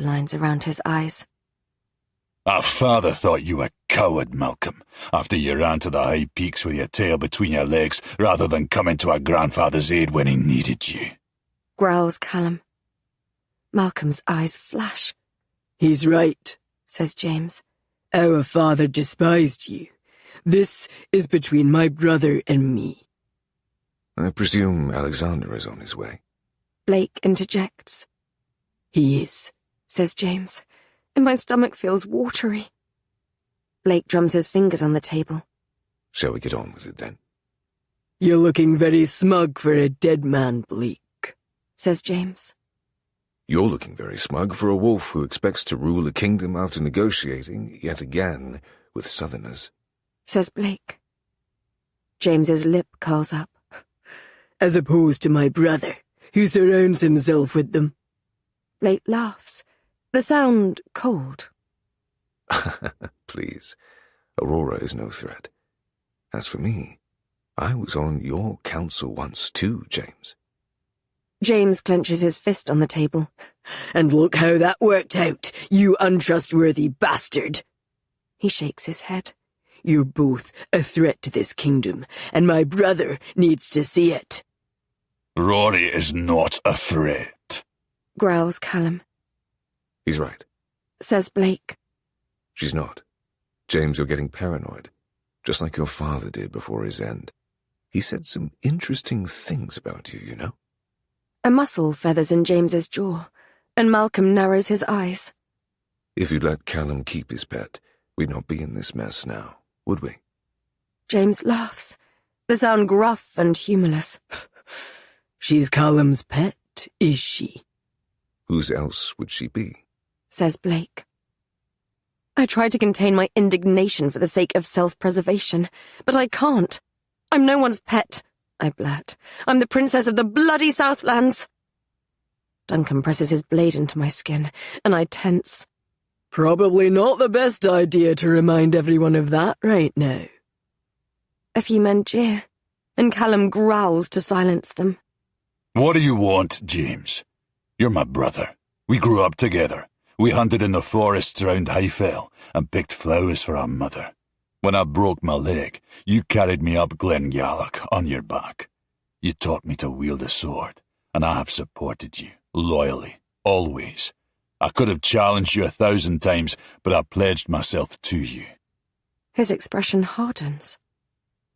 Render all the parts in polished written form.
lines around his eyes. Our father thought you a coward, Malcolm, after you ran to the high peaks with your tail between your legs rather than coming to our grandfather's aid when he needed you. Growls Callum. Malcolm's eyes flash. He's right, says James. Our father despised you. This is between my brother and me. I presume Alexander is on his way. Blake interjects. He is, says James, and my stomach feels watery. Blake drums his fingers on the table. Shall we get on with it then? You're looking very smug for a dead man, Blake, says James. You're looking very smug for a wolf who expects to rule a kingdom after negotiating, yet again, with southerners, says Blake. James's lip curls up. As opposed to my brother, who surrounds himself with them. Blake laughs. The sound cold. Please, Aurora is no threat. As for me, I was on your council once too, James. James clenches his fist on the table. And look how that worked out, you untrustworthy bastard. He shakes his head. You're both a threat to this kingdom, and my brother needs to see it. Rory is not a threat, growls Callum. He's right, says Blake. She's not. James, you're getting paranoid, just like your father did before his end. He said some interesting things about you, you know? A muscle feathers in James's jaw, and Malcolm narrows his eyes. If you'd let Callum keep his pet, we'd not be in this mess now, would we? James laughs. The sound gruff and humorless. She's Callum's pet, is she? Whose else would she be? Says Blake. I try to contain my indignation for the sake of self-preservation, but I can't. I'm no one's pet, I blurt. I'm the princess of the bloody Southlands. Duncan presses his blade into my skin, and I tense. Probably not the best idea to remind everyone of that right now. A few men jeer, and Callum growls to silence them. What do you want, James? You're my brother. We grew up together. We hunted in the forests round Highfell and picked flowers for our mother. When I broke my leg, you carried me up Glengallach on your back. You taught me to wield a sword, and I have supported you, loyally, always. I could have challenged you 1,000 times, but I pledged myself to you. His expression hardens.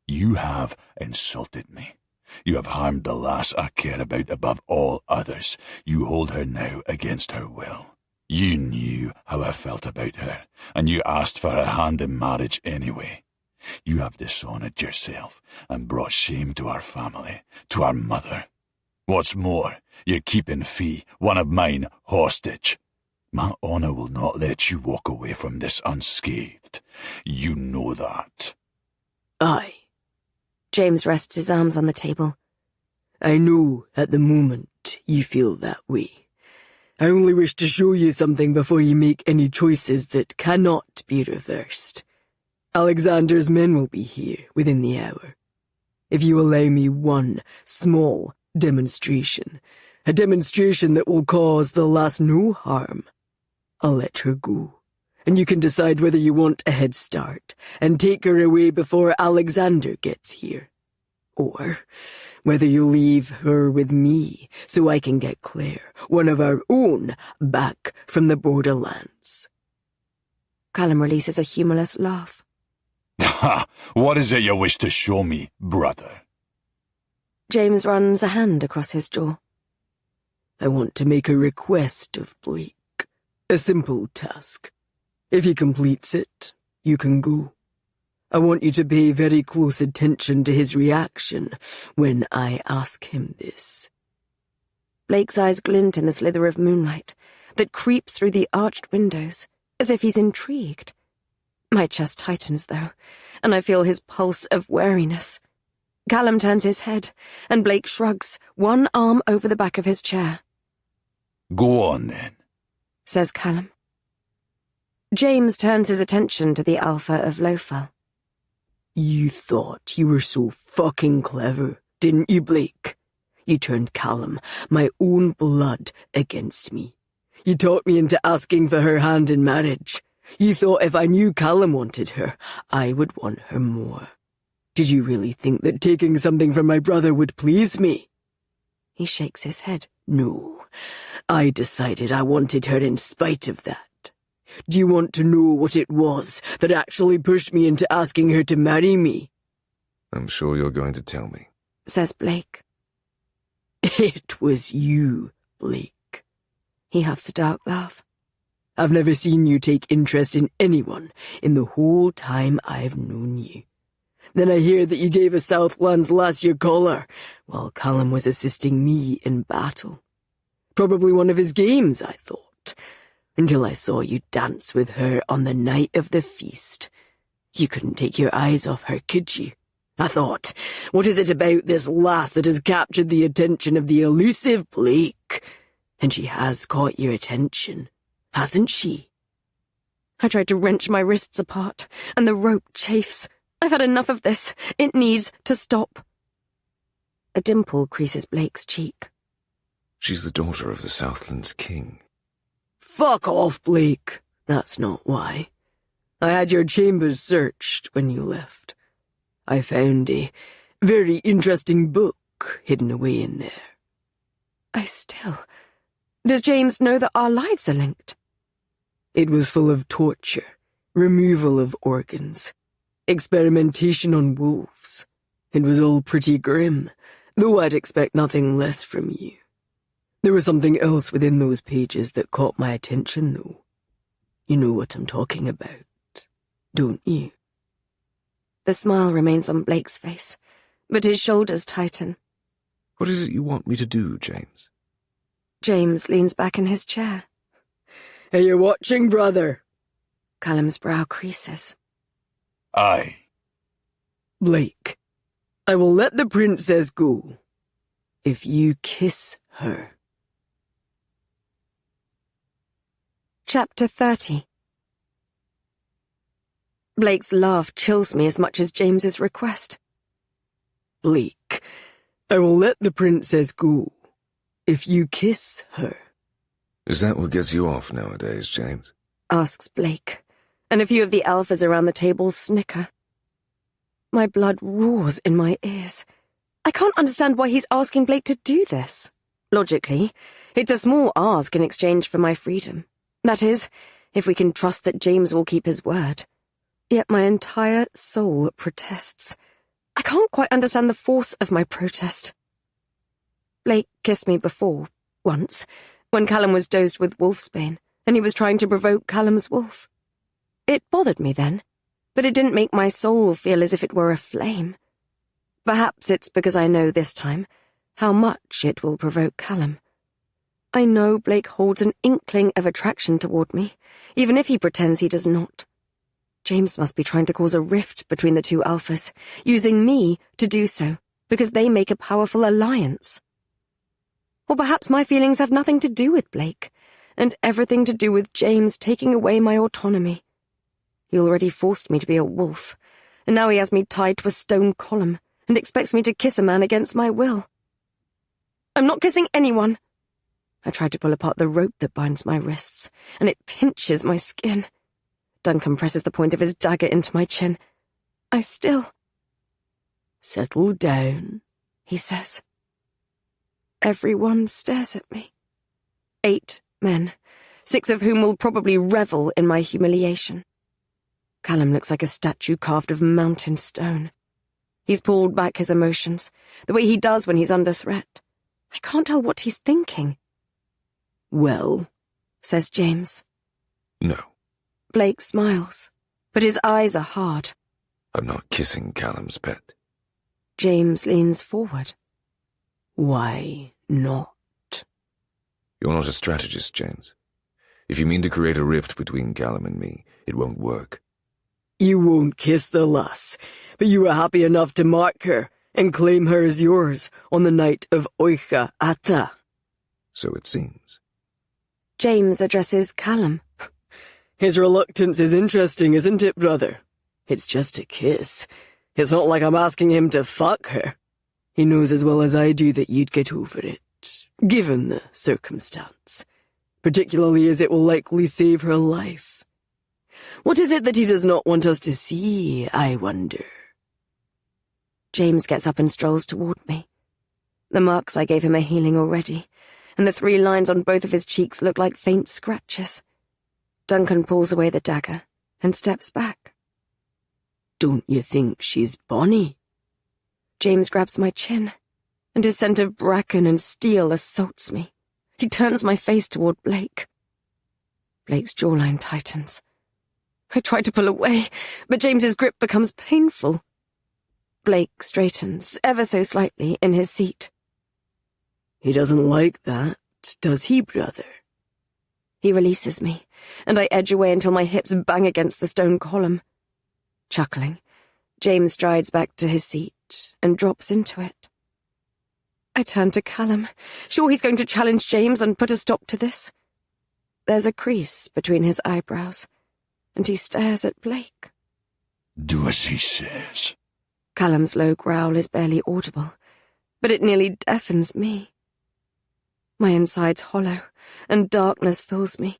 You have insulted me. You have harmed the lass I care about above all others. You hold her now against her will. You knew how I felt about her, and you asked for her hand in marriage anyway. You have dishonoured yourself and brought shame to our family, to our mother. What's more, you're keeping Fee, one of mine, hostage. My honour will not let you walk away from this unscathed. You know that. Aye. James rests his arms on the table. I know at the moment you feel that way. I only wish to show you something before you make any choices that cannot be reversed. Alexander's men will be here within the hour. If you allow me one small demonstration, a demonstration that will cause the lass no harm, I'll let her go, and you can decide whether you want a head start and take her away before Alexander gets here, or whether you leave her with me so I can get Claire, one of our own, back from the borderlands. Callum releases a humorless laugh. Ha! What is it you wish to show me, brother? James runs a hand across his jaw. I want to make a request of Blake. A simple task. If he completes it, you can go. I want you to pay very close attention to his reaction when I ask him this. Blake's eyes glint in the slither of moonlight that creeps through the arched windows, as if he's intrigued. My chest tightens, though, and I feel his pulse of wariness. Callum turns his head, and Blake shrugs, one arm over the back of his chair. Go on, then, says Callum. James turns his attention to the Alpha of Lowfell. You thought you were so fucking clever, didn't you, Blake? You turned Callum, my own blood, against me. You talked me into asking for her hand in marriage. You thought if I knew Callum wanted her, I would want her more. Did you really think that taking something from my brother would please me? He shakes his head. No, I decided I wanted her in spite of that. Do you want to know what it was that actually pushed me into asking her to marry me? I'm sure you're going to tell me, says Blake. It was you, Blake. He huffs a dark laugh. I've never seen you take interest in anyone in the whole time I've known you. Then I hear that you gave a Southlands lass your collar, while Callum was assisting me in battle. Probably one of his games, I thought, until I saw you dance with her on the night of the feast. You couldn't take your eyes off her, could you? I thought, what is it about this lass that has captured the attention of the elusive Blake? And she has caught your attention, hasn't she? I tried to wrench my wrists apart, and the rope chafes. I've had enough of this. It needs to stop. A dimple creases Blake's cheek. She's the daughter of the Southlands king. Fuck off, Blake. That's not why. I had your chambers searched when you left. I found a very interesting book hidden away in there. Does James know that our lives are linked? It was full of torture, removal of organs, experimentation on wolves. It was all pretty grim, though I'd expect nothing less from you. There was something else within those pages that caught my attention, though. You know what I'm talking about, don't you? The smile remains on Blake's face, but his shoulders tighten. What is it you want me to do, James? James leans back in his chair. Are you watching, brother? Callum's brow creases. Aye. Blake, I will let the princess go if you kiss her. Chapter 30. Blake's laugh chills me as much as James's request. Blake, I will let the princess go if you kiss her. Is that what gets you off nowadays, James? Asks Blake, and a few of the alphas around the table snicker. My blood roars in my ears. I can't understand why he's asking Blake to do this. Logically, it's a small ask in exchange for my freedom. That is, if we can trust that James will keep his word. Yet my entire soul protests. I can't quite understand the force of my protest. Blake kissed me before, once, when Callum was dosed with wolfsbane, and he was trying to provoke Callum's wolf. It bothered me then, but it didn't make my soul feel as if it were aflame. Perhaps it's because I know this time how much it will provoke Callum. I know Blake holds an inkling of attraction toward me, even if he pretends he does not. James must be trying to cause a rift between the two alphas, using me to do so, because they make a powerful alliance. Or perhaps my feelings have nothing to do with Blake, and everything to do with James taking away my autonomy. He already forced me to be a wolf, and now he has me tied to a stone column, and expects me to kiss a man against my will. I'm not kissing anyone. I try to pull apart the rope that binds my wrists, and it pinches my skin. Duncan presses the point of his dagger into my chin. Settle down, he says. Everyone stares at me. 8 men, 6 of whom will probably revel in my humiliation. Callum looks like a statue carved of mountain stone. He's pulled back his emotions, the way he does when he's under threat. I can't tell what he's thinking. Well, says James. No. Blake smiles, but his eyes are hard. I'm not kissing Callum's pet. James leans forward. Why not? You're not a strategist, James. If you mean to create a rift between Callum and me, it won't work. You won't kiss the lass, but you were happy enough to mark her and claim her as yours on the night of Oicha Ata. So it seems. James addresses Callum. His reluctance is interesting, isn't it, brother? It's just a kiss. It's not like I'm asking him to fuck her. He knows as well as I do that you'd get over it, given the circumstance. particularly as it will likely save her life. What is it that he does not want us to see, I wonder? James gets up and strolls toward me. The marks I gave him are healing already, and the 3 lines on both of his cheeks look like faint scratches. Duncan pulls away the dagger and steps back. Don't you think she's bonny? James grabs my chin, and his scent of bracken and steel assaults me. He turns my face toward Blake. Blake's jawline tightens. I try to pull away, but James's grip becomes painful. Blake straightens, ever so slightly, in his seat. He doesn't like that, does he, brother? He releases me, and I edge away until my hips bang against the stone column. Chuckling, James strides back to his seat and drops into it. I turn to Callum, sure he's going to challenge James and put a stop to this. There's a crease between his eyebrows, and he stares at Blake. Do as he says. Callum's low growl is barely audible, but it nearly deafens me. My inside's hollow, and darkness fills me.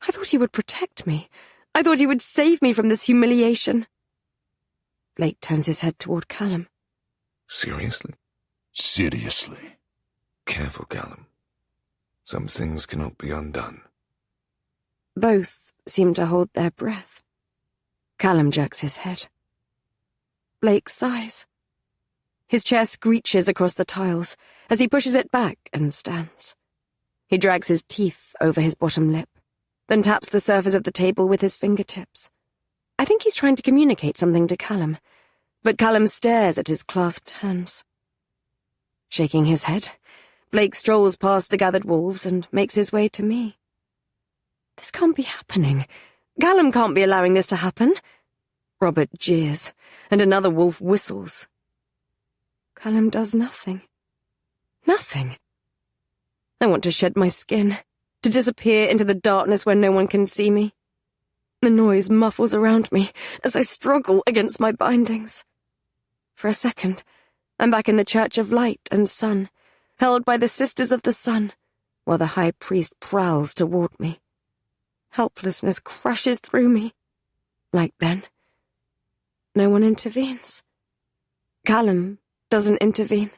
I thought he would protect me. I thought he would save me from this humiliation. Blake turns his head toward Callum. Seriously? Seriously. Careful, Callum. Some things cannot be undone. Both seem to hold their breath. Callum jerks his head. Blake sighs. His chair screeches across the tiles as he pushes it back and stands. He drags his teeth over his bottom lip, then taps the surface of the table with his fingertips. I think he's trying to communicate something to Callum, but Callum stares at his clasped hands. Shaking his head, Blake strolls past the gathered wolves and makes his way to me. This can't be happening. Callum can't be allowing this to happen. Robert jeers, and another wolf whistles. Callum does nothing. Nothing. I want to shed my skin, to disappear into the darkness where no one can see me. The noise muffles around me as I struggle against my bindings. For a second, I'm back in the Church of Light and Sun, held by the Sisters of the Sun, while the High Priest prowls toward me. Helplessness crashes through me. Like then, no one intervenes. Callum doesn't intervene.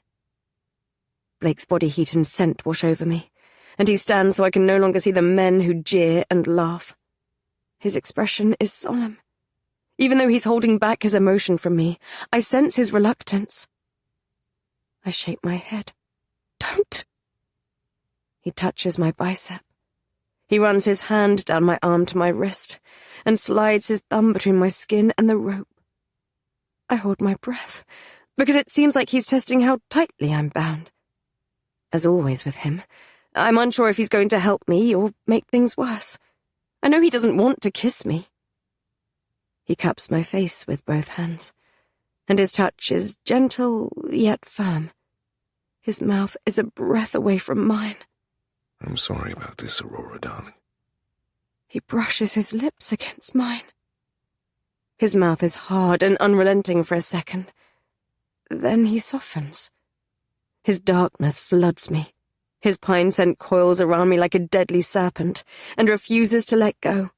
Blake's body heat and scent wash over me, and he stands so I can no longer see the men who jeer and laugh. His expression is solemn. Even though he's holding back his emotion from me, I sense his reluctance. I shake my head. Don't! He touches my bicep. He runs his hand down my arm to my wrist, and slides his thumb between my skin and the rope. I hold my breath, because it seems like he's testing how tightly I'm bound. As always with him, I'm unsure if he's going to help me or make things worse. I know he doesn't want to kiss me. He cups my face with both hands, and his touch is gentle yet firm. His mouth is a breath away from mine. I'm sorry about this, Aurora, darling. He brushes his lips against mine. His mouth is hard and unrelenting for a second. Then he softens. His darkness floods me. His pine scent coils around me like a deadly serpent and refuses to let go.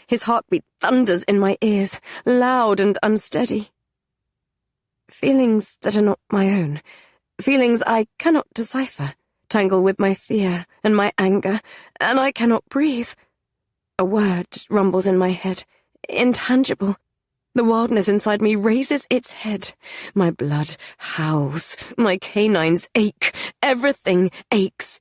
His heartbeat thunders in my ears, loud and unsteady. Feelings that are not my own, feelings I cannot decipher, tangle with my fear and my anger, and I cannot breathe. A word rumbles in my head, intangible. The wildness inside me raises its head. My blood howls. My canines ache. Everything aches.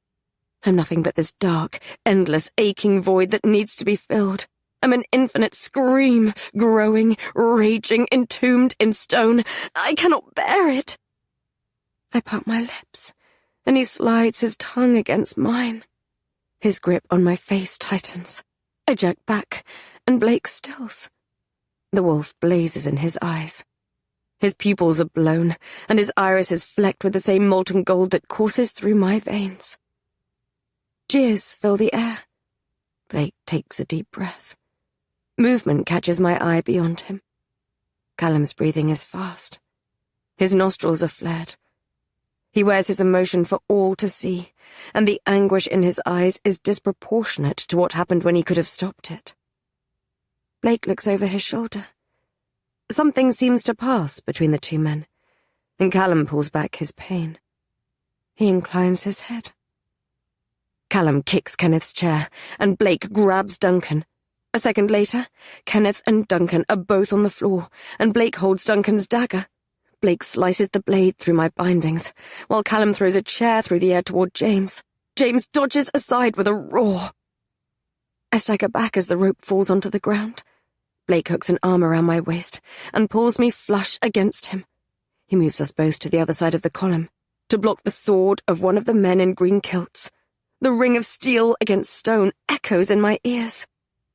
I'm nothing but this dark, endless, aching void that needs to be filled. I'm an infinite scream, growing, raging, entombed in stone. I cannot bear it. I part my lips, and he slides his tongue against mine. His grip on my face tightens. I jerk back, and Blake stills. The wolf blazes in his eyes. His pupils are blown, and his iris is flecked with the same molten gold that courses through my veins. Jeers fill the air. Blake takes a deep breath. Movement catches my eye beyond him. Callum's breathing is fast. His nostrils are flared. He wears his emotion for all to see, and the anguish in his eyes is disproportionate to what happened when he could have stopped it. Blake looks over his shoulder. Something seems to pass between the two men, and Callum pulls back his pain. He inclines his head. Callum kicks Kenneth's chair, and Blake grabs Duncan. A second later, Kenneth and Duncan are both on the floor, and Blake holds Duncan's dagger. Blake slices the blade through my bindings, while Callum throws a chair through the air toward James. James dodges aside with a roar. I stagger back as the rope falls onto the ground. Blake hooks an arm around my waist and pulls me flush against him. He moves us both to the other side of the column, to block the sword of one of the men in green kilts. The ring of steel against stone echoes in my ears.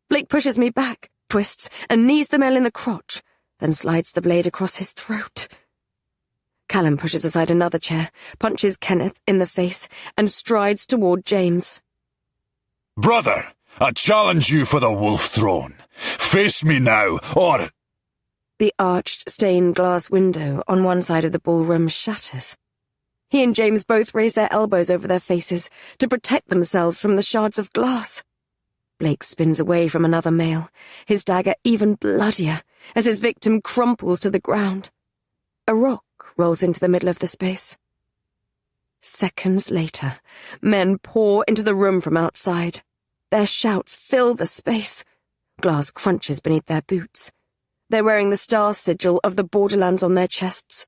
Blake pushes me back, twists, and knees the male in the crotch, then slides the blade across his throat. Callum pushes aside another chair, punches Kenneth in the face, and strides toward James. Brother, I challenge you for the wolf throne. Face me now, or... The arched stained glass window on one side of the ballroom shatters. He and James both raise their elbows over their faces to protect themselves from the shards of glass. Blake spins away from another male, his dagger even bloodier, as his victim crumples to the ground. A rock rolls into the middle of the space. Seconds later, men pour into the room from outside. Their shouts fill the space. Glass crunches beneath their boots. They're wearing the star sigil of the Borderlands on their chests.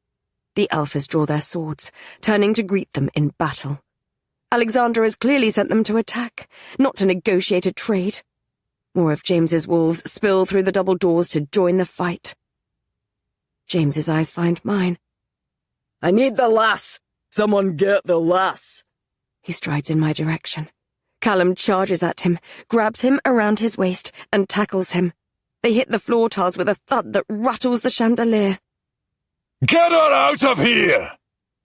The Alphas draw their swords, turning to greet them in battle. Alexander has clearly sent them to attack, not to negotiate a trade. More of James's wolves spill through the double doors to join the fight. James's eyes find mine. I need the lass! Someone get the lass! He strides in my direction. Callum charges at him, grabs him around his waist, and tackles him. They hit the floor tiles with a thud that rattles the chandelier. Get her out of here!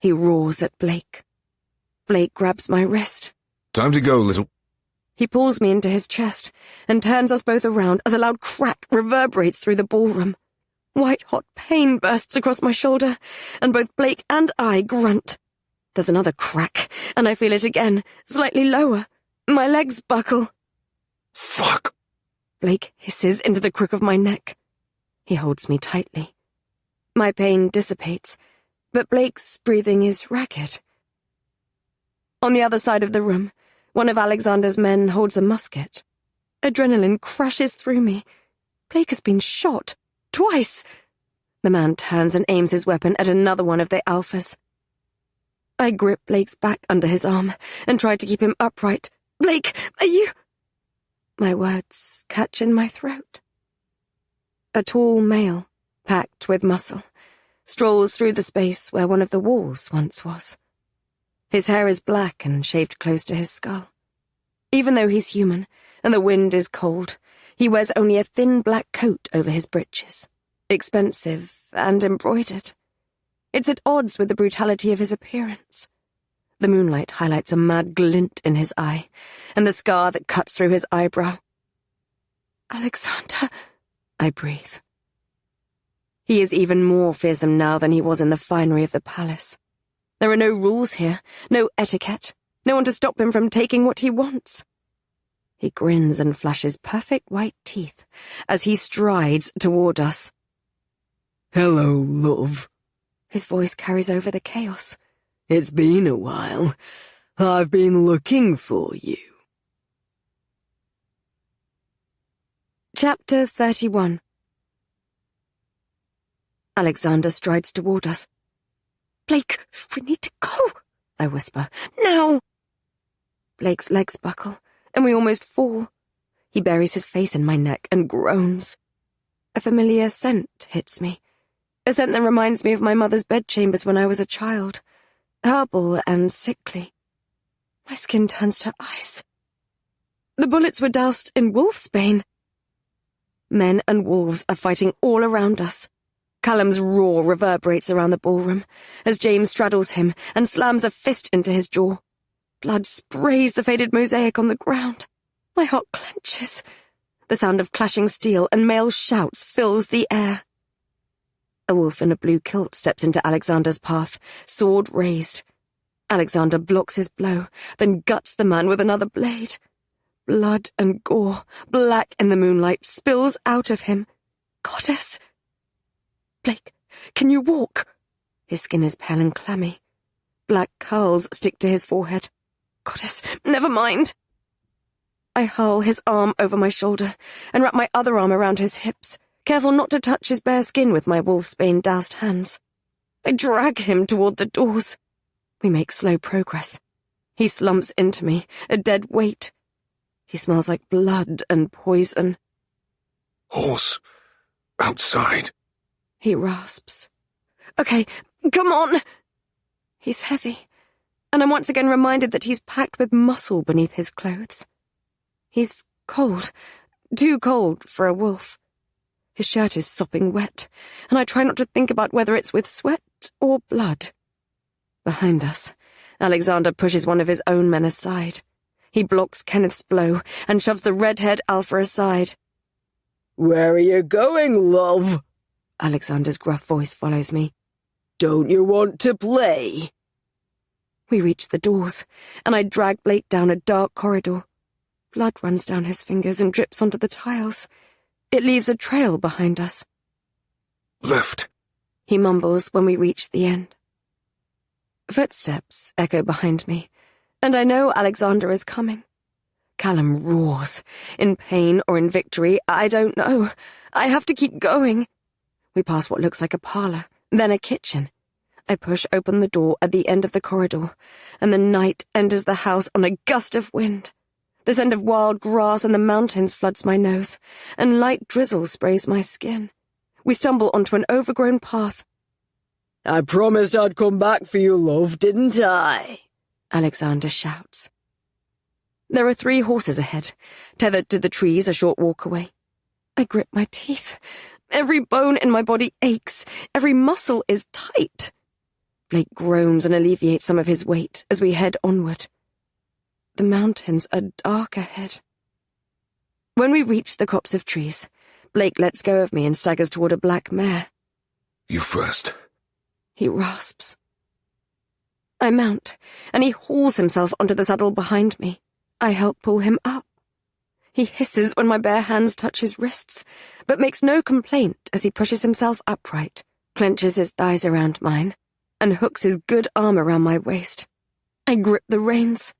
He roars at Blake. Blake grabs my wrist. Time to go, little... He pulls me into his chest and turns us both around as a loud crack reverberates through the ballroom. White-hot pain bursts across my shoulder, and both Blake and I grunt. There's another crack, and I feel it again, slightly lower. My legs buckle. Fuck! Blake hisses into the crook of my neck. He holds me tightly. My pain dissipates, but Blake's breathing is ragged. On the other side of the room, one of Alexander's men holds a musket. Adrenaline crashes through me. Blake has been shot. Twice! The man turns and aims his weapon at another one of the Alphas. I grip Blake's back under his arm and try to keep him upright. Blake, are you... My words catch in my throat. A tall male, packed with muscle, strolls through the space where one of the walls once was. His hair is black and shaved close to his skull. Even though he's human and the wind is cold, he wears only a thin black coat over his breeches, expensive and embroidered. It's at odds with the brutality of his appearance. The moonlight highlights a mad glint in his eye, and the scar that cuts through his eyebrow. Alexander, I breathe. He is even more fearsome now than he was in the finery of the palace. There are no rules here, no etiquette, no one to stop him from taking what he wants. He grins and flashes perfect white teeth as he strides toward us. Hello, love. His voice carries over the chaos. It's been a while. I've been looking for you. Chapter 31. Alexander strides toward us. Blake, we need to go, I whisper. Now! Blake's legs buckle, and we almost fall. He buries his face in my neck and groans. A familiar scent hits me. A scent that reminds me of my mother's bedchambers when I was a child. Herbal and sickly. My skin turns to ice. The bullets were doused in wolfsbane. Men and wolves are fighting all around us. Callum's roar reverberates around the ballroom as James straddles him and slams a fist into his jaw. Blood sprays the faded mosaic on the ground. My heart clenches. The sound of clashing steel and male shouts fills the air. A wolf in a blue kilt steps into Alexander's path, sword raised. Alexander blocks his blow, then guts the man with another blade. Blood and gore, black in the moonlight, spills out of him. Goddess! Blake, can you walk? His skin is pale and clammy. Black curls stick to his forehead. Goddess, never mind. I hurl his arm over my shoulder and wrap my other arm around his hips, careful not to touch his bare skin with my wolfsbane-doused hands. I drag him toward the doors. We make slow progress. He slumps into me, a dead weight. He smells like blood and poison. Horse. Outside. He rasps. Okay, come on! He's heavy, and I'm once again reminded that he's packed with muscle beneath his clothes. He's cold, too cold for a wolf. His shirt is sopping wet, and I try not to think about whether it's with sweat or blood. Behind us, Alexander pushes one of his own men aside. He blocks Kenneth's blow and shoves the red-haired alpha aside. Where are you going, love? Alexander's gruff voice follows me. Don't you want to play? We reach the doors, and I drag Blake down a dark corridor. Blood runs down his fingers and drips onto the tiles. It leaves a trail behind us. Left. He mumbles when we reach the end. Footsteps echo behind me, and I know Alexander is coming. Callum roars. In pain or in victory, I don't know. I have to keep going. We pass what looks like a parlour, then a kitchen. I push open the door at the end of the corridor, and the night enters the house on a gust of wind. The scent of wild grass in the mountains floods my nose, and light drizzle sprays my skin. We stumble onto an overgrown path. I promised I'd come back for you, love, didn't I? Alexander shouts. There are 3 horses ahead, tethered to the trees a short walk away. I grip my teeth. Every bone in my body aches. Every muscle is tight. Blake groans and alleviates some of his weight as we head onward. The mountains are dark ahead. When we reach the copse of trees, Blake lets go of me and staggers toward a black mare. You first. He rasps. I mount, and he hauls himself onto the saddle behind me. I help pull him up. He hisses when my bare hands touch his wrists, but makes no complaint as he pushes himself upright, clenches his thighs around mine, and hooks his good arm around my waist. I grip the reins.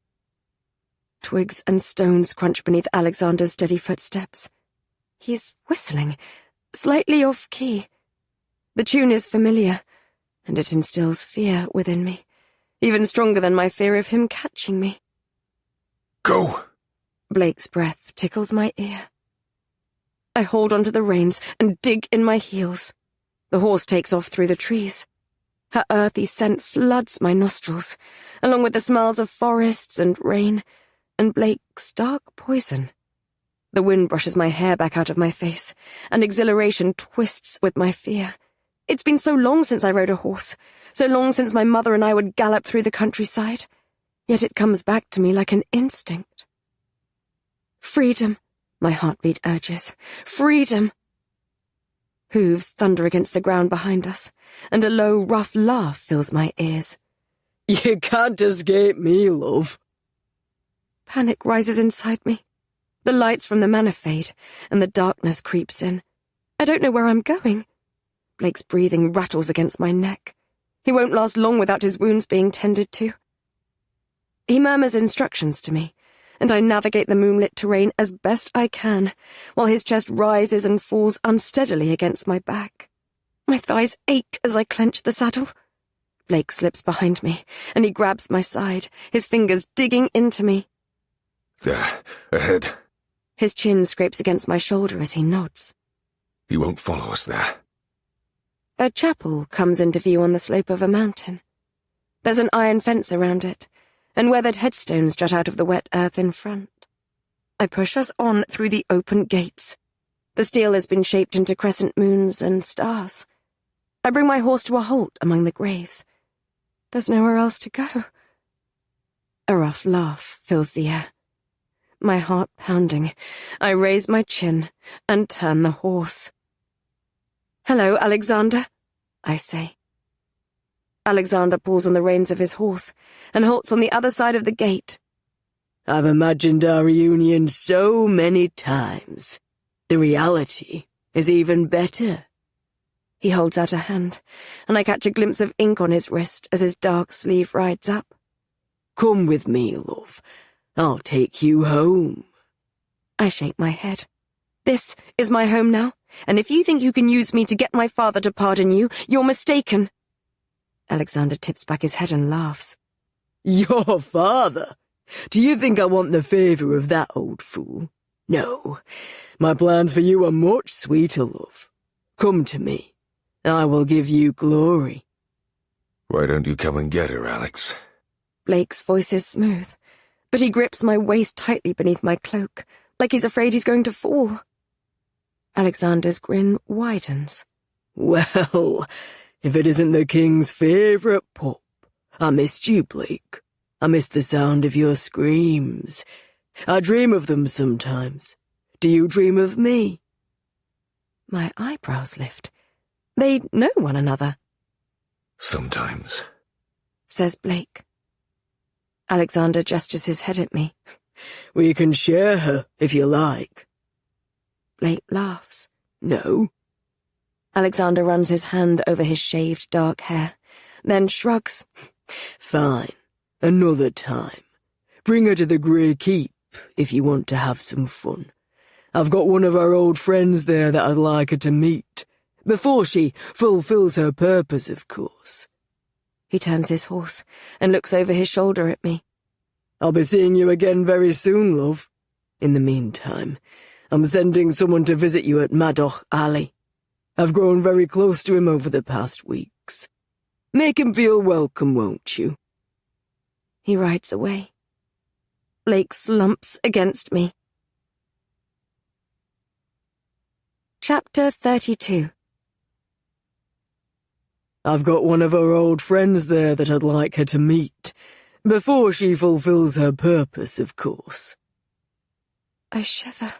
Twigs and stones crunch beneath Alexander's steady footsteps. He's whistling, slightly off-key. The tune is familiar, and it instills fear within me, even stronger than my fear of him catching me. Go! Blake's breath tickles my ear. I hold onto the reins and dig in my heels. The horse takes off through the trees. Her earthy scent floods my nostrils, along with the smells of forests and rain, and Blake's dark poison. The wind brushes my hair back out of my face, and exhilaration twists with my fear. It's been so long since I rode a horse, so long since my mother and I would gallop through the countryside, yet it comes back to me like an instinct. Freedom, my heartbeat urges. Freedom! Hooves thunder against the ground behind us, and a low, rough laugh fills my ears. You can't escape me, love. Panic rises inside me. The lights from the manor fade, and the darkness creeps in. I don't know where I'm going. Blake's breathing rattles against my neck. He won't last long without his wounds being tended to. He murmurs instructions to me, and I navigate the moonlit terrain as best I can, while his chest rises and falls unsteadily against my back. My thighs ache as I clench the saddle. Blake slips behind me, and he grabs my side, his fingers digging into me. There, ahead. His chin scrapes against my shoulder as he nods. He won't follow us there. A chapel comes into view on the slope of a mountain. There's an iron fence around it, and weathered headstones jut out of the wet earth in front. I push us on through the open gates. The steel has been shaped into crescent moons and stars. I bring my horse to a halt among the graves. There's nowhere else to go. A rough laugh fills the air. My heart pounding, I raise my chin and turn the horse. "Hello, Alexander," I say. Alexander pulls on the reins of his horse and halts on the other side of the gate. I've imagined our reunion so many times. The reality is even better. He holds out a hand, and I catch a glimpse of ink on his wrist as his dark sleeve rides up. Come with me, love. I'll take you home. I shake my head. This is my home now, and if you think you can use me to get my father to pardon you, you're mistaken. Alexander tips back his head and laughs. Your father? Do you think I want the favour of that old fool? No. My plans for you are much sweeter, love. Come to me. I will give you glory. Why don't you come and get her, Alex? Blake's voice is smooth, but he grips my waist tightly beneath my cloak, like he's afraid he's going to fall. Alexander's grin widens. Well, if it isn't the king's favourite pup. I missed you, Blake. I miss the sound of your screams. I dream of them sometimes. Do you dream of me? My eyebrows lift. They know one another. Sometimes, says Blake. Alexander gestures his head at me. We can share her, if you like. Blake laughs. No. Alexander runs his hand over his shaved dark hair, then shrugs. Fine. Another time. Bring her to the Grey Keep, if you want to have some fun. I've got one of our old friends there that I'd like her to meet. Before she fulfills her purpose, of course. He turns his horse and looks over his shoulder at me. I'll be seeing you again very soon, love. In the meantime, I'm sending someone to visit you at Madoc Alley. I've grown very close to him over the past weeks. Make him feel welcome, won't you? He rides away. Blake slumps against me. Chapter 32. I've got one of our old friends there that I'd like her to meet. Before she fulfills her purpose, of course. I shiver.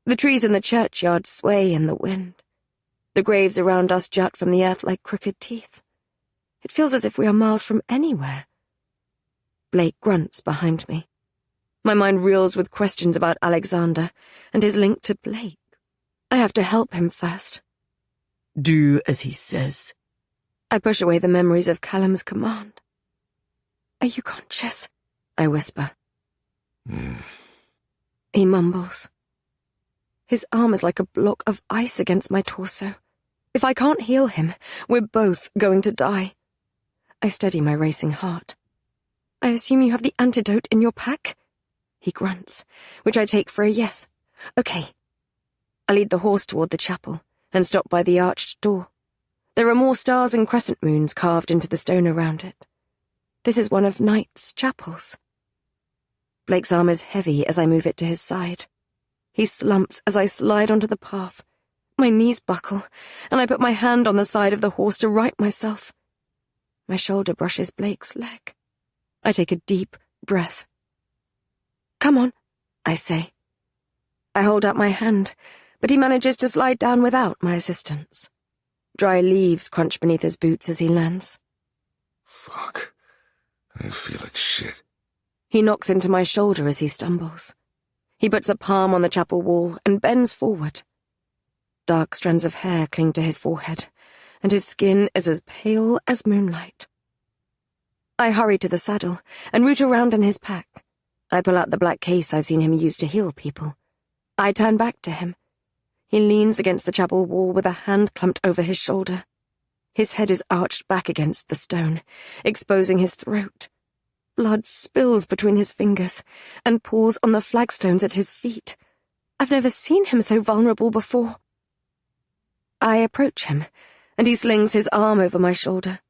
The trees in the churchyard sway in the wind. The graves around us jut from the earth like crooked teeth. It feels as if we are miles from anywhere. Blake grunts behind me. My mind reels with questions about Alexander and his link to Blake. I have to help him first. Do as he says. I push away the memories of Callum's command. Are you conscious? I whisper. He mumbles. His arm is like a block of ice against my torso. If I can't heal him, we're both going to die. I steady my racing heart. I assume you have the antidote in your pack? He grunts, which I take for a yes. Okay. I lead the horse toward the chapel and stop by the arched door. There are more stars and crescent moons carved into the stone around it. This is one of Night's chapels. Blake's arm is heavy as I move it to his side. He slumps as I slide onto the path. My knees buckle, and I put my hand on the side of the horse to right myself. My shoulder brushes Blake's leg. I take a deep breath. Come on, I say. I hold out my hand, but he manages to slide down without my assistance. Dry leaves crunch beneath his boots as he lands. Fuck. I feel like shit. He knocks into my shoulder as he stumbles. He puts a palm on the chapel wall and bends forward. Dark strands of hair cling to his forehead, and his skin is as pale as moonlight. I hurry to the saddle and root around in his pack. I pull out the black case I've seen him use to heal people. I turn back to him. He leans against the chapel wall with a hand clumped over his shoulder. His head is arched back against the stone, exposing his throat. Blood spills between his fingers and pours on the flagstones at his feet. I've never seen him so vulnerable before. I approach him, and he slings his arm over my shoulder.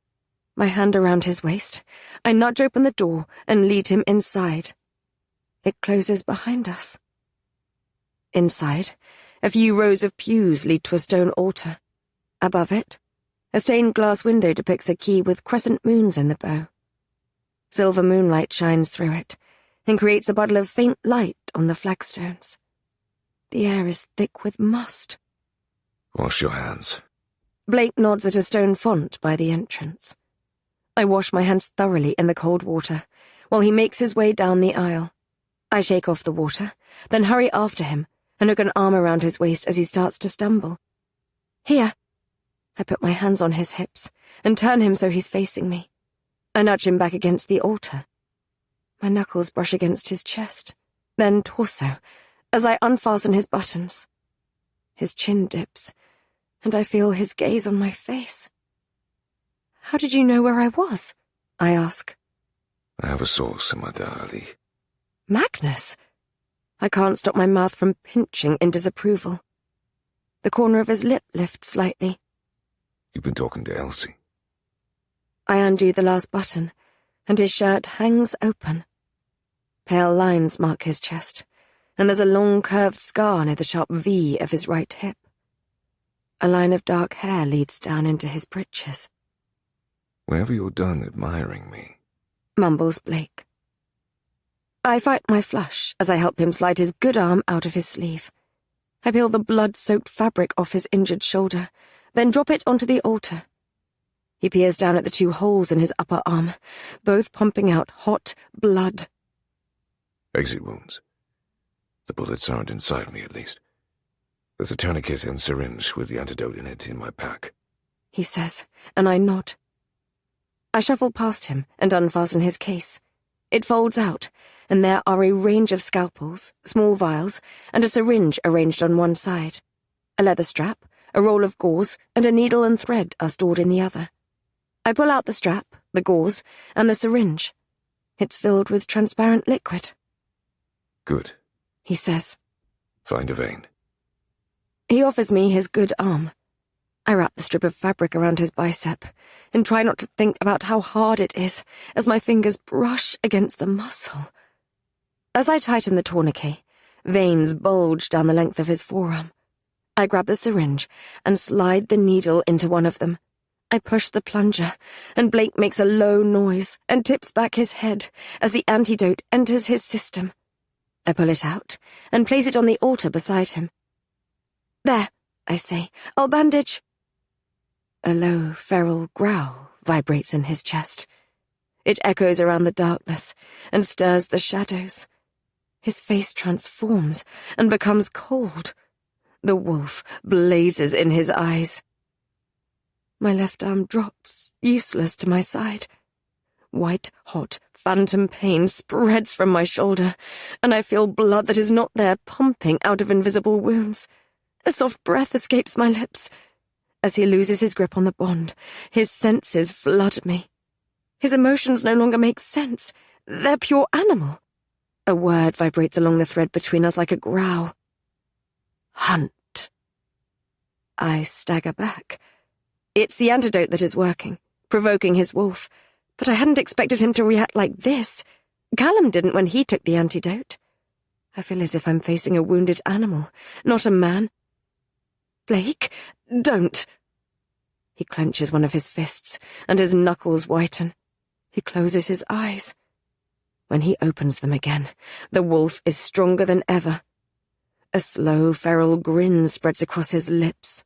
My hand around his waist, I nudge open the door and lead him inside. It closes behind us. Inside, a few rows of pews lead to a stone altar. Above it, a stained glass window depicts a key with crescent moons in the bow. Silver moonlight shines through it and creates a puddle of faint light on the flagstones. The air is thick with must. Wash your hands. Blake nods at a stone font by the entrance. I wash my hands thoroughly in the cold water, while he makes his way down the aisle. I shake off the water, then hurry after him, and hook an arm around his waist as he starts to stumble. Here. I put my hands on his hips, and turn him so he's facing me. I nudge him back against the altar. My knuckles brush against his chest, then torso, as I unfasten his buttons. His chin dips, and I feel his gaze on my face. How did you know where I was? I ask. I have a source, Amada Ali. Magnus? I can't stop my mouth from pinching in disapproval. The corner of his lip lifts slightly. You've been talking to Elsie. I undo the last button, and his shirt hangs open. Pale lines mark his chest, and there's a long curved scar near the sharp V of his right hip. A line of dark hair leads down into his breeches. Whenever you're done admiring me, Mumbles Blake. I fight my flush as I help him slide his good arm out of his sleeve. I peel the blood-soaked fabric off his injured shoulder, then drop it onto the altar. He peers down at the 2 holes in his upper arm, both pumping out hot blood. exit wounds. The bullets aren't inside me, at least. There's a tourniquet and syringe with the antidote in it in my pack, he says, and I nod. I shuffle past him and unfasten his case. It folds out, and there are a range of scalpels, small vials, and a syringe arranged on one side. A leather strap, a roll of gauze, and a needle and thread are stored in the other. I pull out the strap, the gauze, and the syringe. It's filled with transparent liquid. Good, He says. Find a vein. He offers me his good arm. I wrap the strip of fabric around his bicep and try not to think about how hard it is as my fingers brush against the muscle. As I tighten the tourniquet, veins bulge down the length of his forearm. I grab the syringe and slide the needle into one of them. I push the plunger, and Blake makes a low noise and tips back his head as the antidote enters his system. I pull it out and place it on the altar beside him. There, I say, I'll bandage. A low, feral growl vibrates in his chest. It echoes around the darkness and stirs the shadows. His face transforms and becomes cold. The wolf blazes in his eyes. My left arm drops, useless, to my side. White, hot, phantom pain spreads from my shoulder, and I feel blood that is not there pumping out of invisible wounds. A soft breath escapes my lips. As he loses his grip on the bond, his senses flood me. His emotions no longer make sense. They're pure animal. A word vibrates along the thread between us like a growl. Hunt. I stagger back. It's the antidote that is working, provoking his wolf, but I hadn't expected him to react like this. Callum didn't when he took the antidote. I feel as if I'm facing a wounded animal, not a man. Blake, don't. He clenches one of his fists, and his knuckles whiten. He closes his eyes. When he opens them again, the wolf is stronger than ever. A slow, feral grin spreads across his lips.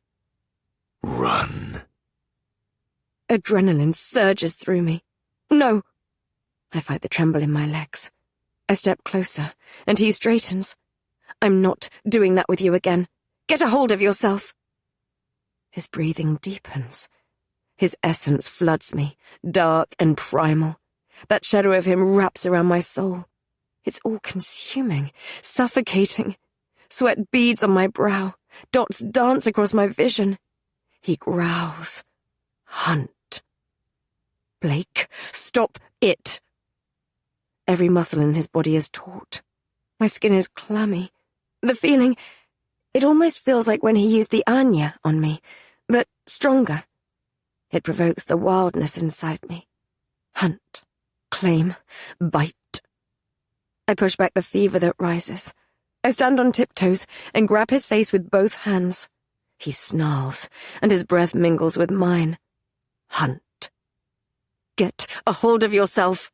Run. Adrenaline surges through me. No! I fight the tremble in my legs. I step closer, and he straightens. I'm not doing that with you again. Get a hold of yourself. His breathing deepens. His essence floods me, dark and primal. That shadow of him wraps around my soul. It's all-consuming, suffocating. Sweat beads on my brow. Dots dance across my vision. He growls. Hunt. Blake, stop it. Every muscle in his body is taut. My skin is clammy. The feeling, it almost feels like when he used the Anya on me, but stronger. It provokes the wildness inside me. Hunt, claim, bite. I push back the fever that rises. I stand on tiptoes and grab his face with both hands. He snarls, and his breath mingles with mine. Hunt. Get a hold of yourself.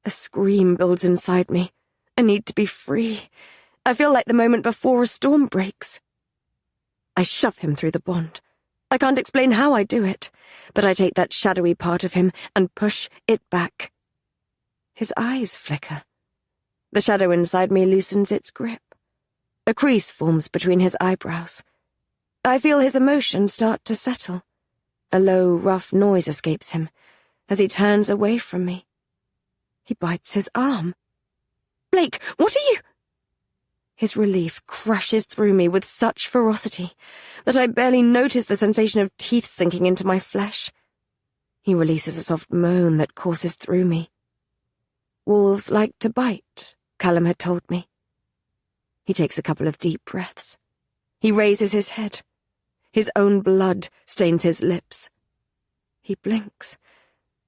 A scream builds inside me. I need to be free. I feel like the moment before a storm breaks. I shove him through the bond. I can't explain how I do it, but I take that shadowy part of him and push it back. His eyes flicker. The shadow inside me loosens its grip. A crease forms between his eyebrows. I feel his emotions start to settle. A low, rough noise escapes him as he turns away from me. He bites his arm. "Blake, what are you—" His relief crashes through me with such ferocity that I barely notice the sensation of teeth sinking into my flesh. He releases a soft moan that courses through me. Wolves like to bite, Callum had told me. He takes a couple of deep breaths. He raises his head. His own blood stains his lips. He blinks,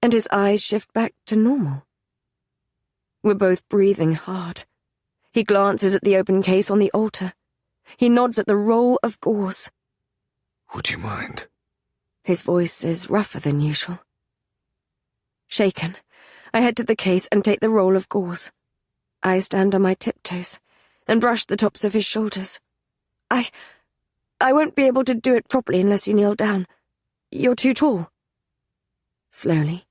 and his eyes shift back to normal. We're both breathing hard. He glances at the open case on the altar. He nods at the roll of gauze. Would you mind? His voice is rougher than usual. Shaken, I head to the case and take the roll of gauze. I stand on my tiptoes and brush the tops of his shoulders. I won't be able to do it properly unless you kneel down. You're too tall. Slowly,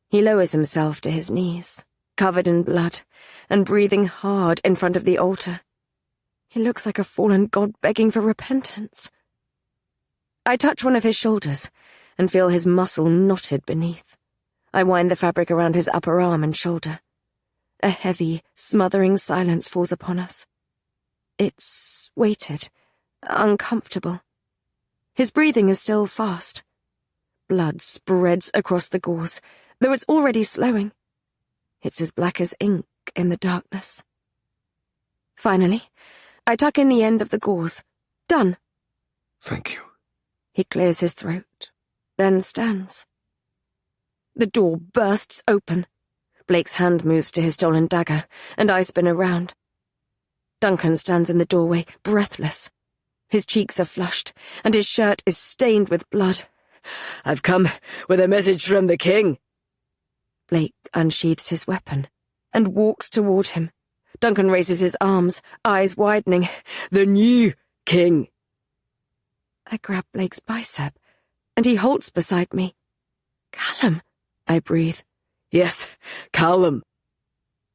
he lowers himself to his knees, covered in blood, and breathing hard in front of the altar. He looks like a fallen god begging for repentance. I touch one of his shoulders and feel his muscle knotted beneath. I wind the fabric around his upper arm and shoulder. A heavy, smothering silence falls upon us. It's weighted, uncomfortable. His breathing is still fast. Blood spreads across the gauze, though it's already slowing. It's as black as ink in the darkness. Finally, I tuck in the end of the gauze. Done. Thank you. He clears his throat, then stands. The door bursts open. Blake's hand moves to his stolen dagger, and I spin around. Duncan stands in the doorway, breathless. His cheeks are flushed, and his shirt is stained with blood. "I've come with a message from the king." Blake unsheathes his weapon and walks toward him. Duncan raises his arms, eyes widening. "The new king." I grab Blake's bicep, and he halts beside me. "Callum," I breathe. "Yes, Callum."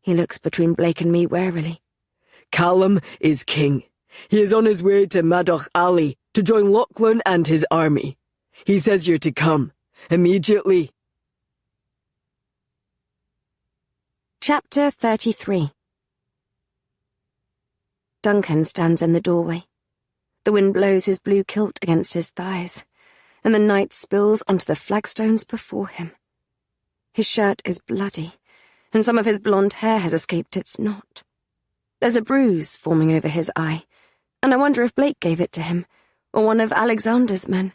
He looks between Blake and me warily. "Callum is king. He is on his way to Madoc Ali to join Lachlan and his army. He says you're to come, immediately." Chapter 33. Duncan stands in the doorway. The wind blows his blue kilt against his thighs, and the night spills onto the flagstones before him. His shirt is bloody, and some of his blonde hair has escaped its knot. There's a bruise forming over his eye, and I wonder if Blake gave it to him, or one of Alexander's men.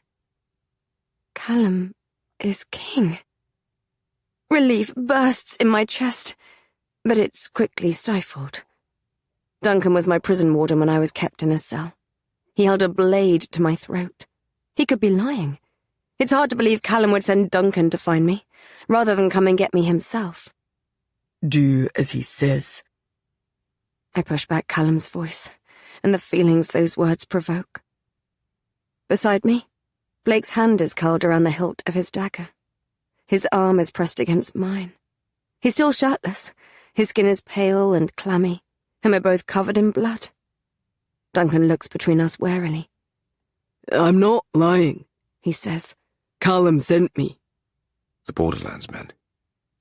Callum is king. Relief bursts in my chest, but it's quickly stifled. Duncan was my prison warden when I was kept in a cell. He held a blade to my throat. He could be lying. It's hard to believe Callum would send Duncan to find me, rather than come and get me himself. "Do as he says." I push back Callum's voice, and the feelings those words provoke. Beside me, Blake's hand is curled around the hilt of his dagger. His arm is pressed against mine. He's still shirtless. His skin is pale and clammy, and we're both covered in blood. Duncan looks between us warily. "I'm not lying," he says. "Callum sent me." The Borderlands men.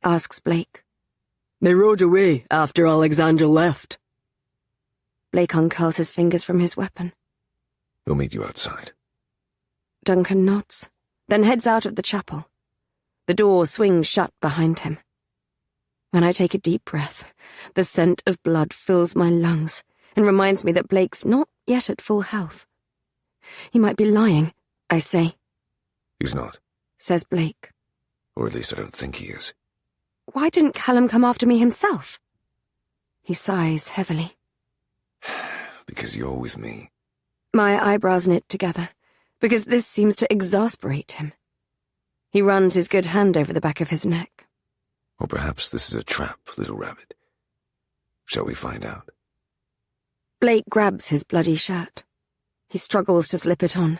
Asks Blake. "They rode away after Alexander left." Blake uncurls his fingers from his weapon. We'll meet you outside. Duncan nods, then heads out of the chapel. The door swings shut behind him. When I take a deep breath, the scent of blood fills my lungs and reminds me that Blake's not yet at full health. He might be lying, I say. He's not. Says Blake. Or at least I don't think he is. Why didn't Callum come after me himself? He sighs heavily. Because you're with me. My eyebrows knit together, because this seems to exasperate him. He runs his good hand over the back of his neck. Or perhaps this is a trap, little rabbit. Shall we find out? Blake grabs his bloody shirt. He struggles to slip it on,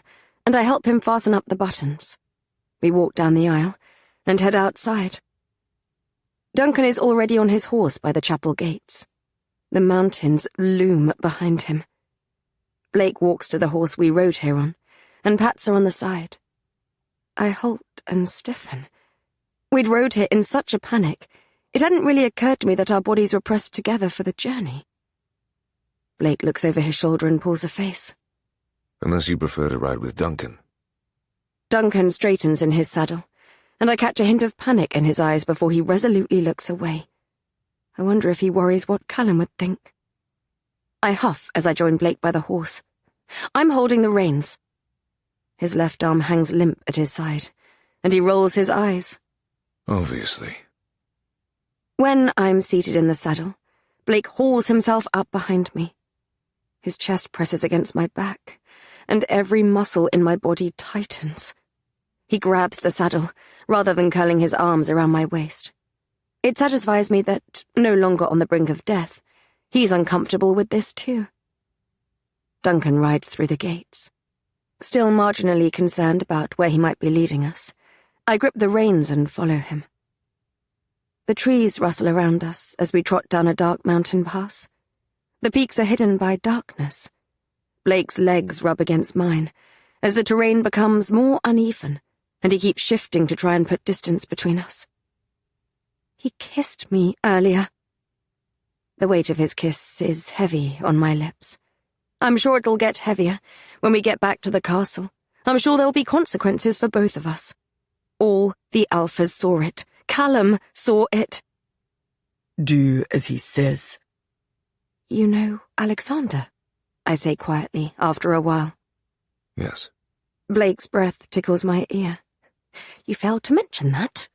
and I help him fasten up the buttons. We walk down the aisle and head outside. Duncan is already on his horse by the chapel gates. The mountains loom behind him. Blake walks to the horse we rode here on and pats her on the side. I halt and stiffen. We'd rode here in such a panic, it hadn't really occurred to me that our bodies were pressed together for the journey. Blake looks over his shoulder and pulls a face. Unless you prefer to ride with Duncan. Duncan straightens in his saddle, and I catch a hint of panic in his eyes before he resolutely looks away. I wonder if he worries what Callum would think. I huff as I join Blake by the horse. I'm holding the reins. His left arm hangs limp at his side, and he rolls his eyes. Obviously. When I'm seated in the saddle, Blake hauls himself up behind me. His chest presses against my back, and every muscle in my body tightens. He grabs the saddle, rather than curling his arms around my waist. It satisfies me that, no longer on the brink of death, he's uncomfortable with this too. Duncan rides through the gates. Still marginally concerned about where he might be leading us, I grip the reins and follow him. The trees rustle around us as we trot down a dark mountain pass. The peaks are hidden by darkness. Blake's legs rub against mine as the terrain becomes more uneven, and he keeps shifting to try and put distance between us. He kissed me earlier. The weight of his kiss is heavy on my lips. I'm sure it'll get heavier when we get back to the castle. I'm sure there'll be consequences for both of us. All the Alphas saw it. Callum saw it. Do as he says. You know Alexander? I say quietly after a while. Yes. Blake's breath tickles my ear. You failed to mention that.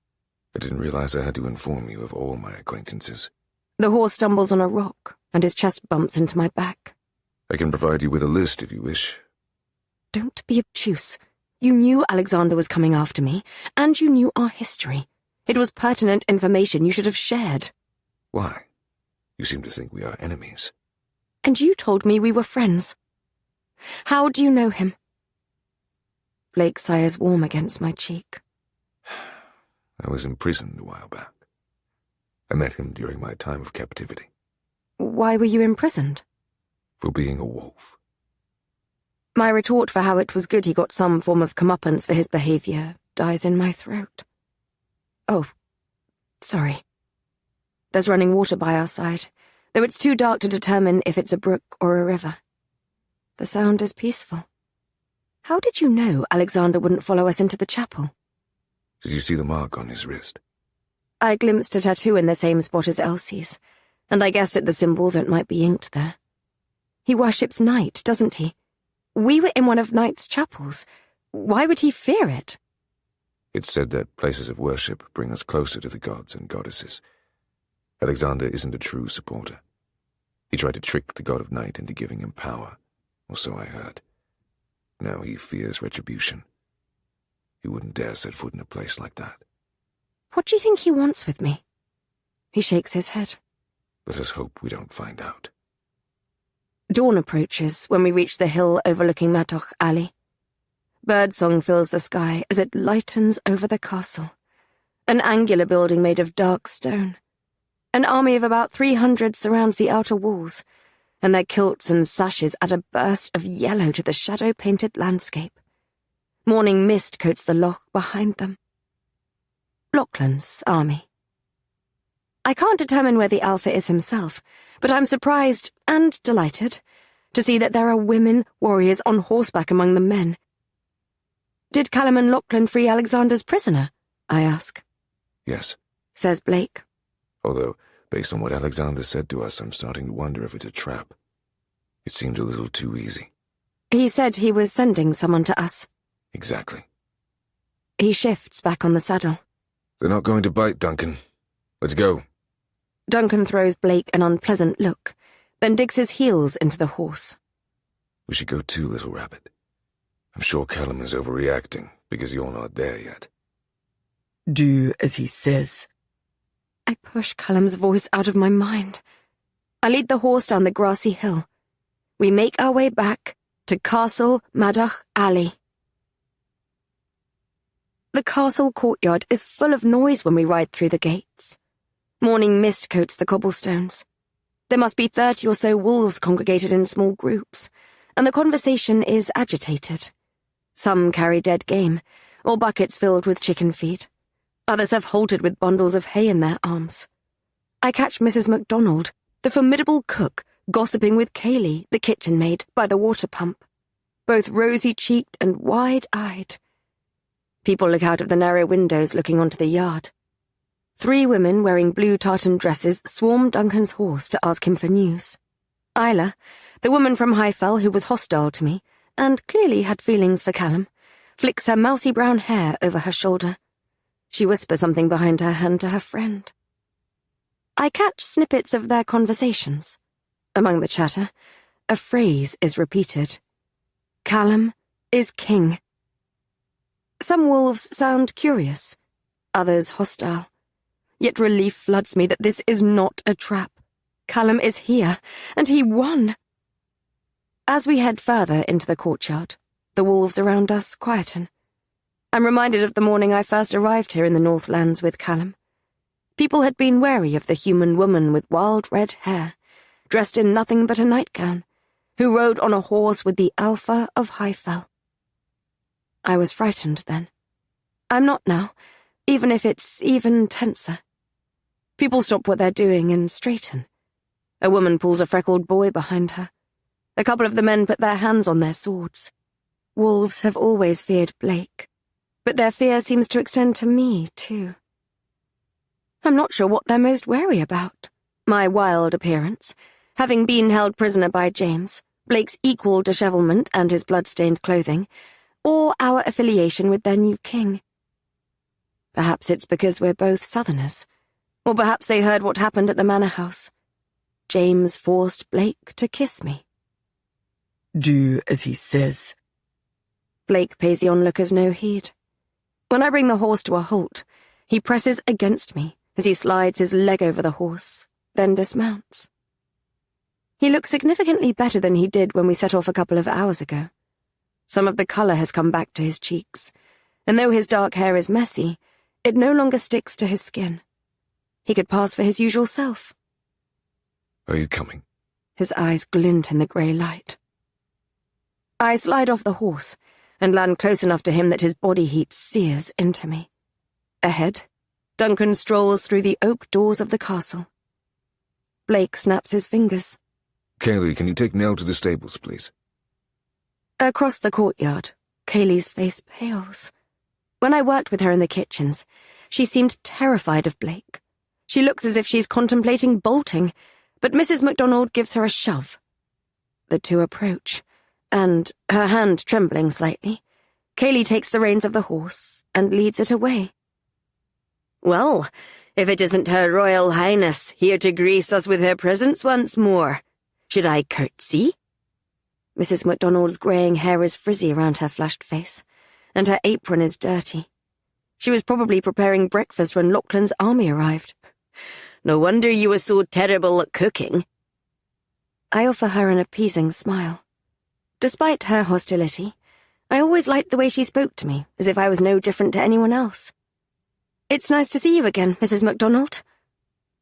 I didn't realize I had to inform you of all my acquaintances. The horse stumbles on a rock, and his chest bumps into my back. I can provide you with a list if you wish. Don't be obtuse. You knew Alexander was coming after me, and you knew our history. It was pertinent information you should have shared. Why? You seem to think we are enemies. And you told me we were friends. How do you know him? Blake's sighs warm against my cheek. I was imprisoned a while back. I met him during my time of captivity. Why were you imprisoned? For being a wolf. My retort for how it was good he got some form of comeuppance for his behavior dies in my throat. Oh, sorry. There's running water by our side, though it's too dark to determine if it's a brook or a river. The sound is peaceful. How did you know Alexander wouldn't follow us into the chapel? Did you see the mark on his wrist? I glimpsed a tattoo in the same spot as Elsie's, and I guessed at the symbol that might be inked there. He worships night, doesn't he? We were in one of Night's chapels. Why would he fear it? It's said that places of worship bring us closer to the gods and goddesses. Alexander isn't a true supporter. He tried to trick the god of night into giving him power, or so I heard. Now he fears retribution. He wouldn't dare set foot in a place like that. What do you think he wants with me? He shakes his head. Let us hope we don't find out. Dawn approaches when we reach the hill overlooking Madoc Alley. Birdsong fills the sky as it lightens over the castle. An angular building made of dark stone. An army of about 300 surrounds the outer walls, and their kilts and sashes add a burst of yellow to the shadow-painted landscape. Morning mist coats the loch behind them. Lachlan's army. I can't determine where the Alpha is himself, but I'm surprised and delighted to see that there are women warriors on horseback among the men. Did Callum and Lachlan free Alexander's prisoner? I ask. Yes, Says Blake. although, based on what Alexander said to us, I'm starting to wonder if it's a trap. It seemed a little too easy. He said he was sending someone to us. Exactly. He shifts back on the saddle. They're not going to bite, Duncan. Let's go. Duncan throws Blake an unpleasant look, then digs his heels into the horse. We should go too, little rabbit. I'm sure Callum is overreacting because you're not there yet. Do as he says. I push Callum's voice out of my mind. I lead the horse down the grassy hill. We make our way back to Castle Madoc Alley. The castle courtyard is full of noise when we ride through the gates. Morning mist coats the cobblestones. There must be 30 or so wolves congregated in small groups, and the conversation is agitated. Some carry dead game, or buckets filled with chicken feed. Others have halted with bundles of hay in their arms. I catch Mrs. MacDonald, the formidable cook, gossiping with Kaylee, the kitchen maid, by the water pump, both rosy-cheeked and wide-eyed. People look out of the narrow windows looking onto the yard. 3 women wearing blue tartan dresses swarm Duncan's horse to ask him for news. Isla, the woman from Highfell who was hostile to me, and clearly had feelings for Callum, flicks her mousy brown hair over her shoulder. She whispers something behind her hand to her friend. I catch snippets of their conversations. Among the chatter, a phrase is repeated. Callum is king. Some wolves sound curious, others hostile. Yet relief floods me that this is not a trap. Callum is here, and he won. As we head further into the courtyard, the wolves around us quieten. I'm reminded of the morning I first arrived here in the Northlands with Callum. People had been wary of the human woman with wild red hair, dressed in nothing but a nightgown, who rode on a horse with the Alpha of Highfell. I was frightened then. I'm not now, even if it's even tenser. People stop what they're doing and straighten. A woman pulls a freckled boy behind her. A couple of the men put their hands on their swords. Wolves have always feared Blake, but their fear seems to extend to me, too. I'm not sure what they're most wary about. My wild appearance, having been held prisoner by James, Blake's equal dishevelment and his blood-stained clothing, or our affiliation with their new king. Perhaps it's because we're both Southerners, or perhaps they heard what happened at the manor house. James forced Blake to kiss me. Do as he says. Blake pays the onlookers no heed. When I bring the horse to a halt, he presses against me as he slides his leg over the horse, then dismounts. He looks significantly better than he did when we set off a couple of hours ago. Some of the colour has come back to his cheeks, and though his dark hair is messy, it no longer sticks to his skin. He could pass for his usual self. Are you coming? His eyes glint in the grey light. I slide off the horse and land close enough to him that his body heat sears into me. Ahead, Duncan strolls through the oak doors of the castle. Blake snaps his fingers. Kaylee, can you take Nell to the stables, please? Across the courtyard, Kaylee's face pales. When I worked with her in the kitchens, she seemed terrified of Blake. She looks as if she's contemplating bolting, but Mrs. MacDonald gives her a shove. The two approach, and, her hand trembling slightly, Kaylee takes the reins of the horse and leads it away. Well, if it isn't Her Royal Highness here to grace us with her presence once more, should I curtsy? Mrs. MacDonald's greying hair is frizzy around her flushed face, and her apron is dirty. She was probably preparing breakfast when Lachlan's army arrived. No wonder you were so terrible at cooking. I offer her an appeasing smile. Despite her hostility, I always liked the way she spoke to me, as if I was no different to anyone else. It's nice to see you again, Mrs. MacDonald.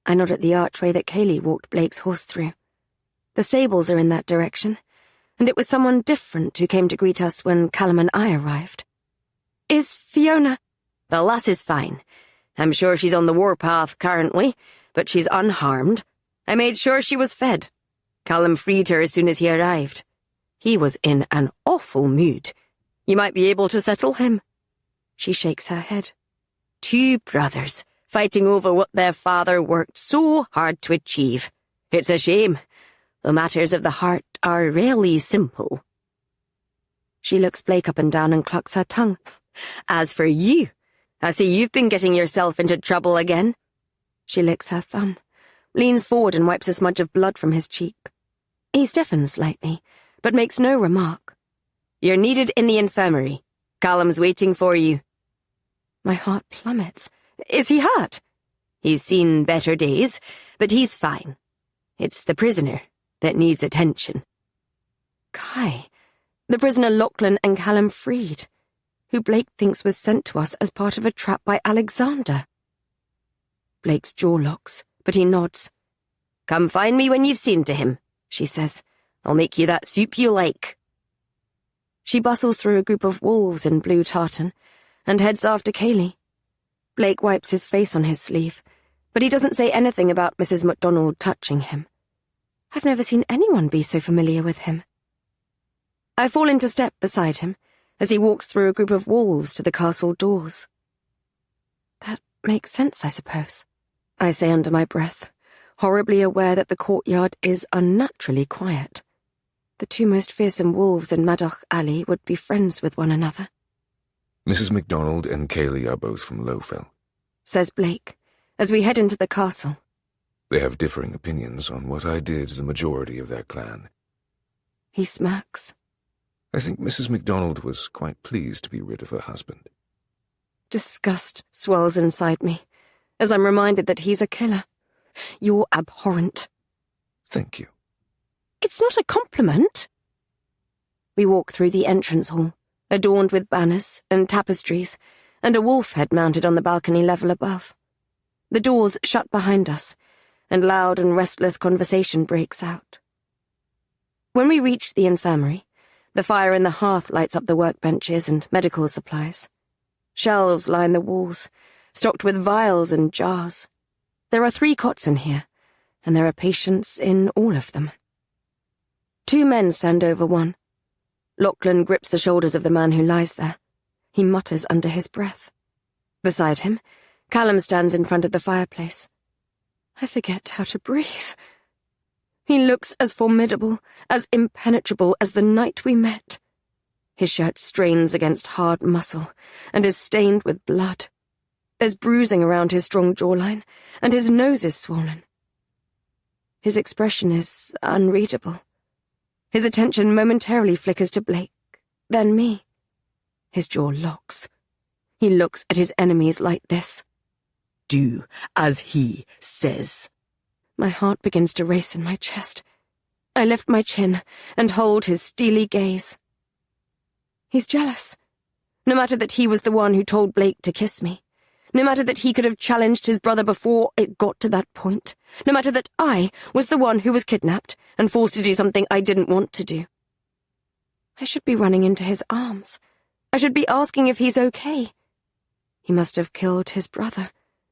I nod at the archway that Kaylee walked Blake's horse through. The stables are in that direction, and it was someone different who came to greet us when Callum and I arrived. Is Fiona? The lass is fine. I'm sure she's on the warpath currently, but she's unharmed. I made sure she was fed. Callum freed her as soon as he arrived. He was in an awful mood. You might be able to settle him. She shakes her head. 2 brothers, fighting over what their father worked so hard to achieve. It's a shame. The matters of the heart are rarely simple. She looks Blake up and down and clucks her tongue. As for you, I see you've been getting yourself into trouble again. She licks her thumb, leans forward and wipes a smudge of blood from his cheek. He stiffens slightly, but makes no remark. You're needed in the infirmary. Callum's waiting for you. My heart plummets. Is he hurt? He's seen better days, but he's fine. It's the prisoner that needs attention. Kai, the prisoner Lachlan and Callum freed. who Blake thinks was sent to us as part of a trap by Alexander. Blake's jaw locks, but he nods. "Come find me when you've seen to him," she says. "I'll make you that soup you like." She bustles through a group of wolves in blue tartan and heads after Kaylee. Blake wipes his face on his sleeve, but he doesn't say anything about Mrs. MacDonald touching him. I've never seen anyone be so familiar with him. I fall into step beside him as he walks through a group of wolves to the castle doors. That makes sense, I suppose, I say under my breath, horribly aware that the courtyard is unnaturally quiet. The two most fearsome wolves in Madoc Alley would be friends with one another. Mrs. MacDonald and Kaylee are both from Lowfell, says Blake, as we head into the castle. They have differing opinions on what I did to the majority of their clan. He smirks. I think Mrs. MacDonald was quite pleased to be rid of her husband. Disgust swells inside me, as I'm reminded that he's a killer. You're abhorrent. Thank you. It's not a compliment. We walk through the entrance hall, adorned with banners and tapestries, and a wolf head mounted on the balcony level above. The doors shut behind us, and loud and restless conversation breaks out. When we reach the infirmary, the fire in the hearth lights up the workbenches and medical supplies. Shelves line the walls, stocked with vials and jars. There are 3 cots in here, and there are patients in all of them. 2 men stand over one. Lachlan grips the shoulders of the man who lies there. He mutters under his breath. Beside him, Callum stands in front of the fireplace. I forget how to breathe. He looks as formidable, as impenetrable as the night we met. His shirt strains against hard muscle and is stained with blood. There's bruising around his strong jawline, and his nose is swollen. His expression is unreadable. His attention momentarily flickers to Blake, then me. His jaw locks. He looks at his enemies like this. Do as he says. My heart begins to race in my chest. I lift my chin and hold his steely gaze. He's jealous. No matter that he was the one who told Blake to kiss me. No matter that he could have challenged his brother before it got to that point. No matter that I was the one who was kidnapped and forced to do something I didn't want to do. I should be running into his arms. I should be asking if he's okay. He must have killed his brother,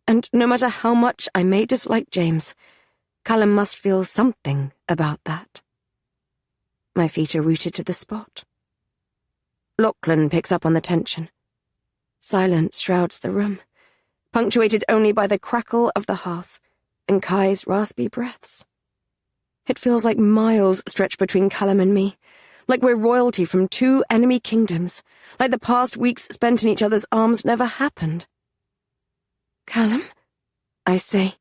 and no matter how much I may dislike James, Callum must feel something about that. My feet are rooted to the spot. Lachlan picks up on the tension. Silence shrouds the room, punctuated only by the crackle of the hearth and Kai's raspy breaths. It feels like miles stretch between Callum and me, like we're royalty from 2 enemy kingdoms, like the past weeks spent in each other's arms never happened. Callum? I say.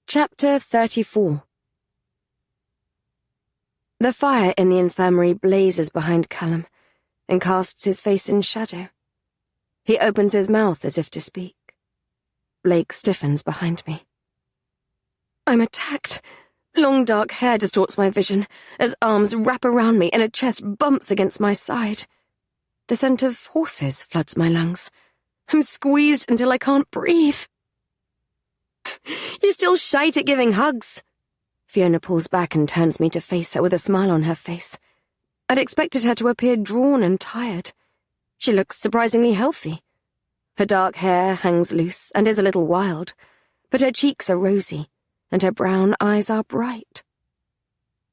Chapter 34. The fire in the infirmary blazes behind Callum and casts his face in shadow. He opens his mouth as if to speak. Blake stiffens behind me. I'm attacked. Long dark hair distorts my vision as arms wrap around me and a chest bumps against my side. The scent of horses floods my lungs. I'm squeezed until I can't breathe. You're still shite at giving hugs. Fiona pulls back and turns me to face her with a smile on her face. I'd expected her to appear drawn and tired. She looks surprisingly healthy. Her dark hair hangs loose and is a little wild, but her cheeks are rosy, and her brown eyes are bright.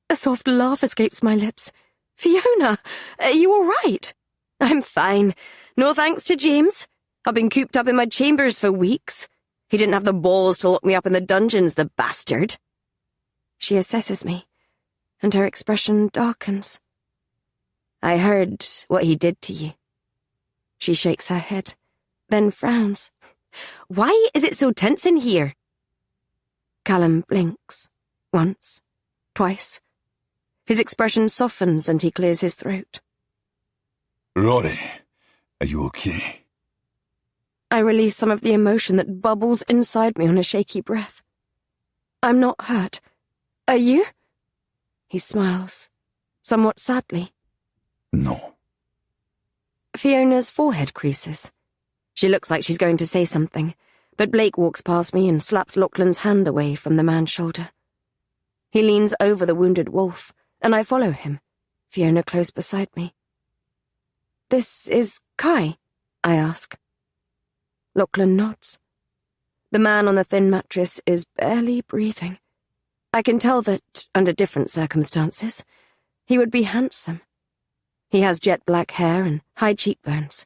A soft laugh escapes my lips. Fiona, are you all right? I'm fine. No thanks to James. I've been cooped up in my chambers for weeks. He didn't have the balls to lock me up in the dungeons, the bastard. She assesses me, and her expression darkens. I heard what he did to you. She shakes her head, then frowns. Why is it so tense in here? Callum blinks. Once. Twice. His expression softens and he clears his throat. Rory, are you okay? I release some of the emotion that bubbles inside me on a shaky breath. I'm not hurt. Are you? He smiles, somewhat sadly. No. Fiona's forehead creases. She looks like she's going to say something, but Blake walks past me and slaps Lachlan's hand away from the man's shoulder. He leans over the wounded wolf, and I follow him, Fiona close beside me. "This is Kai?" I ask. Lachlan nods. The man on the thin mattress is barely breathing. I can tell that, under different circumstances, he would be handsome. He has jet black hair and high cheekbones.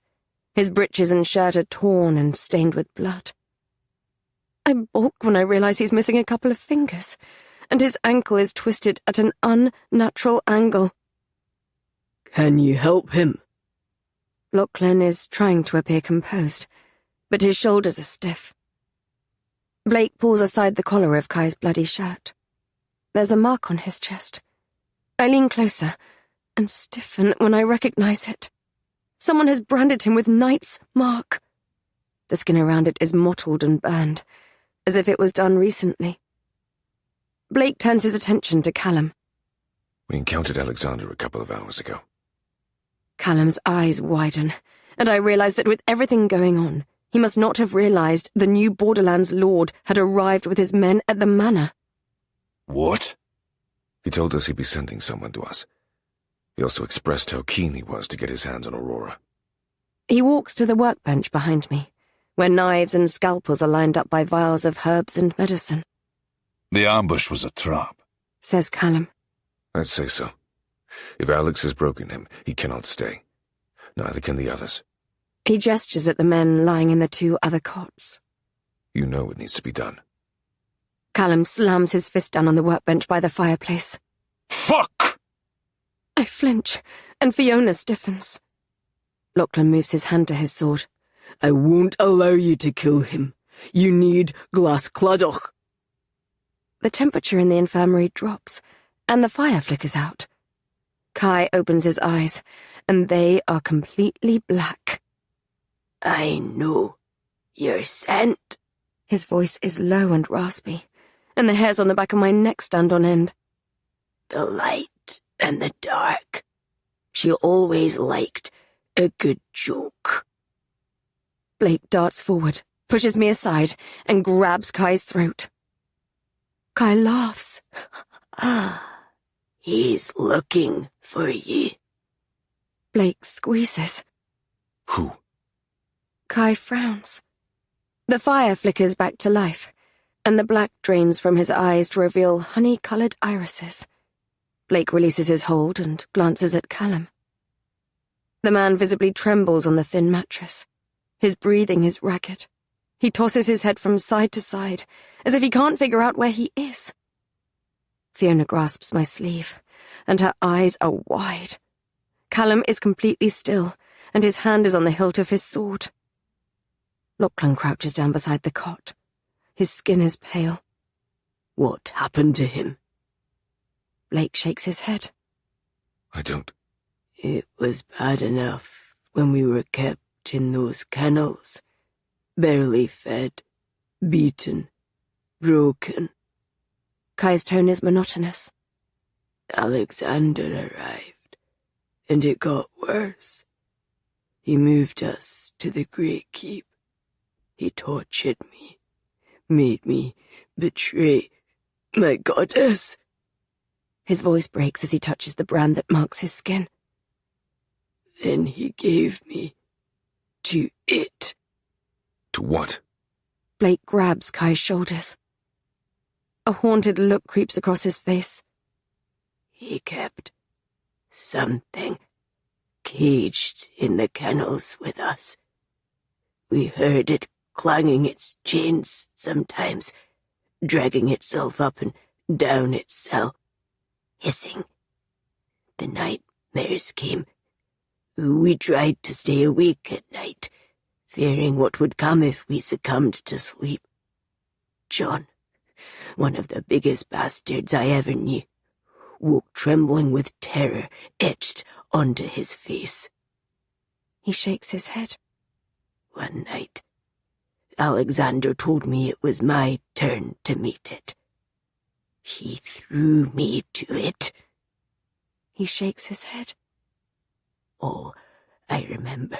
His breeches and shirt are torn and stained with blood. I balk when I realize he's missing a couple of fingers, and his ankle is twisted at an unnatural angle. Can you help him? Lachlan is trying to appear composed, but his shoulders are stiff. Blake pulls aside the collar of Kai's bloody shirt. There's a mark on his chest. I lean closer and stiffen when I recognize it. Someone has branded him with Knight's mark. The skin around it is mottled and burned, as if it was done recently. Blake turns his attention to Callum. We encountered Alexander a couple of hours ago. Callum's eyes widen, and I realize that with everything going on, he must not have realized the new Borderlands Lord had arrived with his men at the manor. What? He told us he'd be sending someone to us. He also expressed how keen he was to get his hands on Aurora. He walks to the workbench behind me, where knives and scalpels are lined up by vials of herbs and medicine. The ambush was a trap, says Callum. I'd say so. If Alex has broken him, he cannot stay. Neither can the others. He gestures at the men lying in the 2 other cots. You know it needs to be done. Callum slams his fist down on the workbench by the fireplace. Fuck! I flinch, and Fiona stiffens. Lachlan moves his hand to his sword. I won't allow you to kill him. You need Glas Cladach. The temperature in the infirmary drops, and the fire flickers out. Kai opens his eyes, and they are completely black. I know. You're sent. His voice is low and raspy, and the hairs on the back of my neck stand on end. The light and the dark. She always liked a good joke. Blake darts forward, pushes me aside, and grabs Kai's throat. Kai laughs. He's looking for you. Blake squeezes. Who? Kai frowns. The fire flickers back to life, and the black drains from his eyes to reveal honey-coloured irises. Blake releases his hold and glances at Callum. The man visibly trembles on the thin mattress. His breathing is ragged. He tosses his head from side to side, as if he can't figure out where he is. Fiona grasps my sleeve, and her eyes are wide. Callum is completely still, and his hand is on the hilt of his sword. Lachlan crouches down beside the cot. His skin is pale. What happened to him? Blake shakes his head. I don't. It was bad enough when we were kept in those kennels. Barely fed, beaten, broken. Kai's tone is monotonous. Alexander arrived, and it got worse. He moved us to the Great Keep. He tortured me, made me betray my goddess. His voice breaks as he touches the brand that marks his skin. Then he gave me to it. To what? Blake grabs Kai's shoulders. A haunted look creeps across his face. He kept something caged in the kennels with us. We heard it clanging its chains sometimes, dragging itself up and down its cell, hissing. The nightmares came. We tried to stay awake at night, fearing what would come if we succumbed to sleep. John, one of the biggest bastards I ever knew, woke trembling with terror etched onto his face. He shakes his head. One night, Alexander told me it was my turn to meet it. He threw me to it. He shakes his head. All I remember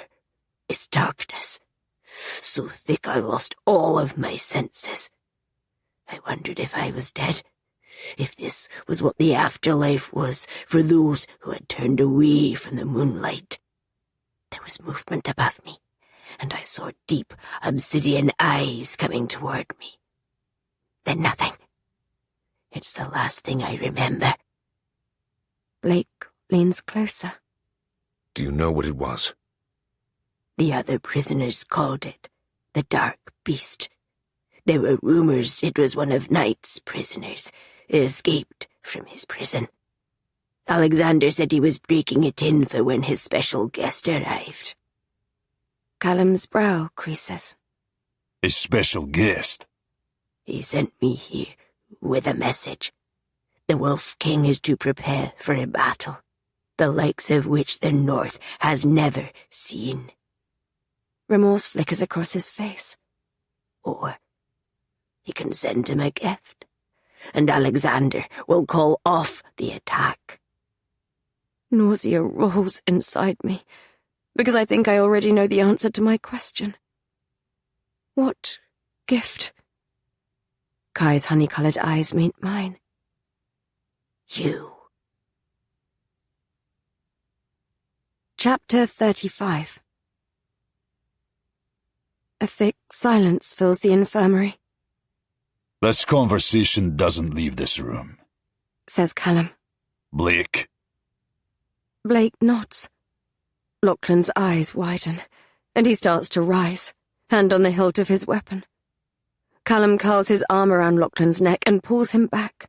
is darkness, so thick I lost all of my senses. I wondered if I was dead, if this was what the afterlife was for those who had turned away from the moonlight. There was movement above me, and I saw deep obsidian eyes coming toward me. Then nothing. It's the last thing I remember. Blake leans closer. Do you know what it was? The other prisoners called it the Dark Beast. There were rumors it was one of Knight's prisoners, escaped from his prison. Alexander said he was breaking it in for when his special guest arrived. Callum's brow creases. His special guest? He sent me here with a message. The Wolf King is to prepare for a battle, the likes of which the North has never seen. Remorse flickers across his face. Or he can send him a gift, and Alexander will call off the attack. Nausea rolls inside me, because I think I already know the answer to my question. What gift? Kai's honey-coloured eyes meet mine. You. Chapter 35. A thick silence fills the infirmary. This conversation doesn't leave this room, Says Callum. Blake. Blake nods. Lachlan's eyes widen, and he starts to rise, hand on the hilt of his weapon. Callum curls his arm around Lachlan's neck and pulls him back.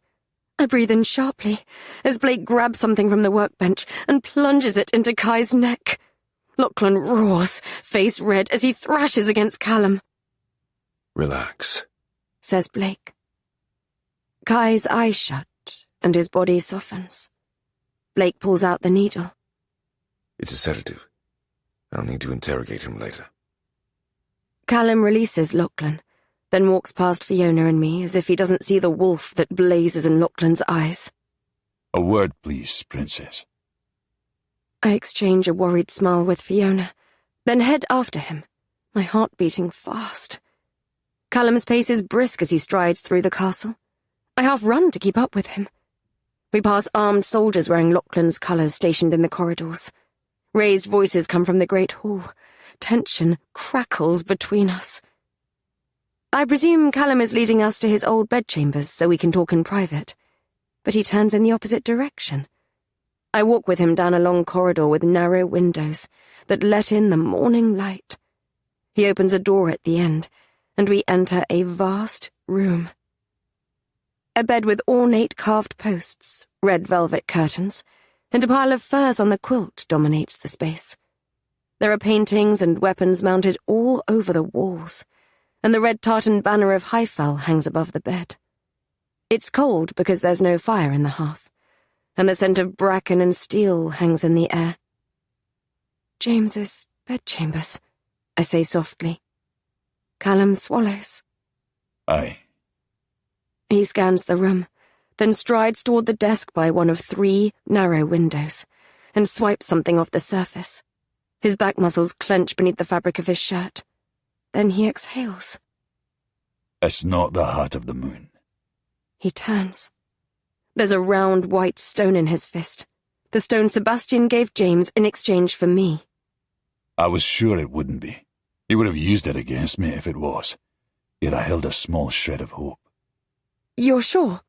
I breathe in sharply as Blake grabs something from the workbench and plunges it into Kai's neck. Lachlan roars, face red, as he thrashes against Callum. Relax, Says Blake. Kai's eyes shut, and his body softens. Blake pulls out the needle. It's a sedative. I'll need to interrogate him later. Callum releases Lachlan, then walks past Fiona and me as if he doesn't see the wolf that blazes in Lachlan's eyes. A word, please, Princess. I exchange a worried smile with Fiona, then head after him, my heart beating fast. Callum's pace is brisk as he strides through the castle. I half run to keep up with him. We pass armed soldiers wearing Lachlan's colours stationed in the corridors. Raised voices come from the great hall. Tension crackles between us. I presume Callum is leading us to his old bedchambers so we can talk in private, but he turns in the opposite direction. I walk with him down a long corridor with narrow windows that let in the morning light. He opens a door at the end, and we enter a vast room. A bed with ornate carved posts, red velvet curtains, and a pile of furs on the quilt dominates the space. There are paintings and weapons mounted all over the walls, and the red tartan banner of Highfell hangs above the bed. It's cold because there's no fire in the hearth, and the scent of bracken and steel hangs in the air. James's bedchambers, I say softly. Callum swallows. Aye. He scans the room, then strides toward the desk by one of 3 narrow windows, and swipes something off the surface. His back muscles clench beneath the fabric of his shirt. Then he exhales. It's not the heart of the moon. He turns. There's a round white stone in his fist, the stone Sebastian gave James in exchange for me. I was sure it wouldn't be. He would have used it against me if it was. Yet I held a small shred of hope. You're sure?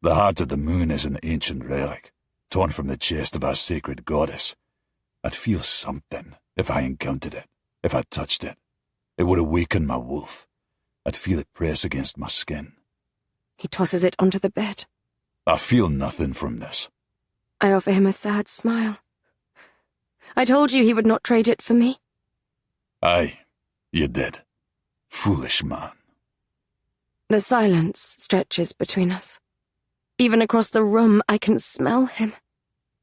The heart of the moon is an ancient relic, torn from the chest of our sacred goddess. I'd feel something if I encountered it, if I touched it. It would awaken my wolf. I'd feel it press against my skin. He tosses it onto the bed. I feel nothing from this. I offer him a sad smile. I told you he would not trade it for me. Aye, you did. Foolish man. The silence stretches between us. Even across the room, I can smell him.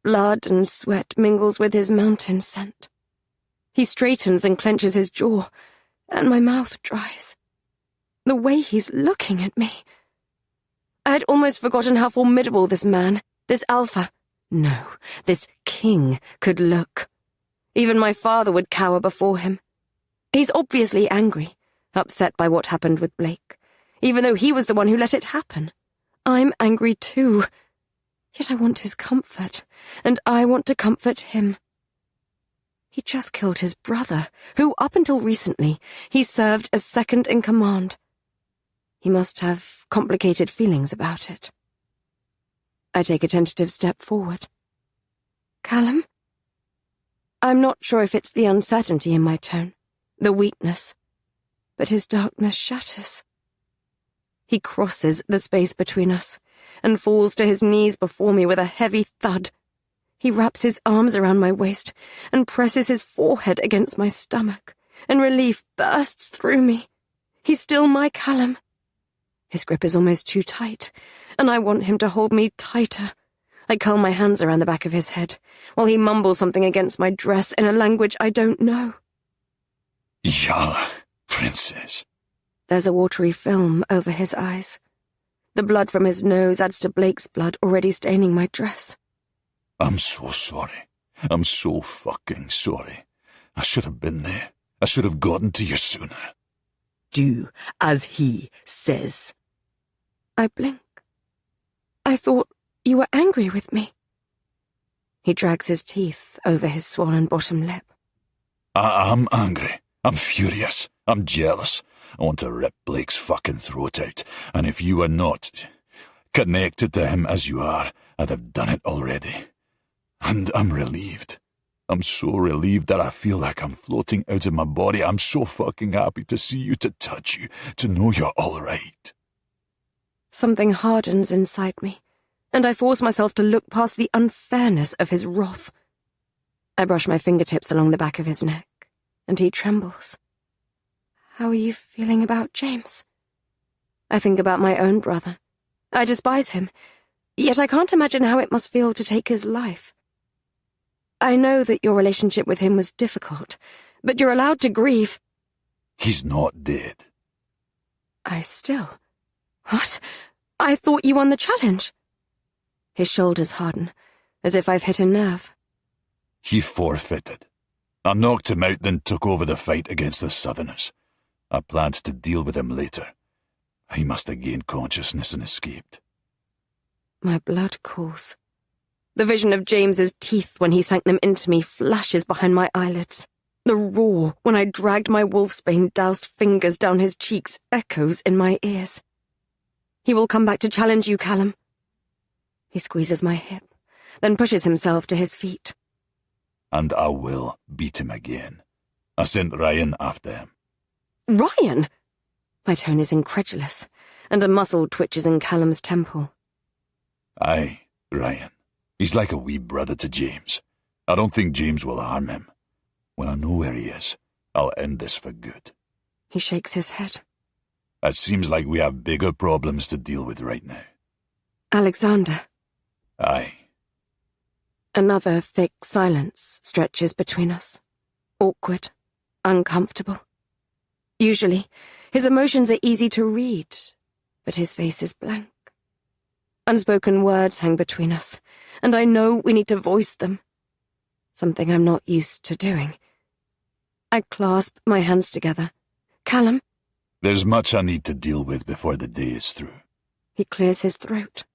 Blood and sweat mingles with his mountain scent. He straightens and clenches his jaw, and my mouth dries. The way he's looking at me. I had almost forgotten how formidable this man, this alpha, no, this king could look. Even my father would cower before him. He's obviously angry, upset by what happened with Blake, even though he was the one who let it happen. I'm angry too. Yet I want his comfort, and I want to comfort him. He just killed his brother, who, up until recently, he served as second in command. He must have complicated feelings about it. I take a tentative step forward. Callum? I'm not sure if it's the uncertainty in my tone, the weakness, but his darkness shatters. He crosses the space between us and falls to his knees before me with a heavy thud. He wraps his arms around my waist and presses his forehead against my stomach, and relief bursts through me. He's still my Callum. His grip is almost too tight, and I want him to hold me tighter. I curl my hands around the back of his head, while he mumbles something against my dress in a language I don't know. Yalla, princess. There's a watery film over his eyes. The blood from his nose adds to Blake's blood already staining my dress. I'm so sorry. I'm so fucking sorry. I should have been there. I should have gotten to you sooner. Do as he says. I blink. I thought you were angry with me. He drags his teeth over his swollen bottom lip. I'm angry. I'm furious. I'm jealous. I want to rip Blake's fucking throat out. And if you were not connected to him as you are, I'd have done it already. And I'm relieved. I'm so relieved that I feel like I'm floating out of my body. I'm so fucking happy to see you, to touch you, to know you're all right. Something hardens inside me, and I force myself to look past the unfairness of his wrath. I brush my fingertips along the back of his neck, and he trembles. How are you feeling about James? I think about my own brother. I despise him, yet I can't imagine how it must feel to take his life. I know that your relationship with him was difficult, but you're allowed to grieve. He's not dead. What? I thought you won the challenge. His shoulders harden, as if I've hit a nerve. He forfeited. I knocked him out, then took over the fight against the Southerners. I planned to deal with him later. He must have gained consciousness and escaped. My blood cools. The vision of James's teeth when he sank them into me flashes behind my eyelids. The roar when I dragged my wolfsbane-doused fingers down his cheeks echoes in my ears. He will come back to challenge you, Callum. He squeezes my hip, then pushes himself to his feet. And I will beat him again. I sent Ryan after him. Ryan? My tone is incredulous, and a muscle twitches in Callum's temple. Aye, Ryan. He's like a wee brother to James. I don't think James will harm him. When I know where he is, I'll end this for good. He shakes his head. It seems like we have bigger problems to deal with right now. Alexander. Aye. Another thick silence stretches between us. Awkward, uncomfortable. Usually, his emotions are easy to read, but his face is blank. Unspoken words hang between us, and I know we need to voice them. Something I'm not used to doing. I clasp my hands together. Callum? There's much I need to deal with before the day is through. He clears his throat.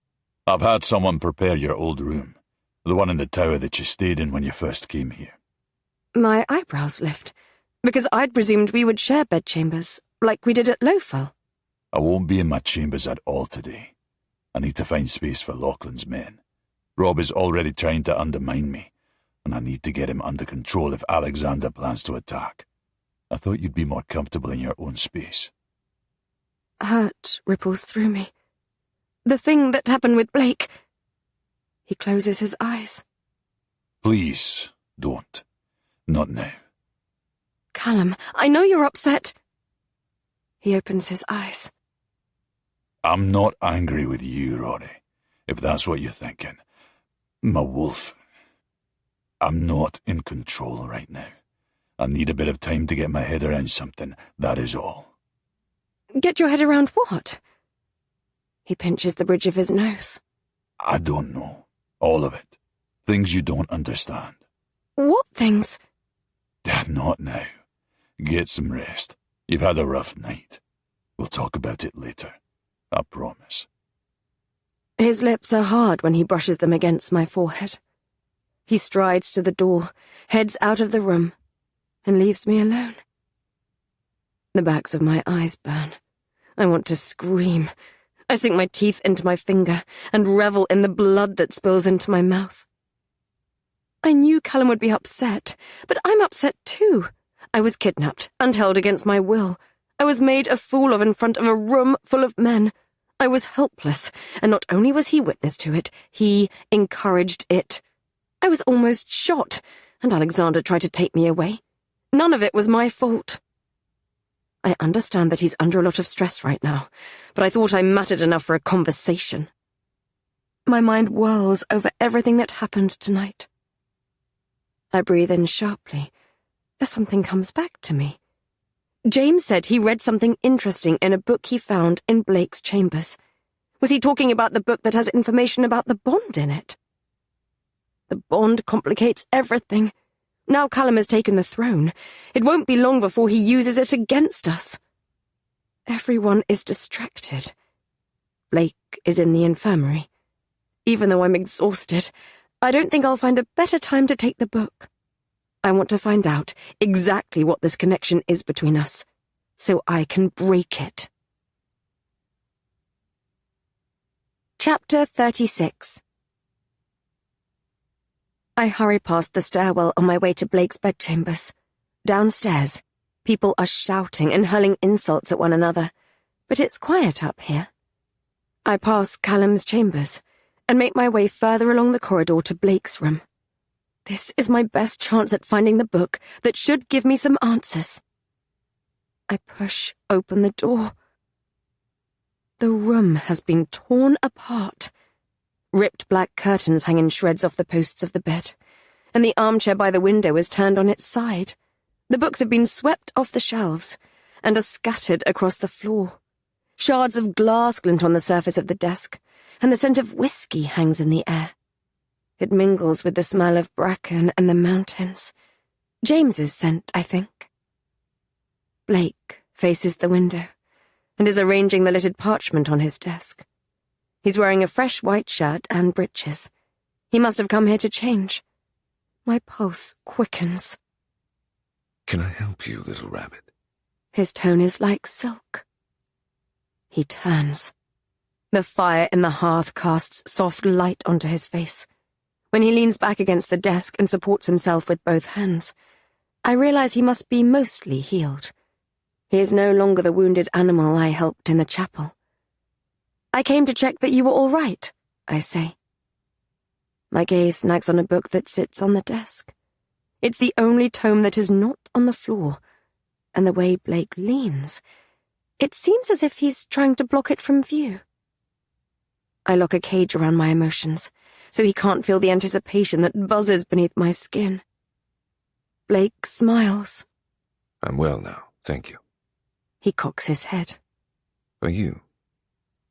I've had someone prepare your old room, the one in the tower that you stayed in when you first came here. My eyebrows lift, because I'd presumed we would share bedchambers, like we did at Lowfell. I won't be in my chambers at all today. I need to find space for Lauchlan's men. Rob is already trying to undermine me, and I need to get him under control if Alexander plans to attack. I thought you'd be more comfortable in your own space. Hurt ripples through me. The thing that happened with Blake. He closes his eyes. Please, don't. Not now. Callum, I know you're upset. He opens his eyes. I'm not angry with you, Rory, if that's what you're thinking. My wolf. I'm not in control right now. I need a bit of time to get my head around something, that is all. Get your head around what? He pinches the bridge of his nose. I don't know. All of it. Things you don't understand. What things? Not now. Get some rest. You've had a rough night. We'll talk about it later. I promise. His lips are hard when he brushes them against my forehead. He strides to the door, heads out of the room, and leaves me alone. The backs of my eyes burn. I want to scream. I sink my teeth into my finger and revel in the blood that spills into my mouth. I knew Callum would be upset, but I'm upset too. I was kidnapped and held against my will. I was made a fool of in front of a room full of men. I was helpless, and not only was he witness to it, he encouraged it. I was almost shot, and Alexander tried to take me away. None of it was my fault. I understand that he's under a lot of stress right now, but I thought I mattered enough for a conversation. My mind whirls over everything that happened tonight. I breathe in sharply as something comes back to me. James said he read something interesting in a book he found in Blake's chambers. Was he talking about the book that has information about the bond in it? The bond complicates everything. Now Callum has taken the throne. It won't be long before he uses it against us. Everyone is distracted. Blake is in the infirmary. Even though I'm exhausted, I don't think I'll find a better time to take the book. I want to find out exactly what this connection is between us, so I can break it. Chapter 36. I hurry past the stairwell on my way to Blake's bedchambers. Downstairs, people are shouting and hurling insults at one another, but it's quiet up here. I pass Callum's chambers and make my way further along the corridor to Blake's room. This is my best chance at finding the book that should give me some answers. I push open the door. The room has been torn apart. Ripped black curtains hang in shreds off the posts of the bed, and the armchair by the window is turned on its side. The books have been swept off the shelves and are scattered across the floor. Shards of glass glint on the surface of the desk, and the scent of whiskey hangs in the air. It mingles with the smell of bracken and the mountains. James's scent, I think. Blake faces the window and is arranging the littered parchment on his desk. He's wearing a fresh white shirt and breeches. He must have come here to change. My pulse quickens. Can I help you, little rabbit? His tone is like silk. He turns. The fire in the hearth casts soft light onto his face. When he leans back against the desk and supports himself with both hands, I realize he must be mostly healed. He is no longer the wounded animal I helped in the chapel. I came to check that you were all right, I say. My gaze snags on a book that sits on the desk. It's the only tome that is not on the floor, and the way Blake leans, it seems as if he's trying to block it from view. I lock a cage around my emotions, so he can't feel the anticipation that buzzes beneath my skin. Blake smiles. I'm well now, thank you. He cocks his head. Are you?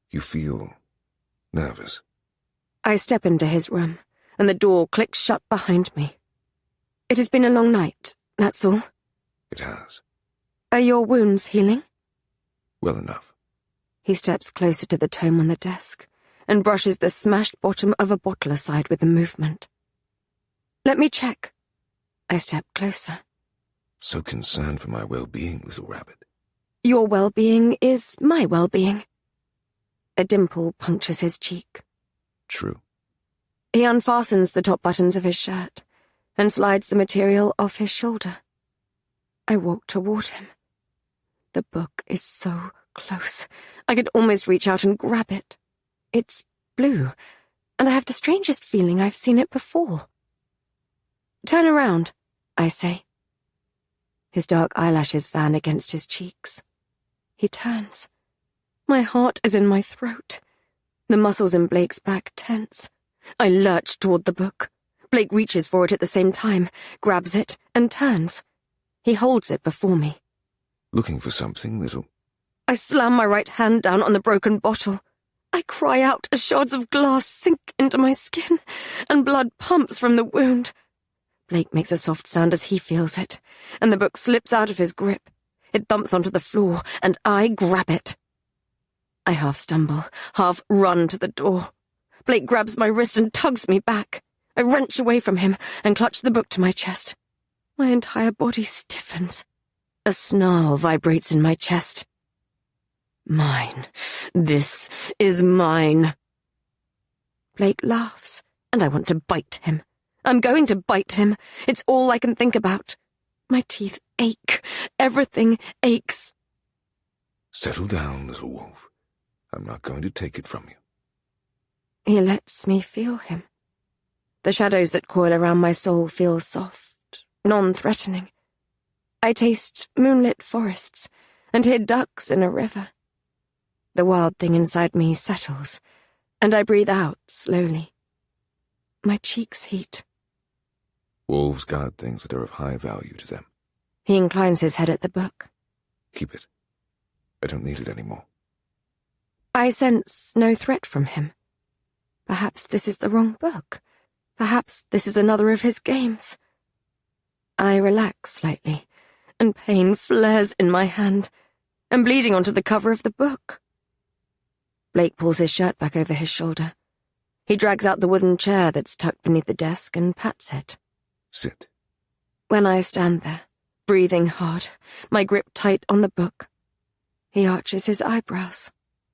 You feel nervous? I step into his room, and the door clicks shut behind me. It has been a long night, that's all. It has. Are your wounds healing? Well enough. He steps closer to the tome on the desk and brushes the smashed bottom of a bottle aside with a movement. Let me check. I step closer. So concerned for my well-being, little rabbit. Your well-being is my well-being. A dimple punctures his cheek. True. He unfastens the top buttons of his shirt and slides the material off his shoulder. I walk toward him. The book is so close. I could almost reach out and grab it. It's blue, and I have the strangest feeling I've seen it before. Turn around, I say. His dark eyelashes fan against his cheeks. He turns. My heart is in my throat. The muscles in Blake's back tense. I lurch toward the book. Blake reaches for it at the same time, grabs it, and turns. He holds it before me. Looking for something, little... I slam my right hand down on the broken bottle. I cry out as shards of glass sink into my skin, and blood pumps from the wound. Blake makes a soft sound as he feels it, and the book slips out of his grip. It thumps onto the floor, and I grab it. I half stumble, half run to the door. Blake grabs my wrist and tugs me back. I wrench away from him and clutch the book to my chest. My entire body stiffens. A snarl vibrates in my chest. Mine. This is mine. Blake laughs, and I want to bite him. I'm going to bite him. It's all I can think about. My teeth ache. Everything aches. Settle down, little wolf. I'm not going to take it from you. He lets me feel him. The shadows that coil around my soul feel soft, non-threatening. I taste moonlit forests and hear ducks in a river. The wild thing inside me settles, and I breathe out slowly. My cheeks heat. Wolves guard things that are of high value to them. He inclines his head at the book. Keep it. I don't need it anymore. I sense no threat from him. Perhaps this is the wrong book. Perhaps this is another of his games. I relax slightly, and pain flares in my hand. I'm bleeding onto the cover of the book. Blake pulls his shirt back over his shoulder. He drags out the wooden chair that's tucked beneath the desk and pats it. Sit. When I stand there, breathing hard, my grip tight on the book, he arches his eyebrows.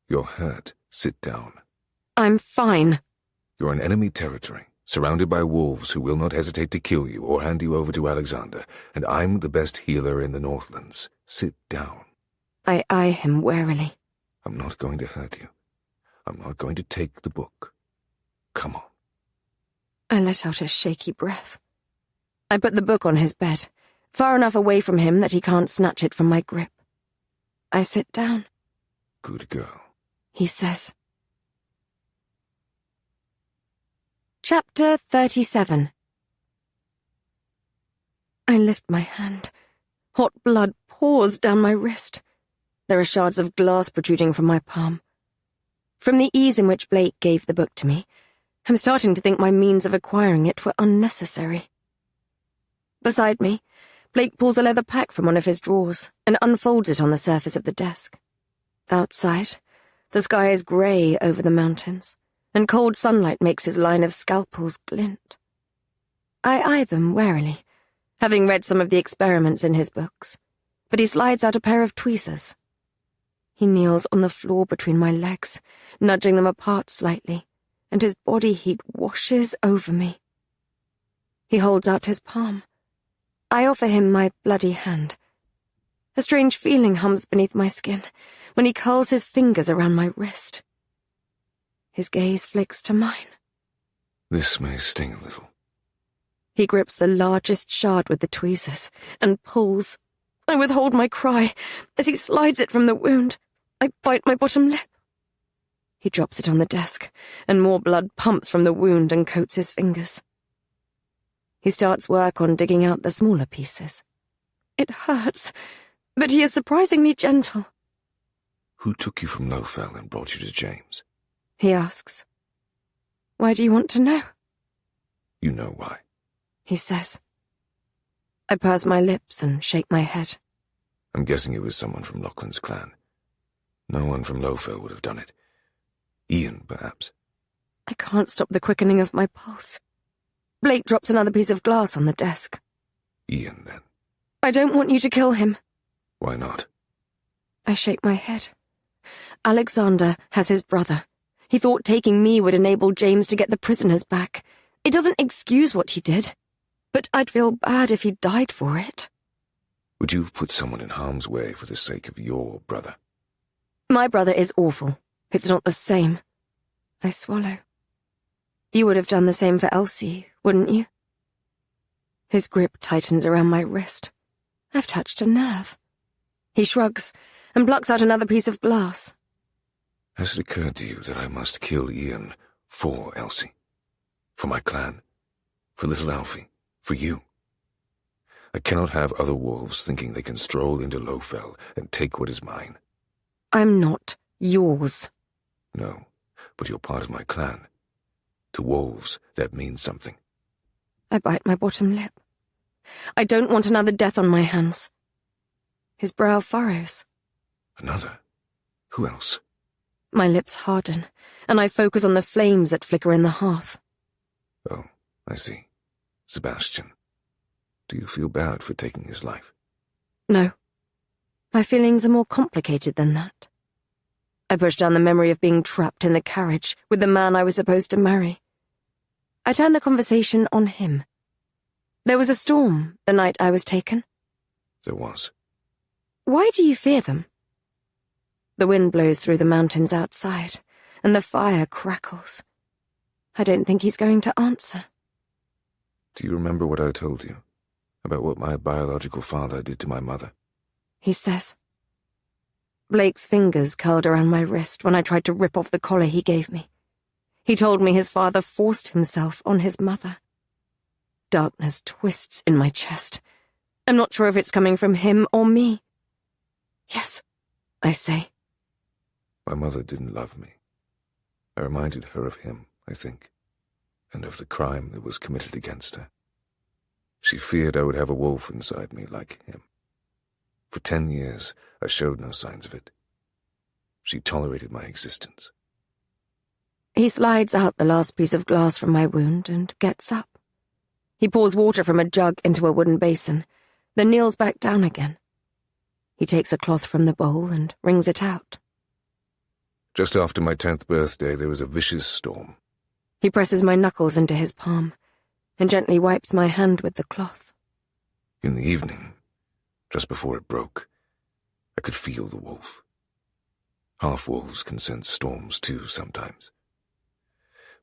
You're hurt. Sit down. I'm fine. You're in enemy territory, surrounded by wolves who will not hesitate to kill you or hand you over to Alexander, and I'm the best healer in the Northlands. Sit down. I eye him warily. I'm not going to hurt you. I'm not going to take the book. Come on. I let out a shaky breath. I put the book on his bed, far enough away from him that he can't snatch it from my grip. I sit down. Good girl, he says. Chapter 37. I lift my hand. Hot blood pours down my wrist. There are shards of glass protruding from my palm. From the ease in which Blake gave the book to me, I'm starting to think my means of acquiring it were unnecessary. Beside me, Blake pulls a leather pack from one of his drawers and unfolds it on the surface of the desk. Outside, the sky is grey over the mountains, and cold sunlight makes his line of scalpels glint. I eye them warily, having read some of the experiments in his books, but he slides out a pair of tweezers. He kneels on the floor between my legs, nudging them apart slightly, and his body heat washes over me. He holds out his palm. I offer him my bloody hand. A strange feeling hums beneath my skin when he curls his fingers around my wrist. His gaze flicks to mine. This may sting a little. He grips the largest shard with the tweezers and pulls. I withhold my cry as he slides it from the wound. I bite my bottom lip. He drops it on the desk, and more blood pumps from the wound and coats his fingers. He starts work on digging out the smaller pieces. It hurts, but he is surprisingly gentle. Who took you from Lowfell and brought you to James? He asks. Why do you want to know? You know why. He says. I purse my lips and shake my head. I'm guessing it was someone from Lachlan's clan. No one from Lowfell would have done it. Ian, perhaps. I can't stop the quickening of my pulse. Blake drops another piece of glass on the desk. Ian, then. I don't want you to kill him. Why not? I shake my head. Alexander has his brother. He thought taking me would enable James to get the prisoners back. It doesn't excuse what he did, but I'd feel bad if he died for it. Would you have put someone in harm's way for the sake of your brother? My brother is awful. It's not the same. I swallow. You would have done the same for Elsie, wouldn't you? His grip tightens around my wrist. I've touched a nerve. He shrugs and plucks out another piece of glass. Has it occurred to you that I must kill Ian for Elsie? For my clan? For little Alfie? For you? I cannot have other wolves thinking they can stroll into Lowfell and take what is mine. I'm not yours. No, but you're part of my clan. To wolves, that means something. I bite my bottom lip. I don't want another death on my hands. His brow furrows. Another? Who else? My lips harden, and I focus on the flames that flicker in the hearth. Oh, I see. Sebastian. Do you feel bad for taking his life? No. My feelings are more complicated than that. I push down the memory of being trapped in the carriage with the man I was supposed to marry. I turn the conversation on him. There was a storm the night I was taken. There was. Why do you fear them? The wind blows through the mountains outside, and the fire crackles. I don't think he's going to answer. Do you remember what I told you? About what my biological father did to my mother? He says. Blake's fingers curled around my wrist when I tried to rip off the collar he gave me. He told me his father forced himself on his mother. Darkness twists in my chest. I'm not sure if it's coming from him or me. Yes, I say. My mother didn't love me. I reminded her of him, I think, and of the crime that was committed against her. She feared I would have a wolf inside me like him. For 10 years, I showed no signs of it. She tolerated my existence. He slides out the last piece of glass from my wound and gets up. He pours water from a jug into a wooden basin, then kneels back down again. He takes a cloth from the bowl and wrings it out. Just after my 10th birthday, there was a vicious storm. He presses my knuckles into his palm and gently wipes my hand with the cloth. In the evening, just before it broke, I could feel the wolf. Half-wolves can sense storms too sometimes.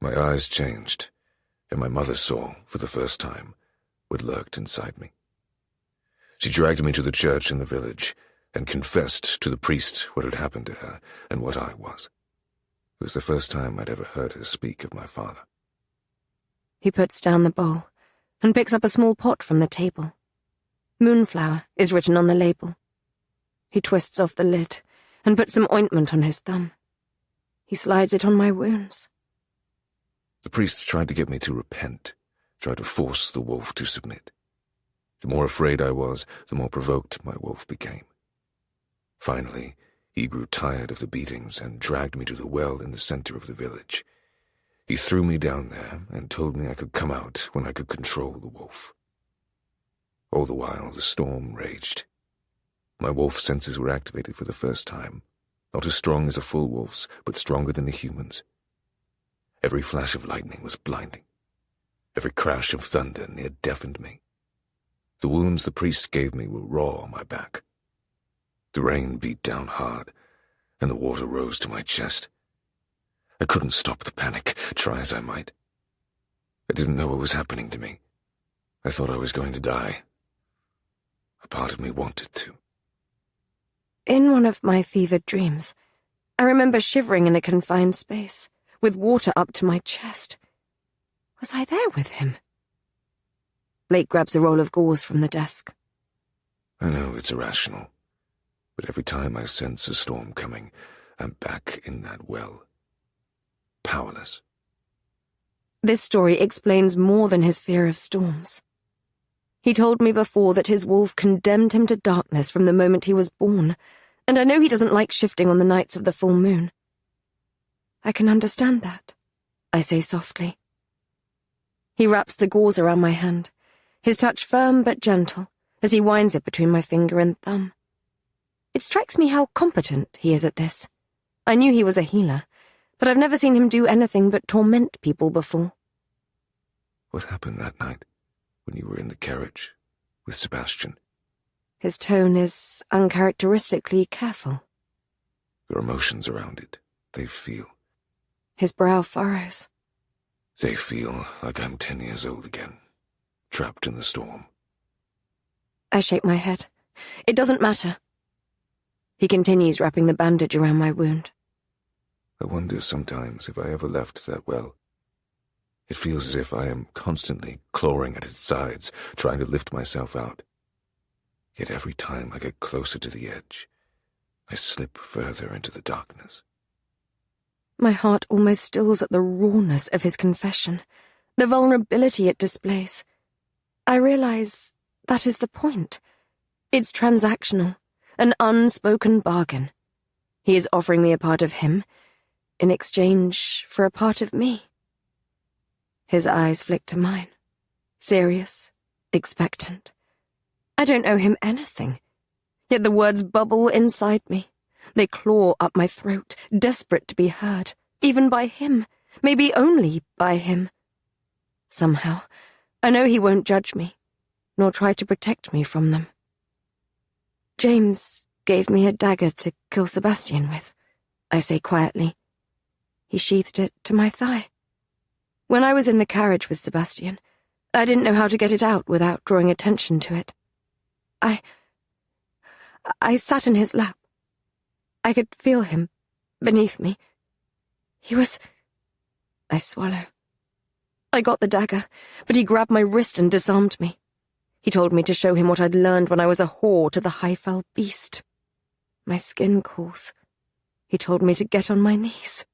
My eyes changed, and my mother saw, for the first time, what lurked inside me. She dragged me to the church in the village and confessed to the priest what had happened to her and what I was. It was the first time I'd ever heard her speak of my father. He puts down the bowl and picks up a small pot from the table. Moonflower is written on the label. He twists off the lid and puts some ointment on his thumb. He slides it on my wounds. The priest tried to get me to repent, tried to force the wolf to submit. The more afraid I was, the more provoked my wolf became. Finally, he grew tired of the beatings and dragged me to the well in the center of the village. He threw me down there and told me I could come out when I could control the wolf. All the while, the storm raged. My wolf senses were activated for the first time, not as strong as a full wolf's, but stronger than a human's. Every flash of lightning was blinding. Every crash of thunder near deafened me. The wounds the priest gave me were raw on my back. The rain beat down hard, and the water rose to my chest. I couldn't stop the panic, try as I might. I didn't know what was happening to me. I thought I was going to die. A part of me wanted to. In one of my fevered dreams, I remember shivering in a confined space, with water up to my chest. Was I there with him? Blake grabs a roll of gauze from the desk. I know it's irrational, but every time I sense a storm coming, I'm back in that well. Powerless. This story explains more than his fear of storms. He told me before that his wolf condemned him to darkness from the moment he was born, and I know he doesn't like shifting on the nights of the full moon. I can understand that, I say softly. He wraps the gauze around my hand, his touch firm but gentle, as he winds it between my finger and thumb. It strikes me how competent he is at this. I knew he was a healer, but I've never seen him do anything but torment people before. What happened that night, when you were in the carriage with Sebastian? His tone is uncharacteristically careful. Your emotions around it, they feel. His brow furrows. They feel like I'm 10 years old again, trapped in the storm. I shake my head. It doesn't matter. He continues wrapping the bandage around my wound. I wonder sometimes if I ever left that well. It feels as if I am constantly clawing at its sides, trying to lift myself out. Yet every time I get closer to the edge, I slip further into the darkness. My heart almost stills at the rawness of his confession, the vulnerability it displays. I realize That is the point. It's transactional, an unspoken bargain. He is offering me a part of him in exchange for a part of me. His eyes flick to mine, serious, expectant. I don't owe him anything, yet the words bubble inside me. They claw up my throat, desperate to be heard, even by him, maybe only by him. Somehow, I know he won't judge me, nor try to protect me from them. James gave me a dagger to kill Sebastian with, I say quietly. He sheathed it to my thigh. When I was in the carriage with Sebastian, I didn't know how to get it out without drawing attention to it. I sat in his lap. I could feel him beneath me. He was... I swallow. I got the dagger, but he grabbed my wrist and disarmed me. He told me to show him what I'd learned when I was a whore to the high-fell beast. My skin cools. He told me to get on my knees.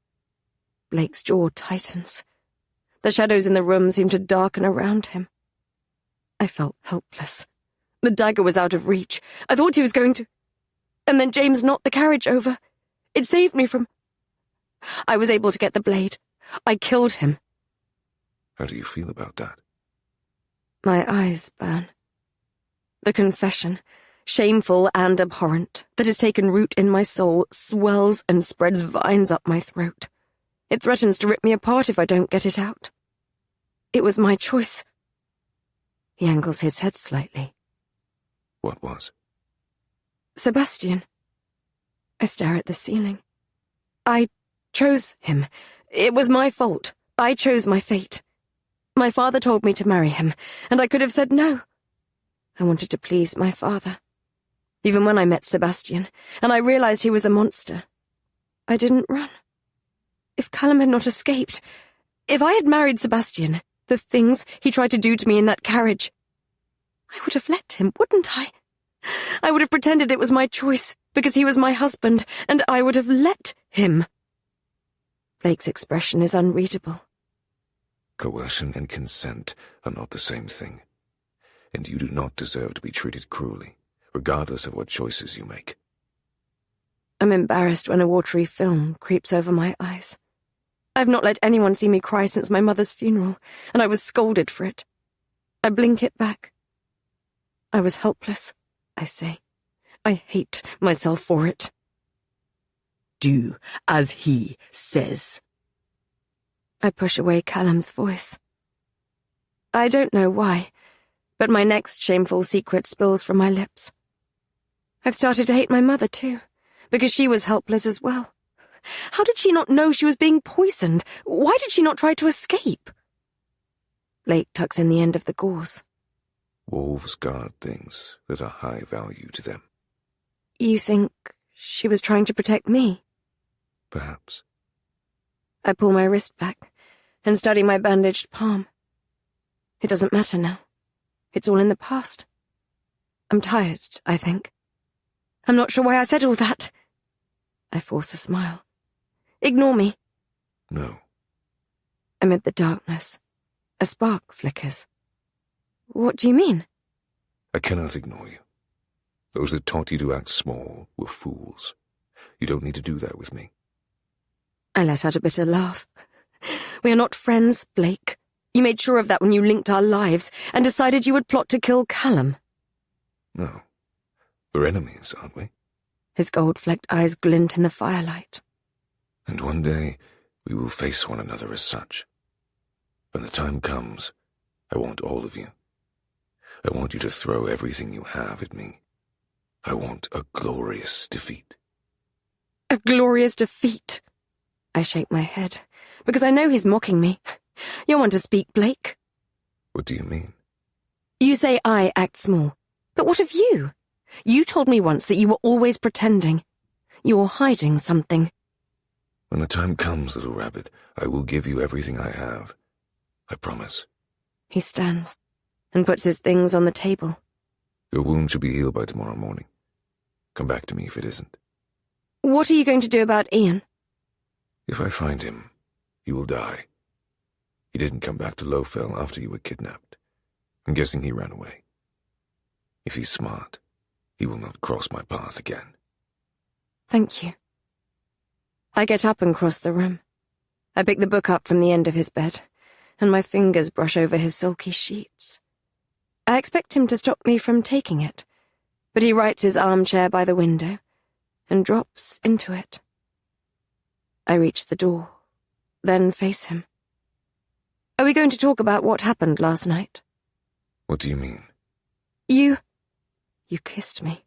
Blake's jaw tightens. The shadows in the room seemed to darken around him. I felt helpless. The dagger was out of reach. I thought he was going to... And then James knocked the carriage over. It saved me from... I was able to get the blade. I killed him. How do you feel about that? My eyes burn. The confession, shameful and abhorrent, that has taken root in my soul, swells and spreads vines up my throat. It threatens to rip me apart if I don't get it out. It was my choice. He angles his head slightly. What was? Sebastian. I stare at the ceiling. I chose him. It was my fault. I chose my fate. My father told me to marry him, and I could have said no. I wanted to please my father. Even when I met Sebastian, and I realized he was a monster, I didn't run. If Callum had not escaped, if I had married Sebastian, the things he tried to do to me in that carriage, I would have let him, wouldn't I? I would have pretended it was my choice, because he was my husband, and I would have let him. Blake's expression is unreadable. Coercion and consent are not the same thing, and you do not deserve to be treated cruelly, regardless of what choices you make. I'm embarrassed when a watery film creeps over my eyes. I've not let anyone see me cry since my mother's funeral, and I was scolded for it. I blink it back. I was helpless, I say. I hate myself for it. Do as he says. I push away Callum's voice. I don't know why, but my next shameful secret spills from my lips. I've started to hate my mother too, because she was helpless as well. How did she not know she was being poisoned? Why did she not try to escape? Blake tucks in the end of the gauze. Wolves guard things that are high value to them. You think she was trying to protect me? Perhaps. I pull my wrist back and study my bandaged palm. It doesn't matter now. It's all in the past. I'm tired, I think. I'm not sure why I said all that. I force a smile. Ignore me. No. Amid the darkness, a spark flickers. What do you mean? I cannot ignore you. Those that taught you to act small were fools. You don't need to do that with me. I let out a bitter laugh. We are not friends, Blake. You made sure of that when you linked our lives and decided you would plot to kill Callum. No. We're enemies, aren't we? His gold-flecked eyes glint in the firelight. And one day we will face one another as such. When the time comes, I want all of you. I want you to throw everything you have at me. I want a glorious defeat. A glorious defeat? I shake my head, because I know he's mocking me. You're one to speak, Blake. What do you mean? You say I act small, but what of you? You told me once that you were always pretending. You're hiding something. When the time comes, little rabbit, I will give you everything I have. I promise. He stands and puts his things on the table. Your wound should be healed by tomorrow morning. Come back to me if it isn't. What are you going to do about Ian? If I find him, he will die. He didn't come back to Lowfell after you were kidnapped. I'm guessing he ran away. If he's smart, he will not cross my path again. Thank you. I get up and cross the room. I pick the book up from the end of his bed, and my fingers brush over his sulky sheets. I expect him to stop me from taking it, but he rights his armchair by the window and drops into it. I reach the door, then face him. Are we going to talk about what happened last night? What do you mean? You kissed me,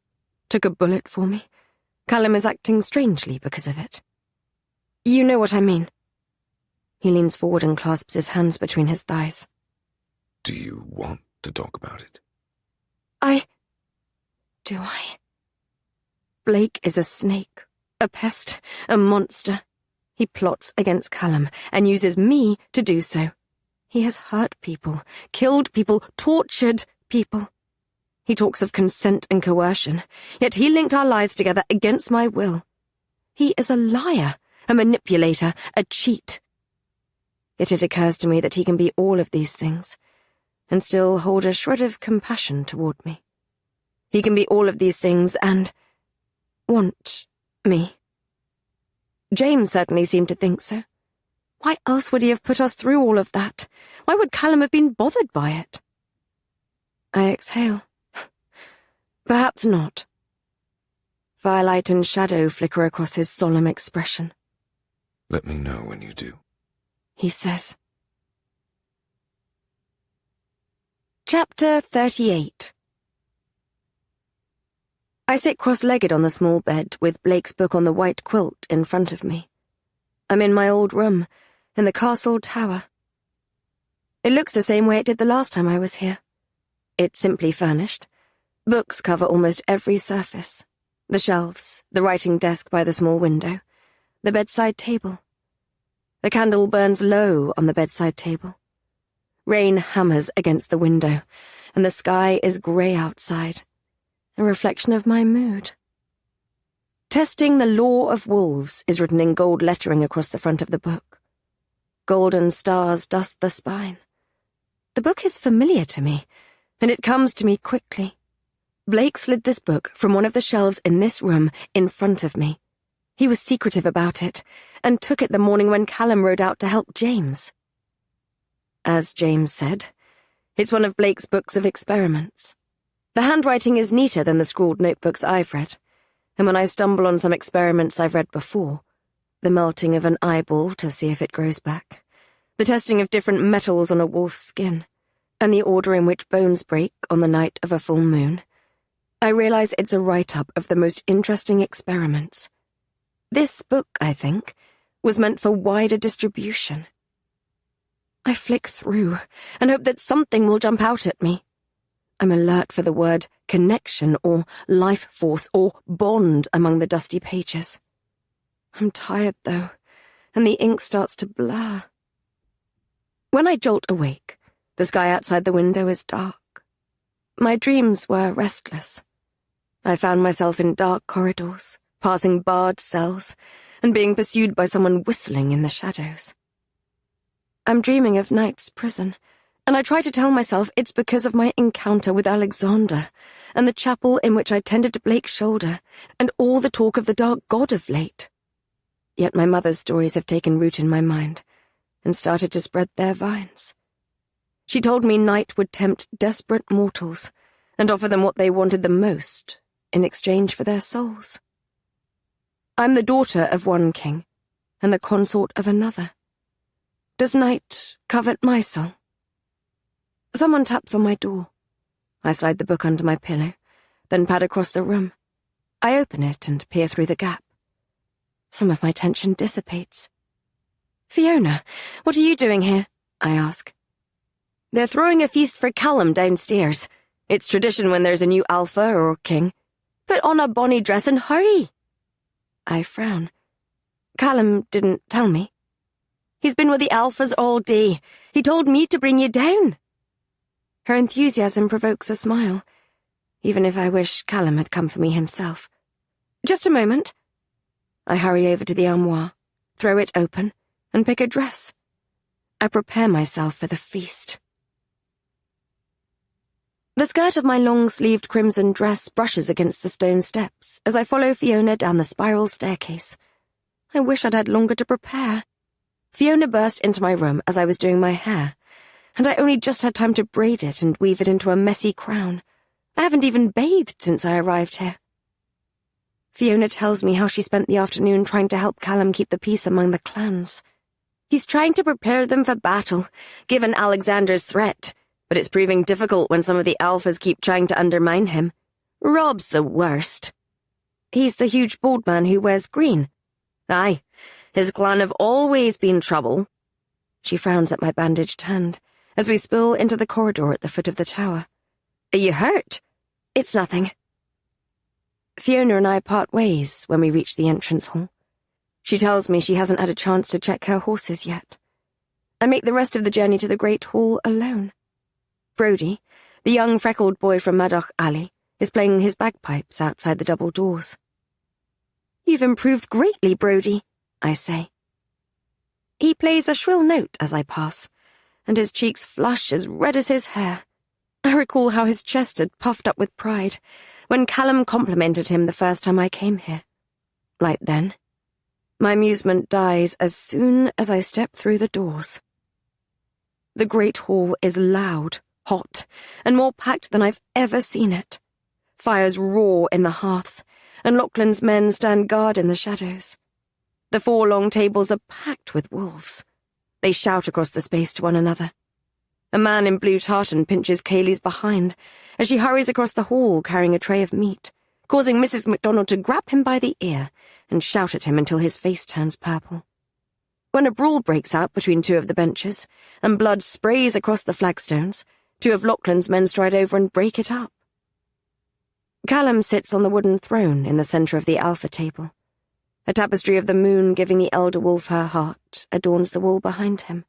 took a bullet for me. Callum is acting strangely because of it. You know what I mean. He leans forward and clasps his hands between his thighs. Do you want to talk about it? Do I? Blake is a snake, a pest, a monster. He plots against Callum and uses me to do so. He has hurt people, killed people, tortured people. He talks of consent and coercion, yet he linked our lives together against my will. He is a liar, a manipulator, a cheat. Yet it occurs to me that he can be all of these things, and still hold a shred of compassion toward me. He can be all of these things and want me. James certainly seemed to think so. Why else would he have put us through all of that? Why would Callum have been bothered by it? I exhale. Perhaps not. Firelight and shadow flicker across his solemn expression. Let me know when you do, he says. Chapter 38. I sit cross-legged on the small bed with Blake's book on the white quilt in front of me. I'm in my old room, in the castle tower. It looks the same way it did the last time I was here. It's simply furnished. Books cover almost every surface. The shelves, the writing desk by the small window, the bedside table. The candle burns low on the bedside table. Rain hammers against the window, and the sky is grey outside, a reflection of my mood. Testing the Law of Wolves is written in gold lettering across the front of the book. Golden stars dust the spine. The book is familiar to me, and it comes to me quickly. Blake slid this book from one of the shelves in this room in front of me. He was secretive about it, and took it the morning when Callum rode out to help James. As James said, it's one of Blake's books of experiments. The handwriting is neater than the scrawled notebooks I've read, and when I stumble on some experiments I've read before, the melting of an eyeball to see if it grows back, the testing of different metals on a wolf's skin, and the order in which bones break on the night of a full moon, I realize it's a write-up of the most interesting experiments. This book, I think, was meant for wider distribution. I flick through and hope that something will jump out at me. I'm alert for the word connection or life force or bond among the dusty pages. I'm tired, though, and the ink starts to blur. When I jolt awake, the sky outside the window is dark. My dreams were restless. I found myself in dark corridors, passing barred cells, and being pursued by someone whistling in the shadows. I'm dreaming of Knight's prison, and I try to tell myself it's because of my encounter with Alexander, and the chapel in which I tended to Blake's shoulder, and all the talk of the dark god of late. Yet my mother's stories have taken root in my mind, and started to spread their vines. She told me Knight would tempt desperate mortals, and offer them what they wanted the most, in exchange for their souls. I'm the daughter of one king, and the consort of another. Does Knight covet my soul? Someone taps on my door. I slide the book under my pillow, then pad across the room. I open it and peer through the gap. Some of my tension dissipates. Fiona, what are you doing here? I ask. They're throwing a feast for Callum downstairs. It's tradition when there's a new alpha or king. Put on a bonny dress and hurry. I frown. Callum didn't tell me. He's been with the alphas all day. He told me to bring you down. Her enthusiasm provokes a smile, even if I wish Callum had come for me himself. Just a moment. I hurry over to the armoire, throw it open, and pick a dress. I prepare myself for the feast. The skirt of my long-sleeved crimson dress brushes against the stone steps as I follow Fiona down the spiral staircase. I wish I'd had longer to prepare. Fiona burst into my room as I was doing my hair, and I only just had time to braid it and weave it into a messy crown. I haven't even bathed since I arrived here. Fiona tells me how she spent the afternoon trying to help Callum keep the peace among the clans. He's trying to prepare them for battle, given Alexander's threat, but it's proving difficult when some of the alphas keep trying to undermine him. Rob's the worst. He's the huge bald man who wears green. Aye, his clan have always been trouble. She frowns at my bandaged hand as we spill into the corridor at the foot of the tower. Are you hurt? It's nothing. Fiona and I part ways when we reach the entrance hall. She tells me she hasn't had a chance to check her horses yet. I make the rest of the journey to the Great Hall alone. Brody, the young freckled boy from Madoc Alley, is playing his bagpipes outside the double doors. You've improved greatly, Brody, I say. He plays a shrill note as I pass, and his cheeks flush as red as his hair. I recall how his chest had puffed up with pride when Callum complimented him the first time I came here. Like then, my amusement dies as soon as I step through the doors. The Great Hall is loud, hot, and more packed than I've ever seen it. Fires roar in the hearths, and Lachlan's men stand guard in the shadows. The 4 long tables are packed with wolves. They shout across the space to one another. A man in blue tartan pinches Kaylee's behind as she hurries across the hall carrying a tray of meat, causing Mrs. MacDonald to grab him by the ear and shout at him until his face turns purple. When a brawl breaks out between 2 of the benches and blood sprays across the flagstones, 2 of Lachlan's men stride over and break it up. Callum sits on the wooden throne in the centre of the alpha table. A tapestry of the moon giving the elder wolf her heart adorns the wall behind him.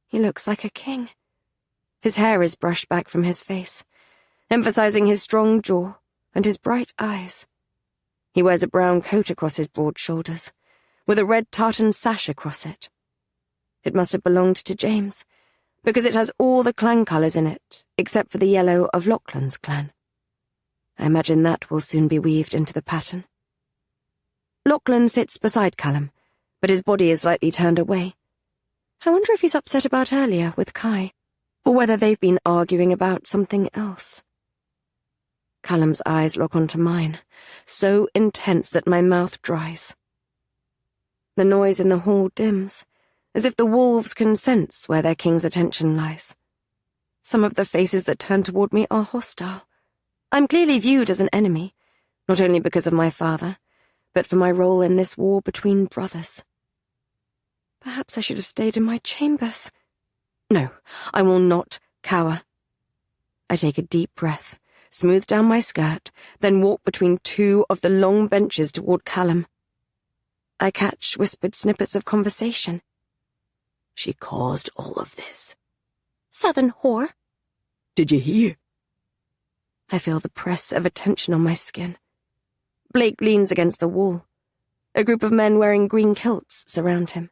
He looks like a king. His hair is brushed back from his face, emphasizing his strong jaw and his bright eyes. He wears a brown coat across his broad shoulders, with a red tartan sash across it. It must have belonged to James, because it has all the clan colours in it, except for the yellow of Lachlan's clan. I imagine that will soon be weaved into the pattern. Lachlan sits beside Callum, but his body is slightly turned away. I wonder if he's upset about earlier with Kai, or whether they've been arguing about something else. Callum's eyes lock onto mine, so intense that my mouth dries. The noise in the hall dims, as if the wolves can sense where their king's attention lies. Some of the faces that turn toward me are hostile. I'm clearly viewed as an enemy, not only because of my father, but for my role in this war between brothers. Perhaps I should have stayed in my chambers. No, I will not cower. I take a deep breath, smooth down my skirt, then walk between 2 of the long benches toward Callum. I catch whispered snippets of conversation. She caused all of this. Southern whore. Did you hear? I feel the press of attention on my skin. Blake leans against the wall. A group of men wearing green kilts surround him.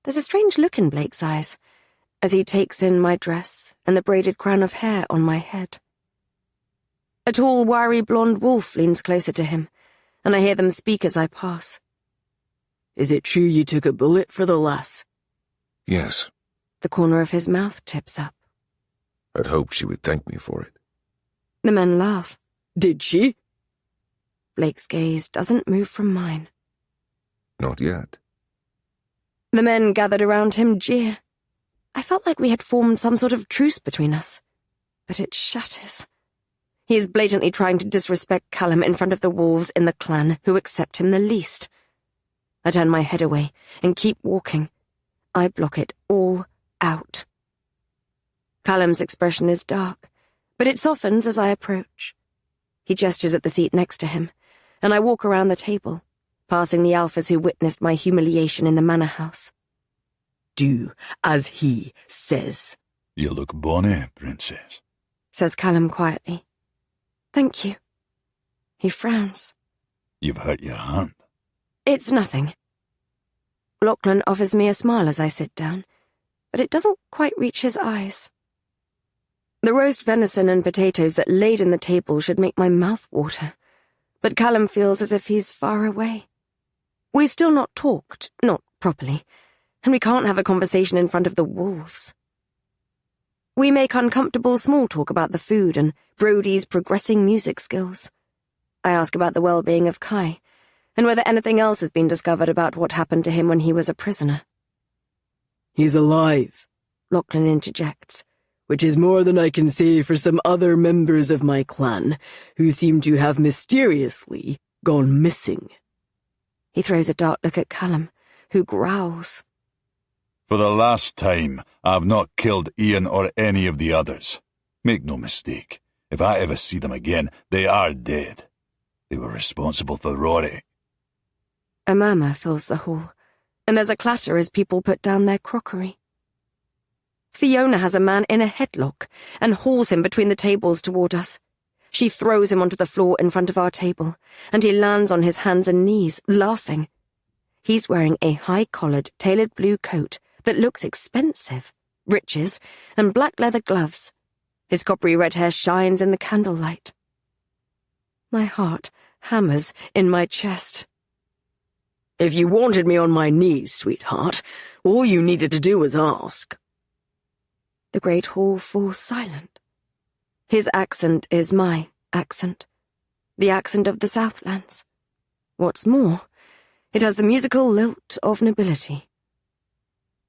There's a strange look in Blake's eyes as he takes in my dress and the braided crown of hair on my head. A tall, wiry blonde wolf leans closer to him, and I hear them speak as I pass. Is it true you took a bullet for the lass? Yes. The corner of his mouth tips up. I'd hoped she would thank me for it. The men laugh. Did she? Blake's gaze doesn't move from mine. Not yet. The men gathered around him jeer. I felt like we had formed some sort of truce between us, but it shatters. He is blatantly trying to disrespect Callum in front of the wolves in the clan who accept him the least. I turn my head away and keep walking. I block it all out. Callum's expression is dark, but it softens as I approach. He gestures at the seat next to him, and I walk around the table, passing the alphas who witnessed my humiliation in the manor house. Do as he says. You look bonny, princess, says Callum quietly. Thank you. He frowns. You've hurt your hand. It's nothing. Lachlan offers me a smile as I sit down, but it doesn't quite reach his eyes. The roast venison and potatoes that laid in the table should make my mouth water, but Callum feels as if he's far away. We've still not talked, not properly, and we can't have a conversation in front of the wolves. We make uncomfortable small talk about the food and Brody's progressing music skills. I ask about the well-being of Kai, and whether anything else has been discovered about what happened to him when he was a prisoner. He's alive, Lachlan interjects. which is more than I can say for some other members of my clan who seem to have mysteriously gone missing. He throws a dark look at Callum, who growls. For the last time, I have not killed Ian or any of the others. Make no mistake, if I ever see them again, they are dead. They were responsible for Rory. A murmur fills the hall, and there's a clatter as people put down their crockery. Fiona has a man in a headlock and hauls him between the tables toward us. She throws him onto the floor in front of our table, and he lands on his hands and knees, laughing. He's wearing a high-collared, tailored blue coat that looks expensive, breeches, and black leather gloves. His coppery red hair shines in the candlelight. My heart hammers in my chest. If you wanted me on my knees, sweetheart, all you needed to do was ask. The great hall falls silent. His accent is my accent, the accent of the Southlands. What's more, it has the musical lilt of nobility.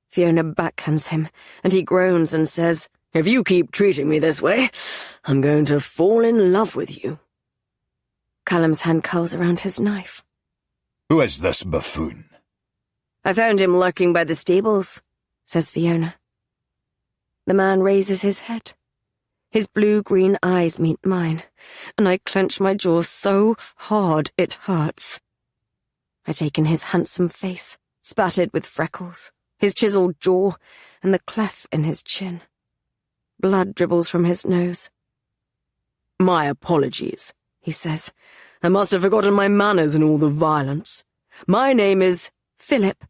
Fiona backhands him, and he groans and says, If you keep treating me this way, I'm going to fall in love with you. Callum's hand curls around his knife. Who is this buffoon? I found him lurking by the stables, says Fiona. The man raises his head. His blue-green eyes meet mine, and I clench my jaw so hard it hurts. I take in his handsome face, spattered with freckles, his chiseled jaw, and the cleft in his chin. Blood dribbles from his nose. My apologies, he says. I must have forgotten my manners in all the violence. My name is Philip.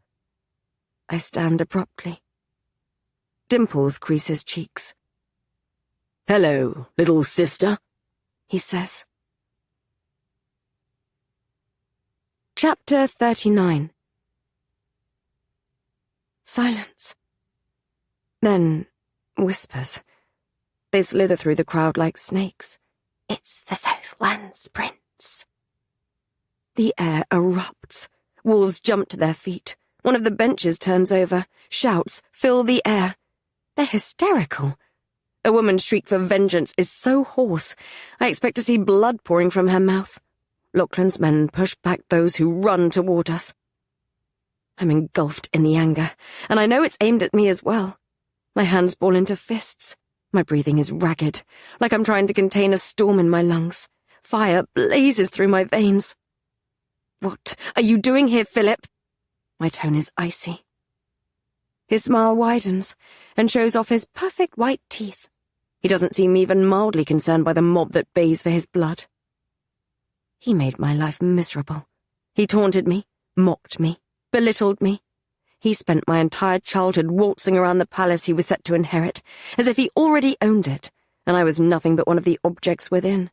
I stand abruptly. Dimples crease his cheeks. Hello, little sister, he says. Chapter 39. Silence. Then whispers. They slither through the crowd like snakes. It's the Southlands Prince. The air erupts. Wolves jump to their feet. One of the benches turns over. Shouts fill the air. They're hysterical. A woman's shriek for vengeance is so hoarse, I expect to see blood pouring from her mouth. Lachlan's men push back those who run toward us. I'm engulfed in the anger, and I know it's aimed at me as well. My hands ball into fists. My breathing is ragged, like I'm trying to contain a storm in my lungs. Fire blazes through my veins. What are you doing here, Philip? My tone is icy. His smile widens and shows off his perfect white teeth. He doesn't seem even mildly concerned by the mob that bays for his blood. He made my life miserable. He taunted me, mocked me, belittled me. He spent my entire childhood waltzing around the palace he was set to inherit, as if he already owned it, and I was nothing but one of the objects within.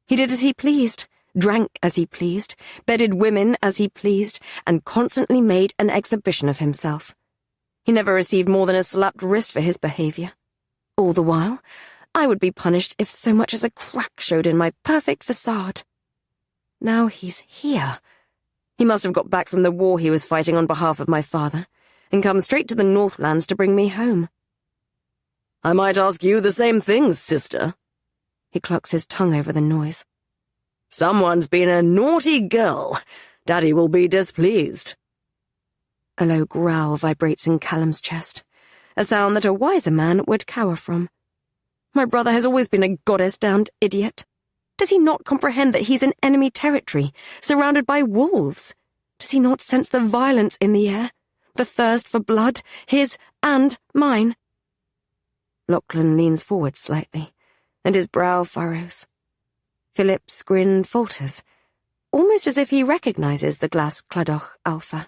He did as he pleased, drank as he pleased, bedded women as he pleased, and constantly made an exhibition of himself. He never received more than a slapped wrist for his behavior. All the while, I would be punished if so much as a crack showed in my perfect facade. Now he's here. He must have got back from the war he was fighting on behalf of my father, and come straight to the Northlands to bring me home. I might ask you the same thing, sister. He clucks his tongue over the noise. Someone's been a naughty girl. Daddy will be displeased. A low growl vibrates in Callum's chest, a sound that a wiser man would cower from. My brother has always been a goddess-damned idiot. Does he not comprehend that he's in enemy territory, surrounded by wolves? Does he not sense the violence in the air, the thirst for blood, his and mine? Lachlan leans forward slightly, and his brow furrows. Philip's grin falters, almost as if he recognizes the glass Cladoch Alpha.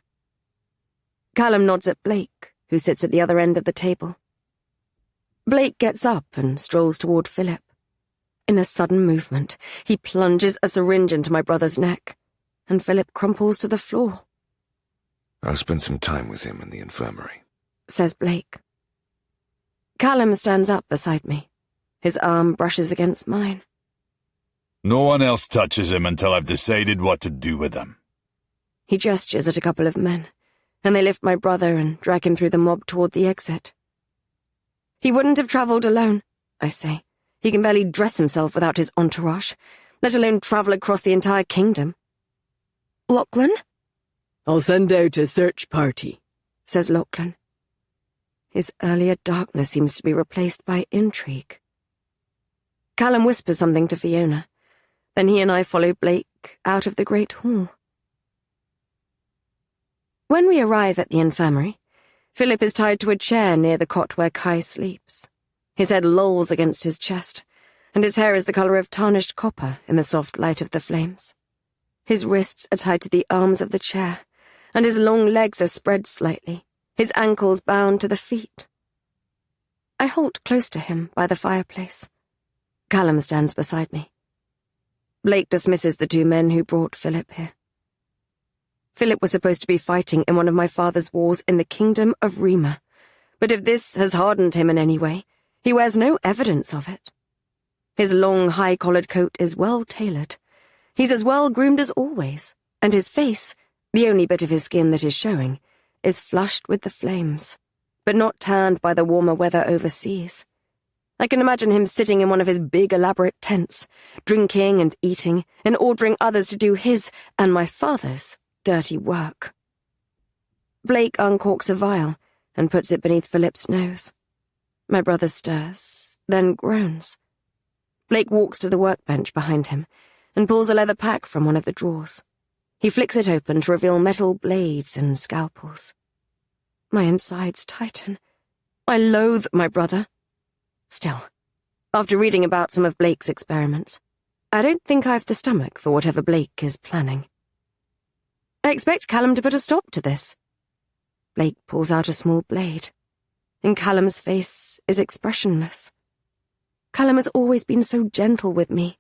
Callum nods at Blake, who sits at the other end of the table. Blake gets up and strolls toward Philip. In a sudden movement, he plunges a syringe into my brother's neck, and Philip crumples to the floor. I'll spend some time with him in the infirmary, says Blake. Callum stands up beside me. His arm brushes against mine. No one else touches him until I've decided what to do with him. He gestures at a couple of men, and they lift my brother and drag him through the mob toward the exit. He wouldn't have travelled alone, I say. He can barely dress himself without his entourage, let alone travel across the entire kingdom. Lachlan? I'll send out a search party, says Lachlan. His earlier darkness seems to be replaced by intrigue. Callum whispers something to Fiona. Then he and I follow Blake out of the great hall. When we arrive at the infirmary, Philip is tied to a chair near the cot where Kai sleeps. His head lolls against his chest, and his hair is the colour of tarnished copper in the soft light of the flames. His wrists are tied to the arms of the chair, and his long legs are spread slightly, his ankles bound to the feet. I halt close to him by the fireplace. Callum stands beside me. Blake dismisses the two men who brought Philip here. Philip was supposed to be fighting in one of my father's wars in the kingdom of Rima, but if this has hardened him in any way, he wears no evidence of it. His long, high-collared coat is well-tailored. He's as well-groomed as always, and his face, the only bit of his skin that is showing, is flushed with the flames, but not tanned by the warmer weather overseas. I can imagine him sitting in one of his big, elaborate tents, drinking and eating, and ordering others to do his and my father's dirty work. Blake uncorks a vial and puts it beneath Philip's nose. My brother stirs, then groans. Blake walks to the workbench behind him and pulls a leather pack from one of the drawers. He flicks it open to reveal metal blades and scalpels. My insides tighten. I loathe my brother. Still, after reading about some of Blake's experiments, I don't think I've the stomach for whatever Blake is planning. I expect Callum to put a stop to this. Blake pulls out a small blade, and Callum's face is expressionless. Callum has always been so gentle with me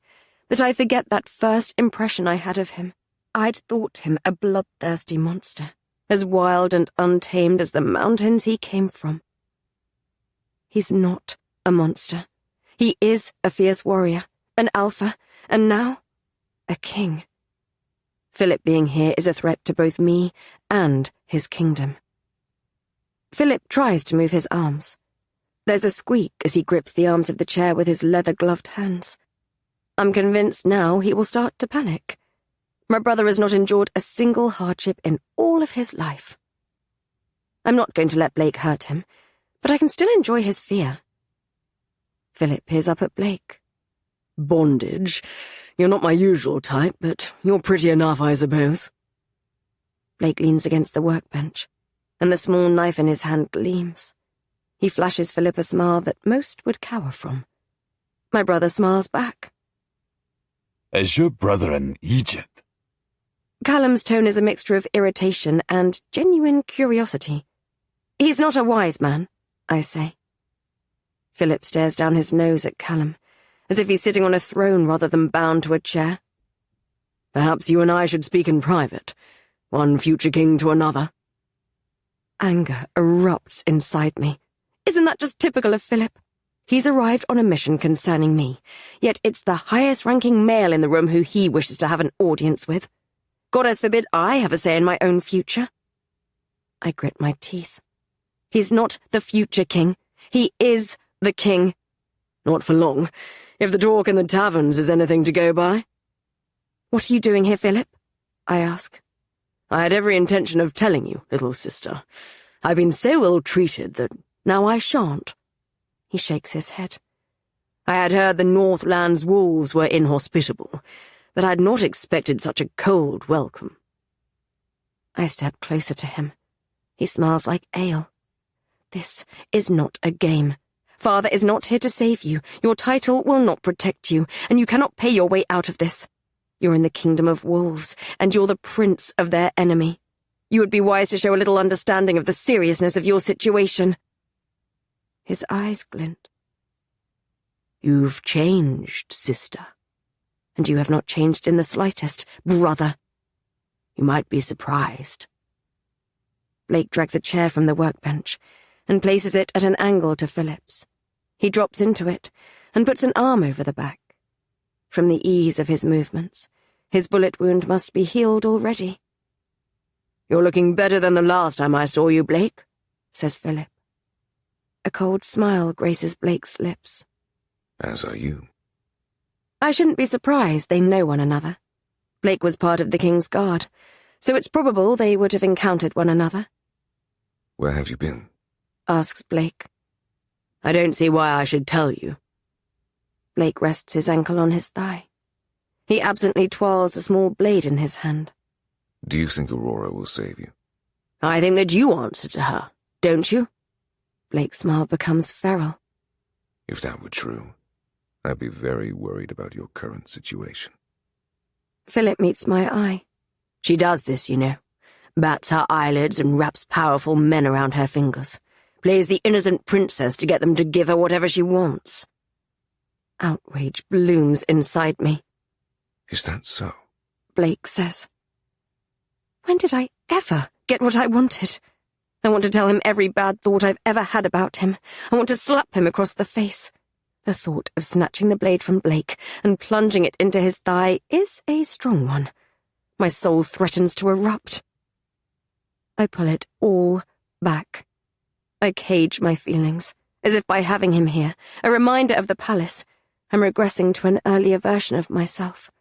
that I forget that first impression I had of him. I'd thought him a bloodthirsty monster, as wild and untamed as the mountains he came from. He's not a monster. He is a fierce warrior, an alpha, and now, a king. Philip being here is a threat to both me and his kingdom. Philip tries to move his arms. There's a squeak as he grips the arms of the chair with his leather-gloved hands. I'm convinced now he will start to panic. My brother has not endured a single hardship in all of his life. I'm not going to let Blake hurt him, but I can still enjoy his fear. Philip peers up at Blake. Bondage? You're not my usual type, but you're pretty enough, I suppose. Blake leans against the workbench, and the small knife in his hand gleams. He flashes Philip a smile that most would cower from. My brother smiles back. Is your brother in Egypt? Callum's tone is a mixture of irritation and genuine curiosity. He's not a wise man, I say. Philip stares down his nose at Callum, as if he's sitting on a throne rather than bound to a chair. Perhaps you and I should speak in private, one future king to another. Anger erupts inside me. Isn't that just typical of Philip? He's arrived on a mission concerning me, yet it's the highest-ranking male in the room who he wishes to have an audience with. Goddess forbid I have a say in my own future. I grit my teeth. He's not the future king. He is the king. Not for long, if the talk in the taverns is anything to go by. What are you doing here, Philip? I ask. I had every intention of telling you, little sister. I've been so ill-treated that now I shan't. He shakes his head. I had heard the Northland's wolves were inhospitable, but I'd not expected such a cold welcome. I step closer to him. He smiles like ale. This is not a game. Father is not here to save you. Your title will not protect you, and you cannot pay your way out of this. You're in the kingdom of wolves, and you're the prince of their enemy. You would be wise to show a little understanding of the seriousness of your situation. His eyes glint, You've changed, sister. And you have not changed in the slightest, brother. You might be surprised. Blake drags a chair from the workbench and places it at an angle to Philip's. He drops into it and puts an arm over the back. From the ease of his movements, his bullet wound must be healed already. You're looking better than the last time I saw you, Blake, says Philip. A cold smile graces Blake's lips. As are you. I shouldn't be surprised they know one another. Blake was part of the King's Guard, so it's probable they would have encountered one another. Where have you been? Asks Blake. I don't see why I should tell you. Blake rests his ankle on his thigh. He absently twirls a small blade in his hand. Do you think Aurora will save you? I think that you answer to her, don't you? Blake's smile becomes feral. If that were true, I'd be very worried about your current situation. Philip meets my eye. She does this, you know. Bats her eyelids and wraps powerful men around her fingers. Plays the innocent princess to get them to give her whatever she wants. Outrage blooms inside me. Is that so? Blake says. When did I ever get what I wanted? I want to tell him every bad thought I've ever had about him. I want to slap him across the face. The thought of snatching the blade from Blake and plunging it into his thigh is a strong one. My soul threatens to erupt. I pull it all back. I cage my feelings, as if by having him here, a reminder of the palace, I'm regressing to an earlier version of myself.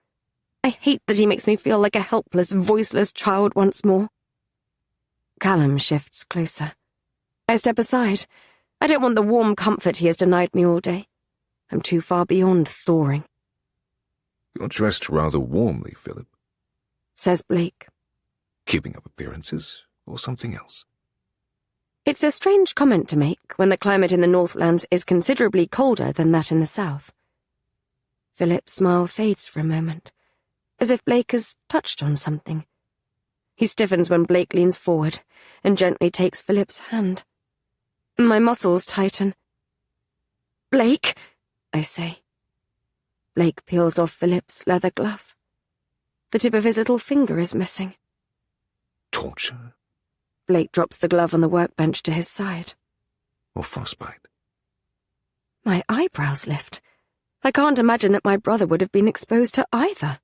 I hate that he makes me feel like a helpless, voiceless child once more. Callum shifts closer. I step aside. I don't want the warm comfort he has denied me all day. I'm too far beyond thawing. You're dressed rather warmly, Philip, says Blake. Keeping up appearances, or something else? It's a strange comment to make when the climate in the Northlands is considerably colder than that in the south. Philip's smile fades for a moment, as if Blake has touched on something. He stiffens when Blake leans forward and gently takes Philip's hand. My muscles tighten. Blake, I say. Blake peels off Philip's leather glove. The tip of his little finger is missing. Torture? Blake drops the glove on the workbench to his side. Or frostbite? My eyebrows lift. I can't imagine that my brother would have been exposed to either.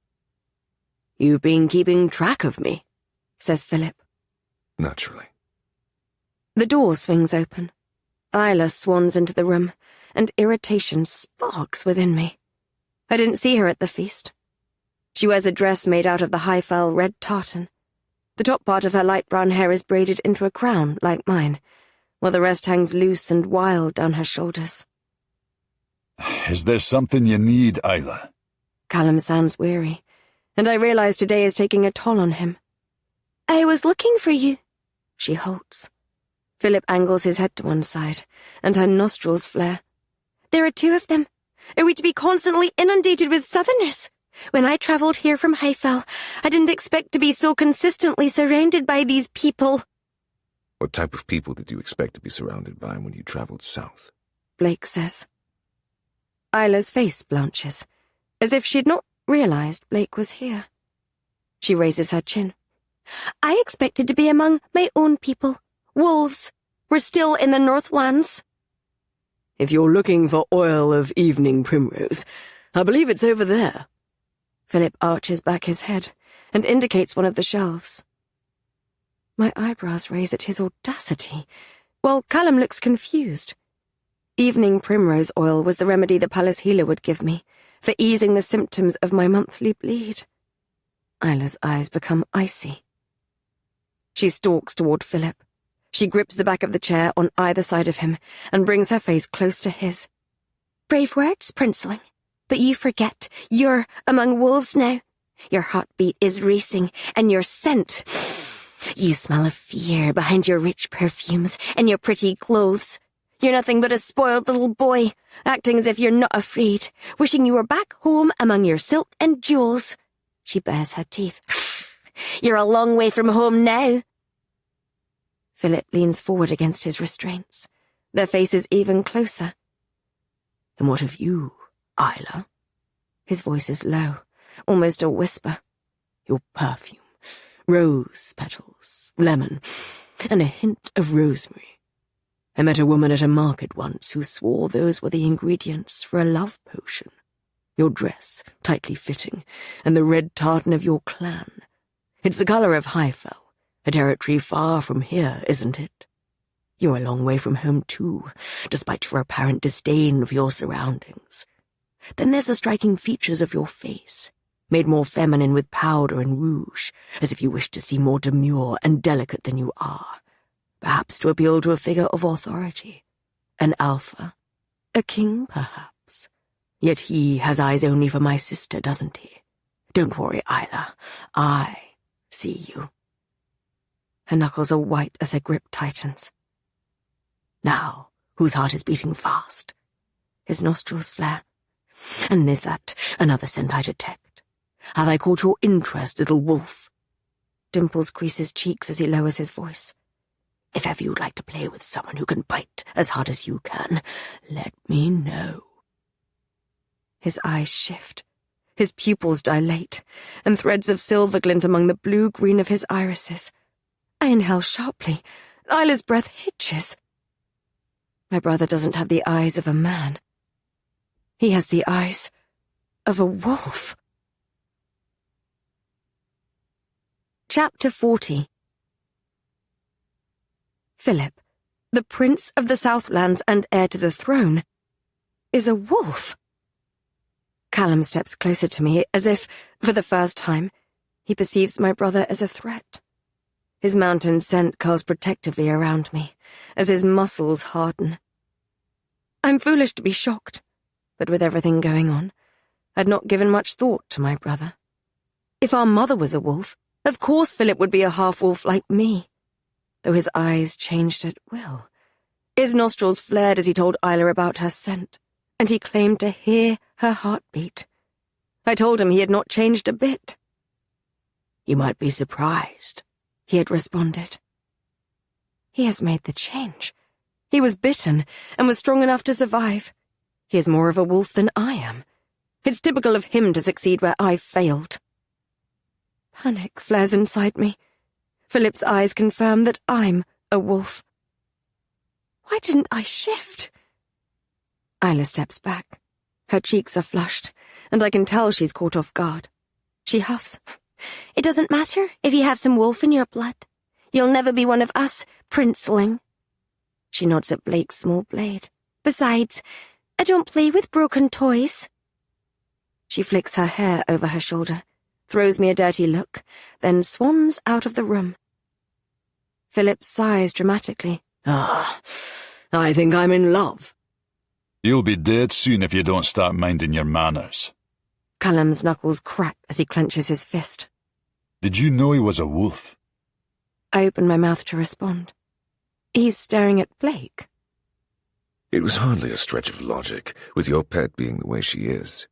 You've been keeping track of me, says Philip. Naturally. The door swings open. Isla swans into the room, and irritation sparks within me. I didn't see her at the feast. She wears a dress made out of the high-fell red tartan. The top part of her light brown hair is braided into a crown, like mine, while the rest hangs loose and wild down her shoulders. Is there something you need, Isla? Callum sounds weary, and I realize today is taking a toll on him. I was looking for you. She halts. Philip angles his head to one side, and her nostrils flare. There are two of them. Are we to be constantly inundated with southerners? When I travelled here from Highfell, I didn't expect to be so consistently surrounded by these people. What type of people did you expect to be surrounded by when you travelled south? Blake says. Isla's face blanches, as if she'd not realized Blake was here. She raises her chin. I expected to be among my own people. Wolves. We're still in the Northlands. If you're looking for oil of evening primrose, I believe it's over there. Philip arches back his head and indicates one of the shelves. My eyebrows raise at his audacity, while Callum looks confused. Evening primrose oil was the remedy the palace healer would give me for easing the symptoms of my monthly bleed. Isla's eyes become icy. She stalks toward Philip. She grips the back of the chair on either side of him and brings her face close to his. Brave words, princeling. But you forget, you're among wolves now. Your heartbeat is racing, and your scent. You smell of fear behind your rich perfumes and your pretty clothes. You're nothing but a spoiled little boy, acting as if you're not afraid, wishing you were back home among your silk and jewels. She bares her teeth. You're a long way from home now. Philip leans forward against his restraints, their faces even closer. And what of you, Isla. His voice is low, almost a whisper. Your perfume, rose petals, lemon, and a hint of rosemary. I met a woman at a market once who swore those were the ingredients for a love potion. Your dress, tightly fitting, and the red tartan of your clan. It's the colour of Highfell, a territory far from here, isn't it? You're a long way from home, too, despite your apparent disdain for your surroundings. Then there's the striking features of your face, made more feminine with powder and rouge, as if you wished to seem more demure and delicate than you are, perhaps to appeal to a figure of authority, an alpha, a king, perhaps. Yet he has eyes only for my sister, doesn't he? Don't worry, Isla. I see you. Her knuckles are white as her grip tightens. Now, whose heart is beating fast? His nostrils flare. And is that another scent I detect? Have I caught your interest, little wolf? Dimples crease his cheeks as he lowers his voice. If ever you'd like to play with someone who can bite as hard as you can, let me know. His eyes shift. His pupils dilate, and threads of silver glint among the blue-green of his irises. I inhale sharply. Isla's breath hitches. My brother doesn't have the eyes of a man. He has the eyes of a wolf. Chapter 40. Philip, the Prince of the Southlands and heir to the throne, is a wolf. Callum steps closer to me, as if, for the first time, he perceives my brother as a threat. His mountain scent curls protectively around me, as his muscles harden. I'm foolish to be shocked, but with everything going on, I'd not given much thought to my brother. If our mother was a wolf, of course Philip would be a half-wolf like me, though his eyes changed at will. His nostrils flared as he told Isla about her scent, and he claimed to hear her heartbeat. I told him he had not changed a bit. You might be surprised, he had responded. He has made the change. He was bitten and was strong enough to survive. He is more of a wolf than I am. It's typical of him to succeed where I failed. Panic flares inside me. Philip's eyes confirm that I'm a wolf. Why didn't I shift? Isla steps back. Her cheeks are flushed, and I can tell she's caught off guard. She huffs. It doesn't matter if you have some wolf in your blood. You'll never be one of us, princeling. She nods at Blake's small blade. Besides, I don't play with broken toys. She flicks her hair over her shoulder, throws me a dirty look, then swans out of the room. Philip sighs dramatically. I think I'm in love. You'll be dead soon if you don't start minding your manners. Callum's knuckles crack as he clenches his fist. Did you know he was a wolf? I open my mouth to respond. He's staring at Blake. It was hardly a stretch of logic, with your pet being the way she is.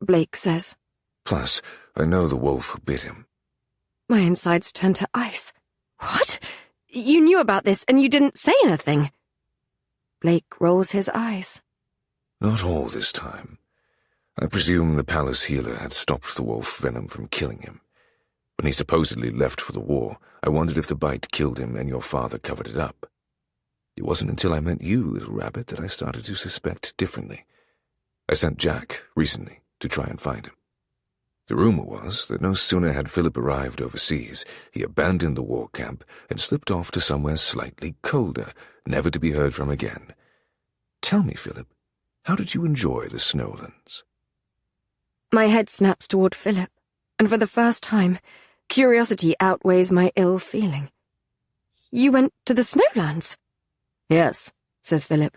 Blake says. Plus, I know the wolf who bit him. My insides turn to ice. What? You knew about this and you didn't say anything. Blake rolls his eyes. Not all this time. I presume the palace healer had stopped the wolf venom from killing him. When he supposedly left for the war, I wondered if the bite killed him and your father covered it up. It wasn't until I met you, little rabbit, that I started to suspect differently. I sent Jack, recently, to try and find him. The rumor was that no sooner had Philip arrived overseas, he abandoned the war camp and slipped off to somewhere slightly colder, never to be heard from again. Tell me, Philip, how did you enjoy the Snowlands? My head snaps toward Philip, and for the first time, curiosity outweighs my ill feeling. You went to the Snowlands? Yes, says Philip.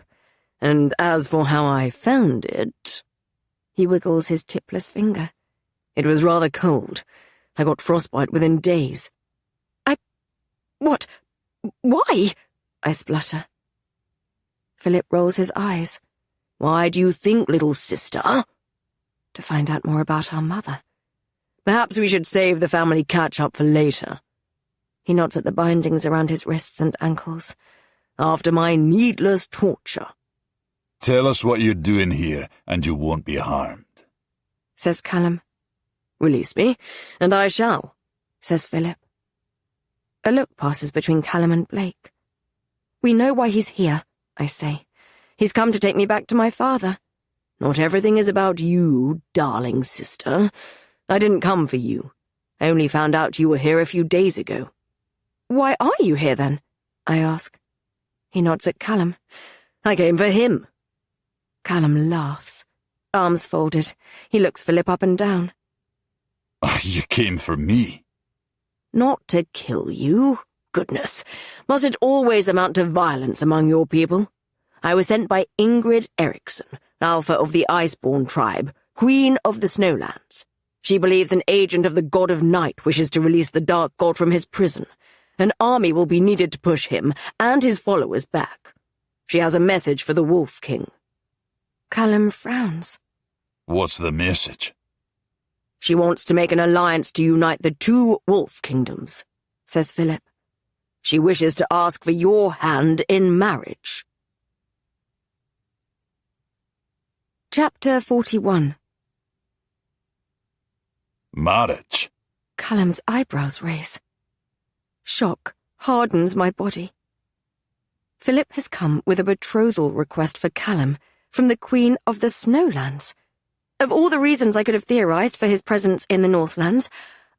And as for how I found it... He wiggles his tipless finger. It was rather cold. I got frostbite within days. What? Why? I splutter. Philip rolls his eyes. Why do you think, little sister? To find out more about our mother. Perhaps we should save the family catch-up for later. He nods at the bindings around his wrists and ankles. After my needless torture. Tell us what you're doing here, and you won't be harmed, says Callum. Release me, and I shall, says Philip. A look passes between Callum and Blake. We know why he's here, I say. He's come to take me back to my father. Not everything is about you, darling sister. I didn't come for you. I only found out you were here a few days ago. Why are you here, then? I ask. He nods at Callum. I came for him. Callum laughs. Arms folded. He looks Philip up and down. You came for me. Not to kill you. Goodness, must it always amount to violence among your people? I was sent by Ingrid Eriksson, Alpha of the Iceborne tribe, Queen of the Snowlands. She believes an agent of the God of Night wishes to release the Dark God from his prison. An army will be needed to push him and his followers back. She has a message for the Wolf King. Callum frowns. What's the message? She wants to make an alliance to unite the two Wolf Kingdoms, says Philip. She wishes to ask for your hand in marriage. Chapter 41. Marriage? Callum's eyebrows raise. Shock hardens my body. Philip has come with a betrothal request for Callum from the Queen of the Snowlands. Of all the reasons I could have theorized for his presence in the Northlands,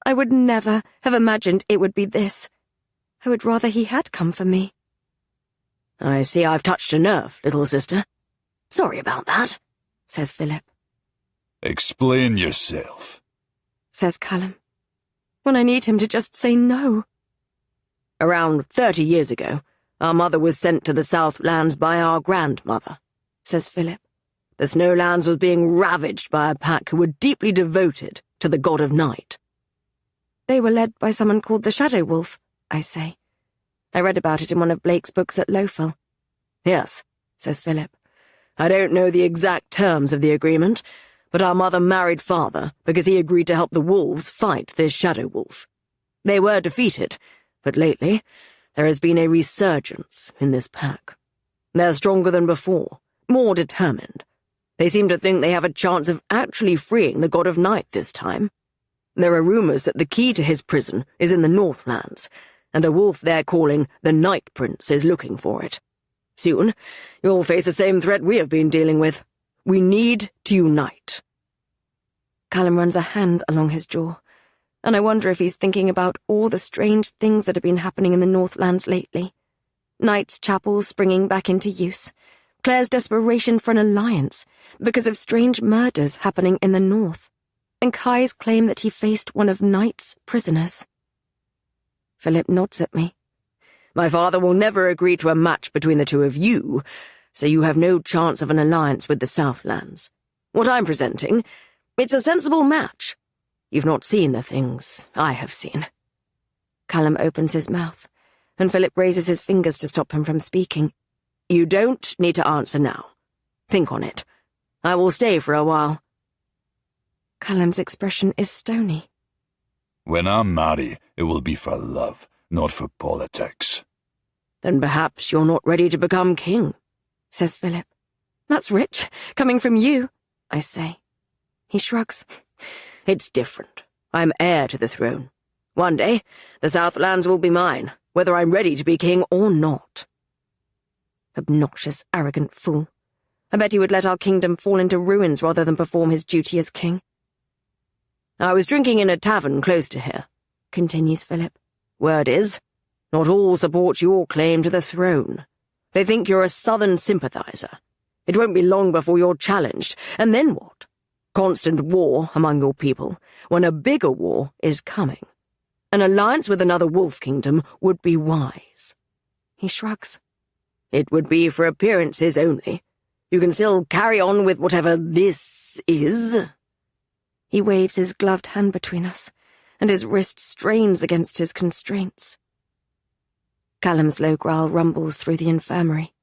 I would never have imagined it would be this. I would rather he had come for me. I see I've touched a nerve, little sister. Sorry about that, says Philip. Explain yourself, says Callum. When I need him to just say no. Around 30 years ago, our mother was sent to the Southlands by our grandmother, says Philip. The Snowlands was being ravaged by a pack who were deeply devoted to the God of Night. They were led by someone called the Shadow Wolf, I say. I read about it in one of Blake's books at Lowfell. Yes, says Philip. I don't know the exact terms of the agreement, but our mother married father because he agreed to help the wolves fight this Shadow Wolf. They were defeated, but lately there has been a resurgence in this pack. They're stronger than before, more determined. They seem to think they have a chance of actually freeing the God of Night this time. There are rumors that the key to his prison is in the Northlands, and a wolf they're calling the Night Prince is looking for it. Soon, you'll face the same threat we have been dealing with. We need to unite. Callum runs a hand along his jaw, and I wonder if he's thinking about all the strange things that have been happening in the Northlands lately. Knight's Chapel springing back into use, Claire's desperation for an alliance because of strange murders happening in the north, and Kai's claim that he faced one of Knight's prisoners. Philip nods at me. My father will never agree to a match between the two of you, so you have no chance of an alliance with the Southlands. What I'm presenting, it's a sensible match. You've not seen the things I have seen. Callum opens his mouth, and Philip raises his fingers to stop him from speaking. You don't need to answer now. Think on it. I will stay for a while. Callum's expression is stony. When I marry, it will be for love, not for politics. Then perhaps you're not ready to become king, says Philip. That's rich, coming from you, I say. He shrugs. It's different. I'm heir to the throne. One day, the Southlands will be mine, whether I'm ready to be king or not. Obnoxious, arrogant fool. I bet he would let our kingdom fall into ruins rather than perform his duty as king. I was drinking in a tavern close to here, continues Philip. Word is, not all support your claim to the throne. They think you're a southern sympathizer. It won't be long before you're challenged, and then what? Constant war among your people, when a bigger war is coming. An alliance with another wolf kingdom would be wise. He shrugs. It would be for appearances only. You can still carry on with whatever this is. He waves his gloved hand between us, and his wrist strains against his constraints. Callum's low growl rumbles through the infirmary.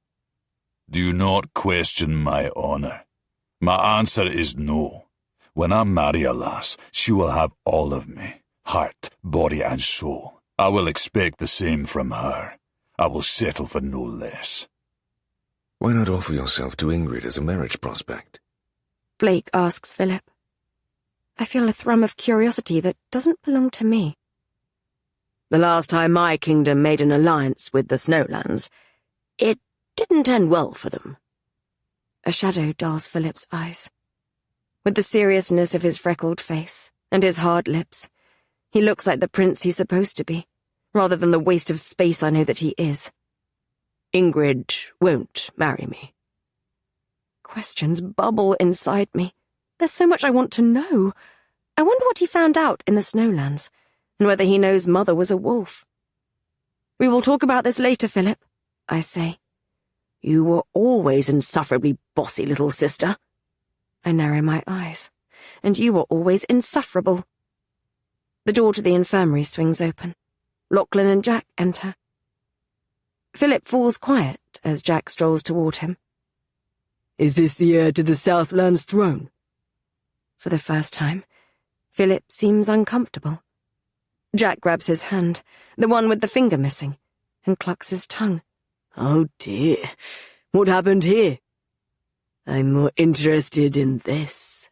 Do not question my honor. My answer is no. When I marry a lass, she will have all of me, heart, body, and soul. I will expect the same from her. I will settle for no less. Why not offer yourself to Ingrid as a marriage prospect? Blake asks Philip. I feel a thrum of curiosity that doesn't belong to me. The last time my kingdom made an alliance with the Snowlands, it didn't end well for them. A shadow dulls Philip's eyes. With the seriousness of his freckled face and his hard lips, he looks like the prince he's supposed to be, rather than the waste of space I know that he is. Ingrid won't marry me. Questions bubble inside me. There's so much I want to know. I wonder what he found out in the Snowlands, and whether he knows Mother was a wolf. We will talk about this later, Philip, I say. You were always insufferably bossy, little sister. I narrow my eyes. And you were always insufferable. The door to the infirmary swings open. Lachlan and Jack enter. Philip falls quiet as Jack strolls toward him. Is this the heir to the Southland's throne? For the first time, Philip seems uncomfortable. Jack grabs his hand, the one with the finger missing, and clucks his tongue. Oh dear, what happened here? I'm more interested in this.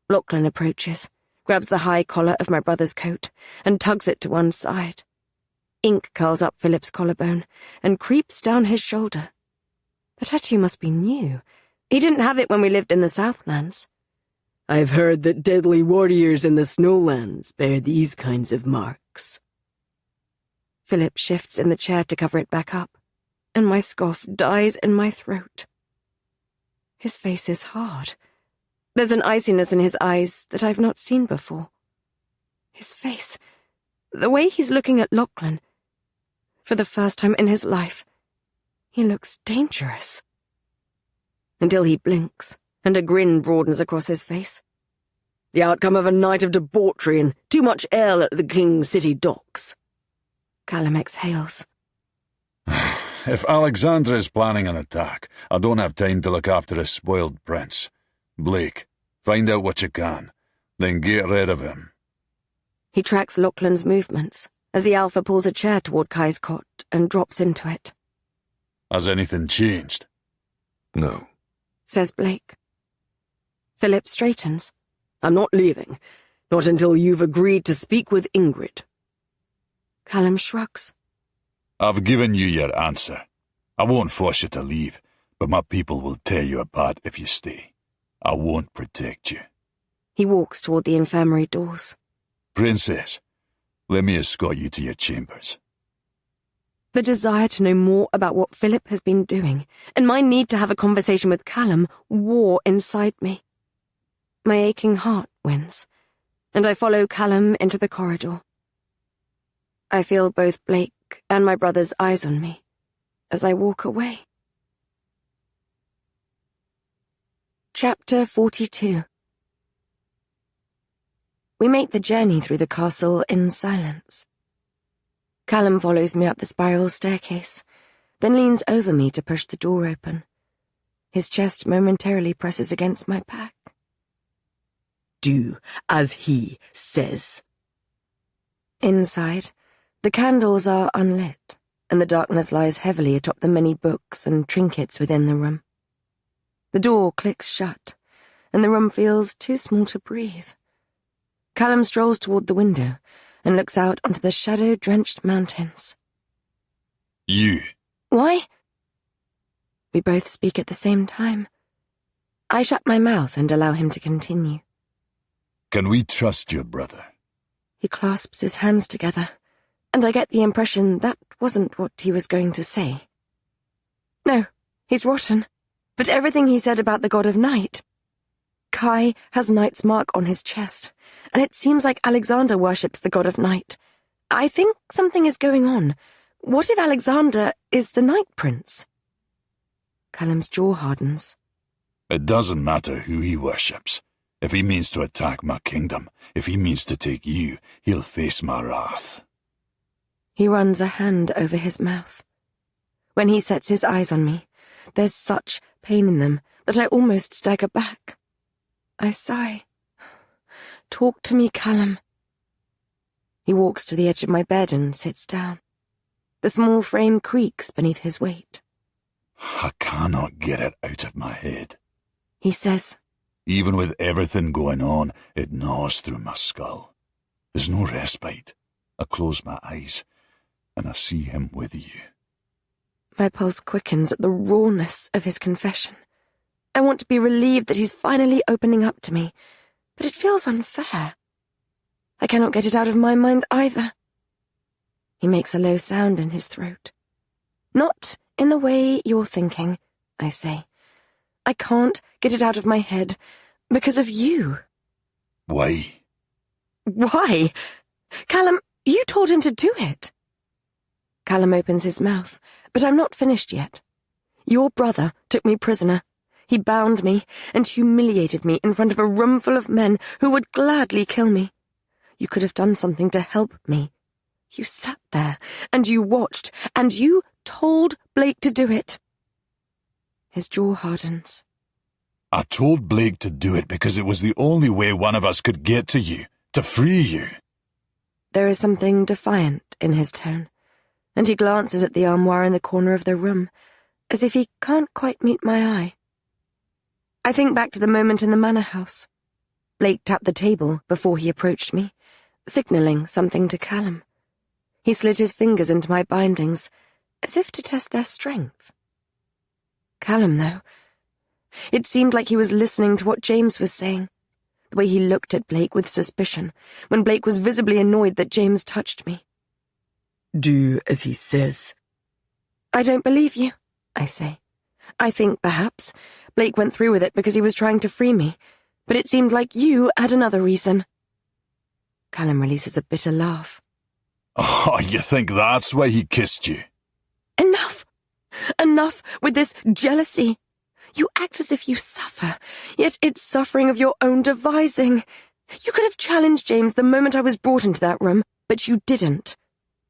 Lachlan approaches, grabs the high collar of my brother's coat, and tugs it to one side. Ink curls up Philip's collarbone and creeps down his shoulder. The tattoo must be new. He didn't have it when we lived in the Southlands. I've heard that deadly warriors in the Snowlands bear these kinds of marks. Philip shifts in the chair to cover it back up, and my scoff dies in my throat. His face is hard. There's an iciness in his eyes that I've not seen before. His face, the way he's looking at Lachlan. For the first time in his life, he looks dangerous. Until he blinks, and a grin broadens across his face. The outcome of a night of debauchery and too much ale at the King's City docks. Callum exhales. If Alexandra is planning an attack, I don't have time to look after a spoiled prince. Blake, find out what you can, then get rid of him. He tracks Lachlan's movements as the Alpha pulls a chair toward Kai's cot and drops into it. Has anything changed? No, says Blake. Philip straightens. I'm not leaving, not until you've agreed to speak with Ingrid. Callum shrugs. I've given you your answer. I won't force you to leave, but my people will tear you apart if you stay. I won't protect you. He walks toward the infirmary doors. Princess, let me escort you to your chambers. The desire to know more about what Philip has been doing, and my need to have a conversation with Callum, war inside me. My aching heart wins, and I follow Callum into the corridor. I feel both Blake and my brother's eyes on me as I walk away. Chapter 42. We make the journey through the castle in silence. Callum follows me up the spiral staircase, then leans over me to push the door open. His chest momentarily presses against my back. Do as he says. Inside, the candles are unlit, and the darkness lies heavily atop the many books and trinkets within the room. The door clicks shut, and the room feels too small to breathe. Callum strolls toward the window and looks out onto the shadow-drenched mountains. You. Why? We both speak at the same time. I shut my mouth and allow him to continue. Can we trust your brother? He clasps his hands together, and I get the impression that wasn't what he was going to say. No, he's rotten, but everything he said about the god of night. Kai has Night's mark on his chest, and it seems like Alexander worships the god of night. I think something is going on. What if Alexander is the Night Prince? Callum's jaw hardens. It doesn't matter who he worships. If he means to attack my kingdom, if he means to take you, he'll face my wrath. He runs a hand over his mouth. When he sets his eyes on me, there's such pain in them that I almost stagger back. I sigh. Talk to me, Callum. He walks to the edge of my bed and sits down. The small frame creaks beneath his weight. I cannot get it out of my head. He says. Even with everything going on, it gnaws through my skull. There's no respite. I close my eyes, and I see him with you. My pulse quickens at the rawness of his confession. I want to be relieved that he's finally opening up to me, but it feels unfair. I cannot get it out of my mind either. He makes a low sound in his throat. Not in the way you're thinking, I say. I can't get it out of my head because of you. Why? Why? Callum, you told him to do it. Callum opens his mouth, but I'm not finished yet. Your brother took me prisoner. He bound me and humiliated me in front of a room full of men who would gladly kill me. You could have done something to help me. You sat there, and you watched, and you told Blake to do it. His jaw hardens. I told Blake to do it because it was the only way one of us could get to you, to free you. There is something defiant in his tone, and he glances at the armoire in the corner of the room, as if he can't quite meet my eye. I think back to the moment in the manor house. Blake tapped the table before he approached me, signalling something to Callum. He slid his fingers into my bindings, as if to test their strength. Callum, though, it seemed like he was listening to what James was saying, the way he looked at Blake with suspicion, when Blake was visibly annoyed that James touched me. Do as he says. I don't believe you, I say. I think, perhaps, Blake went through with it because he was trying to free me, but it seemed like you had another reason. Callum releases a bitter laugh. Oh, you think that's why he kissed you? Enough! Enough with this jealousy! You act as if you suffer, yet it's suffering of your own devising. You could have challenged James the moment I was brought into that room, but you didn't.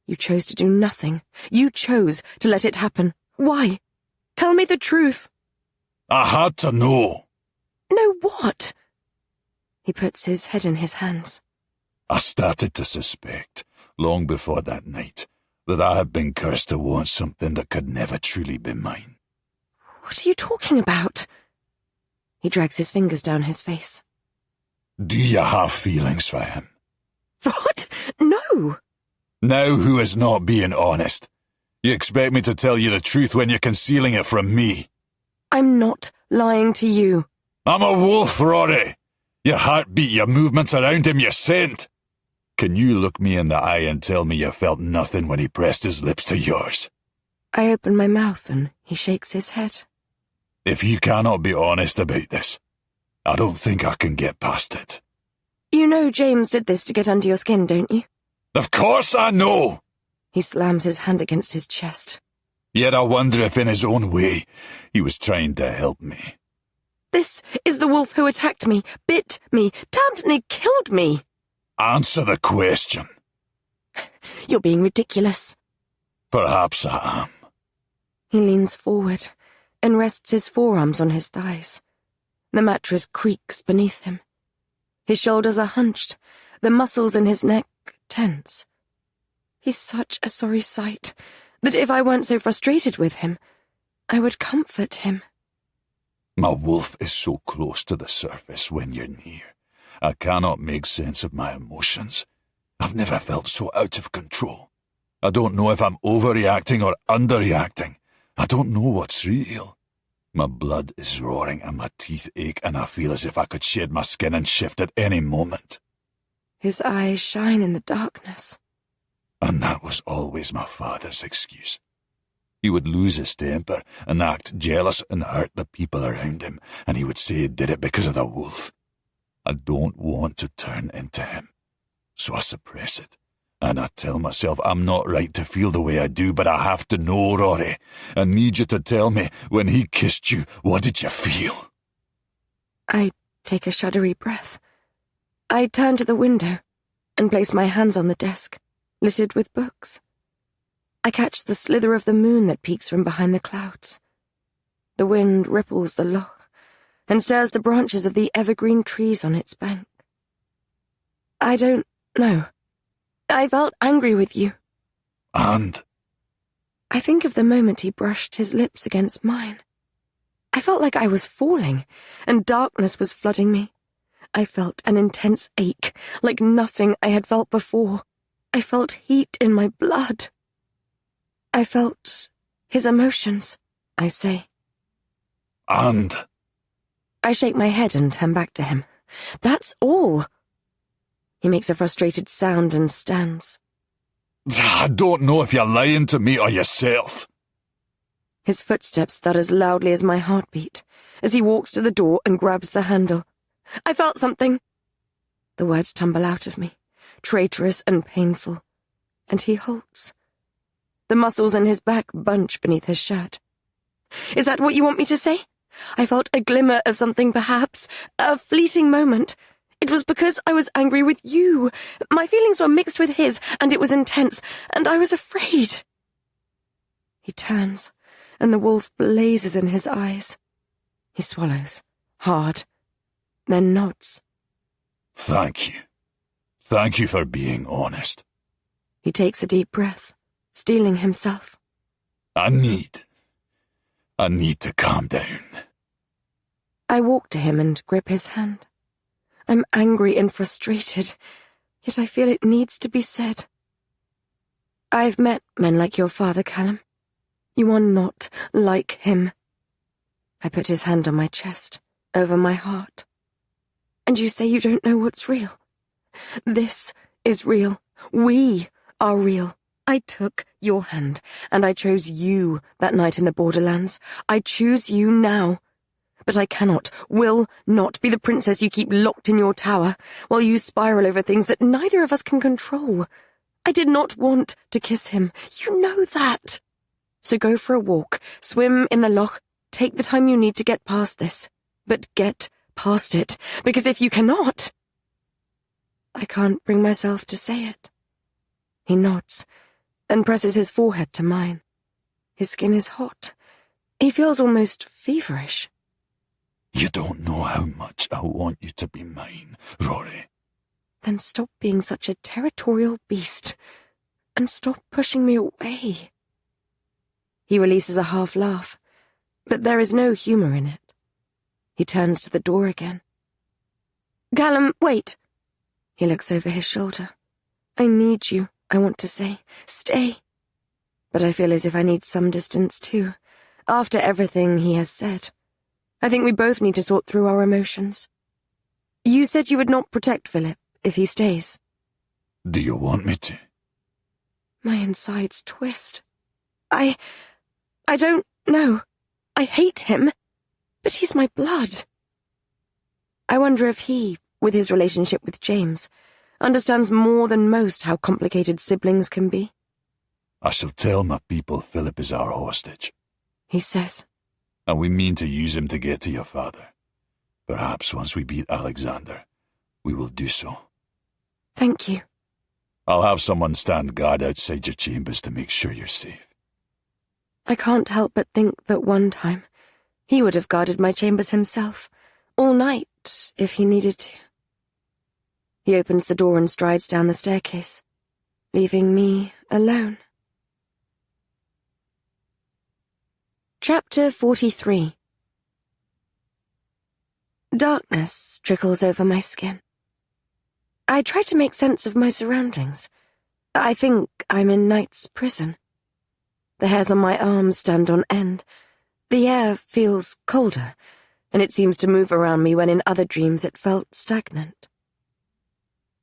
You chose to do nothing. You chose to let it happen. Why? Tell me the truth. I had to know. Know what? He puts his head in his hands. I started to suspect, long before that night, that I had been cursed to want something that could never truly be mine. What are you talking about? He drags his fingers down his face. Do you have feelings for him? What? No! Now who is not being honest? You expect me to tell you the truth when you're concealing it from me? I'm not lying to you. I'm a wolf, Rory. Your heartbeat, your movements around him, your scent. Can you look me in the eye and tell me you felt nothing when he pressed his lips to yours? I open my mouth and he shakes his head. If you cannot be honest about this, I don't think I can get past it. You know James did this to get under your skin, don't you? Of course I know! He slams his hand against his chest. Yet I wonder if in his own way he was trying to help me. This is the wolf who attacked me, bit me, damned near killed me. Answer the question. You're being ridiculous. Perhaps I am. He leans forward and rests his forearms on his thighs. The mattress creaks beneath him. His shoulders are hunched, the muscles in his neck tense. He's such a sorry sight that if I weren't so frustrated with him, I would comfort him. My wolf is so close to the surface when you're near. I cannot make sense of my emotions. I've never felt so out of control. I don't know if I'm overreacting or underreacting. I don't know what's real. My blood is roaring and my teeth ache and I feel as if I could shed my skin and shift at any moment. His eyes shine in the darkness. And that was always my father's excuse. He would lose his temper and act jealous and hurt the people around him, and he would say he did it because of the wolf. I don't want to turn into him, so I suppress it. And I tell myself I'm not right to feel the way I do, but I have to know, Rory. I need you to tell me, when he kissed you, what did you feel? I take a shuddery breath. I turn to the window and place my hands on the desk, littered with books. I catch the slither of the moon that peeks from behind the clouds. The wind ripples the loch and stirs the branches of the evergreen trees on its bank. I don't know. I felt angry with you. And? I think of the moment he brushed his lips against mine. I felt like I was falling, and darkness was flooding me. I felt an intense ache, like nothing I had felt before. I felt heat in my blood. I felt his emotions, I say. And? I shake my head and turn back to him. That's all. He makes a frustrated sound and stands. I don't know if you're lying to me or yourself. His footsteps thud as loudly as my heartbeat, as he walks to the door and grabs the handle. I felt something. The words tumble out of me, traitorous and painful, and he halts. The muscles in his back bunch beneath his shirt. Is that what you want me to say? I felt a glimmer of something, perhaps, a fleeting moment. It was because I was angry with you. My feelings were mixed with his, and it was intense, and I was afraid. He turns, and the wolf blazes in his eyes. He swallows, hard, then nods. Thank you. Thank you for being honest. He takes a deep breath, steeling himself. I need to calm down. I walk to him and grip his hand. I'm angry and frustrated, yet I feel it needs to be said. I've met men like your father, Callum. You are not like him. I put his hand on my chest, over my heart. And you say you don't know what's real. This is real. We are real. I took your hand, and I chose you that night in the Borderlands. I choose you now. But I cannot, will not be the princess you keep locked in your tower, while you spiral over things that neither of us can control. I did not want to kiss him. You know that. So go for a walk, swim in the loch, take the time you need to get past this. But get past it, because if you cannot... I can't bring myself to say it. He nods, and presses his forehead to mine. His skin is hot. He feels almost feverish. You don't know how much I want you to be mine, Rory. Then stop being such a territorial beast, and stop pushing me away. He releases a half laugh, but there is no humour in it. He turns to the door again. Callum, wait. He looks over his shoulder. I need you, I want to say. Stay. But I feel as if I need some distance too, after everything he has said. I think we both need to sort through our emotions. You said you would not protect Philip if he stays. Do you want me to? My insides twist. I don't know. I hate him, but he's my blood. I wonder if he, with his relationship with James, understands more than most how complicated siblings can be. I shall tell my people Philip is our hostage. He says. And we mean to use him to get to your father. Perhaps once we beat Alexander, we will do so. Thank you. I'll have someone stand guard outside your chambers to make sure you're safe. I can't help but think that one time he would have guarded my chambers himself, all night, if he needed to. He opens the door and strides down the staircase, leaving me alone. Chapter 43. Darkness trickles over my skin. I try to make sense of my surroundings. I think I'm in Knight's prison. The hairs on my arms stand on end. The air feels colder, and it seems to move around me when in other dreams it felt stagnant.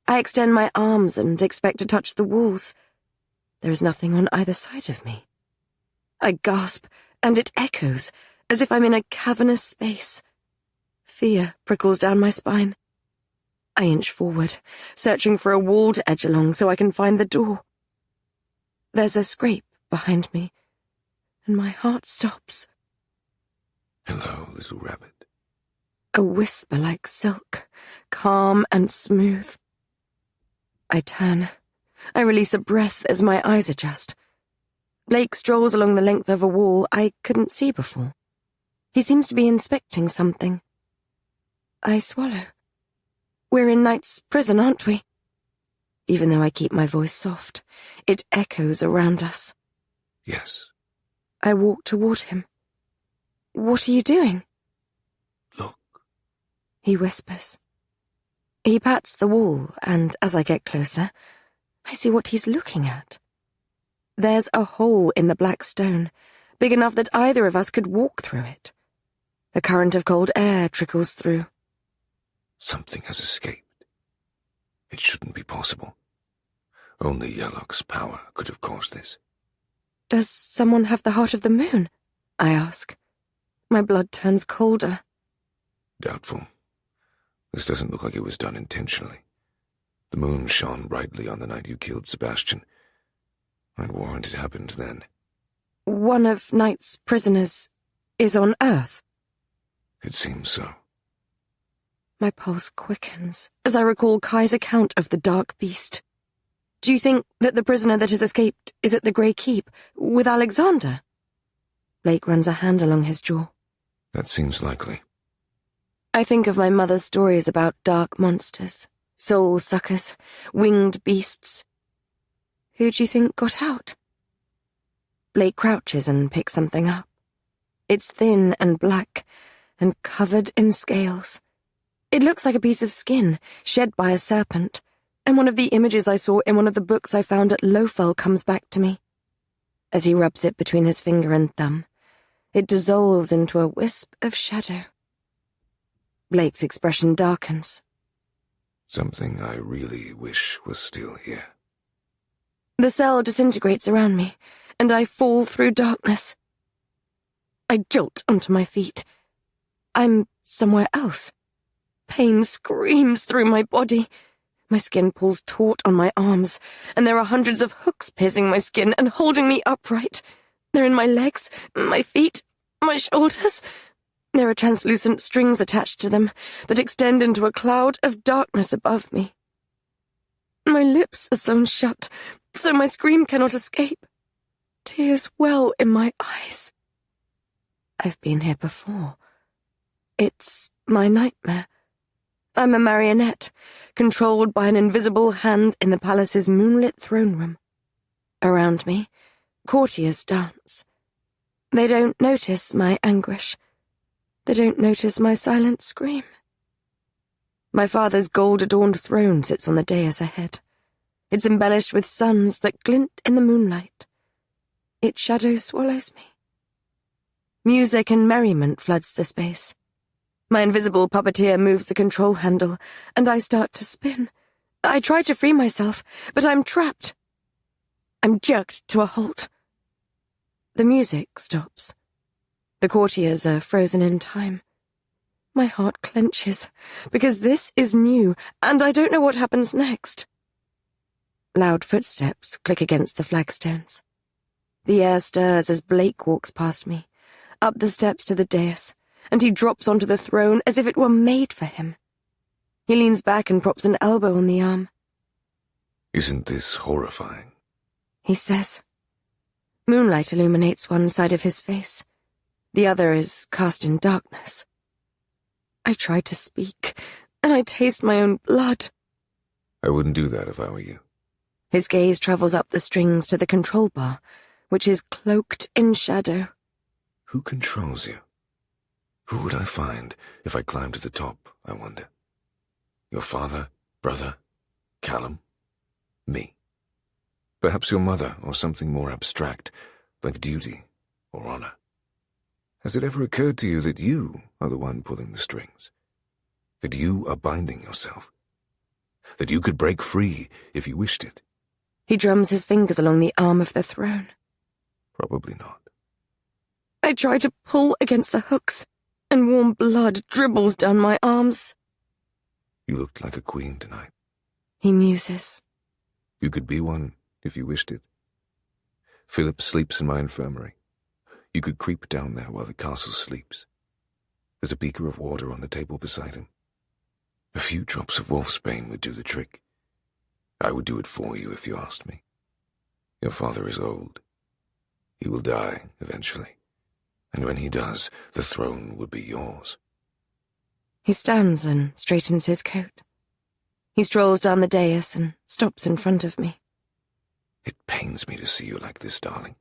I extend my arms and expect to touch the walls. There is nothing on either side of me. I gasp, and it echoes, as if I'm in a cavernous space. Fear prickles down my spine. I inch forward, searching for a wall to edge along so I can find the door. There's a scrape behind me, and my heart stops. Hello, little rabbit. A whisper like silk, calm and smooth. I turn. I release a breath as my eyes adjust. Blake strolls along the length of a wall I couldn't see before. He seems to be inspecting something. I swallow. We're in Knight's prison, aren't we? Even though I keep my voice soft, it echoes around us. Yes, I walk toward him. "What are you doing?" Look. He whispers. He pats the wall, and as I get closer, I see what he's looking at. There's a hole in the black stone, big enough that either of us could walk through it. A current of cold air trickles through. Something has escaped. It shouldn't be possible. Only Yalok's power could have caused this. "Does someone have the heart of the moon?" I ask. My blood turns colder. Doubtful. This doesn't look like it was done intentionally. The moon shone brightly on the night you killed Sebastian. I'd warrant it happened then. "One of Knight's prisoners is on Earth." It seems so. My pulse quickens as I recall Kai's account of the dark beast. "Do you think that the prisoner that has escaped is at the Grey Keep, with Alexander?" Blake runs a hand along his jaw. That seems likely. I think of my mother's stories about dark monsters, soul suckers, winged beasts. Who do you think got out? Blake crouches and picks something up. It's thin and black, and covered in scales. It looks like a piece of skin, shed by a serpent, and one of the images I saw in one of the books I found at Lofel comes back to me. As he rubs it between his finger and thumb, it dissolves into a wisp of shadow. Blake's expression darkens. Something I really wish was still here. The cell disintegrates around me, and I fall through darkness. I jolt onto my feet. I'm somewhere else. Pain screams through my body. My skin pulls taut on my arms, and there are hundreds of hooks piercing my skin and holding me upright. They're in my legs, my feet, my shoulders. There are translucent strings attached to them that extend into a cloud of darkness above me. My lips are sewn shut, so my scream cannot escape. Tears well in my eyes. I've been here before. It's my nightmare. I'm a marionette, controlled by an invisible hand in the palace's moonlit throne room. Around me, courtiers dance. They don't notice my anguish. They don't notice my silent scream. My father's gold-adorned throne sits on the dais ahead. It's embellished with suns that glint in the moonlight. Its shadow swallows me. Music and merriment floods the space. My invisible puppeteer moves the control handle, and I start to spin. I try to free myself, but I'm trapped. I'm jerked to a halt. The music stops. The courtiers are frozen in time. My heart clenches, because this is new, and I don't know what happens next. Loud footsteps click against the flagstones. The air stirs as Blake walks past me, up the steps to the dais, and he drops onto the throne as if it were made for him. He leans back and props an elbow on the arm. Isn't this horrifying? He says. Moonlight illuminates one side of his face. The other is cast in darkness. I try to speak, and I taste my own blood. I wouldn't do that if I were you. His gaze travels up the strings to the control bar, which is cloaked in shadow. Who controls you? Who would I find if I climbed to the top, I wonder? Your father, brother, Callum, me. Perhaps your mother, or something more abstract, like duty or honor. Has it ever occurred to you that you are the one pulling the strings? That you are binding yourself? That you could break free if you wished it? He drums his fingers along the arm of the throne. Probably not. I try to pull against the hooks, and warm blood dribbles down my arms. You looked like a queen tonight. He muses. You could be one if you wished it. Philip sleeps in my infirmary. You could creep down there while the castle sleeps. There's a beaker of water on the table beside him. A few drops of wolfsbane would do the trick. I would do it for you if you asked me. Your father is old. He will die eventually. And when he does, the throne would be yours. He stands and straightens his coat. He strolls down the dais and stops in front of me. It pains me to see you like this, darling.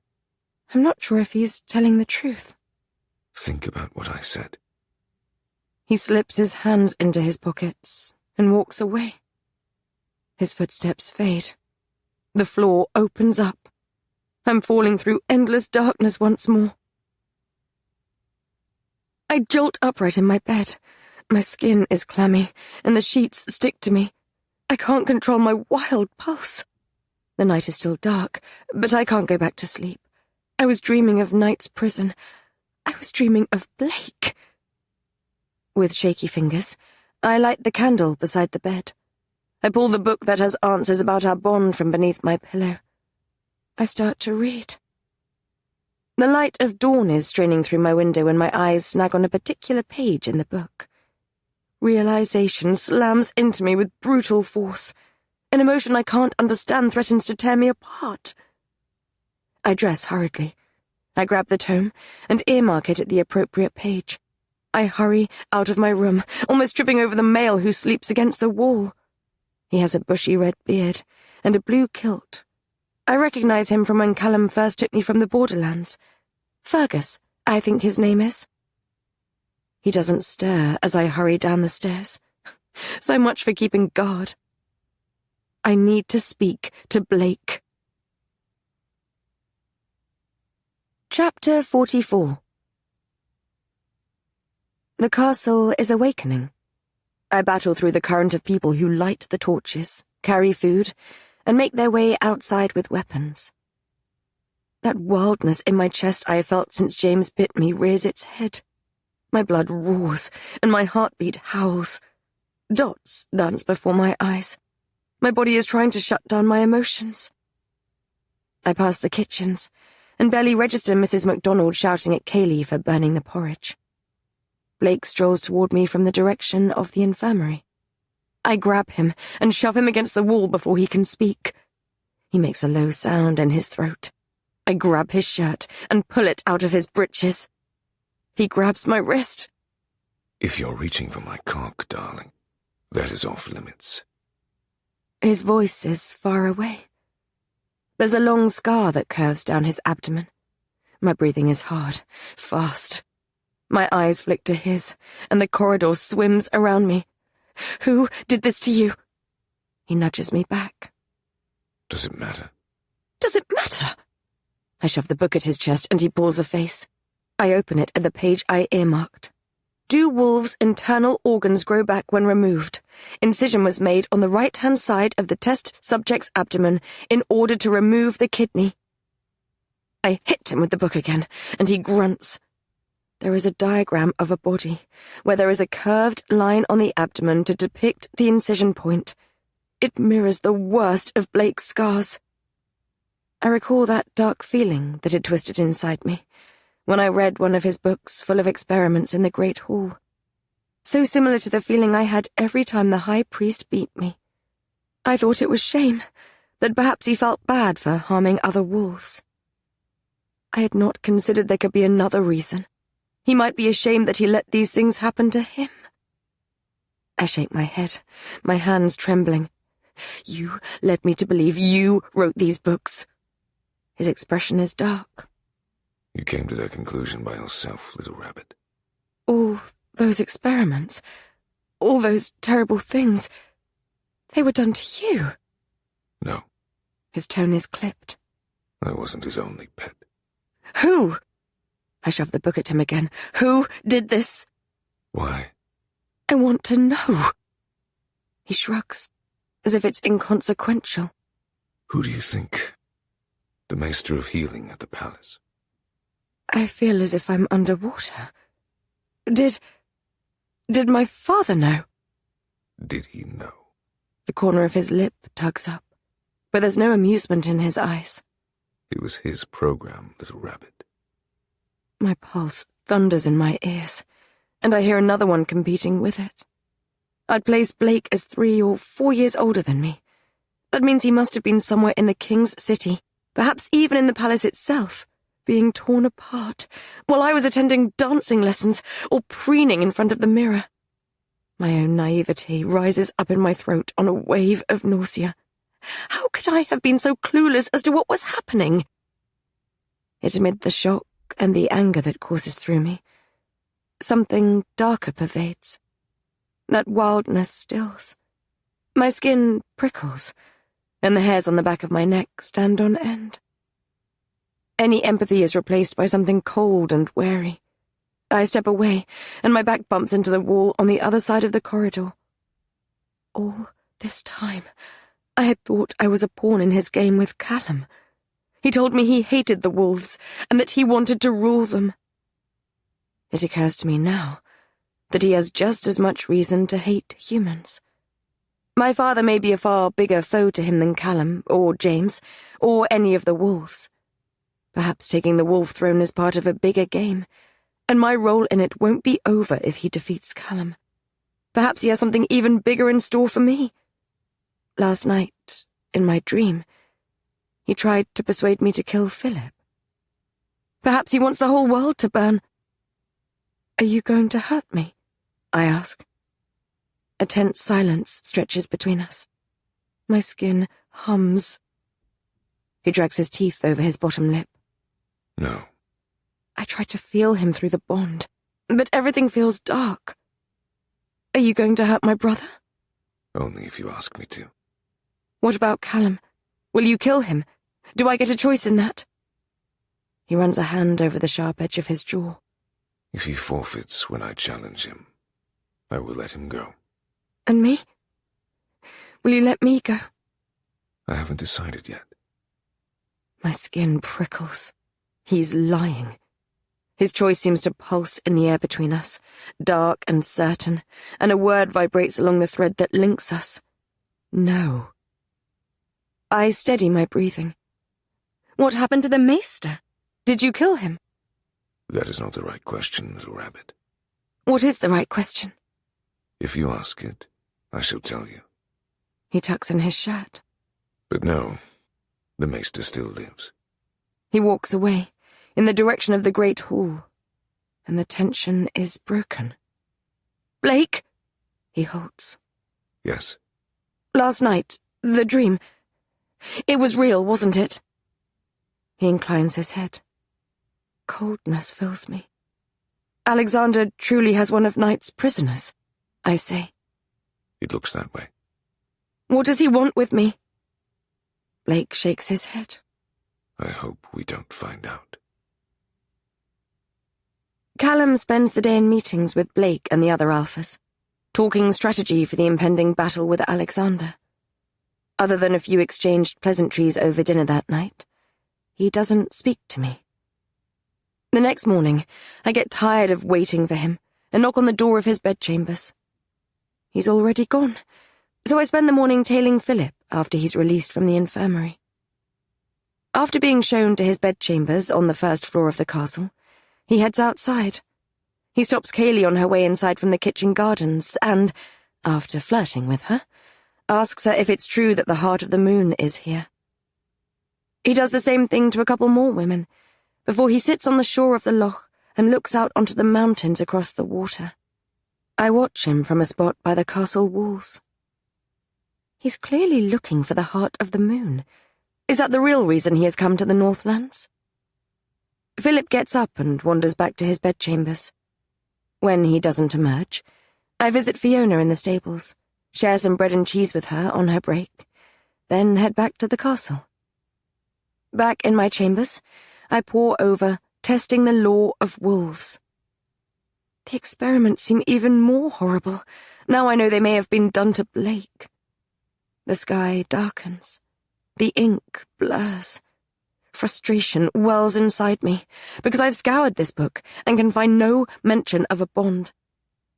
I'm not sure if he's telling the truth. Think about what I said. He slips his hands into his pockets and walks away. His footsteps fade. The floor opens up. I'm falling through endless darkness once more. I jolt upright in my bed. My skin is clammy, and the sheets stick to me. I can't control my wild pulse. The night is still dark, but I can't go back to sleep. I was dreaming of Knight's prison. I was dreaming of Blake. With shaky fingers, I light the candle beside the bed. I pull the book that has answers about our bond from beneath my pillow. I start to read. The light of dawn is straining through my window when my eyes snag on a particular page in the book. Realization slams into me with brutal force. An emotion I can't understand threatens to tear me apart. I dress hurriedly. I grab the tome and earmark it at the appropriate page. I hurry out of my room, almost tripping over the male who sleeps against the wall. He has a bushy red beard and a blue kilt. I recognize him from when Callum first took me from the borderlands. Fergus, I think his name is. He doesn't stir as I hurry down the stairs. So much for keeping guard. I need to speak to Blake. Chapter 44. The castle is awakening. I battle through the current of people who light the torches, carry food, and make their way outside with weapons. That wildness in my chest I have felt since James bit me rears its head. My blood roars, and my heartbeat howls. Dots dance before my eyes. My body is trying to shut down my emotions. I pass the kitchens, and barely register Mrs. MacDonald shouting at Kaylee for burning the porridge. Blake strolls toward me from the direction of the infirmary. I grab him and shove him against the wall before he can speak. He makes a low sound in his throat. I grab his shirt and pull it out of his breeches. He grabs my wrist. If you're reaching for my cock, darling, that is off limits. His voice is far away. There's a long scar that curves down his abdomen. My breathing is hard, fast. My eyes flick to his, and the corridor swims around me. Who did this to you? He nudges me back. Does it matter? Does it matter? I shove the book at his chest, and he pulls a face. I open it at the page I earmarked. Do wolves' internal organs grow back when removed? Incision was made on the right-hand side of the test subject's abdomen in order to remove the kidney. I hit him with the book again, and he grunts. There is a diagram of a body, where there is a curved line on the abdomen to depict the incision point. It mirrors the worst of Blake's scars. I recall that dark feeling that had twisted inside me when I read one of his books full of experiments in the Great Hall. So similar to the feeling I had every time the High Priest beat me. I thought it was shame, that perhaps he felt bad for harming other wolves. I had not considered there could be another reason. He might be ashamed that he let these things happen to him. I shake my head, my hands trembling. You led me to believe you wrote these books. His expression is dark. You came to that conclusion by yourself, little rabbit. All those experiments, all those terrible things, they were done to you. No. His tone is clipped. I wasn't his only pet. Who? I shove the book at him again. Who did this? Why? I want to know. He shrugs, as if it's inconsequential. Who do you think? The Maester of Healing at the palace. I feel as if I'm underwater. Did my father know? Did he know? The corner of his lip tugs up, but there's no amusement in his eyes. It was his program, little rabbit. My pulse thunders in my ears, and I hear another one competing with it. I'd place Blake as 3 or 4 years older than me. That means he must have been somewhere in the King's City, perhaps even in the palace itself, being torn apart, while I was attending dancing lessons or preening in front of the mirror. My own naivete rises up in my throat on a wave of nausea. How could I have been so clueless as to what was happening? Yet amid the shock and the anger that courses through me, something darker pervades. That wildness stills. My skin prickles, and the hairs on the back of my neck stand on end. Any empathy is replaced by something cold and wary. I step away, and my back bumps into the wall on the other side of the corridor. All this time, I had thought I was a pawn in his game with Callum. He told me he hated the wolves, and that he wanted to rule them. It occurs to me now that he has just as much reason to hate humans. My father may be a far bigger foe to him than Callum, or James, or any of the wolves. Perhaps taking the wolf throne is part of a bigger game, and my role in it won't be over if he defeats Callum. Perhaps he has something even bigger in store for me. Last night, in my dream, he tried to persuade me to kill Philip. Perhaps he wants the whole world to burn. Are you going to hurt me? I ask. A tense silence stretches between us. My skin hums. He drags his teeth over his bottom lip. No. I try to feel him through the bond, but everything feels dark. Are you going to hurt my brother? Only if you ask me to. What about Callum? Will you kill him? Do I get a choice in that? He runs a hand over the sharp edge of his jaw. If he forfeits when I challenge him, I will let him go. And me? Will you let me go? I haven't decided yet. My skin prickles. He's lying. His choice seems to pulse in the air between us, dark and certain, and a word vibrates along the thread that links us. No. I steady my breathing. What happened to the maester? Did you kill him? That is not the right question, little rabbit. What is the right question? If you ask it, I shall tell you. He tucks in his shirt. But no, the maester still lives. He walks away, in the direction of the great hall, and the tension is broken. Blake! He halts. Yes. Last night, the dream. It was real, wasn't it? He inclines his head. Coldness fills me. Alexander truly has one of Knight's prisoners, I say. It looks that way. What does he want with me? Blake shakes his head. I hope we don't find out. Callum spends the day in meetings with Blake and the other alphas, talking strategy for the impending battle with Alexander. Other than a few exchanged pleasantries over dinner that night, he doesn't speak to me. The next morning, I get tired of waiting for him and knock on the door of his bedchambers. He's already gone, so I spend the morning tailing Philip after he's released from the infirmary. After being shown to his bedchambers on the first floor of the castle, he heads outside. He stops Kaylee on her way inside from the kitchen gardens and, after flirting with her, asks her if it's true that the Heart of the Moon is here. He does the same thing to a couple more women, before he sits on the shore of the loch and looks out onto the mountains across the water. I watch him from a spot by the castle walls. He's clearly looking for the Heart of the Moon. Is that the real reason he has come to the Northlands? Philip gets up and wanders back to his bedchambers. When he doesn't emerge, I visit Fiona in the stables, share some bread and cheese with her on her break, then head back to the castle. Back in my chambers, I pore over Testing the Law of Wolves. The experiments seem even more horrible. Now I know they may have been done to Blake. The sky darkens. The ink blurs. Frustration wells inside me, because I've scoured this book and can find no mention of a bond.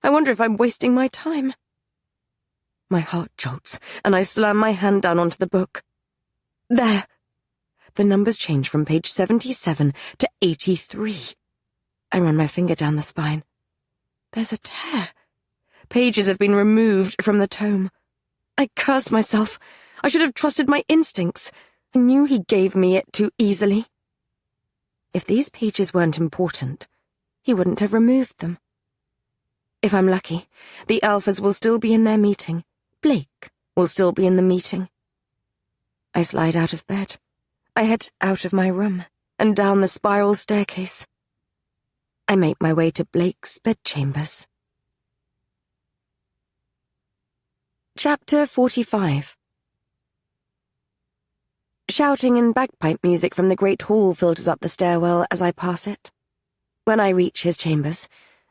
I wonder if I'm wasting my time. My heart jolts, and I slam my hand down onto the book. There! The numbers change from page 77 to 83. I run my finger down the spine. There's a tear. Pages have been removed from the tome. I curse myself. I should have trusted my instincts. I knew he gave me it too easily. If these pages weren't important, he wouldn't have removed them. If I'm lucky, the alphas will still be in their meeting. Blake will still be in the meeting. I slide out of bed. I head out of my room. and down the spiral staircase. I make my way to Blake's bedchambers. Chapter 45. Shouting and bagpipe music from the great hall filters up the stairwell as I pass it. When I reach his chambers,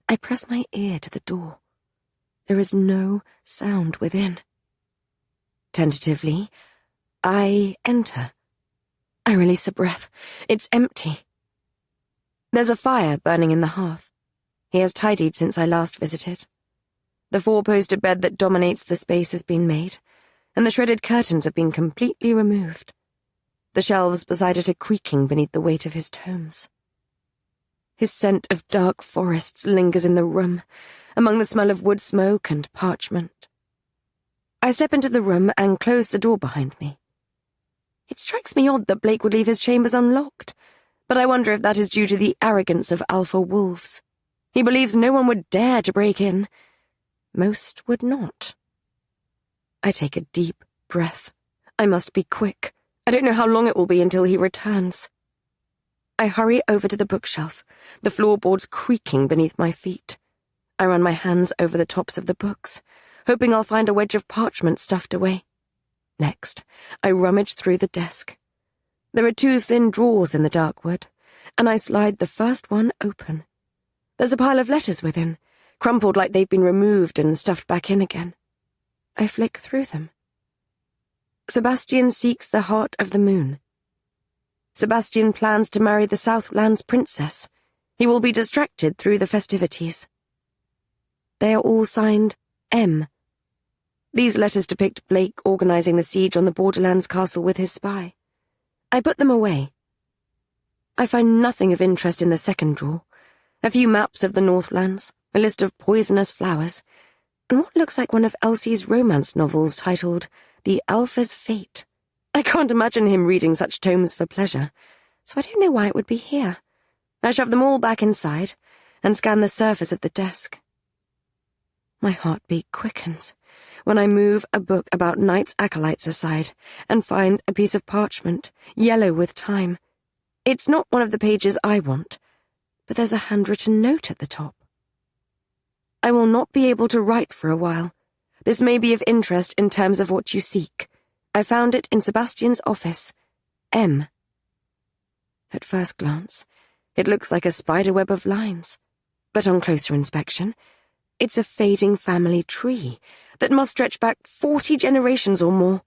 I press my ear to the door. There is no sound within. Tentatively, I enter. I release a breath. It's empty. There's a fire burning in the hearth. He has tidied since I last visited. The four-poster bed that dominates the space has been made, and the shredded curtains have been completely removed. The shelves beside it are creaking beneath the weight of his tomes. His scent of dark forests lingers in the room, among the smell of wood smoke and parchment. I step into the room and close the door behind me. It strikes me odd that Blake would leave his chambers unlocked, but I wonder if that is due to the arrogance of alpha wolves. He believes no one would dare to break in. Most would not. I take a deep breath. I must be quick. I don't know how long it will be until he returns. I hurry over to the bookshelf, the floorboards creaking beneath my feet. I run my hands over the tops of the books, hoping I'll find a wedge of parchment stuffed away. Next, I rummage through the desk. There are 2 thin drawers in the dark wood, and I slide the first one open. There's a pile of letters within, crumpled like they've been removed and stuffed back in again. I flick through them. Sebastian seeks the heart of the moon. Sebastian plans to marry the Southland's princess. He will be distracted through the festivities. They are all signed M. These letters depict Blake organizing the siege on the Borderlands castle with his spy. I put them away. I find nothing of interest in the second drawer. A few maps of the Northlands, a list of poisonous flowers, and what looks like one of Elsie's romance novels titled The Alpha's Fate. I can't imagine him reading such tomes for pleasure, so I don't know why it would be here. I shove them all back inside and scan the surface of the desk. My heartbeat quickens when I move a book about knights' acolytes aside and find a piece of parchment, yellow with time. It's not one of the pages I want, but there's a handwritten note at the top. I will not be able to write for a while. This may be of interest in terms of what you seek. I found it in Sebastian's office. M. At first glance, it looks like a spiderweb of lines, but on closer inspection, it's a fading family tree that must stretch back 40 generations or more.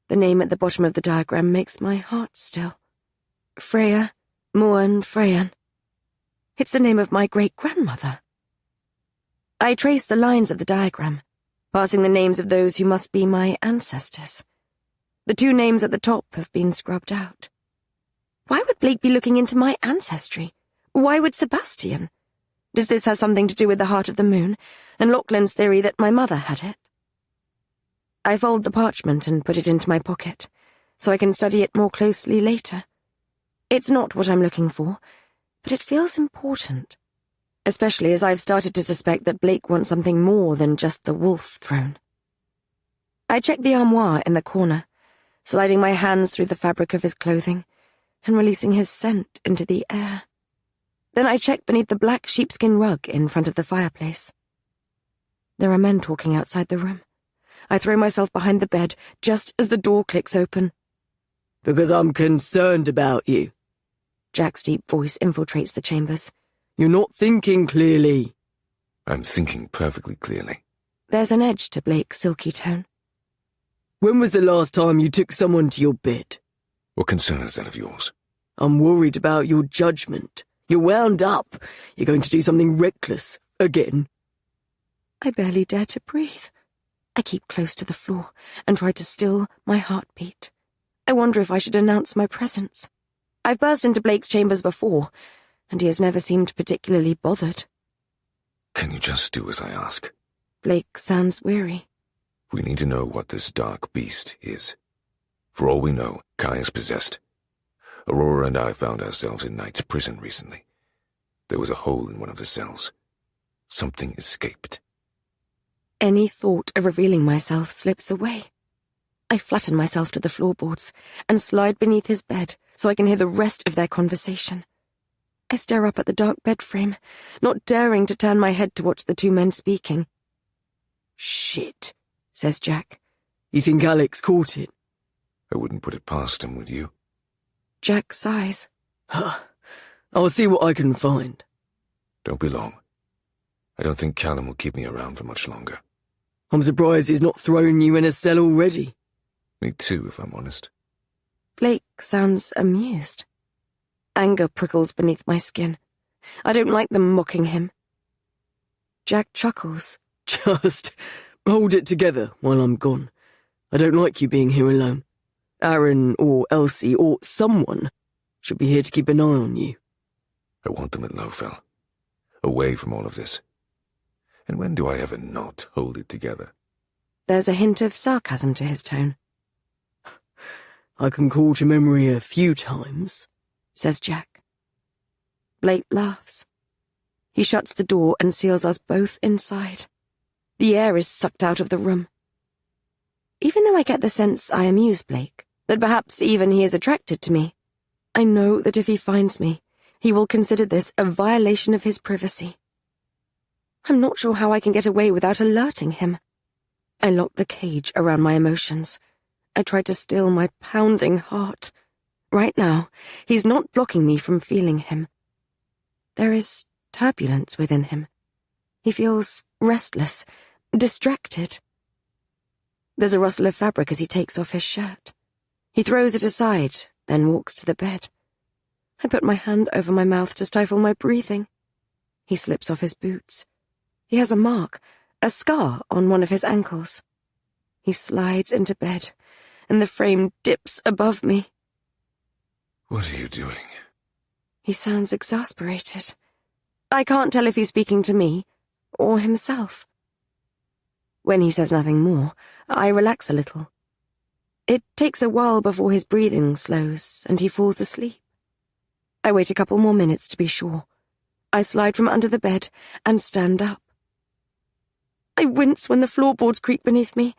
The name at the bottom of the diagram makes my heart still. Freya, Moan Freyan. It's the name of my great-grandmother. I trace the lines of the diagram, passing the names of those who must be my ancestors. The 2 names at the top have been scrubbed out. Why would Blake be looking into my ancestry? Why would Sebastian? Does this have something to do with the heart of the moon, and Lachlan's theory that my mother had it? I fold the parchment and put it into my pocket, so I can study it more closely later. It's not what I'm looking for, but it feels important, especially as I've started to suspect that Blake wants something more than just the wolf throne. I check the armoire in the corner, sliding my hands through the fabric of his clothing and releasing his scent into the air. Then I check beneath the black sheepskin rug in front of the fireplace. There are men talking outside the room. I throw myself behind the bed just as the door clicks open. Because I'm concerned about you. Jack's deep voice infiltrates the chambers. You're not thinking clearly. I'm thinking perfectly clearly. There's an edge to Blake's silky tone. When was the last time you took someone to your bed? What concern is that of yours? I'm worried about your judgment. You're wound up. You're going to do something reckless. Again. I barely dare to breathe. I keep close to the floor and try to still my heartbeat. I wonder if I should announce my presence. I've burst into Blake's chambers before, and he has never seemed particularly bothered. Can you just do as I ask? Blake sounds weary. We need to know what this dark beast is. For all we know, Kai is possessed. Aurora and I found ourselves in Knight's prison recently. There was a hole in one of the cells. Something escaped. Any thought of revealing myself slips away. I flatten myself to the floorboards and slide beneath his bed so I can hear the rest of their conversation. I stare up at the dark bed frame, not daring to turn my head to watch the two men speaking. "Shit," says Jack. "You think Alex caught it?" I wouldn't put it past him, would you? Jack sighs. I'll see what I can find. Don't be long. I don't think Callum will keep me around for much longer. I'm surprised he's not thrown you in a cell already. Me too, if I'm honest. Blake sounds amused. Anger prickles beneath my skin. I don't like them mocking him. Jack chuckles. Just hold it together while I'm gone. I don't like you being here alone. Aaron or Elsie or someone should be here to keep an eye on you. I want them at Lowfell, away from all of this. And when do I ever not hold it together? There's a hint of sarcasm to his tone. I can call to memory a few times, says Jack. Blake laughs. He shuts the door and seals us both inside. The air is sucked out of the room. Even though I get the sense I amuse Blake, that perhaps even he is attracted to me, I know that if he finds me, he will consider this a violation of his privacy. I'm not sure how I can get away without alerting him. I lock the cage around my emotions. I try to still my pounding heart. Right now, he's not blocking me from feeling him. There is turbulence within him. He feels restless, distracted. There's a rustle of fabric as he takes off his shirt. He throws it aside, then walks to the bed. I put my hand over my mouth to stifle my breathing. He slips off his boots. He has a mark, a scar on one of his ankles. He slides into bed, and the frame dips above me. What are you doing? He sounds exasperated. I can't tell if he's speaking to me or himself. When he says nothing more, I relax a little. It takes a while before his breathing slows and he falls asleep. I wait a couple more minutes to be sure. I slide from under the bed and stand up. I wince when the floorboards creak beneath me,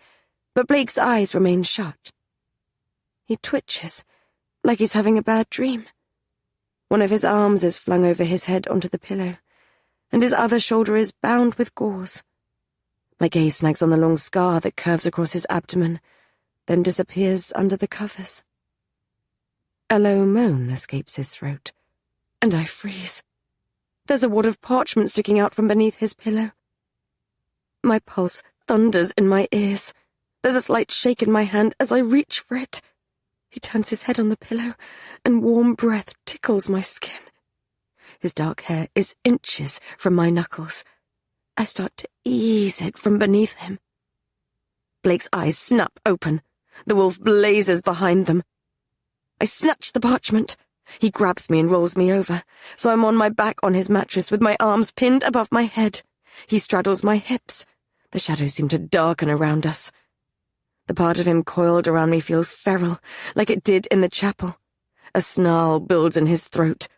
but Blake's eyes remain shut. He twitches, like he's having a bad dream. One of his arms is flung over his head onto the pillow, and his other shoulder is bound with gauze. My gaze snags on the long scar that curves across his abdomen, then disappears under the covers. A low moan escapes his throat, and I freeze. There's a wad of parchment sticking out from beneath his pillow. My pulse thunders in my ears. There's a slight shake in my hand as I reach for it. He turns his head on the pillow, and warm breath tickles my skin. His dark hair is inches from my knuckles. I start to ease it from beneath him. Blake's eyes snap open. The wolf blazes behind them. I snatch the parchment. He grabs me and rolls me over, so I'm on my back on his mattress with my arms pinned above my head. He straddles my hips. The shadows seem to darken around us. The part of him coiled around me feels feral, like it did in the chapel. A snarl builds in his throat.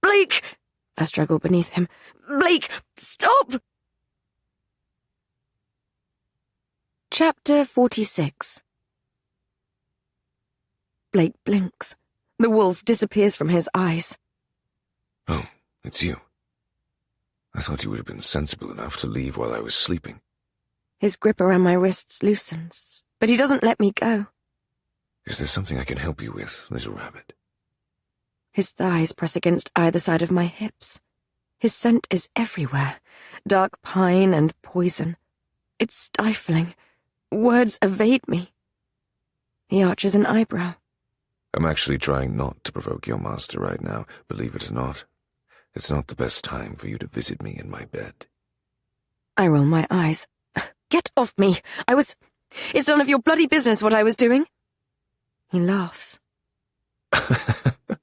"Blake!" I struggle beneath him. "Blake, stop!" Chapter 46. Blake blinks. The wolf disappears from his eyes. Oh, it's you. I thought you would have been sensible enough to leave while I was sleeping. His grip around my wrists loosens, but he doesn't let me go. Is there something I can help you with, little rabbit? His thighs press against either side of my hips. His scent is everywhere, dark pine and poison. It's stifling. Words evade me. He arches an eyebrow. I'm actually trying not to provoke your master right now, believe it or not. It's not the best time for you to visit me in my bed. I roll my eyes. Get off me! It's none of your bloody business what I was doing. He laughs.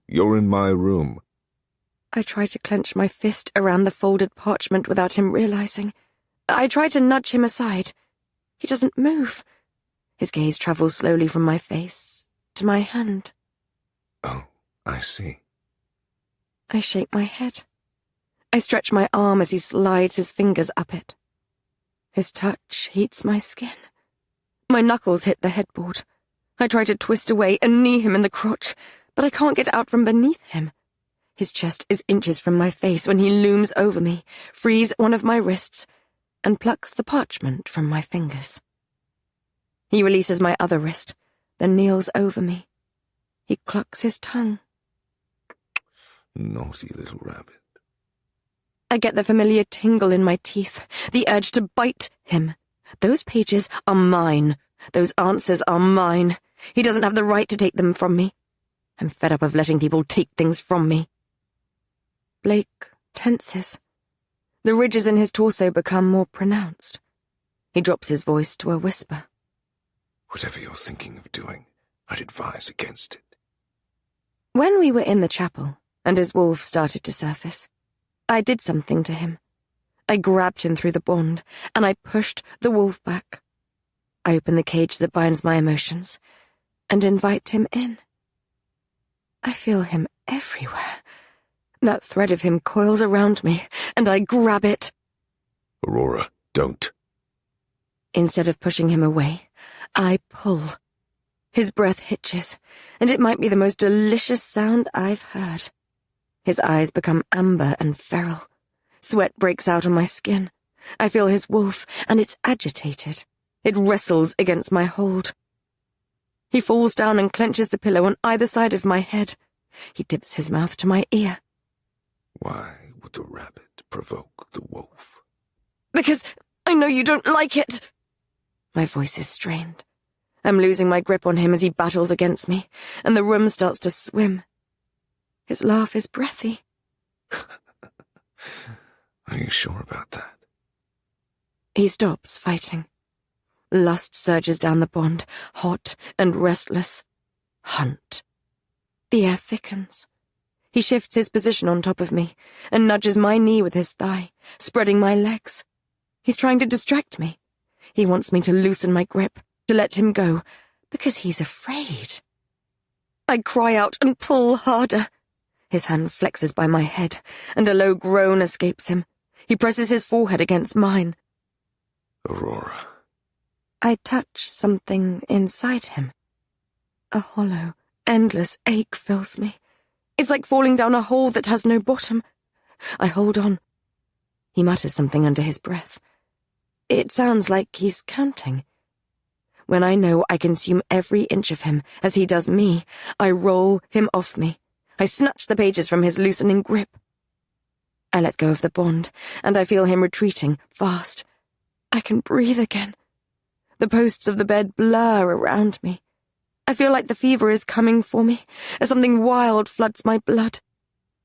You're in my room. I try to clench my fist around the folded parchment without him realizing. I try to nudge him aside. He doesn't move. His gaze travels slowly from my face to my hand. Oh, I see. I shake my head. I stretch my arm as he slides his fingers up it. His touch heats my skin. My knuckles hit the headboard. I try to twist away and knee him in the crotch, but I can't get out from beneath him. His chest is inches from my face when he looms over me, frees one of my wrists, and plucks the parchment from my fingers. He releases my other wrist, then kneels over me. He clucks his tongue. Naughty little rabbit. I get the familiar tingle in my teeth, the urge to bite him. Those pages are mine. Those answers are mine. He doesn't have the right to take them from me. I'm fed up of letting people take things from me. Blake tenses. The ridges in his torso become more pronounced. He drops his voice to a whisper. Whatever you're thinking of doing, I'd advise against it. When we were in the chapel, and his wolf started to surface, I did something to him. I grabbed him through the bond, and I pushed the wolf back. I open the cage that binds my emotions, and invite him in. I feel him everywhere. That thread of him coils around me, and I grab it. Aurora, don't. Instead of pushing him away, I pull. His breath hitches, and it might be the most delicious sound I've heard. His eyes become amber and feral. Sweat breaks out on my skin. I feel his wolf, and it's agitated. It wrestles against my hold. He falls down and clenches the pillow on either side of my head. He dips his mouth to my ear. Why would the rabbit provoke the wolf? Because I know you don't like it. My voice is strained. I'm losing my grip on him as he battles against me, and the room starts to swim. His laugh is breathy. Are you sure about that? He stops fighting. Lust surges down the bond, hot and restless. Hunt. The air thickens. He shifts his position on top of me and nudges my knee with his thigh, spreading my legs. He's trying to distract me. He wants me to loosen my grip, to let him go, because he's afraid. I cry out and pull harder. His hand flexes by my head, and a low groan escapes him. He presses his forehead against mine. Aurora. I touch something inside him. A hollow, endless ache fills me. It's like falling down a hole that has no bottom. I hold on. He mutters something under his breath. It sounds like he's counting. When I know I consume every inch of him, as he does me, I roll him off me. I snatch the pages from his loosening grip. I let go of the bond, and I feel him retreating, fast. I can breathe again. The posts of the bed blur around me. I feel like the fever is coming for me, as something wild floods my blood.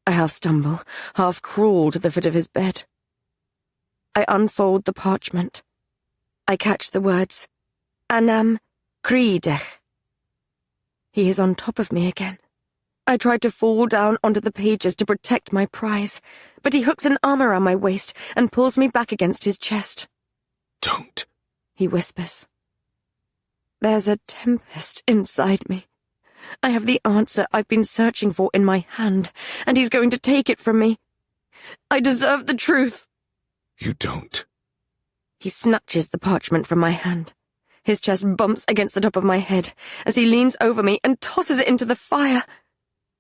I half stumble, half crawl to the foot of his bed. I unfold the parchment. I catch the words, Anam Kriidech. He is on top of me again. I try to fall down onto the pages to protect my prize, but he hooks an arm around my waist and pulls me back against his chest. Don't. He whispers. There's a tempest inside me. I have the answer I've been searching for in my hand, and he's going to take it from me. I deserve the truth. You don't. He snatches the parchment from my hand. His chest bumps against the top of my head as he leans over me and tosses it into the fire.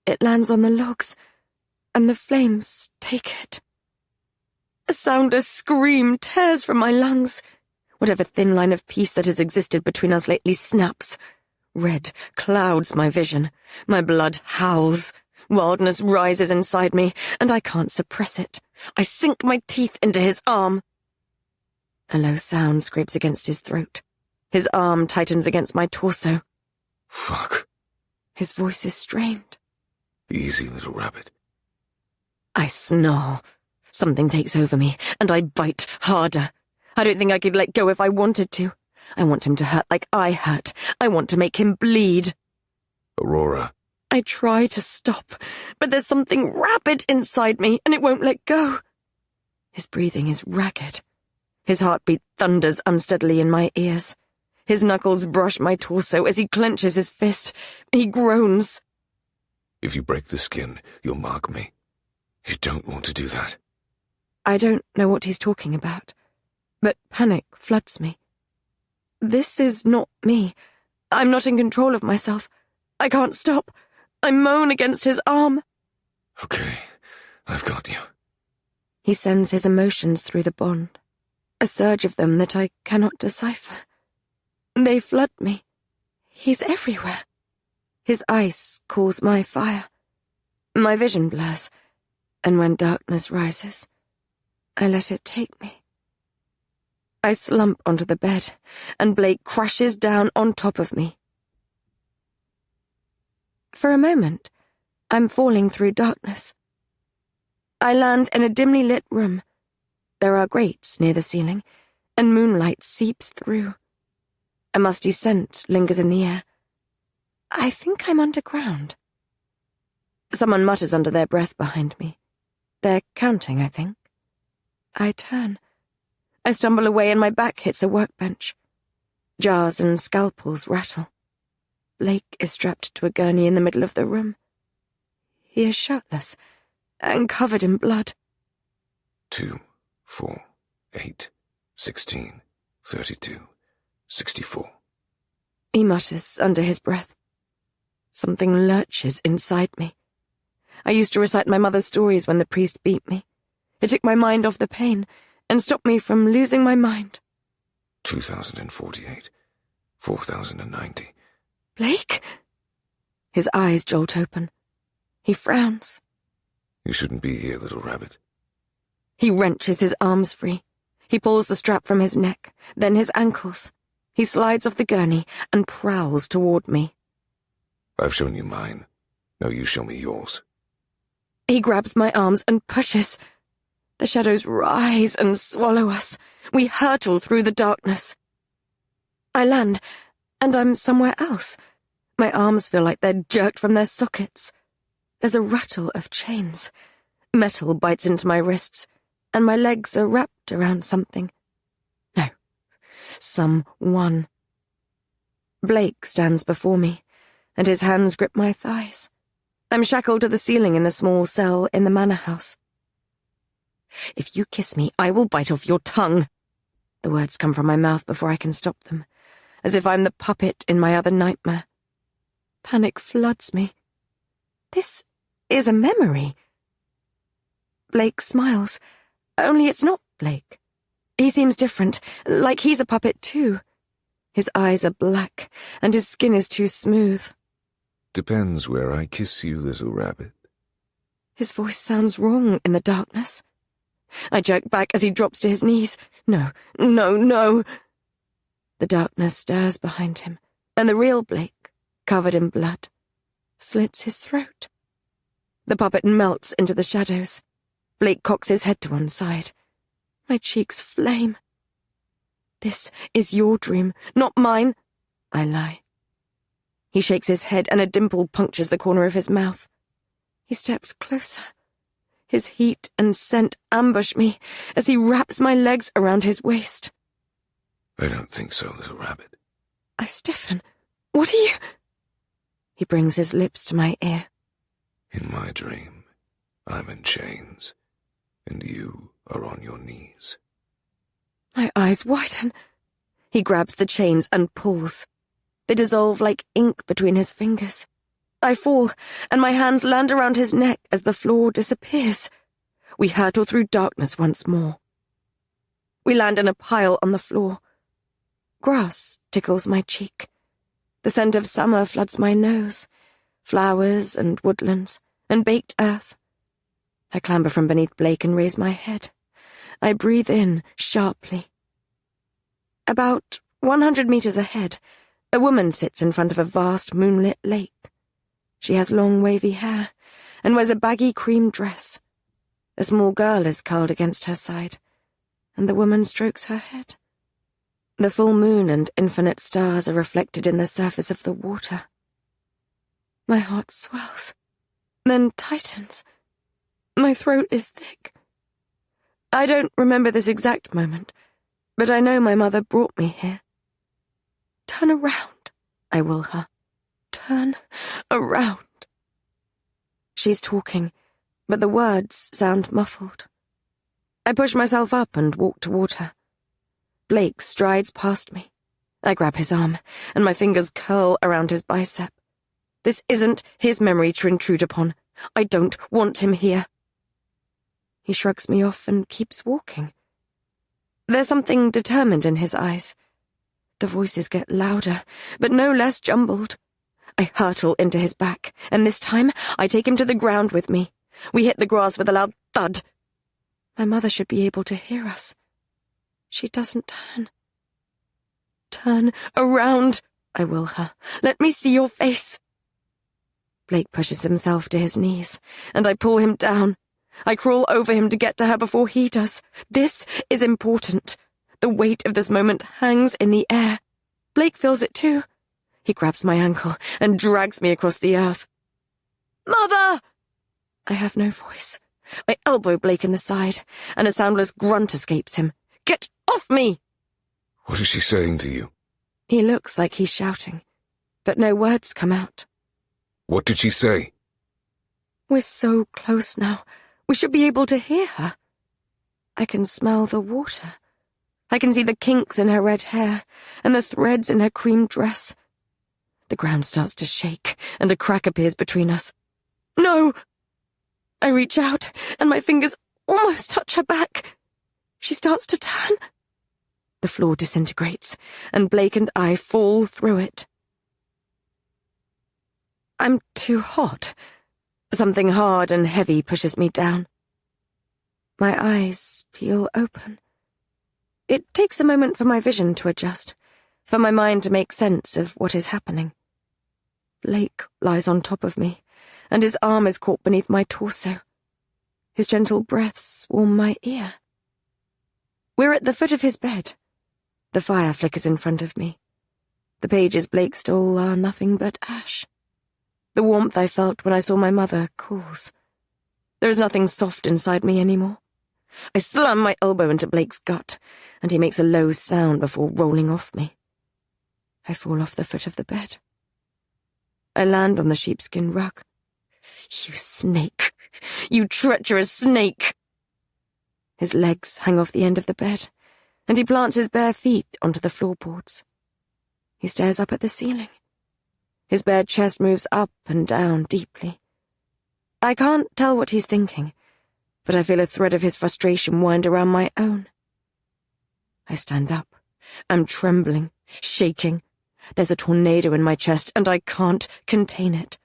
It lands on the logs, and the flames take it. A soundless scream tears from my lungs. Whatever thin line of peace that has existed between us lately snaps. Red clouds my vision. My blood howls. Wildness rises inside me, and I can't suppress it. I sink my teeth into his arm. A low sound scrapes against his throat. His arm tightens against my torso. Fuck. His voice is strained. Easy, little rabbit. I snarl. Something takes over me, and I bite harder. I don't think I could let go if I wanted to. I want him to hurt like I hurt. I want to make him bleed. Aurora. I try to stop, but there's something rabid inside me, and it won't let go. His breathing is ragged. His heartbeat thunders unsteadily in my ears. His knuckles brush my torso as he clenches his fist. He groans. If you break the skin, you'll mark me. You don't want to do that. I don't know what he's talking about, but panic floods me. This is not me. I'm not in control of myself. I can't stop. I moan against his arm. Okay, I've got you. He sends his emotions through the bond, a surge of them that I cannot decipher. They flood me. He's everywhere. His ice cools my fire. My vision blurs, and when darkness rises, I let it take me. I slump onto the bed, and Blake crashes down on top of me. For a moment, I'm falling through darkness. I land in a dimly lit room. There are grates near the ceiling, and moonlight seeps through. A musty scent lingers in the air. I think I'm underground. Someone mutters under their breath behind me. They're counting, I think. I turn. I stumble away and my back hits a workbench. Jars and scalpels rattle. Blake is strapped to a gurney in the middle of the room. He is shirtless and covered in blood. 2, 4, 8, 16, 32, 64. He mutters under his breath. Something lurches inside me. I used to recite my mother's stories when the priest beat me. It took my mind off the pain and stopped me from losing my mind. 2,048, 4,090. Blake? His eyes jolt open. He frowns. You shouldn't be here, little rabbit. He wrenches his arms free. He pulls the strap from his neck, then his ankles. He slides off the gurney and prowls toward me. I've shown you mine. Now you show me yours. He grabs my arms and pushes. The shadows rise and swallow us. We hurtle through the darkness. I land, and I'm somewhere else. My arms feel like they're jerked from their sockets. There's a rattle of chains. Metal bites into my wrists, and my legs are wrapped around something. No, someone. Blake stands before me, and his hands grip my thighs. I'm shackled to the ceiling in the small cell in the manor house. If you kiss me, I will bite off your tongue. The words come from my mouth before I can stop them, as if I'm the puppet in my other nightmare. Panic floods me. This is a memory. Blake smiles, only it's not Blake. He seems different, like he's a puppet too. His eyes are black, and his skin is too smooth. Depends where I kiss you, little rabbit. His voice sounds wrong in the darkness. I jerk back as he drops to his knees. No, no, no. The darkness stirs behind him, and the real Blake, covered in blood, slits his throat. The puppet melts into the shadows. Blake cocks his head to one side. My cheeks flame. This is your dream, not mine, I lie. He shakes his head and a dimple punctures the corner of his mouth. He steps closer. His heat and scent ambush me as he wraps my legs around his waist. I don't think so, little rabbit. I stiffen. What are you? He brings his lips to my ear. In my dream, I'm in chains, and you are on your knees. My eyes widen. He grabs the chains and pulls. They dissolve like ink between his fingers. I fall, and my hands land around his neck as the floor disappears. We hurtle through darkness once more. We land in a pile on the floor. Grass tickles my cheek. The scent of summer floods my nose. Flowers and woodlands and baked earth. I clamber from beneath Blake and raise my head. I breathe in sharply. About 100 meters ahead, a woman sits in front of a vast moonlit lake. She has long wavy hair and wears a baggy cream dress. A small girl is curled against her side, and the woman strokes her head. The full moon and infinite stars are reflected in the surface of the water. My heart swells, then tightens. My throat is thick. I don't remember this exact moment, but I know my mother brought me here. Turn around, I will her. Turn around. She's talking, but the words sound muffled. I push myself up and walk toward her. Blake strides past me. I grab his arm, and my fingers curl around his bicep. This isn't his memory to intrude upon. I don't want him here. He shrugs me off and keeps walking. There's something determined in his eyes. The voices get louder, but no less jumbled. I hurtle into his back, and this time I take him to the ground with me. We hit the grass with a loud thud. My mother should be able to hear us. She doesn't turn. Turn around, I will her. Let me see your face. Blake pushes himself to his knees, and I pull him down. I crawl over him to get to her before he does. This is important. The weight of this moment hangs in the air. Blake feels it too. He grabs my ankle and drags me across the earth. Mother! I have no voice. I elbow Blake in the side, and a soundless grunt escapes him. Get off me! What is she saying to you? He looks like he's shouting, but no words come out. What did she say? We're so close now. We should be able to hear her. I can smell the water. I can see the kinks in her red hair and the threads in her cream dress. The ground starts to shake, and a crack appears between us. No! I reach out, and my fingers almost touch her back. She starts to turn. The floor disintegrates, and Blake and I fall through it. I'm too hot. Something hard and heavy pushes me down. My eyes peel open. It takes a moment for my vision to adjust, for my mind to make sense of what is happening. Blake lies on top of me, and his arm is caught beneath my torso. His gentle breaths warm my ear. We're at the foot of his bed. The fire flickers in front of me. The pages Blake stole are nothing but ash. The warmth I felt when I saw my mother cools. There is nothing soft inside me anymore. I slam my elbow into Blake's gut, and he makes a low sound before rolling off me. I fall off the foot of the bed. I land on the sheepskin rug. You snake! You treacherous snake! His legs hang off the end of the bed, and he plants his bare feet onto the floorboards. He stares up at the ceiling. His bare chest moves up and down deeply. I can't tell what he's thinking, but I feel a thread of his frustration wind around my own. I stand up. I'm trembling, shaking. There's a tornado in my chest, and I can't contain it.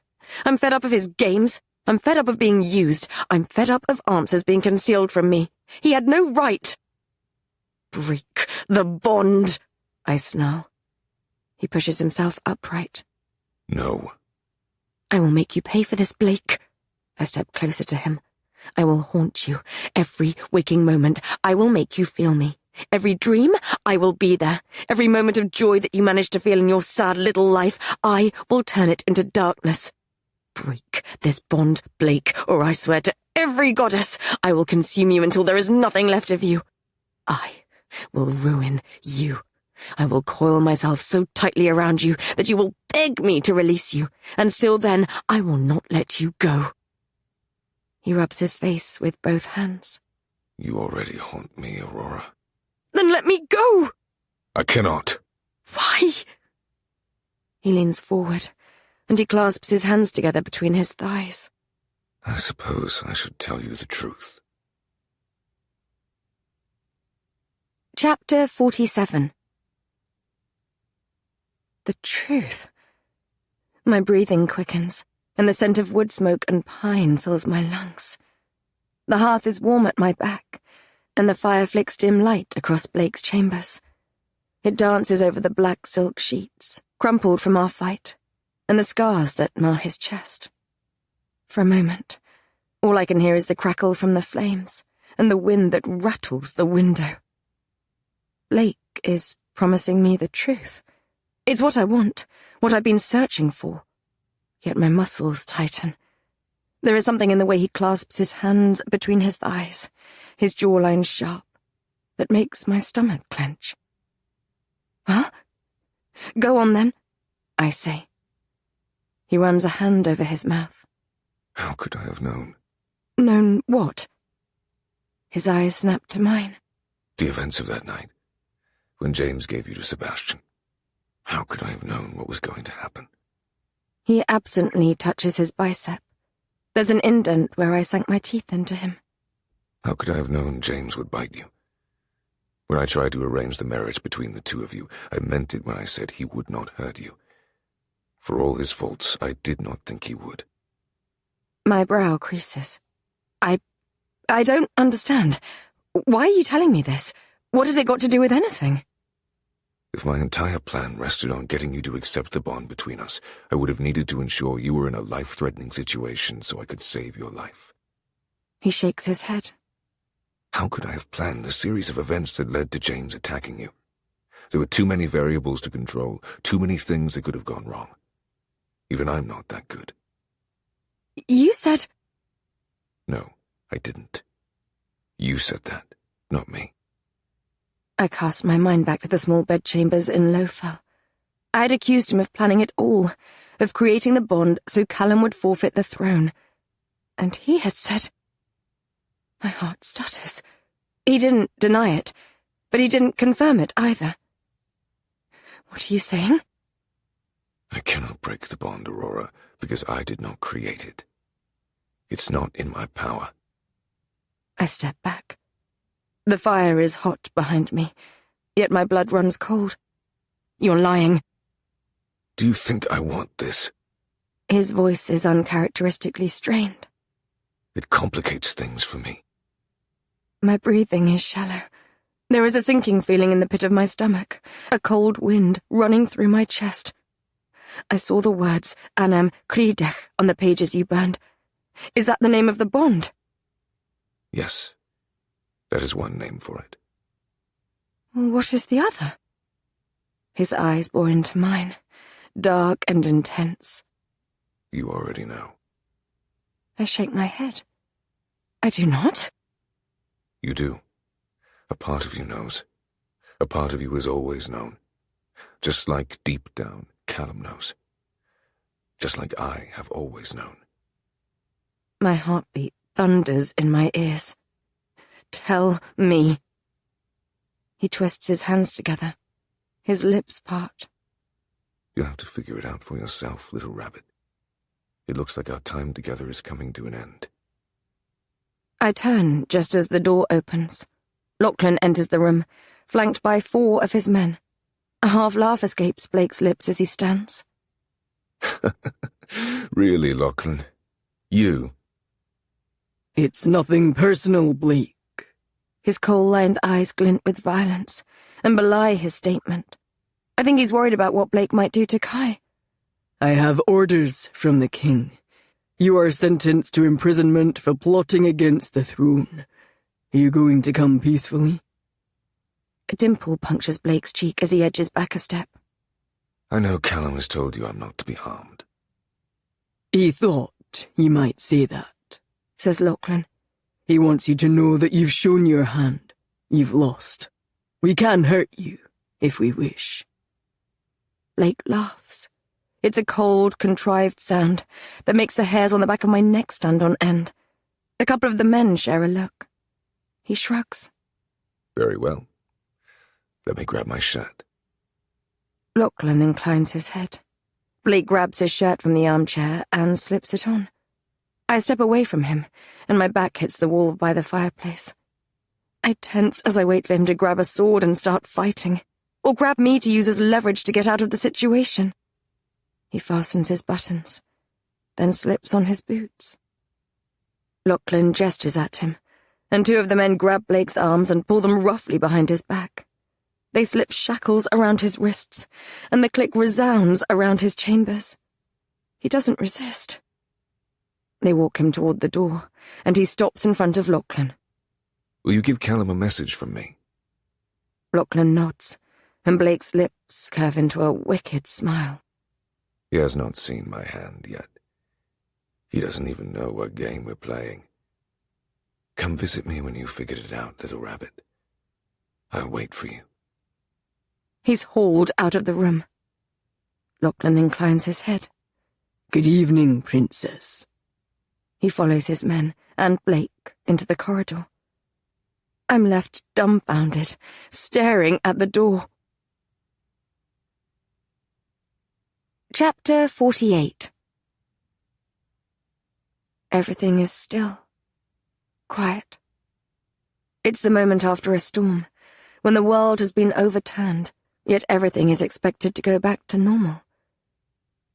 I'm fed up of his games. I'm fed up of being used. I'm fed up of answers being concealed from me. He had no right. Break the bond, I snarl. He pushes himself upright. No. I will make you pay for this, Blake. I step closer to him. I will haunt you every waking moment. I will make you feel me. Every dream, I will be there. Every moment of joy that you manage to feel in your sad little life, I will turn it into darkness. Break this bond, Blake, or I swear to every goddess, I will consume you until there is nothing left of you. I will ruin you. I will coil myself so tightly around you that you will beg me to release you, and still then I will not let you go. He rubs his face with both hands. You already haunt me, Aurora. Then let me go! I cannot. Why? He leans forward, and he clasps his hands together between his thighs. I suppose I should tell you the truth. Chapter 47. The truth. My breathing quickens, and the scent of wood smoke and pine fills my lungs. The hearth is warm at my back, and the fire flicks dim light across Blake's chambers. It dances over the black silk sheets, crumpled from our fight, and the scars that mar his chest. For a moment, all I can hear is the crackle from the flames, and the wind that rattles the window. Blake is promising me the truth. It's what I want, what I've been searching for. Yet my muscles tighten. There is something in the way he clasps his hands between his thighs, his jawline sharp, that makes my stomach clench. Huh? Go on then, I say. He runs a hand over his mouth. How could I have known? Known what? His eyes snap to mine. The events of that night, when James gave you to Sebastian. How could I have known what was going to happen? He absently touches his bicep. There's an indent where I sank my teeth into him. How could I have known James would bite you? When I tried to arrange the marriage between the two of you, I meant it when I said he would not hurt you. For all his faults, I did not think he would. My brow creases. I don't understand. Why are you telling me this? What has it got to do with anything? If my entire plan rested on getting you to accept the bond between us, I would have needed to ensure you were in a life-threatening situation so I could save your life. He shakes his head. How could I have planned the series of events that led to James attacking you? There were too many variables to control, too many things that could have gone wrong. Even I'm not that good. You said... No, I didn't. You said that, not me. I cast my mind back to the small bedchambers in Lowfell. I had accused him of planning it all, of creating the bond so Callum would forfeit the throne. And he had said... My heart stutters. He didn't deny it, but he didn't confirm it either. What are you saying? I cannot break the bond, Aurora, because I did not create it. It's not in my power. I step back. The fire is hot behind me, yet my blood runs cold. You're lying. Do you think I want this? His voice is uncharacteristically strained. It complicates things for me. My breathing is shallow. There is a sinking feeling in the pit of my stomach, a cold wind running through my chest. I saw the words Anam Kridech on the pages you burned. Is that the name of the bond? Yes, that is one name for it. What is the other? His eyes bore into mine, dark and intense. You already know. I shake my head. I do not. You do. A part of you knows. A part of you has always known. Just like deep down, Callum knows. Just like I have always known. My heartbeat thunders in my ears. Tell me. He twists his hands together. His lips part. You'll have to figure it out for yourself, little rabbit. It looks like our time together is coming to an end. I turn just as the door opens. Lachlan enters the room, flanked by 4 of his men. A half laugh escapes Blake's lips as he stands. Really, Lachlan? You? It's nothing personal, Blake. His coal-lined eyes glint with violence and belie his statement. I think he's worried about what Blake might do to Kai. I have orders from the king. You are sentenced to imprisonment for plotting against the throne. Are you going to come peacefully? A dimple punctures Blake's cheek as he edges back a step. I know Callum has told you I'm not to be harmed. He thought you might say that, says Lachlan. He wants you to know that you've shown your hand. You've lost. We can hurt you, if we wish. Blake laughs. It's a cold, contrived sound that makes the hairs on the back of my neck stand on end. A couple of the men share a look. He shrugs. Very well. Let me grab my shirt. Lachlan inclines his head. Blake grabs his shirt from the armchair and slips it on. I step away from him, and my back hits the wall by the fireplace. I tense as I wait for him to grab a sword and start fighting, or grab me to use as leverage to get out of the situation. He fastens his buttons, then slips on his boots. Lachlan gestures at him, and 2 of the men grab Blake's arms and pull them roughly behind his back. They slip shackles around his wrists, and the click resounds around his chambers. He doesn't resist. They walk him toward the door, and he stops in front of Lachlan. Will you give Callum a message from me? Lachlan nods, and Blake's lips curve into a wicked smile. He has not seen my hand yet. He doesn't even know what game we're playing. Come visit me when you've figured it out, little rabbit. I'll wait for you. He's hauled out of the room. Lachlan inclines his head. Good evening, Princess. He follows his men and Blake into the corridor. I'm left dumbfounded, staring at the door. Chapter 48. everything is still. Quiet. It's the moment after a storm, when the world has been overturned, yet everything is expected to go back to normal.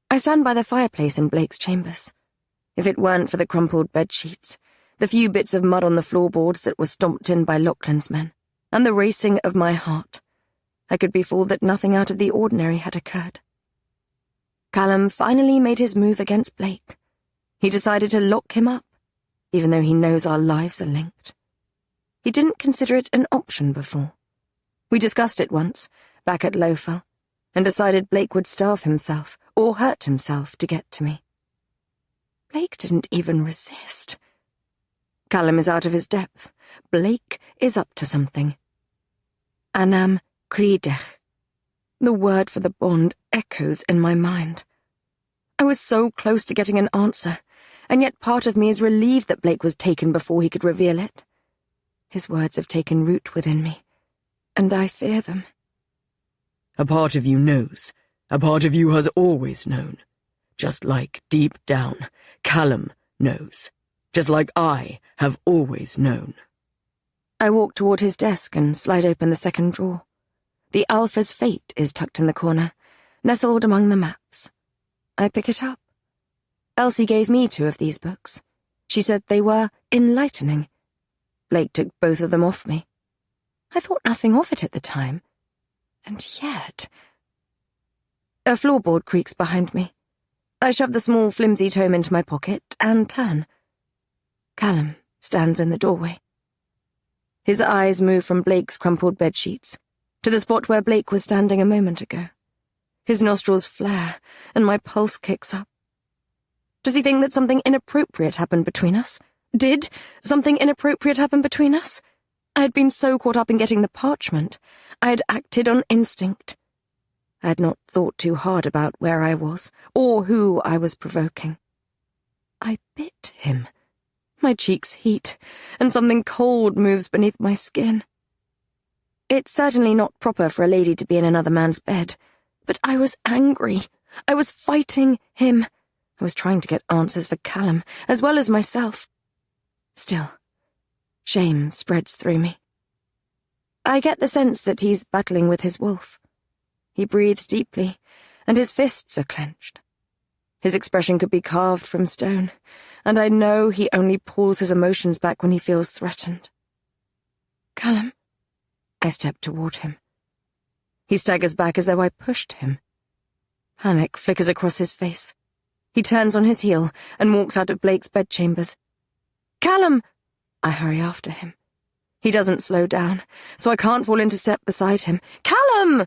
I stand by the fireplace in Blake's chambers. If it weren't for the crumpled bedsheets, the few bits of mud on the floorboards that were stomped in by Lauchlin's men, and the racing of my heart, I could be fooled that nothing out of the ordinary had occurred. Callum finally made his move against Blake. He decided to lock him up, even though he knows our lives are linked. He didn't consider it an option before. We discussed it once, back at Lowfell, and decided Blake would starve himself or hurt himself to get to me. Blake didn't even resist. Callum is out of his depth. Blake is up to something. Anam Credech. The word for the bond echoes in my mind. I was so close to getting an answer, and yet part of me is relieved that Blake was taken before he could reveal it. His words have taken root within me, and I fear them. A part of you knows. A part of you has always known. Just like, deep down, Callum knows. Just like I have always known. I walk toward his desk and slide open the second drawer. The Alpha's Fate is tucked in the corner, nestled among the maps. I pick it up. Elsie gave me 2 of these books. She said they were enlightening. Blake took both of them off me. I thought nothing of it at the time. And yet... A floorboard creaks behind me. I shove the small, flimsy tome into my pocket and turn. Callum stands in the doorway. His eyes move from Blake's crumpled bedsheets to the spot where Blake was standing a moment ago. His nostrils flare, and my pulse kicks up. Does he think that something inappropriate happened between us? Did something inappropriate happen between us? I had been so caught up in getting the parchment. I had acted on instinct. I had not thought too hard about where I was, or who I was provoking. I bit him. My cheeks heat, and something cold moves beneath my skin. It's certainly not proper for a lady to be in another man's bed, but I was angry. I was fighting him. I was trying to get answers for Callum, as well as myself. Still, shame spreads through me. I get the sense that he's battling with his wolf. He breathes deeply, and his fists are clenched. His expression could be carved from stone, and I know he only pulls his emotions back when he feels threatened. Callum. I step toward him. He staggers back as though I pushed him. Panic flickers across his face. He turns on his heel and walks out of Blake's bedchambers. Callum! I hurry after him. He doesn't slow down, so I can't fall into step beside him. Callum!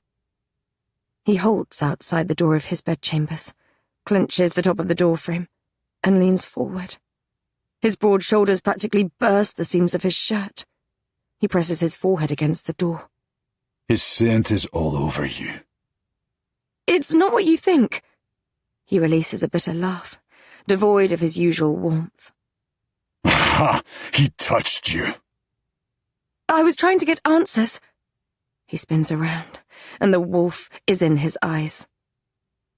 He halts outside the door of his bedchambers, clenches the top of the doorframe, and leans forward. His broad shoulders practically burst the seams of his shirt. He presses his forehead against the door. His scent is all over you. It's not what you think. He releases a bitter laugh, devoid of his usual warmth. Ha! He touched you. I was trying to get answers. He spins around, and the wolf is in his eyes.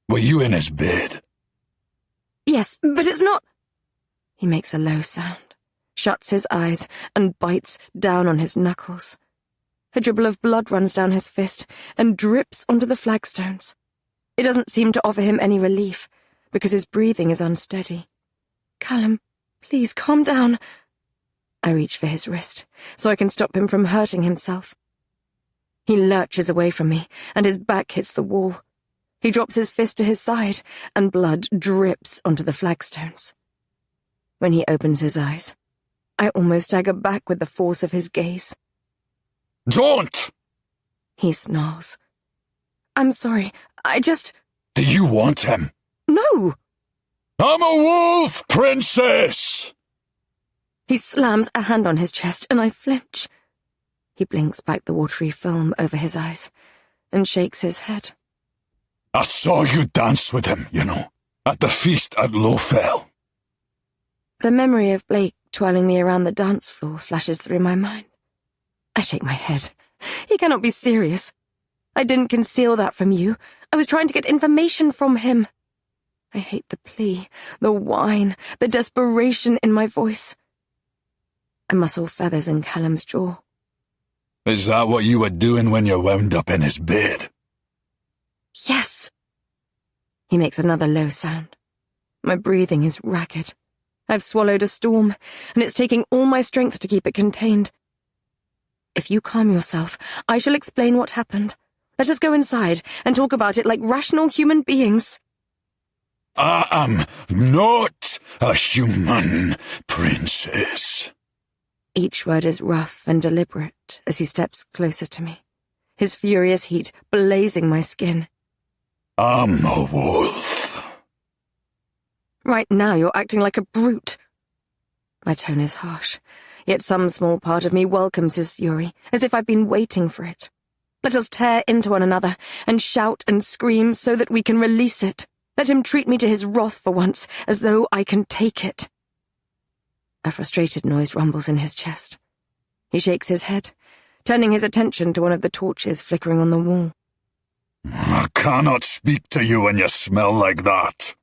Were you in his bed? Yes, but it's not... He makes a low sound, shuts his eyes, and bites down on his knuckles. A dribble of blood runs down his fist and drips onto the flagstones. It doesn't seem to offer him any relief, because his breathing is unsteady. Callum, please calm down. I reach for his wrist, so I can stop him from hurting himself. He lurches away from me, and his back hits the wall. He drops his fist to his side, and blood drips onto the flagstones. When he opens his eyes, I almost stagger back with the force of his gaze. Don't! He snarls. I'm sorry, I just... Do you want him? No! I'm a wolf, princess! He slams a hand on his chest, and I flinch. He blinks back the watery film over his eyes, and shakes his head. I saw you dance with him, you know, at the feast at Lowfell. The memory of Blake twirling me around the dance floor flashes through my mind. I shake my head. He cannot be serious. I didn't conceal that from you. I was trying to get information from him. I hate the plea, the whine, the desperation in my voice. I muscle feathers in Callum's jaw. Is that what you were doing when you wound up in his bed? Yes. He makes another low sound. My breathing is ragged. I've swallowed a storm, and it's taking all my strength to keep it contained. If you calm yourself, I shall explain what happened. Let us go inside and talk about it like rational human beings. I am not a human, princess. Each word is rough and deliberate as he steps closer to me, his furious heat blazing my skin. I'm a wolf. Right now you're acting like a brute. My tone is harsh, yet some small part of me welcomes his fury, as if I've been waiting for it. Let us tear into one another and shout and scream so that we can release it. Let him treat me to his wrath for once, as though I can take it. A frustrated noise rumbles in his chest. He shakes his head, turning his attention to one of the torches flickering on the wall. I cannot speak to you when you smell like that.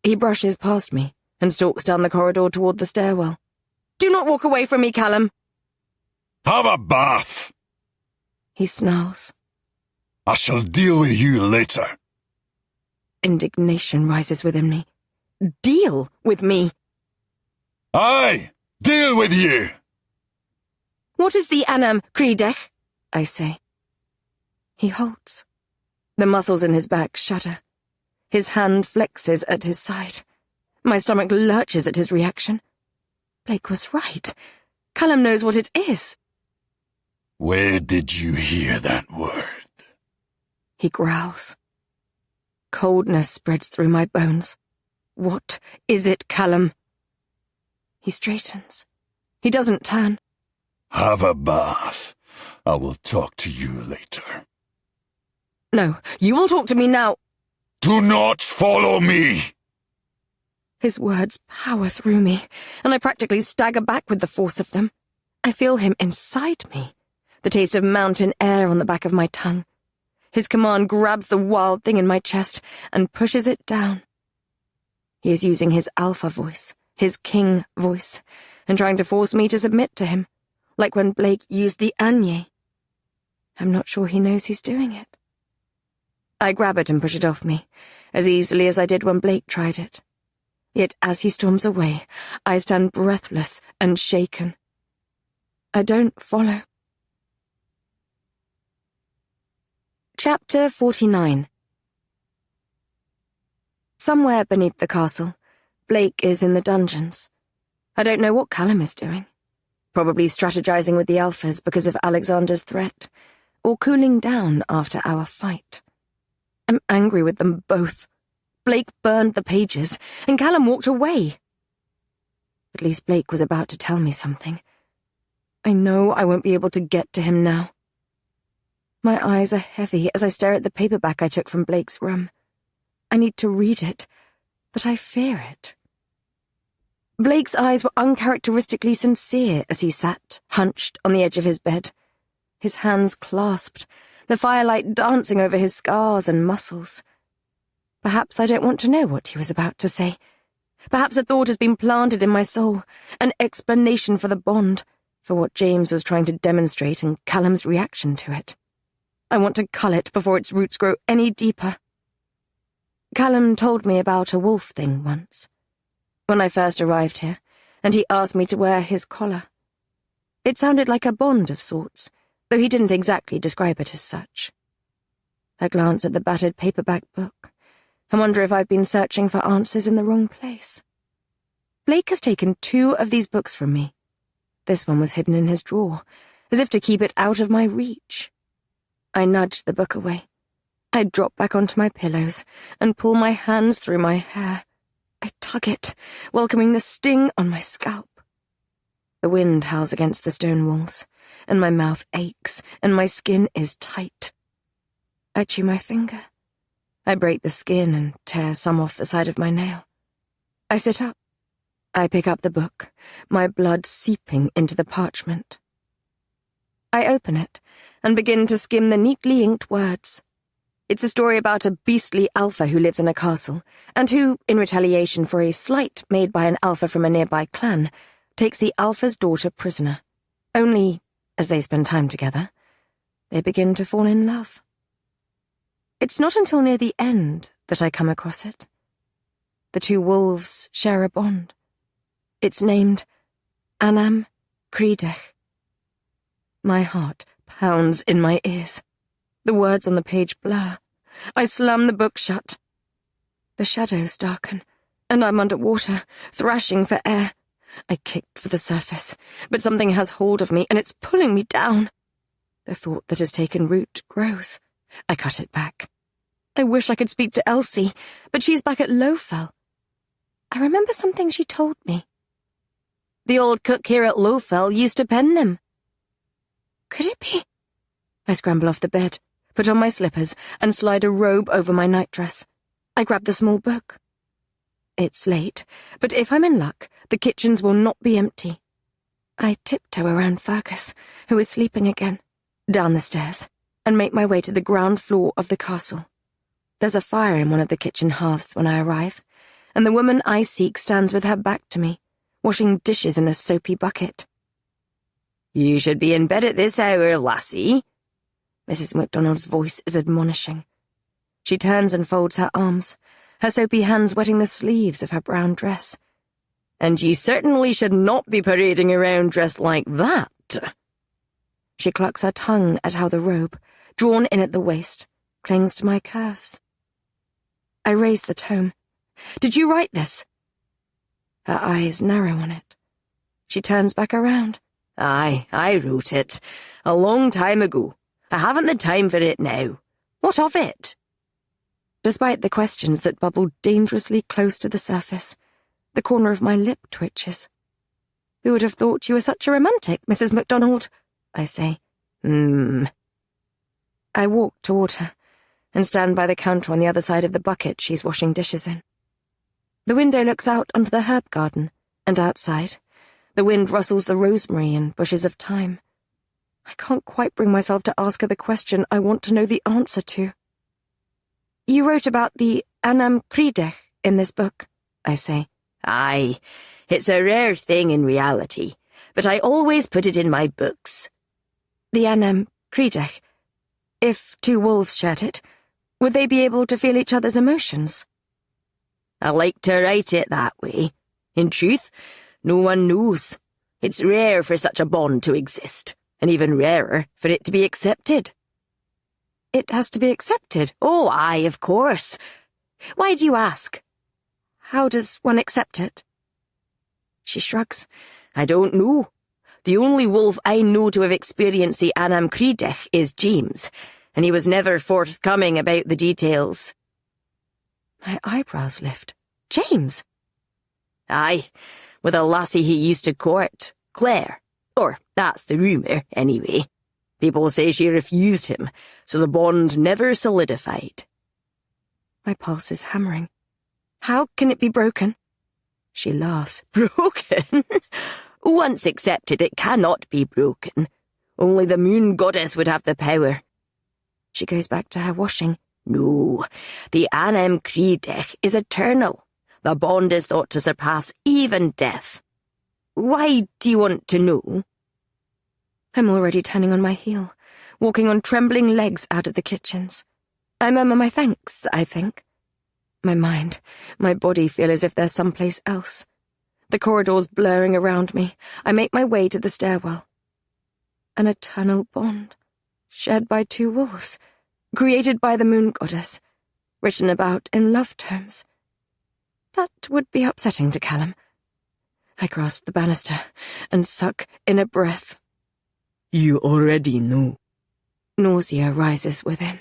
He brushes past me and stalks down the corridor toward the stairwell. Do not walk away from me, Callum. Have a bath. He snarls. I shall deal with you later. Indignation rises within me. Deal with me? Aye, deal with you. What is the Anam Creedech? I say. He halts. The muscles in his back shudder. His hand flexes at his side. My stomach lurches at his reaction. Blake was right. Callum knows what it is. Where did you hear that word? He growls. Coldness spreads through my bones. What is it, Callum? He straightens. He doesn't turn. Have a bath. I will talk to you later. No, you will talk to me now. Do not follow me! His words power through me, and I practically stagger back with the force of them. I feel him inside me, the taste of mountain air on the back of my tongue. His command grabs the wild thing in my chest and pushes it down. He is using his alpha voice, his king voice, and trying to force me to submit to him, like when Blake used the Anye. I'm not sure he knows he's doing it. I grab it and push it off me, as easily as I did when Blake tried it. Yet as he storms away, I stand breathless and shaken. I don't follow. Chapter 49. Somewhere beneath the castle, Blake is in the dungeons. I don't know what Callum is doing. Probably strategizing with the Alphas because of Alexander's threat, or cooling down after our fight. I'm angry with them both. Blake burned the pages, and Callum walked away. At least Blake was about to tell me something. I know I won't be able to get to him now. My eyes are heavy as I stare at the paperback I took from Blake's room. I need to read it, but I fear it. Blake's eyes were uncharacteristically sincere as he sat, hunched on the edge of his bed, his hands clasped, the firelight dancing over his scars and muscles. Perhaps I don't want to know what he was about to say. Perhaps a thought has been planted in my soul, an explanation for the bond, for what James was trying to demonstrate and Callum's reaction to it. I want to cull it before its roots grow any deeper. Callum told me about a wolf thing once, when I first arrived here, and he asked me to wear his collar. It sounded like a bond of sorts, though he didn't exactly describe it as such. I glance at the battered paperback book and wonder if I've been searching for answers in the wrong place. Blake has taken 2 of these books from me. This one was hidden in his drawer, as if to keep it out of my reach. I nudge the book away. I drop back onto my pillows and pull my hands through my hair. I tug it, welcoming the sting on my scalp. The wind howls against the stone walls, and my mouth aches, and my skin is tight. I chew my finger. I break the skin and tear some off the side of my nail. I sit up. I pick up the book, my blood seeping into the parchment. I open it and begin to skim the neatly inked words. It's a story about a beastly alpha who lives in a castle, and who, in retaliation for a slight made by an alpha from a nearby clan, takes the alpha's daughter prisoner. Only, as they spend time together, they begin to fall in love. It's not until near the end that I come across it. The two wolves share a bond. It's named Anam Credech. My heart pounds in my ears. The words on the page blur. I slam the book shut. The shadows darken, and I'm underwater, thrashing for air. I kicked for the surface, but something has hold of me, and it's pulling me down. The thought that has taken root grows. I cut it back. I wish I could speak to Elsie, but she's back at Lowfell. I remember something she told me. The old cook here at Lowfell used to pen them. Could it be? I scramble off the bed, put on my slippers, and slide a robe over my nightdress. I grab the small book. It's late, but if I'm in luck, the kitchens will not be empty. I tiptoe around Fergus, who is sleeping again, down the stairs, and make my way to the ground floor of the castle. There's a fire in one of the kitchen hearths when I arrive, and the woman I seek stands with her back to me, washing dishes in a soapy bucket. "You should be in bed at this hour, lassie." Mrs. MacDonald's voice is admonishing. She turns and folds her arms, her soapy hands wetting the sleeves of her brown dress. "And you certainly should not be parading around dressed like that." She clucks her tongue at how the robe, drawn in at the waist, clings to my curves. I raise the tome. "Did you write this?" Her eyes narrow on it. She turns back around. "Aye, I wrote it. A long time ago. I haven't the time for it now. What of it?" Despite the questions that bubble dangerously close to the surface, the corner of my lip twitches. "Who would have thought you were such a romantic, Mrs. MacDonald?" I say. I walk toward her, and stand by the counter on the other side of the bucket she's washing dishes in. The window looks out onto the herb garden, and outside, the wind rustles the rosemary and bushes of thyme. I can't quite bring myself to ask her the question I want to know the answer to. "You wrote about the Anam Credech in this book," I say. "Aye, it's a rare thing in reality, but I always put it in my books." The Anam Credech. If two wolves shared it, would they be able to feel each other's emotions? "I like to write it that way. In truth, no one knows. It's rare for such a bond to exist, and even rarer for it to be accepted." "It has to be accepted?" "Oh, aye, of course. Why do you ask?" "How does one accept it?" She shrugs. "I don't know. The only wolf I know to have experienced the Anam Credech is James, and he was never forthcoming about the details." My eyebrows lift. "James?" "Aye, with a lassie he used to court, Claire. Or that's the rumour, anyway. People say she refused him, so the bond never solidified." My pulse is hammering. "How can it be broken?" She laughs. "Broken? Once accepted, it cannot be broken. Only the moon goddess would have the power." She goes back to her washing. "No, the Anam Credech is eternal. The bond is thought to surpass even death. Why do you want to know?" I'm already turning on my heel, walking on trembling legs out of the kitchens. I murmur my thanks, I think. My mind, my body feel as if there's someplace else. The corridors blurring around me, I make my way to the stairwell. An eternal bond, shared by two wolves, created by the moon goddess, written about in love terms. That would be upsetting to Callum. I grasp the banister and suck in a breath. "You already know." Nausea rises within.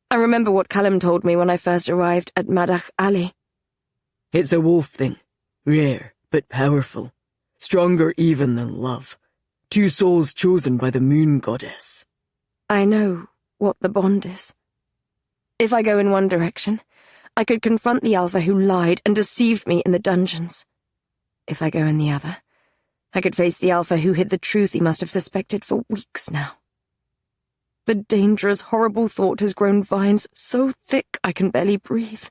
I remember what Callum told me when I first arrived at Madach Alley. "It's a wolf thing. Rare, but powerful. Stronger even than love. Two souls chosen by the moon goddess." I know what the bond is. If I go in one direction, I could confront the alpha who lied and deceived me in the dungeons. If I go in the other, I could face the alpha who hid the truth he must have suspected for weeks now. The dangerous, horrible thought has grown vines so thick I can barely breathe.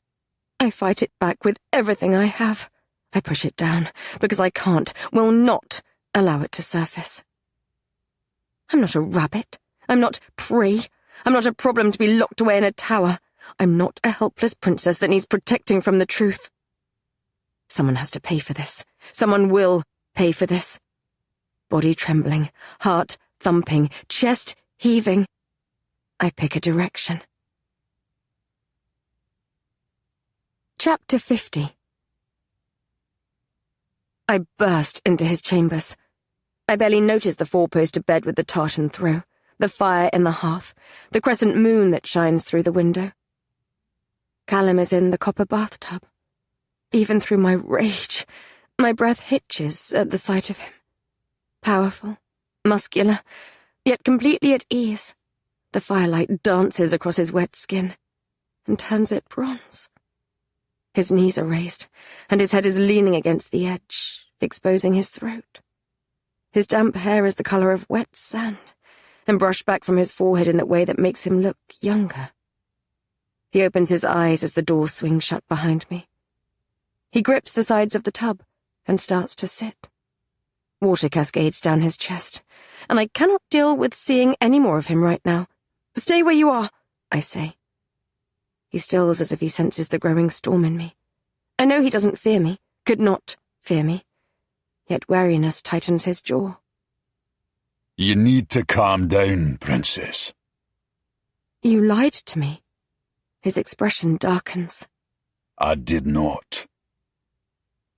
I fight it back with everything I have. I push it down, because I can't, will not, allow it to surface. I'm not a rabbit. I'm not prey. I'm not a problem to be locked away in a tower. I'm not a helpless princess that needs protecting from the truth. Someone has to pay for this. Someone will pay for this. Body trembling, heart thumping, chest heaving. I pick a direction. Chapter 50. I burst into his chambers. I barely noticed the four-poster bed with the tartan throw, the fire in the hearth, the crescent moon that shines through the window. Callum is in the copper bathtub. Even through my rage, my breath hitches at the sight of him. Powerful, muscular, yet completely at ease. The firelight dances across his wet skin and turns it bronze. His knees are raised, and his head is leaning against the edge, exposing his throat. His damp hair is the colour of wet sand, and brushed back from his forehead in that way that makes him look younger. He opens his eyes as the door swings shut behind me. He grips the sides of the tub and starts to sit. Water cascades down his chest, and I cannot deal with seeing any more of him right now. "Stay where you are," I say. He stills as if he senses the growing storm in me. I know he doesn't fear me, could not fear me, yet wariness tightens his jaw. You need to calm down, Princess. You lied to me. His expression darkens. I did not.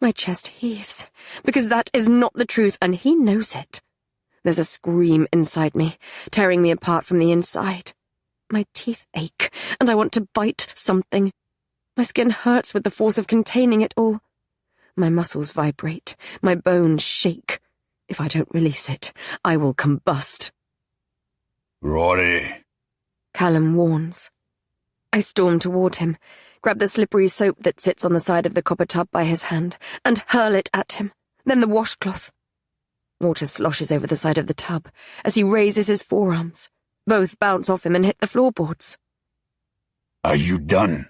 My chest heaves, because that is not the truth, and he knows it. There's a scream inside me, tearing me apart from the inside. My teeth ache, and I want to bite something. My skin hurts with the force of containing it all. My muscles vibrate, my bones shake. If I don't release it, I will combust. Rory. Callum warns. I storm toward him, grab the slippery soap that sits on the side of the copper tub by his hand, and hurl it at him, then the washcloth. Water sloshes over the side of the tub as he raises his forearms. Both bounce off him and hit the floorboards. Are you done?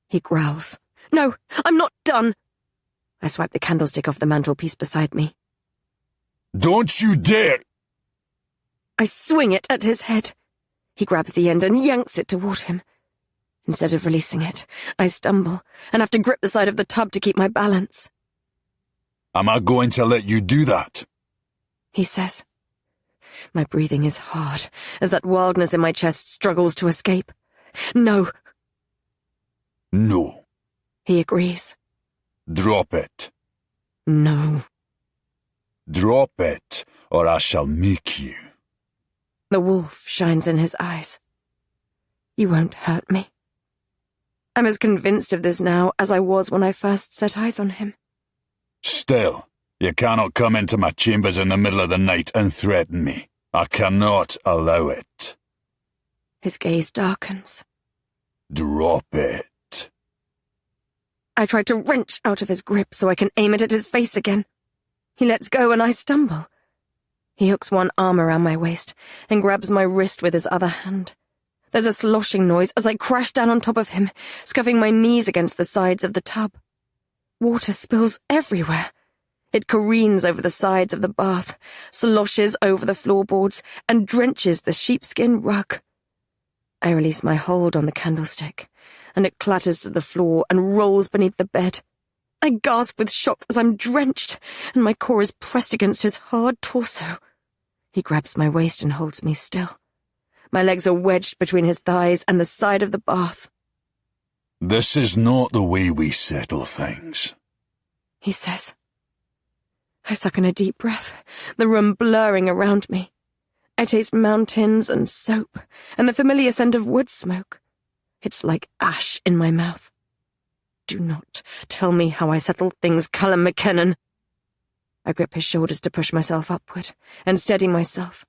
He growls. No, I'm not done. I swipe the candlestick off the mantelpiece beside me. Don't you dare! I swing it at his head. He grabs the end and yanks it toward him. Instead of releasing it, I stumble and have to grip the side of the tub to keep my balance. Am I going to let you do that? He says. My breathing is hard as that wildness in my chest struggles to escape. No. No. He agrees. Drop it. No. Drop it, or I shall make you. The wolf shines in his eyes. You won't hurt me. I'm as convinced of this now as I was when I first set eyes on him. Still, you cannot come into my chambers in the middle of the night and threaten me. I cannot allow it. His gaze darkens. Drop it. I try to wrench out of his grip so I can aim it at his face again. He lets go and I stumble. He hooks one arm around my waist and grabs my wrist with his other hand. There's a sloshing noise as I crash down on top of him, scuffing my knees against the sides of the tub. Water spills everywhere. It careens over the sides of the bath, sloshes over the floorboards, and drenches the sheepskin rug. I release my hold on the candlestick, and it clatters to the floor and rolls beneath the bed. I gasp with shock as I'm drenched, and my core is pressed against his hard torso. He grabs my waist and holds me still. My legs are wedged between his thighs and the side of the bath. This is not the way we settle things, he says. I suck in a deep breath, the room blurring around me. I taste mountains and soap, and the familiar scent of wood smoke. It's like ash in my mouth. Do not tell me how I settle things, Callum McKinnon. I grip his shoulders to push myself upward and steady myself.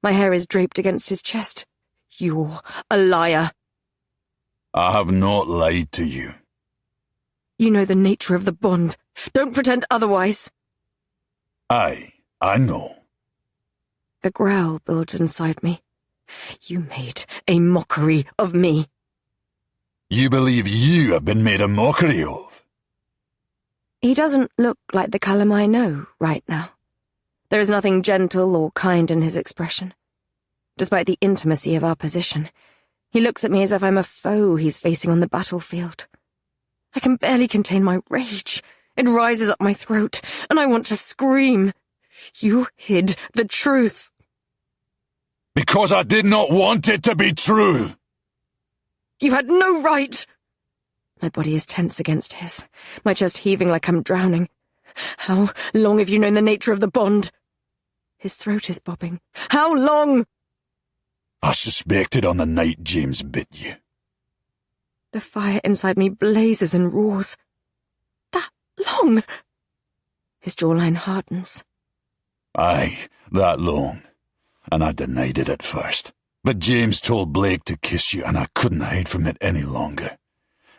My hair is draped against his chest. You're a liar. I have not lied to you. You know the nature of the bond. Don't pretend otherwise. I know. A growl builds inside me. You made a mockery of me. You believe you have been made a mockery of? He doesn't look like the Callum I know right now. There is nothing gentle or kind in his expression. Despite the intimacy of our position, he looks at me as if I'm a foe he's facing on the battlefield. I can barely contain my rage. It rises up my throat, and I want to scream. You hid the truth. Because I did not want it to be true. You had no right. My body is tense against his, my chest heaving like I'm drowning. How long have you known the nature of the bond? His throat is bobbing. How long? I suspected on the night James bit you. The fire inside me blazes and roars. That long? His jawline hardens. Aye, that long. And I denied it at first. But James told Blake to kiss you, and I couldn't hide from it any longer.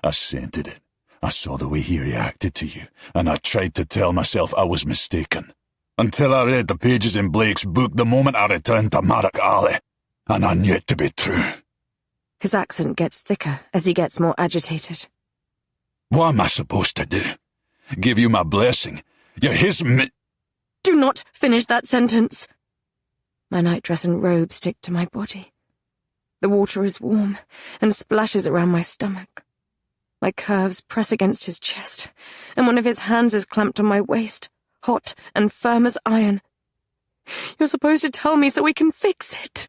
I scented it. I saw the way he reacted to you, and I tried to tell myself I was mistaken. Until I read the pages in Blake's book the moment I returned to Marrock Alley, and I knew it to be true. His accent gets thicker as he gets more agitated. What am I supposed to do? Give you my blessing? You're his Do not finish that sentence. My nightdress and robe stick to my body. The water is warm and splashes around my stomach. My curves press against his chest, and one of his hands is clamped on my waist, hot and firm as iron. You're supposed to tell me so we can fix it.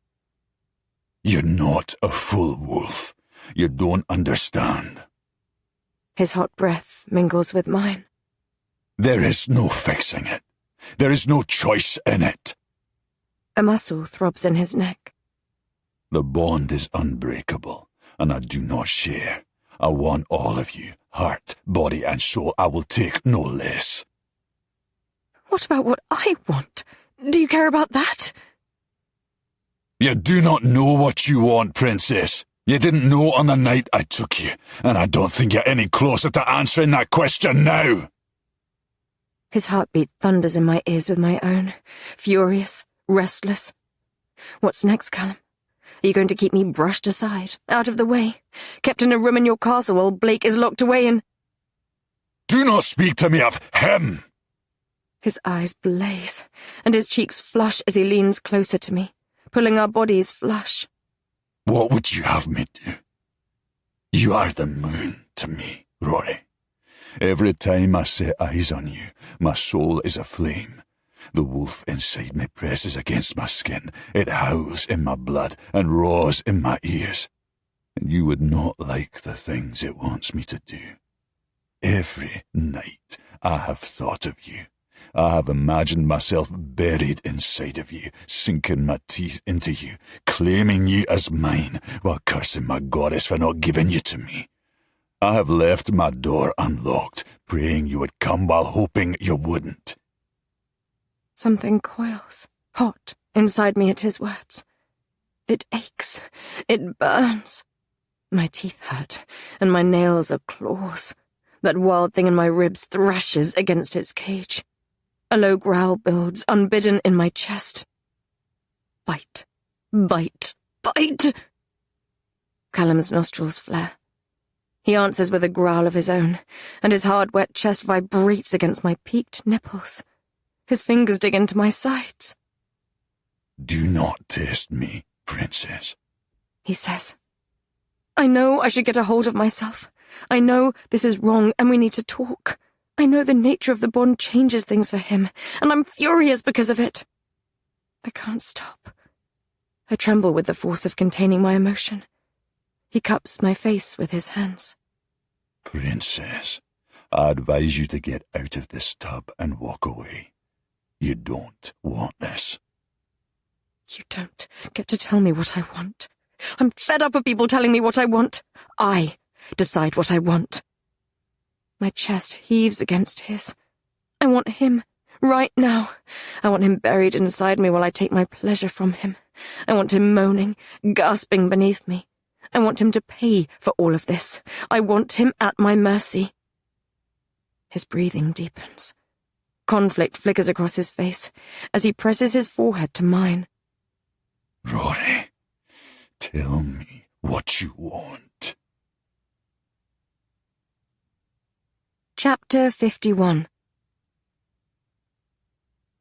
You're not a full wolf. You don't understand. His hot breath mingles with mine. There is no fixing it. There is no choice in it. A muscle throbs in his neck. The bond is unbreakable, and I do not share. I want all of you, heart, body, and soul. I will take no less. What about what I want? Do you care about that? You do not know what you want, Princess. You didn't know on the night I took you, and I don't think you're any closer to answering that question now. His heartbeat thunders in my ears with my own, furious, restless. What's next, Callum? Are you going to keep me brushed aside, out of the way, kept in a room in your castle while Blake is locked away in... Do not speak to me of him! His eyes blaze, and his cheeks flush as he leans closer to me, pulling our bodies flush. What would you have me do? You are the moon to me, Rory. Every time I set eyes on you, my soul is aflame. The wolf inside me presses against my skin. It howls in my blood and roars in my ears. And you would not like the things it wants me to do. Every night I have thought of you. I have imagined myself buried inside of you, sinking my teeth into you, claiming you as mine, while cursing my goddess for not giving you to me. I have left my door unlocked, praying you would come while hoping you wouldn't. Something coils, hot, inside me at his words. It aches. It burns. My teeth hurt, and my nails are claws. That wild thing in my ribs thrashes against its cage. A low growl builds, unbidden in my chest. Bite. Bite. Bite! Callum's nostrils flare. He answers with a growl of his own, and his hard, wet chest vibrates against my peaked nipples. His fingers dig into my sides. Do not test me, Princess, he says. I know I should get a hold of myself. I know this is wrong and we need to talk. I know the nature of the bond changes things for him, and I'm furious because of it. I can't stop. I tremble with the force of containing my emotion. He cups my face with his hands. Princess, I advise you to get out of this tub and walk away. You don't want this. You don't get to tell me what I want. I'm fed up of people telling me what I want. I decide what I want. My chest heaves against his. I want him, right now. I want him buried inside me while I take my pleasure from him. I want him moaning, gasping beneath me. I want him to pay for all of this. I want him at my mercy. His breathing deepens. Conflict flickers across his face as he presses his forehead to mine. Rory, Tell me what you want. Chapter 51.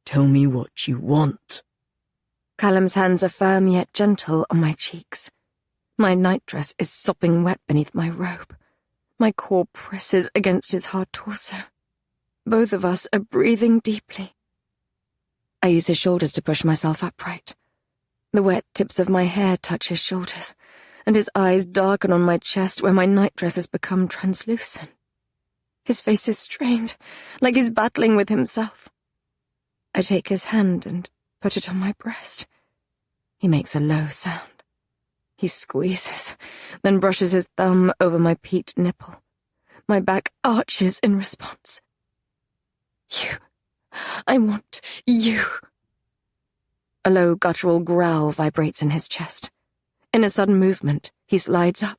Tell me what you want. Callum's hands are firm yet gentle on my cheeks. My nightdress is sopping wet beneath my robe. My core presses against his hard torso. Both of us are breathing deeply. I use his shoulders to push myself upright. The wet tips of my hair touch his shoulders, and his eyes darken on my chest where my nightdress has become translucent. His face is strained, like he's battling with himself. I take his hand and put it on my breast. He makes a low sound. He squeezes, then brushes his thumb over my peaked nipple. My back arches in response. You. I want you. A low guttural growl vibrates in his chest. In a sudden movement, he slides up,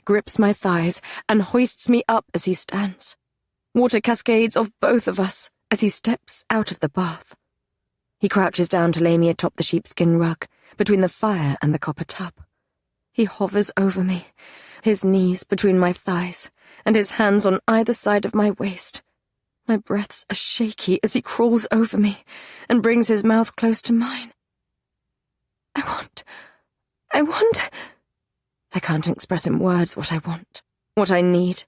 grips my thighs, and hoists me up as he stands. Water cascades off both of us as he steps out of the bath. He crouches down to lay me atop the sheepskin rug, between the fire and the copper tub. He hovers over me, his knees between my thighs, and his hands on either side of my waist. My breaths are shaky as he crawls over me and brings his mouth close to mine. I want. I can't express in words what I want, what I need.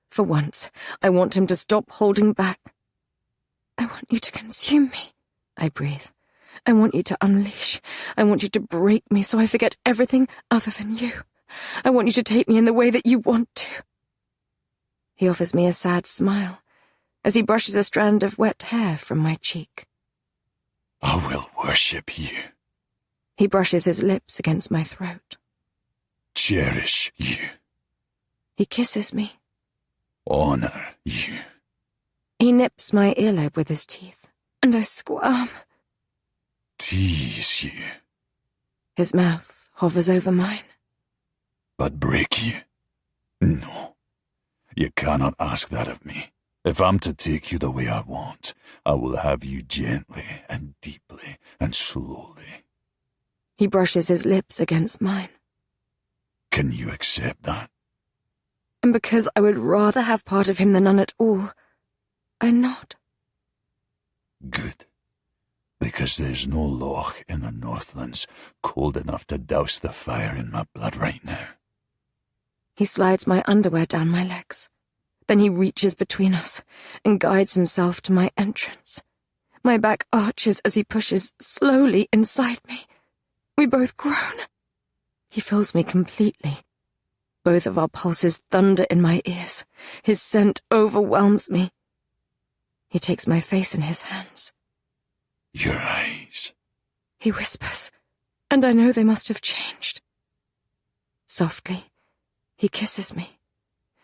For once, I want him to stop holding back. I want you to consume me, I breathe. I want you to unleash. I want you to break me so I forget everything other than you. I want you to take me in the way that you want to. He offers me a sad smile as he brushes a strand of wet hair from my cheek. I will worship you. He brushes his lips against my throat. Cherish you. He kisses me. Honor you. He nips my earlobe with his teeth, and I squirm. Tease you. His mouth hovers over mine. But break you? No. You cannot ask that of me. If I'm to take you the way I want, I will have you gently and deeply and slowly. He brushes his lips against mine. Can you accept that? And because I would rather have part of him than none at all, I nod. Good. Because there's no loch in the Northlands cold enough to douse the fire in my blood right now. He slides my underwear down my legs. Then he reaches between us and guides himself to my entrance. My back arches as he pushes slowly inside me. We both groan. He fills me completely. Both of our pulses thunder in my ears. His scent overwhelms me. He takes my face in his hands. Your eyes, he whispers, and I know they must have changed. Softly, he kisses me.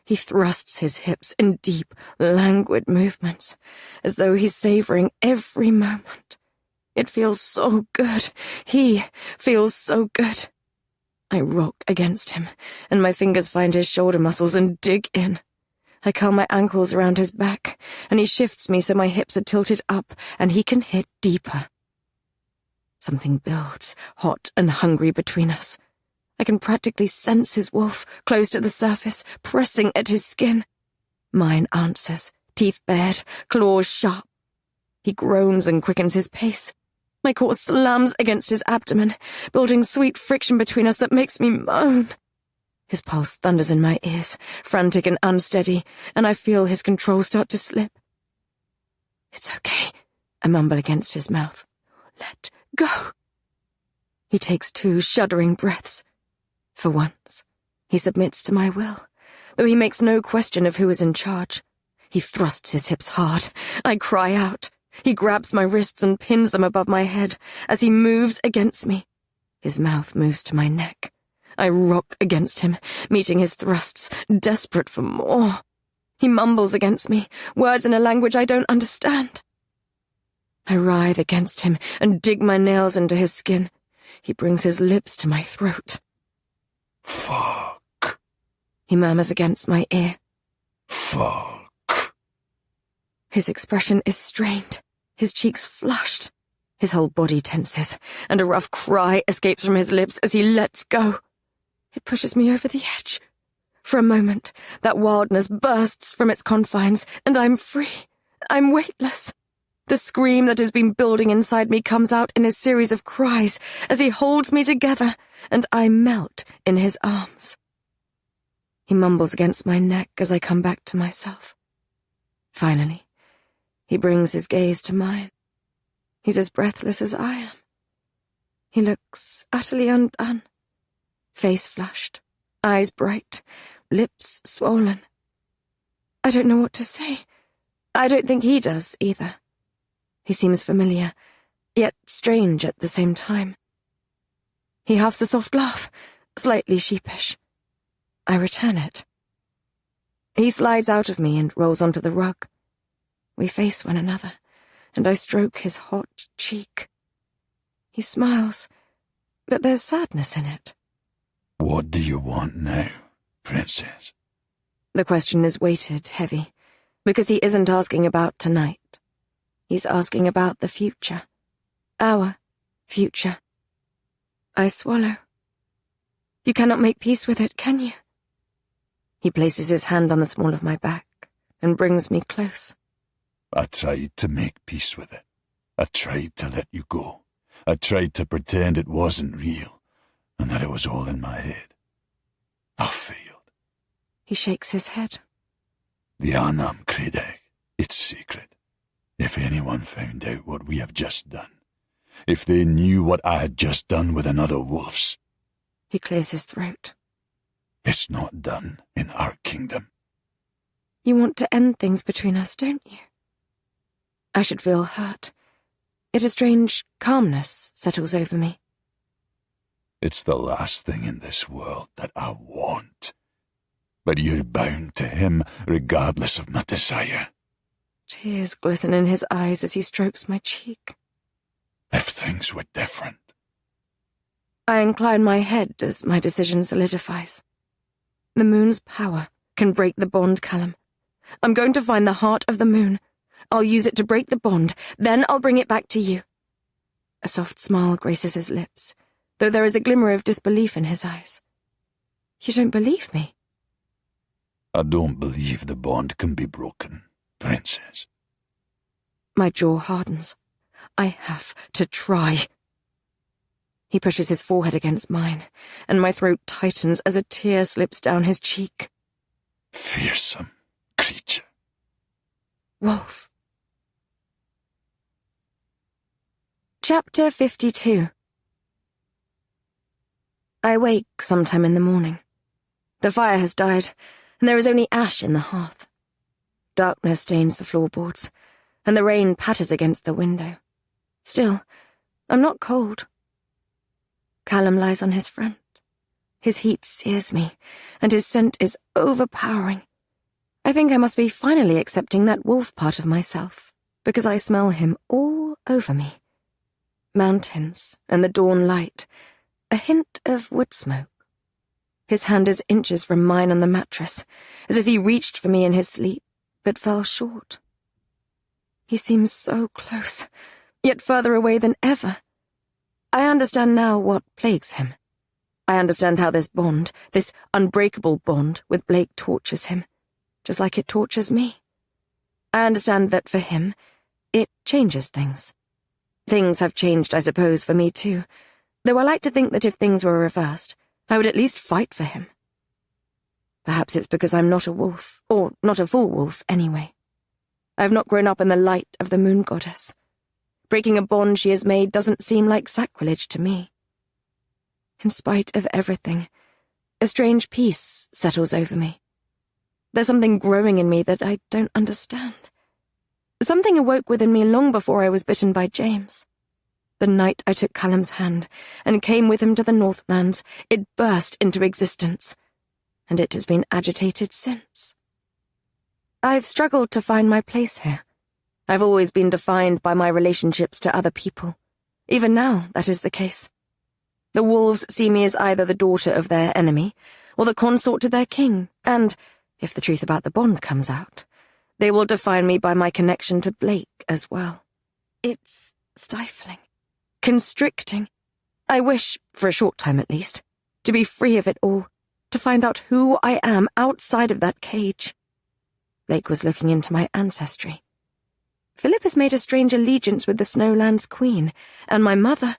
He thrusts his hips in deep, languid movements, as though he's savoring every moment. It feels so good. He feels so good. I rock against him, and my fingers find his shoulder muscles and dig in. I curl my ankles around his back, and he shifts me so my hips are tilted up, and he can hit deeper. Something builds, hot and hungry between us. I can practically sense his wolf, close to the surface, pressing at his skin. Mine answers, teeth bared, claws sharp. He groans and quickens his pace. My core slams against his abdomen, building sweet friction between us that makes me moan. His pulse thunders in my ears, frantic and unsteady, and I feel his control start to slip. It's okay, I mumble against his mouth. Let go. He takes 2 shuddering breaths. For once, he submits to my will, though he makes no question of who is in charge. He thrusts his hips hard. I cry out. He grabs my wrists and pins them above my head as he moves against me. His mouth moves to my neck. I rock against him, meeting his thrusts, desperate for more. He mumbles against me, words in a language I don't understand. I writhe against him and dig my nails into his skin. He brings his lips to my throat. Fuck. He murmurs against my ear. Fuck. His expression is strained, his cheeks flushed. His whole body tenses, and a rough cry escapes from his lips as he lets go. It pushes me over the edge. For a moment, that wildness bursts from its confines, and I'm free. I'm weightless. The scream that has been building inside me comes out in a series of cries as he holds me together, and I melt in his arms. He mumbles against my neck as I come back to myself. Finally, he brings his gaze to mine. He's as breathless as I am. He looks utterly undone, face flushed, eyes bright, lips swollen. I don't know what to say. I don't think he does, either. He seems familiar, yet strange at the same time. He huffs a soft laugh, slightly sheepish. I return it. He slides out of me and rolls onto the rug. We face one another, and I stroke his hot cheek. He smiles, but there's sadness in it. What do you want now, Princess? The question is weighted heavy, because he isn't asking about tonight. He's asking about the future. Our future. I swallow. You cannot make peace with it, can you? He places his hand on the small of my back and brings me close. I tried to make peace with it. I tried to let you go. I tried to pretend it wasn't real, and that it was all in my head. I failed. He shakes his head. The Anam Credeg, it's sacred. If anyone found out what we have just done, if they knew what I had just done with another wolf's... He clears his throat. It's not done in our kingdom. You want to end things between us, don't you? I should feel hurt. Yet a strange calmness settles over me. It's the last thing in this world that I want. But you're bound to him regardless of my desire. Tears glisten in his eyes as he strokes my cheek. If things were different... I incline my head as my decision solidifies. The moon's power can break the bond, Callum. I'm going to find the heart of the moon. I'll use it to break the bond, then I'll bring it back to you. A soft smile graces his lips, though there is a glimmer of disbelief in his eyes. You don't believe me? I don't believe the bond can be broken, Princess. My jaw hardens. I have to try. He pushes his forehead against mine, and my throat tightens as a tear slips down his cheek. Fearsome creature. Wolf. Chapter 52. I wake sometime in the morning. The fire has died, and there is only ash in the hearth. Darkness stains the floorboards, and the rain patters against the window. Still, I'm not cold. Callum lies on his front. His heat sears me, and his scent is overpowering. I think I must be finally accepting that wolf part of myself, because I smell him all over me. Mountains and the dawn light, a hint of wood smoke. His hand is inches from mine on the mattress, as if he reached for me in his sleep, but fell short. He seems so close, yet further away than ever. I understand now what plagues him. I understand how this bond, this unbreakable bond with Blake tortures him, just like it tortures me. I understand that for him, it changes things. Things have changed, I suppose, for me too, though I like to think that if things were reversed, I would at least fight for him. Perhaps it's because I'm not a wolf, or not a full wolf anyway. I have not grown up in the light of the moon goddess. Breaking a bond she has made doesn't seem like sacrilege to me. In spite of everything, a strange peace settles over me. There's something growing in me that I don't understand. Something awoke within me long before I was bitten by James. The night I took Callum's hand and came with him to the Northlands, it burst into existence, and it has been agitated since. I've struggled to find my place here. I've always been defined by my relationships to other people. Even now, that is the case. The wolves see me as either the daughter of their enemy, or the consort to their king, and, if the truth about the bond comes out, they will define me by my connection to Blake as well. It's stifling, constricting. I wish, for a short time at least, To be free of it all, to find out who I am outside of that cage. Blake was looking into my ancestry. Philip has made a strange allegiance with the Snowland's queen, and my mother.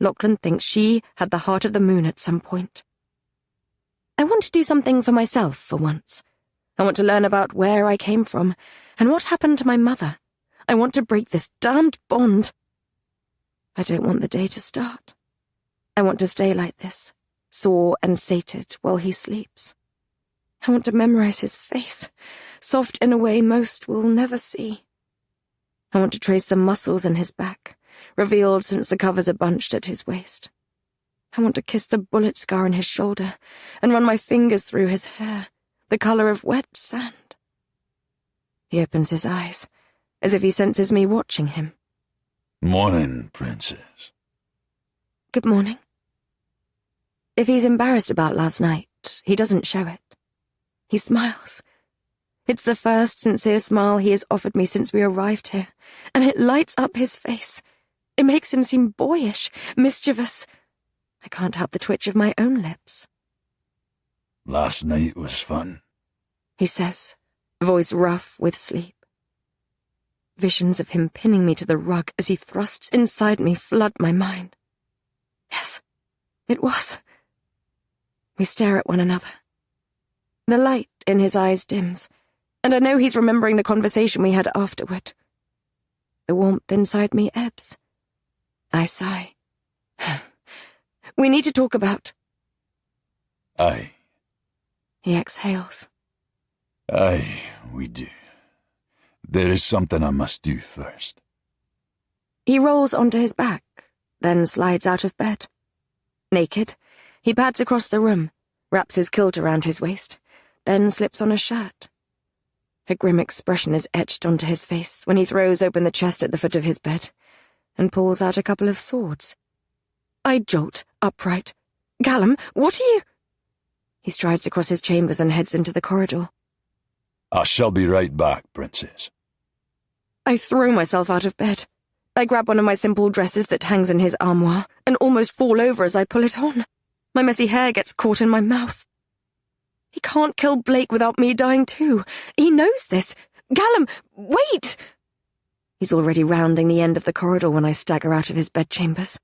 Lachlan thinks she had the heart of the moon at some point. I want to do something for myself for once. I want to learn about where I came from, and what happened to my mother. I want to break this damned bond. I don't want the day to start. I want to stay like this, sore and sated while he sleeps. I want to memorize his face, soft in a way most will never see. I want to trace the muscles in his back, revealed since the covers are bunched at his waist. I want to kiss the bullet scar on his shoulder and run my fingers through his hair, the colour of wet sand. He opens his eyes, as if he senses me watching him. Morning, Princess. Good morning. If he's embarrassed about last night, he doesn't show it. He smiles. It's the first sincere smile he has offered me since we arrived here, and it lights up his face. It makes him seem boyish, mischievous. I can't help the twitch of my own lips. Last night was fun, he says, voice rough with sleep. Visions of him pinning me to the rug as he thrusts inside me flood my mind. Yes, it was. We stare at one another. The light in his eyes dims, and I know he's remembering the conversation we had afterward. The warmth inside me ebbs. I sigh. We need to talk about... Aye. He exhales. Aye, we do. There is something I must do first. He rolls onto his back, then slides out of bed. Naked, he pads across the room, wraps his kilt around his waist, then slips on a shirt. A grim expression is etched onto his face when he throws open the chest at the foot of his bed and pulls out a couple of swords. I jolt upright. Callum, what are you... He strides across his chambers and heads into the corridor. I shall be right back, Princess. I throw myself out of bed. I grab one of my simple dresses that hangs in his armoire and almost fall over as I pull it on. My messy hair gets caught in my mouth. He can't kill Blake without me dying too. He knows this. Callum, wait! He's already rounding the end of the corridor when I stagger out of his bedchambers.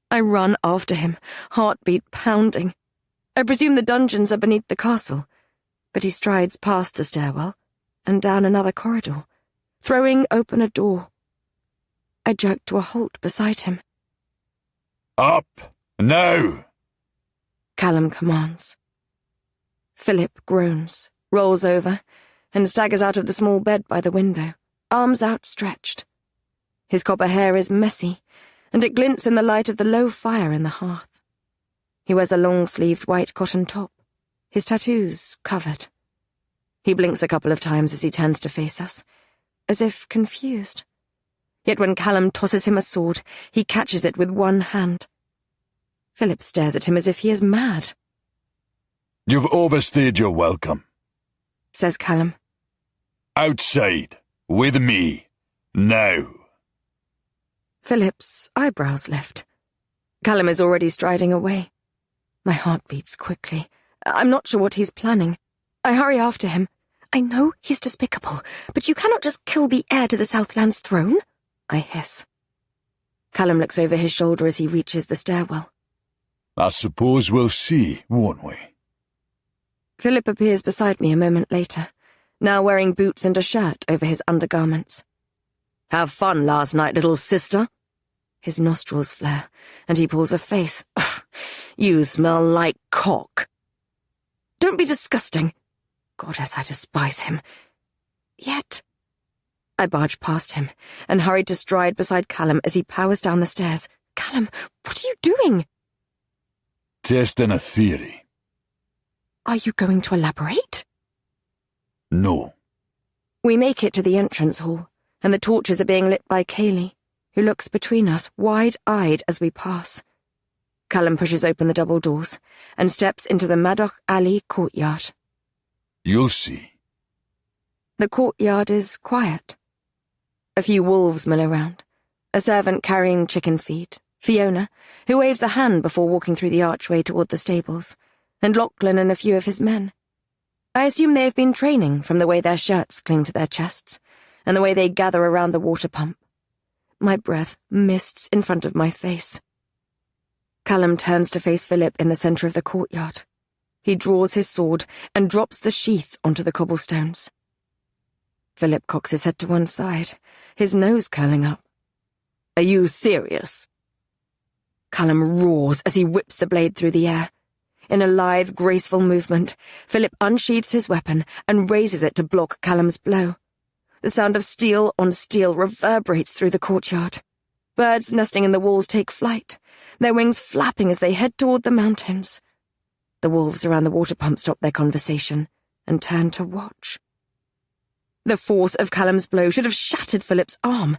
I run after him, heartbeat pounding. I presume the dungeons are beneath the castle, but he strides past the stairwell and down another corridor, throwing open a door. I jerk to a halt beside him. Up, now! Callum commands. Philip groans, rolls over, and staggers out of the small bed by the window, arms outstretched. His copper hair is messy, and it glints in the light of the low fire in the hearth. He wears a long-sleeved white cotton top, his tattoos covered. He blinks a couple of times as he turns to face us, as if confused. Yet when Callum tosses him a sword, he catches it with one hand. Philip stares at him as if he is mad. You've overstayed your welcome, says Callum. Outside, with me, now. Philip's eyebrows lift. Callum is already striding away. My heart beats quickly. I'm not sure what he's planning. I hurry after him. I know he's despicable, but you cannot just kill the heir to the Southland's throne, I hiss. Callum looks over his shoulder as he reaches the stairwell. I suppose we'll see, won't we? Philip appears beside me a moment later, now wearing boots and a shirt over his undergarments. Have fun last night, little sister. His nostrils flare, and he pulls a face. You smell like cock. Don't be disgusting. Goddess, I despise him. Yet... I barge past him and hurried to stride beside Callum as he powers down the stairs. Callum, what are you doing? Testing a theory. Are you going to elaborate? No. We make it to the entrance hall, and the torches are being lit by Kaylee, who looks between us, wide-eyed as we pass. Callum pushes open the double doors and steps into the Madoc Alley courtyard. You'll see. The courtyard is quiet. A few wolves mill around, a servant carrying chicken feed, Fiona, who waves a hand before walking through the archway toward the stables, and Lachlan and a few of his men. I assume they have been training from the way their shirts cling to their chests, and the way they gather around the water pump. My breath mists in front of my face. Callum turns to face Philip in the centre of the courtyard. He draws his sword and drops the sheath onto the cobblestones. Philip cocks his head to one side, his nose curling up. "Are you serious?" Callum roars as he whips the blade through the air. In a lithe, graceful movement, Philip unsheathes his weapon and raises it to block Callum's blow. The sound of steel on steel reverberates through the courtyard. Birds nesting in the walls take flight, their wings flapping as they head toward the mountains. The wolves around the water pump stop their conversation and turn to watch. The force of Callum's blow should have shattered Philip's arm.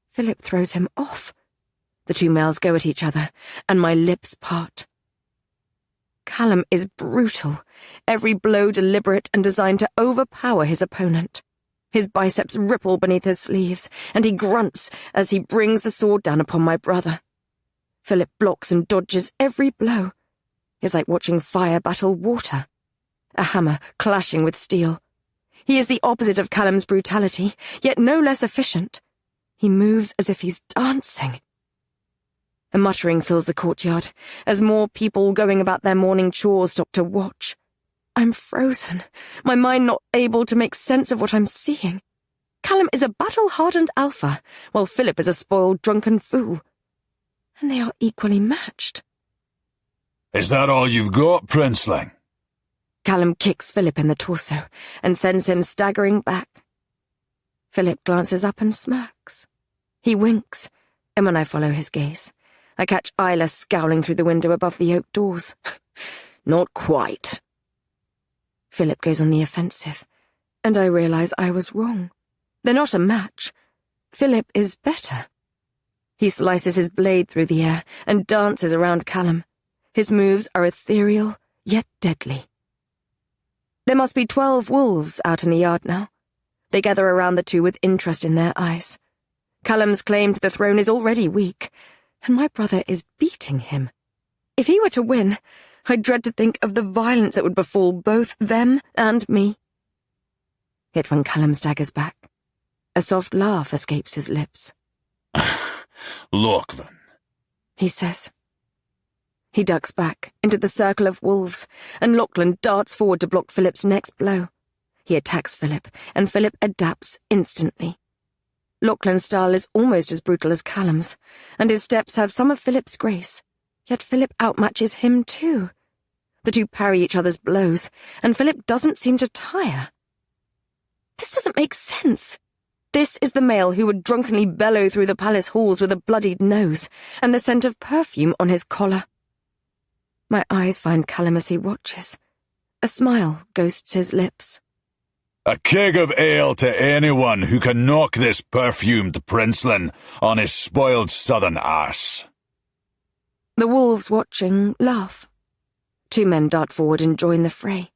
Philip throws him off. The two males go at each other, and my lips part. Callum is brutal, every blow deliberate and designed to overpower his opponent. His biceps ripple beneath his sleeves, and he grunts as he brings the sword down upon my brother. Philip blocks and dodges every blow. It's like watching fire battle water. A hammer clashing with steel. He is the opposite of Callum's brutality, yet no less efficient. He moves as if he's dancing. A muttering fills the courtyard, as more people going about their morning chores stop to watch. I'm frozen, my mind not able to make sense of what I'm seeing. Callum is a battle-hardened alpha, while Philip is a spoiled, drunken fool. And they are equally matched. "Is that all you've got, Princeling?" Callum kicks Philip in the torso and sends him staggering back. Philip glances up and smirks. He winks, and when I follow his gaze, I catch Isla scowling through the window above the oak doors. "Not quite." Philip goes on the offensive, and I realize I was wrong. They're not a match. Philip is better. He slices his blade through the air and dances around Callum. His moves are ethereal, yet deadly. There must be 12 wolves out in the yard now. They gather around the two with interest in their eyes. Callum's claim to the throne is already weak, and my brother is beating him. If he were to win, I dread to think of the violence that would befall both them and me. Yet when Callum staggers back, a soft laugh escapes his lips. "Lachlan," he says. He ducks back into the circle of wolves, and Lachlan darts forward to block Philip's next blow. He attacks Philip, and Philip adapts instantly. Lachlan's style is almost as brutal as Callum's, and his steps have some of Philip's grace, yet Philip outmatches him too. The two parry each other's blows, and Philip doesn't seem to tire. This doesn't make sense. This is the male who would drunkenly bellow through the palace halls with a bloodied nose, and the scent of perfume on his collar. My eyes find Callum as he watches. A smile ghosts his lips. "A keg of ale to anyone who can knock this perfumed Princeling on his spoiled southern arse." The wolves watching laugh. Two men dart forward and join the fray.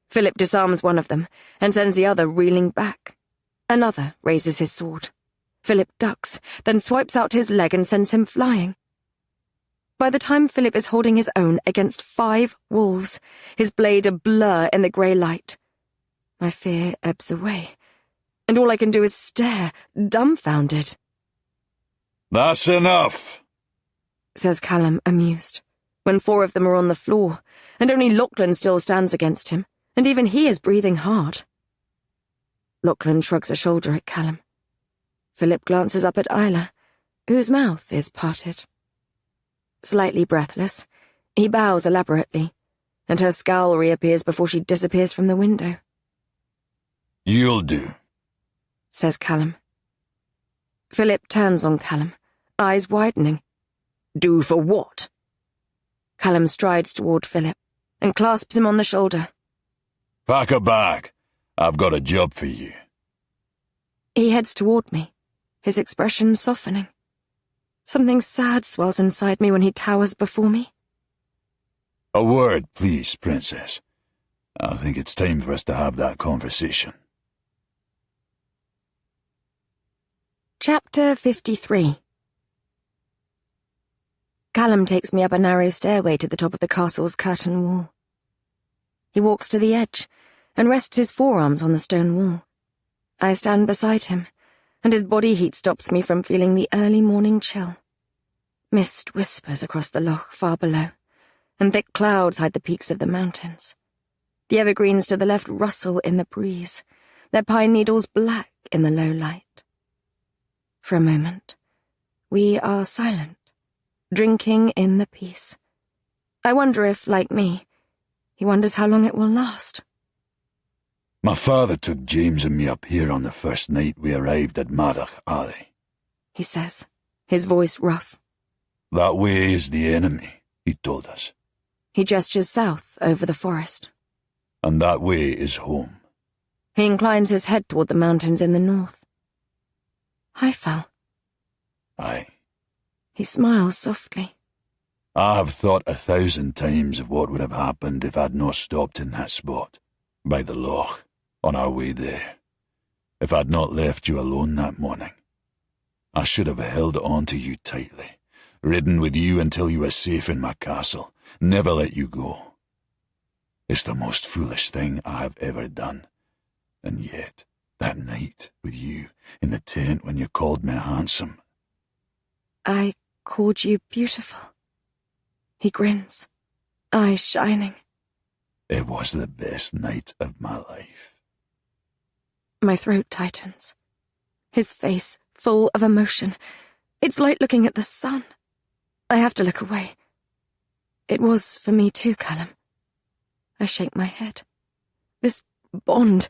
Philip disarms one of them and sends the other reeling back. Another raises his sword. Philip ducks, then swipes out his leg and sends him flying. By the time Philip is holding his own against 5 wolves, his blade a blur in the grey light, my fear ebbs away, and all I can do is stare, dumbfounded. "That's enough," says Callum, amused, when 4 of them are on the floor, and only Lachlan still stands against him, and even he is breathing hard. Lachlan shrugs a shoulder at Callum. Philip glances up at Isla, whose mouth is parted. Slightly breathless, he bows elaborately, and her scowl reappears before she disappears from the window. "You'll do," says Callum. Philip turns on Callum, eyes widening. "Do for what?" Callum strides toward Philip and clasps him on the shoulder. "Pack a bag. I've got a job for you." He heads toward me, his expression softening. Something sad swells inside me when he towers before me. "A word, please, Princess. I think it's time for us to have that conversation." Chapter 53. Callum takes me up a narrow stairway to the top of the castle's curtain wall. He walks to the edge and rests his forearms on the stone wall. I stand beside him, and his body heat stops me from feeling the early morning chill. Mist whispers across the loch far below, and thick clouds hide the peaks of the mountains. The evergreens to the left rustle in the breeze, their pine needles black in the low light. For a moment, we are silent, drinking in the peace. I wonder if, like me, he wonders how long it will last. My father took James and me up here on the first night we arrived at Madach Alley, he says, his voice rough. That way is the enemy, he told us. He gestures south over the forest. And that way is home. He inclines his head toward the mountains in the north. Hi, Fal. Aye. He smiles softly. I have thought 1,000 times of what would have happened if I'd not stopped in that spot, by the loch, on our way there. If I'd not left you alone that morning. I should have held on to you tightly, ridden with you until you were safe in my castle, never let you go. It's the most foolish thing I have ever done. And yet, that night with you in the tent when you called me handsome. I called you beautiful. He grins, eyes shining. It was the best night of my life. My throat tightens. His face full of emotion. It's like looking at the sun. I have to look away. It was for me too, Callum. I shake my head. This bond,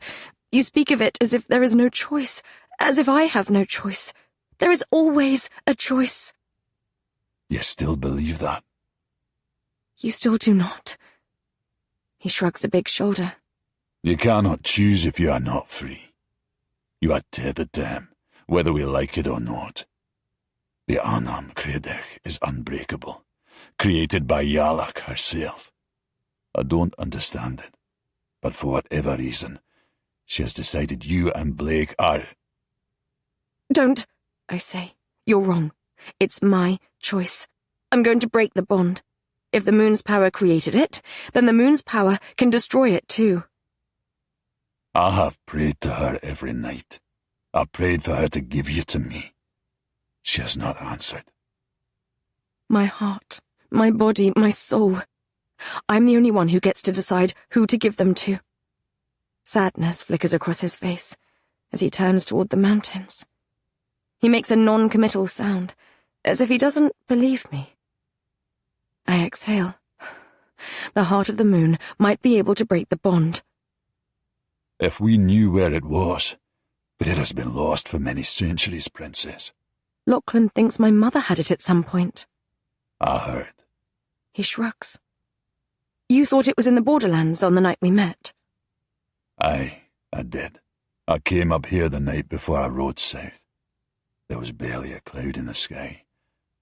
you speak of it as if there is no choice, as if I have no choice. There is always a choice. You still believe that? You still do not. He shrugs a big shoulder. You cannot choose if you are not free. You are tethered to him, whether we like it or not. The Anam Credech is unbreakable, created by Yalak herself. I don't understand it, but for whatever reason, she has decided you and Blake are... Don't, I say. You're wrong. It's my choice. I'm going to break the bond. If the moon's power created it, then the moon's power can destroy it too. I have prayed to her every night. I prayed for her to give you to me. She has not answered. My heart, my body, my soul. I'm the only one who gets to decide who to give them to. Sadness flickers across his face as he turns toward the mountains. He makes a non-committal sound, as if he doesn't believe me. I exhale. The heart of the moon might be able to break the bond. If we knew where it was, but it has been lost for many centuries, Princess. Lachlan thinks my mother had it at some point. I heard. He shrugs. You thought it was in the borderlands on the night we met? Aye, I did. I came up here the night before I rode south. There was barely a cloud in the sky,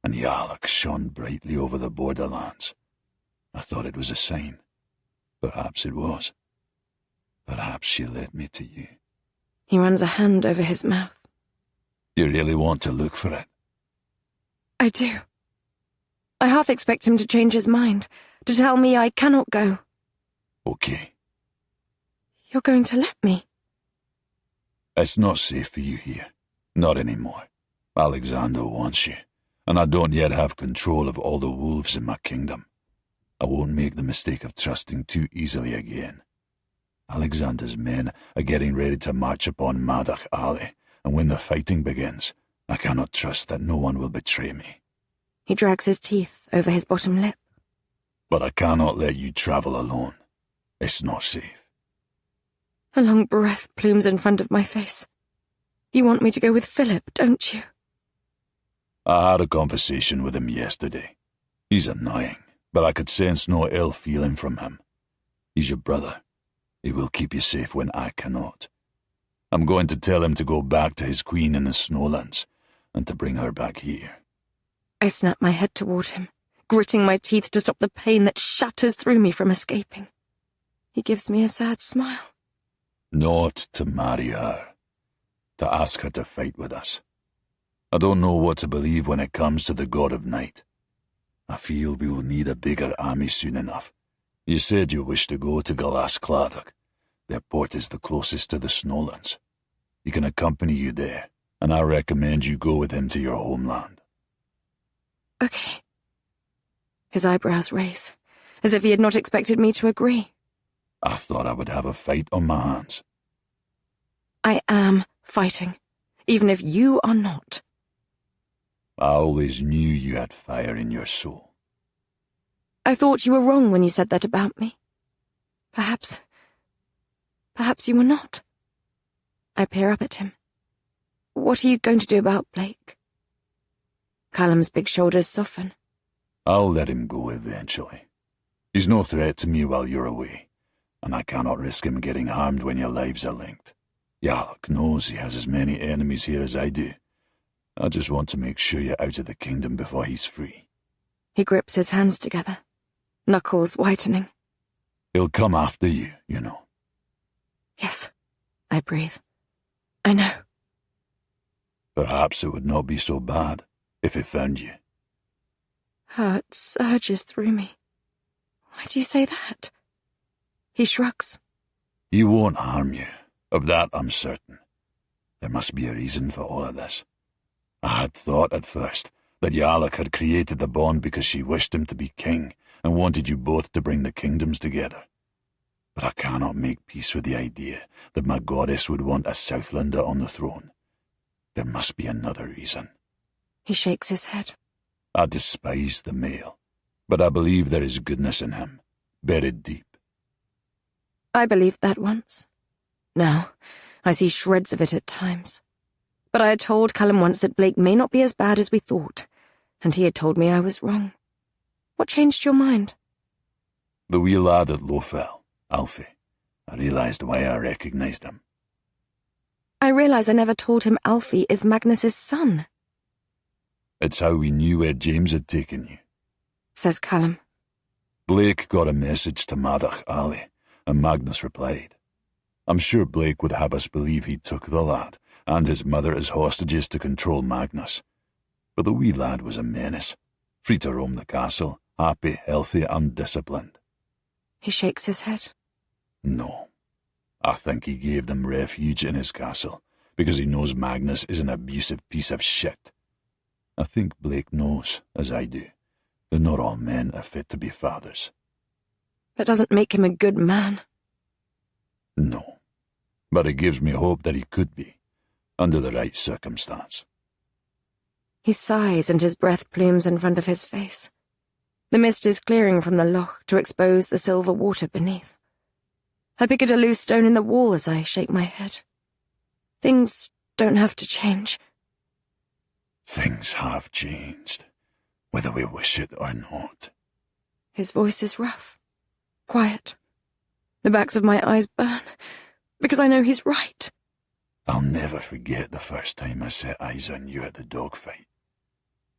and Yalak shone brightly over the borderlands. I thought it was a sign. Perhaps it was. Perhaps she led me to you. He runs a hand over his mouth. You really want to look for it? I do. I half expect him to change his mind, to tell me I cannot go. Okay. You're going to let me? It's not safe for you here. Not anymore. Alexander wants you, and I don't yet have control of all the wolves in my kingdom. I won't make the mistake of trusting too easily again. Alexander's men are getting ready to march upon Madach Alley, and when the fighting begins, I cannot trust that no one will betray me. He drags his teeth over his bottom lip. But I cannot let you travel alone. It's not safe. A long breath plumes in front of my face. You want me to go with Philip, don't you? I had a conversation with him yesterday. He's annoying, but I could sense no ill feeling from him. He's your brother. He will keep you safe when I cannot. I'm going to tell him to go back to his queen in the Snowlands, and to bring her back here. I snap my head toward him, gritting my teeth to stop the pain that shatters through me from escaping. He gives me a sad smile. Not to marry her. To ask her to fight with us. I don't know what to believe when it comes to the God of Night. I feel we will need a bigger army soon enough. You said you wish to go to Galas Claddock. Their port is the closest to the Snowlands. He can accompany you there, and I recommend you go with him to your homeland. Okay. His eyebrows raise, as if he had not expected me to agree. I thought I would have a fight on my hands. I am fighting, even if you are not. I always knew you had fire in your soul. I thought you were wrong when you said that about me. Perhaps you were not. I peer up at him. What are you going to do about Blake? Callum's big shoulders soften. I'll let him go eventually. He's no threat to me while you're away, and I cannot risk him getting harmed when your lives are linked. Yalok knows he has as many enemies here as I do. I just want to make sure you're out of the kingdom before he's free. He grips his hands together, knuckles whitening. He'll come after you, you know. Yes, I breathe. I know. Perhaps it would not be so bad if he found you. Hurt surges through me. Why do you say that? He shrugs. He won't harm you. Of that I'm certain. There must be a reason for all of this. I had thought at first that Yalok had created the bond because she wished him to be king and wanted you both to bring the kingdoms together. But I cannot make peace with the idea that my goddess would want a Southlander on the throne. There must be another reason. He shakes his head. I despise the male, but I believe there is goodness in him, buried deep. I believed that once. Now, I see shreds of it at times. But I had told Callum once that Blake may not be as bad as we thought, and he had told me I was wrong. What changed your mind? The wee lad at Lowfell, Alfie. I realised why I recognised him. I realise I never told him Alfie is Magnus's son. It's how we knew where James had taken you, Says Callum. Blake got a message to Madach Ali, and Magnus replied. I'm sure Blake would have us believe he took the lad and his mother as hostages to control Magnus. But the wee lad was a menace, free to roam the castle, happy, healthy, and disciplined. He shakes his head. No. I think he gave them refuge in his castle because he knows Magnus is an abusive piece of shit. I think Blake knows, as I do, that not all men are fit to be fathers. That doesn't make him a good man. No. But it gives me hope that he could be, under the right circumstance. He sighs and his breath plumes in front of his face. The mist is clearing from the loch to expose the silver water beneath. I pick at a loose stone in the wall as I shake my head. Things don't have to change. Things have changed, whether we wish it or not. His voice is rough, quiet. The backs of my eyes burn, because I know he's right. I'll never forget the first time I set eyes on you at the dogfight.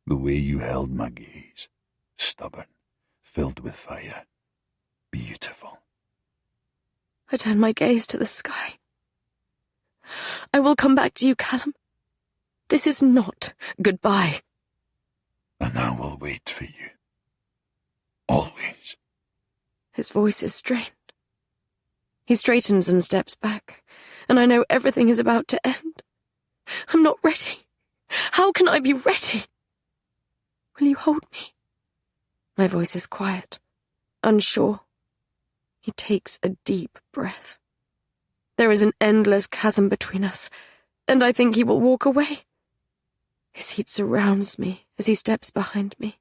The way you held my gaze, stubborn, filled with fire, beautiful. I turn my gaze to the sky. I will come back to you, Callum. This is not goodbye. And I will wait for you. Always. His voice is strained. He straightens and steps back, and I know everything is about to end. I'm not ready. How can I be ready? Will you hold me? My voice is quiet, unsure. He takes a deep breath. There is an endless chasm between us, and I think he will walk away. His heat surrounds me as he steps behind me.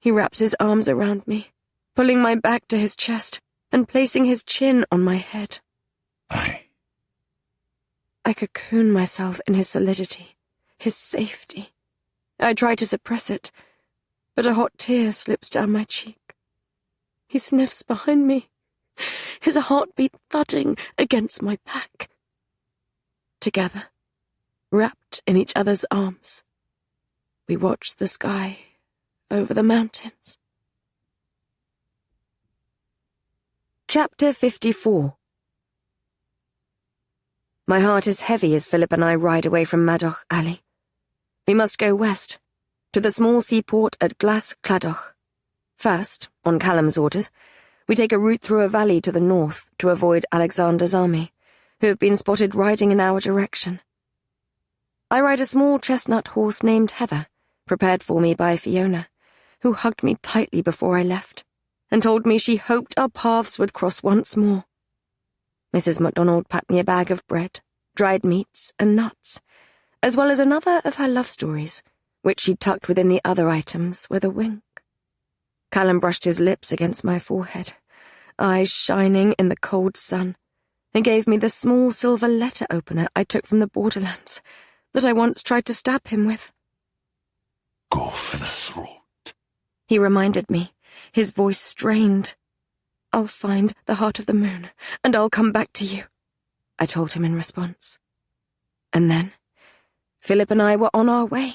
He wraps his arms around me, pulling my back to his chest and placing his chin on my head. Aye. I cocoon myself in his solidity, his safety. I try to suppress it, but a hot tear slips down my cheek. He sniffs behind me, his heartbeat thudding against my back. Together, wrapped in each other's arms, we watch the sky over the mountains. Chapter 54. My heart is heavy as Philip and I ride away from Madach Ali. We must go west, to the small seaport at Glas Cladoch. First, on Callum's orders, we take a route through a valley to the north to avoid Alexander's army, who have been spotted riding in our direction. I ride a small chestnut horse named Heather, prepared for me by Fiona, who hugged me tightly before I left, and told me she hoped our paths would cross once more. Mrs. MacDonald packed me a bag of bread, dried meats, and nuts, as well as another of her love stories, which she tucked within the other items with a wink. Callum brushed his lips against my forehead, eyes shining in the cold sun, and gave me the small silver letter opener I took from the borderlands that I once tried to stab him with. Go for the throat, he reminded me, his voice strained. I'll find the heart of the moon, and I'll come back to you, I told him in response. And then, Philip and I were on our way.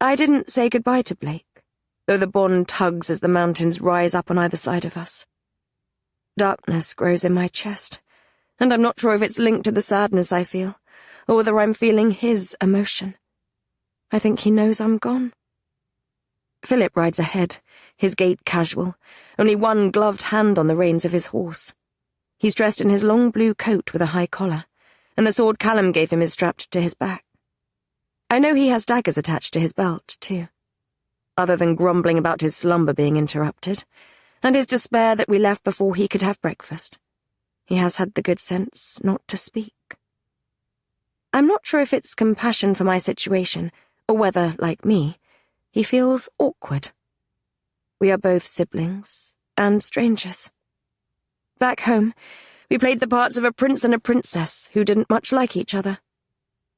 I didn't say goodbye to Blake, though the bond tugs as the mountains rise up on either side of us. Darkness grows in my chest, and I'm not sure if it's linked to the sadness I feel, or whether I'm feeling his emotion. I think he knows I'm gone. Philip rides ahead, his gait casual, only one gloved hand on the reins of his horse. He's dressed in his long blue coat with a high collar, and the sword Callum gave him is strapped to his back. I know he has daggers attached to his belt, too. Other than grumbling about his slumber being interrupted, and his despair that we left before he could have breakfast, he has had the good sense not to speak. I'm not sure if it's compassion for my situation, or whether, like me, he feels awkward. We are both siblings and strangers. Back home, we played the parts of a prince and a princess who didn't much like each other.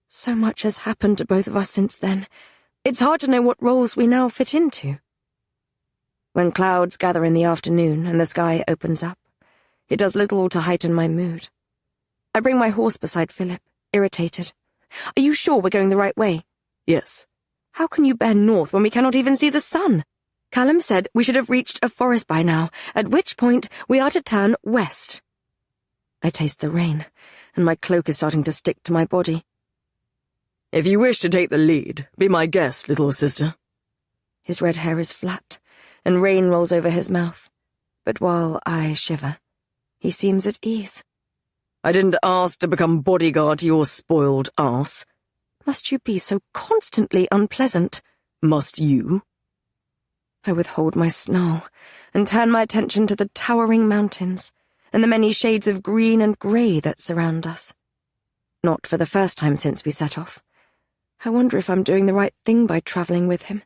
So much has happened to both of us since then. It's hard to know what roles we now fit into. When clouds gather in the afternoon and the sky opens up, it does little to heighten my mood. I bring my horse beside Philip, irritated. Are you sure we're going the right way? Yes. How can you bear north when we cannot even see the sun? Callum said we should have reached a forest by now, at which point we are to turn west. I taste the rain, and my cloak is starting to stick to my body. If you wish to take the lead, be my guest, little sister. His red hair is flat, and rain rolls over his mouth. But while I shiver, he seems at ease. I didn't ask to become bodyguard to your spoiled arse. Must you be so constantly unpleasant? Must you? I withhold my snarl, and turn my attention to the towering mountains, and the many shades of green and grey that surround us. Not for the first time since we set off. I wonder if I'm doing the right thing by travelling with him.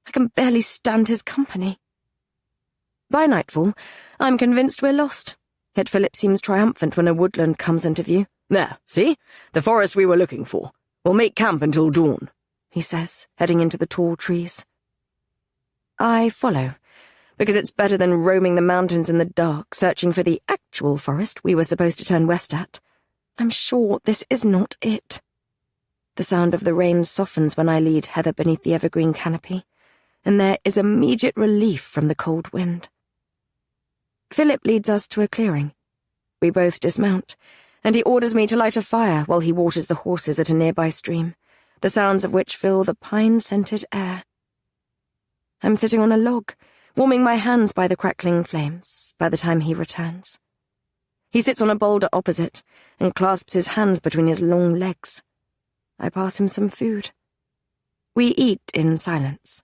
I can barely stand his company. By nightfall, I'm convinced we're lost, yet Philip seems triumphant when a woodland comes into view. There, see? The forest we were looking for. We'll make camp until dawn, he says, heading into the tall trees. I follow, because it's better than roaming the mountains in the dark, searching for the actual forest we were supposed to turn west at. I'm sure this is not it. The sound of the rain softens when I lead Heather beneath the evergreen canopy, and there is immediate relief from the cold wind. Philip leads us to a clearing. We both dismount, and he orders me to light a fire while he waters the horses at a nearby stream, the sounds of which fill the pine-scented air. I'm sitting on a log, warming my hands by the crackling flames, by the time he returns. He sits on a boulder opposite and clasps his hands between his long legs. I pass him some food. We eat in silence.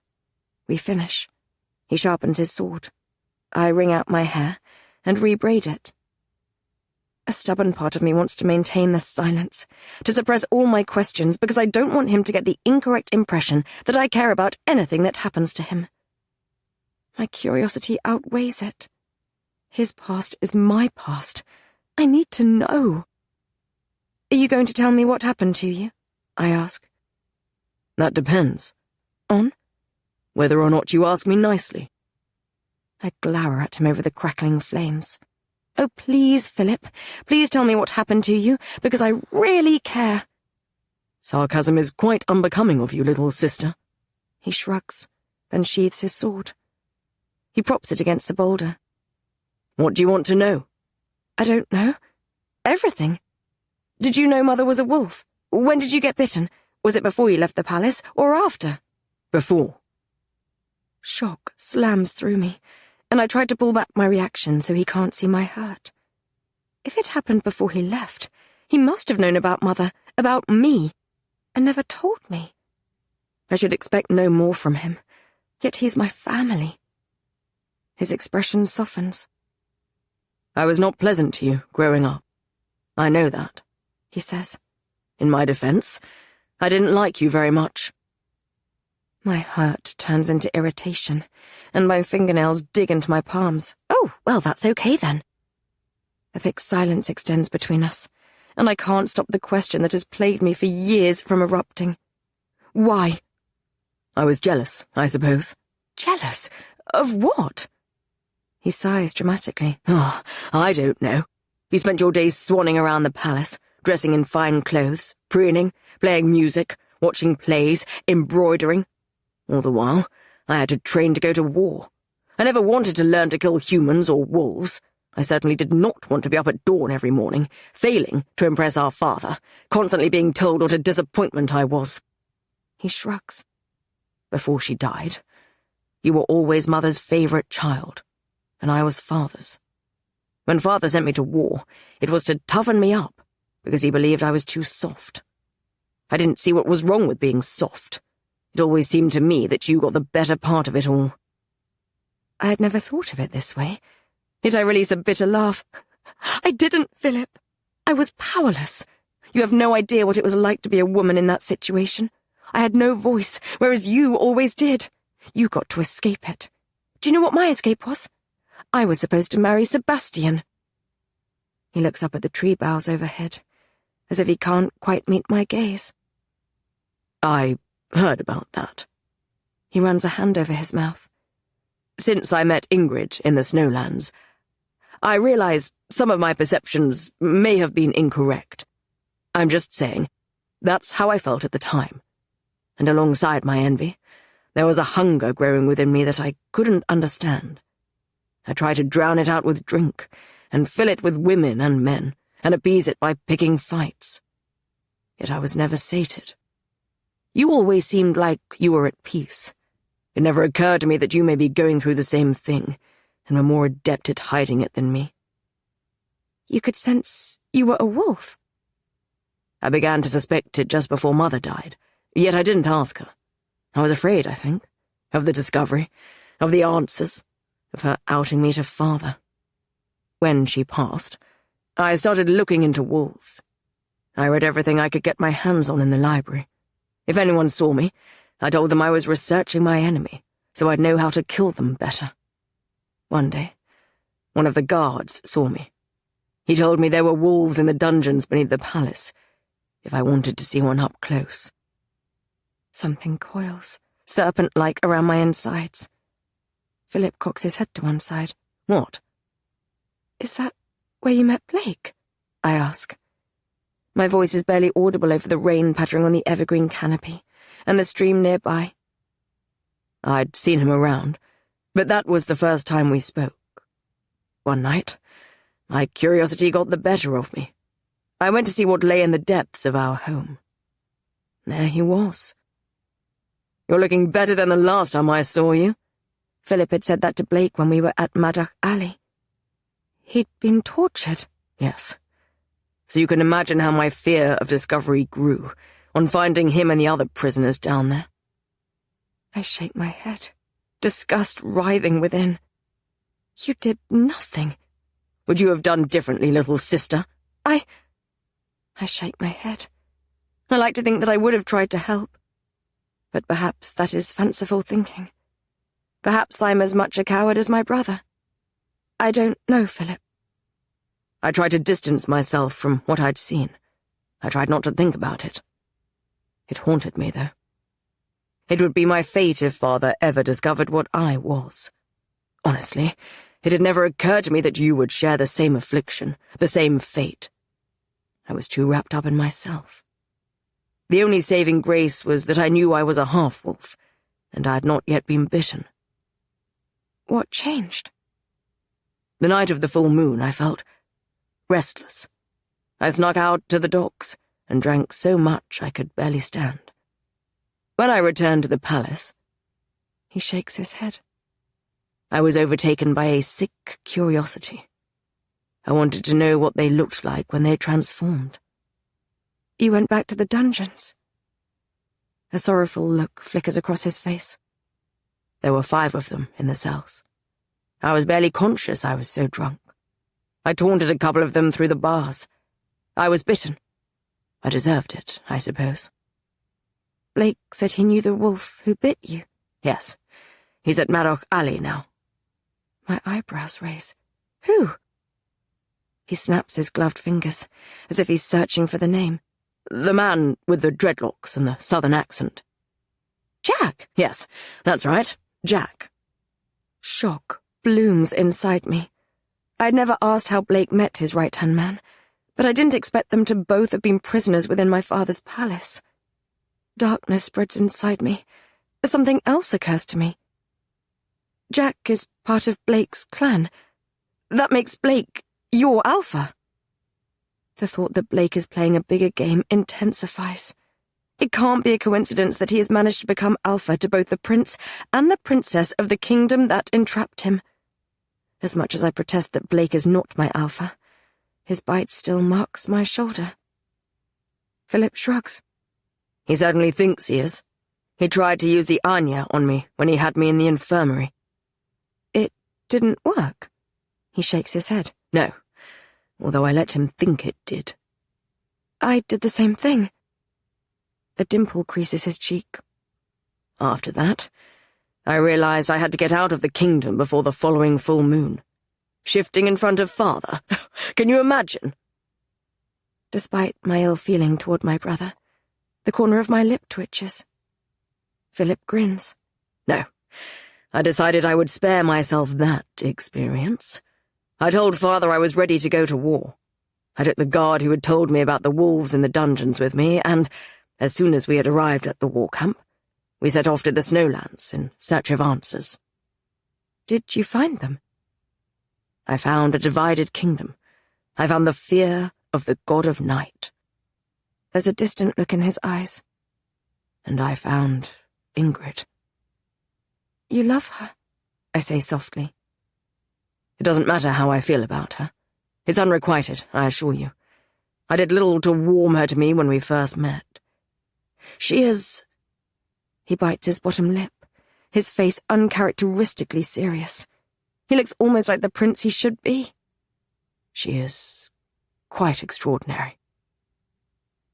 We finish. He sharpens his sword. I wring out my hair and rebraid it. A stubborn part of me wants to maintain this silence, to suppress all my questions, because I don't want him to get the incorrect impression that I care about anything that happens to him. My curiosity outweighs it. His past is my past. I need to know. Are you going to tell me what happened to you? I ask. That depends. On? Whether or not you ask me nicely. I glower at him over the crackling flames. Oh, please, Philip, please tell me what happened to you, because I really care. Sarcasm is quite unbecoming of you, little sister. He shrugs, then sheathes his sword. He props it against the boulder. What do you want to know? I don't know. Everything. Did you know Mother was a wolf? When did you get bitten? Was it before you left the palace, or after? Before. Shock slams through me, and I tried to pull back my reaction so he can't see my hurt. If it happened before he left, he must have known about Mother, about me, and never told me. I should expect no more from him, yet he's my family. His expression softens. I was not pleasant to you growing up. I know that, he says. In my defense, I didn't like you very much. My hurt turns into irritation, and my fingernails dig into my palms. Oh, well, that's okay then. A thick silence extends between us, and I can't stop the question that has plagued me for years from erupting. Why? I was jealous, I suppose. Jealous? Of what? He sighs dramatically. Oh, I don't know. You spent your days swanning around the palace, dressing in fine clothes, preening, playing music, watching plays, embroidering. All the while, I had to train to go to war. I never wanted to learn to kill humans or wolves. I certainly did not want to be up at dawn every morning, failing to impress our father, constantly being told what a disappointment I was. He shrugs. Before she died, you were always Mother's favourite child, and I was Father's. When Father sent me to war, it was to toughen me up, because he believed I was too soft. I didn't see what was wrong with being soft. It always seemed to me that you got the better part of it all. I had never thought of it this way, yet I release a bitter laugh. I didn't, Philip. I was powerless. You have no idea what it was like to be a woman in that situation. I had no voice, whereas you always did. You got to escape it. Do you know what my escape was? I was supposed to marry Sebastian. He looks up at the tree boughs overhead, as if he can't quite meet my gaze. I heard about that. He runs a hand over his mouth. Since I met Ingrid in the Snowlands, I realize some of my perceptions may have been incorrect. I'm just saying, that's how I felt at the time. And alongside my envy, there was a hunger growing within me that I couldn't understand. I tried to drown it out with drink, and fill it with women and men, and appease it by picking fights. Yet I was never sated. You always seemed like you were at peace. It never occurred to me that you may be going through the same thing, and were more adept at hiding it than me. You could sense you were a wolf. I began to suspect it just before Mother died, yet I didn't ask her. I was afraid, I think, of the discovery, of the answers, of her outing me to Father. When she passed, I started looking into wolves. I read everything I could get my hands on in the library. If anyone saw me, I told them I was researching my enemy, so I'd know how to kill them better. One day, one of the guards saw me. He told me there were wolves in the dungeons beneath the palace, if I wanted to see one up close. Something coils, serpent-like, around my insides. Philip cocks his head to one side. What? Is that where you met Blake? I ask. My voice is barely audible over the rain pattering on the evergreen canopy, and the stream nearby. I'd seen him around, but that was the first time we spoke. One night, my curiosity got the better of me. I went to see what lay in the depths of our home. There he was. You're looking better than the last time I saw you. Philip had said that to Blake when we were at Madach Alley. He'd been tortured. Yes. So you can imagine how my fear of discovery grew on finding him and the other prisoners down there. I shake my head, disgust writhing within. You did nothing. Would you have done differently, little sister? I shake my head. I like to think that I would have tried to help. But perhaps that is fanciful thinking. Perhaps I'm as much a coward as my brother. I don't know, Philip. I tried to distance myself from what I'd seen. I tried not to think about it. It haunted me, though. It would be my fate if Father ever discovered what I was. Honestly, it had never occurred to me that you would share the same affliction, the same fate. I was too wrapped up in myself. The only saving grace was that I knew I was a half-wolf, and I had not yet been bitten. What changed? The night of the full moon, I felt restless. I snuck out to the docks and drank so much I could barely stand. When I returned to the palace, He shakes his head. I was overtaken by a sick curiosity. I wanted to know what they looked like when they transformed. You went back to the dungeons? A sorrowful look flickers across his face. There were 5 of them in the cells. I was barely conscious, I was so drunk. I taunted a couple of them through the bars. I was bitten. I deserved it, I suppose. Blake said he knew the wolf who bit you. Yes. He's at Marok Alley now. My eyebrows raise. Who? He snaps his gloved fingers, as if he's searching for the name. The man with the dreadlocks and the southern accent. Jack! Yes, that's right. Jack. Shock blooms inside me. I'd never asked how Blake met his right-hand man, but I didn't expect them to both have been prisoners within my father's palace. Darkness spreads inside me, as something else occurs to me. Jack is part of Blake's clan. That makes Blake your alpha. The thought that Blake is playing a bigger game intensifies. It can't be a coincidence that he has managed to become alpha to both the prince and the princess of the kingdom that entrapped him. As much as I protest that Blake is not my alpha, his bite still marks my shoulder. Philip shrugs. He certainly thinks he is. He tried to use the Anya on me when he had me in the infirmary. It didn't work. He shakes his head. No, although I let him think it did. I did the same thing. A dimple creases his cheek. After that, I realized I had to get out of the kingdom before the following full moon. Shifting in front of father. Can you imagine? Despite my ill feeling toward my brother, the corner of my lip twitches. Philip grins. No, I decided I would spare myself that experience. I told father I was ready to go to war. I took the guard who had told me about the wolves in the dungeons with me, and as soon as we had arrived at the war camp, we set off to the snowlands in search of answers. Did you find them? I found a divided kingdom. I found the fear of the god of night. There's a distant look in his eyes. And I found Ingrid. You love her, I say softly. It doesn't matter how I feel about her. It's unrequited, I assure you. I did little to warm her to me when we first met. She is... He bites his bottom lip, his face uncharacteristically serious. He looks almost like the prince he should be. She is quite extraordinary.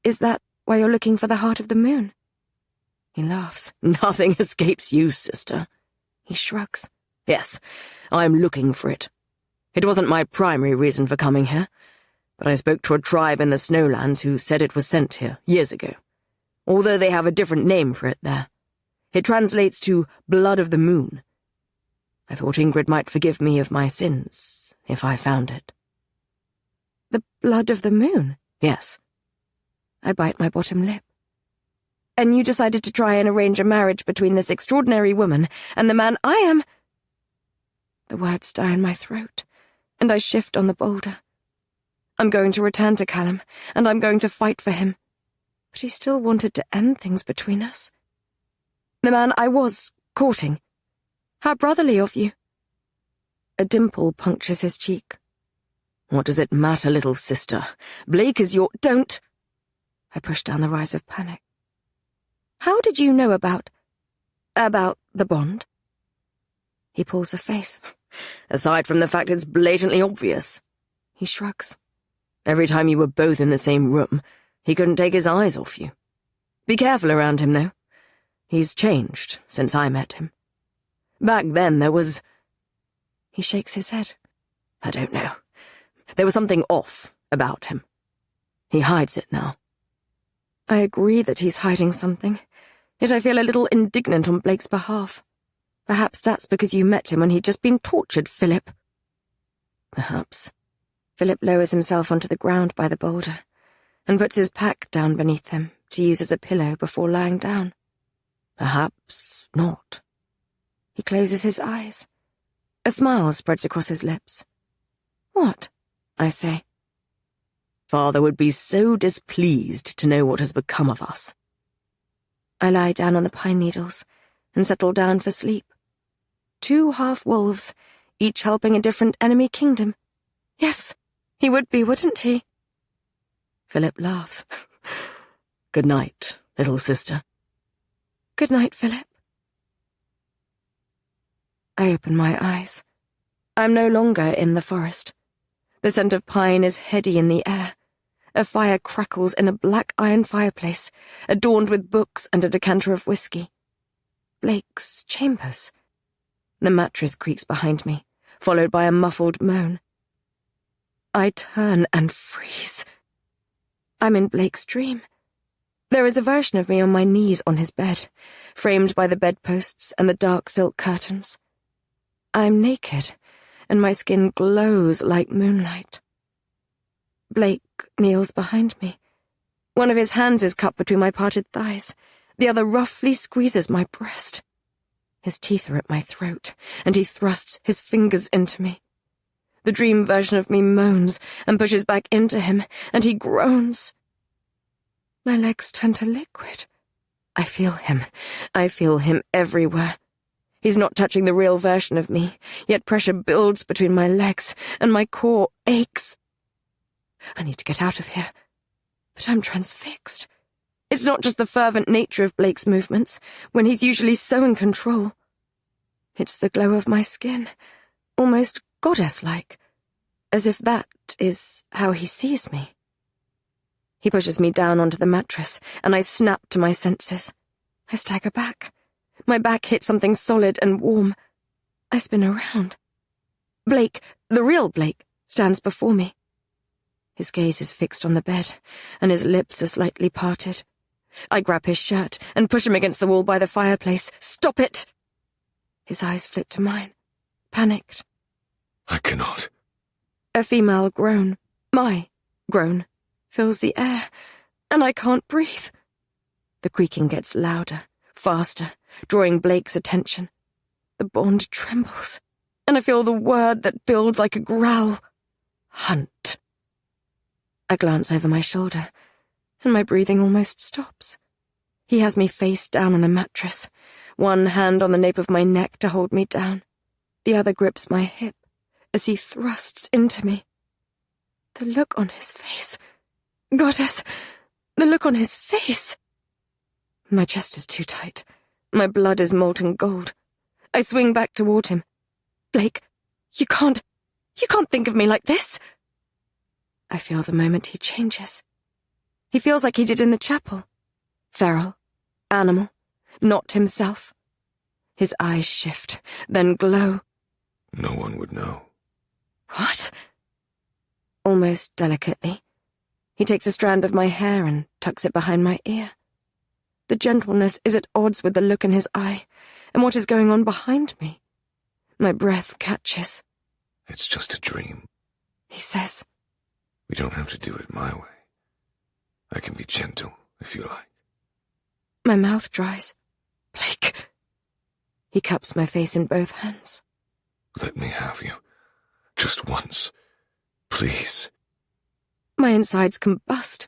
Is that why you're looking for the heart of the moon? He laughs. Nothing escapes you, sister. He shrugs. Yes, I'm looking for it. It wasn't my primary reason for coming here, but I spoke to a tribe in the snowlands who said it was sent here years ago, although they have a different name for it there. It translates to blood of the moon. I thought Ingrid might forgive me of my sins, if I found it. The blood of the moon? Yes. I bite my bottom lip. And you decided to try and arrange a marriage between this extraordinary woman and the man I am... The words die in my throat, and I shift on the boulder. I'm going to return to Callum, and I'm going to fight for him. But he still wanted to end things between us. The man I was courting. How brotherly of you. A dimple punctures his cheek. What does it matter, little sister? Blake is your... Don't! I push down the rise of panic. How did you know about the bond? He pulls a face. Aside from the fact it's blatantly obvious. He shrugs. Every time you were both in the same room, he couldn't take his eyes off you. Be careful around him, though. He's changed since I met him. Back then there was... He shakes his head. I don't know. There was something off about him. He hides it now. I agree that he's hiding something, yet I feel a little indignant on Blake's behalf. Perhaps that's because you met him when he'd just been tortured, Philip. Perhaps. Philip lowers himself onto the ground by the boulder and puts his pack down beneath him to use as a pillow before lying down. Perhaps not. He closes his eyes. A smile spreads across his lips. What? I say. Father would be so displeased to know what has become of us. I lie down on the pine needles and settle down for sleep. 2 half-wolves, each helping a different enemy kingdom. Yes, he would be, wouldn't he? Philip laughs. Good night, little sister. Good night, Philip. I open my eyes. I'm no longer in the forest. The scent of pine is heady in the air. A fire crackles in a black iron fireplace, adorned with books and a decanter of whiskey. Blake's chambers. The mattress creaks behind me, followed by a muffled moan. I turn and freeze. I'm in Blake's dream. There is a version of me on my knees on his bed, framed by the bedposts and the dark silk curtains. I'm naked, and my skin glows like moonlight. Blake kneels behind me. One of his hands is cupped between my parted thighs. The other roughly squeezes my breast. His teeth are at my throat, and he thrusts his fingers into me. The dream version of me moans and pushes back into him, and he groans. My legs turn to liquid. I feel him. I feel him everywhere. He's not touching the real version of me, yet pressure builds between my legs, and my core aches. I need to get out of here, but I'm transfixed. It's not just the fervent nature of Blake's movements, when he's usually so in control. It's the glow of my skin, almost goddess-like, as if that is how he sees me. He pushes me down onto the mattress, and I snap to my senses. I stagger back. My back hits something solid and warm. I spin around. Blake, the real Blake, stands before me. His gaze is fixed on the bed, and his lips are slightly parted. I grab his shirt and push him against the wall by the fireplace. Stop it! His eyes flit to mine, panicked. I cannot. A female groan, my groan, fills the air, and I can't breathe. The creaking gets louder, faster, drawing Blake's attention. The bond trembles, and I feel the word that builds like a growl. Hunt. I glance over my shoulder, and my breathing almost stops. He has me face down on the mattress, one hand on the nape of my neck to hold me down. The other grips my hip as he thrusts into me. The look on his face. Goddess, the look on his face. My chest is too tight. My blood is molten gold. I swing back toward him. Blake, you can't think of me like this. I feel the moment he changes. He feels like he did in the chapel. Feral, animal, not himself. His eyes shift, then glow. No one would know. What? Almost delicately, he takes a strand of my hair and tucks it behind my ear. The gentleness is at odds with the look in his eye and what is going on behind me. My breath catches. It's just a dream, He says. We don't have to do it my way. I can be gentle, if you like. My mouth dries. Blake. He cups my face in both hands. Let me have you. Just once. Please. My insides combust.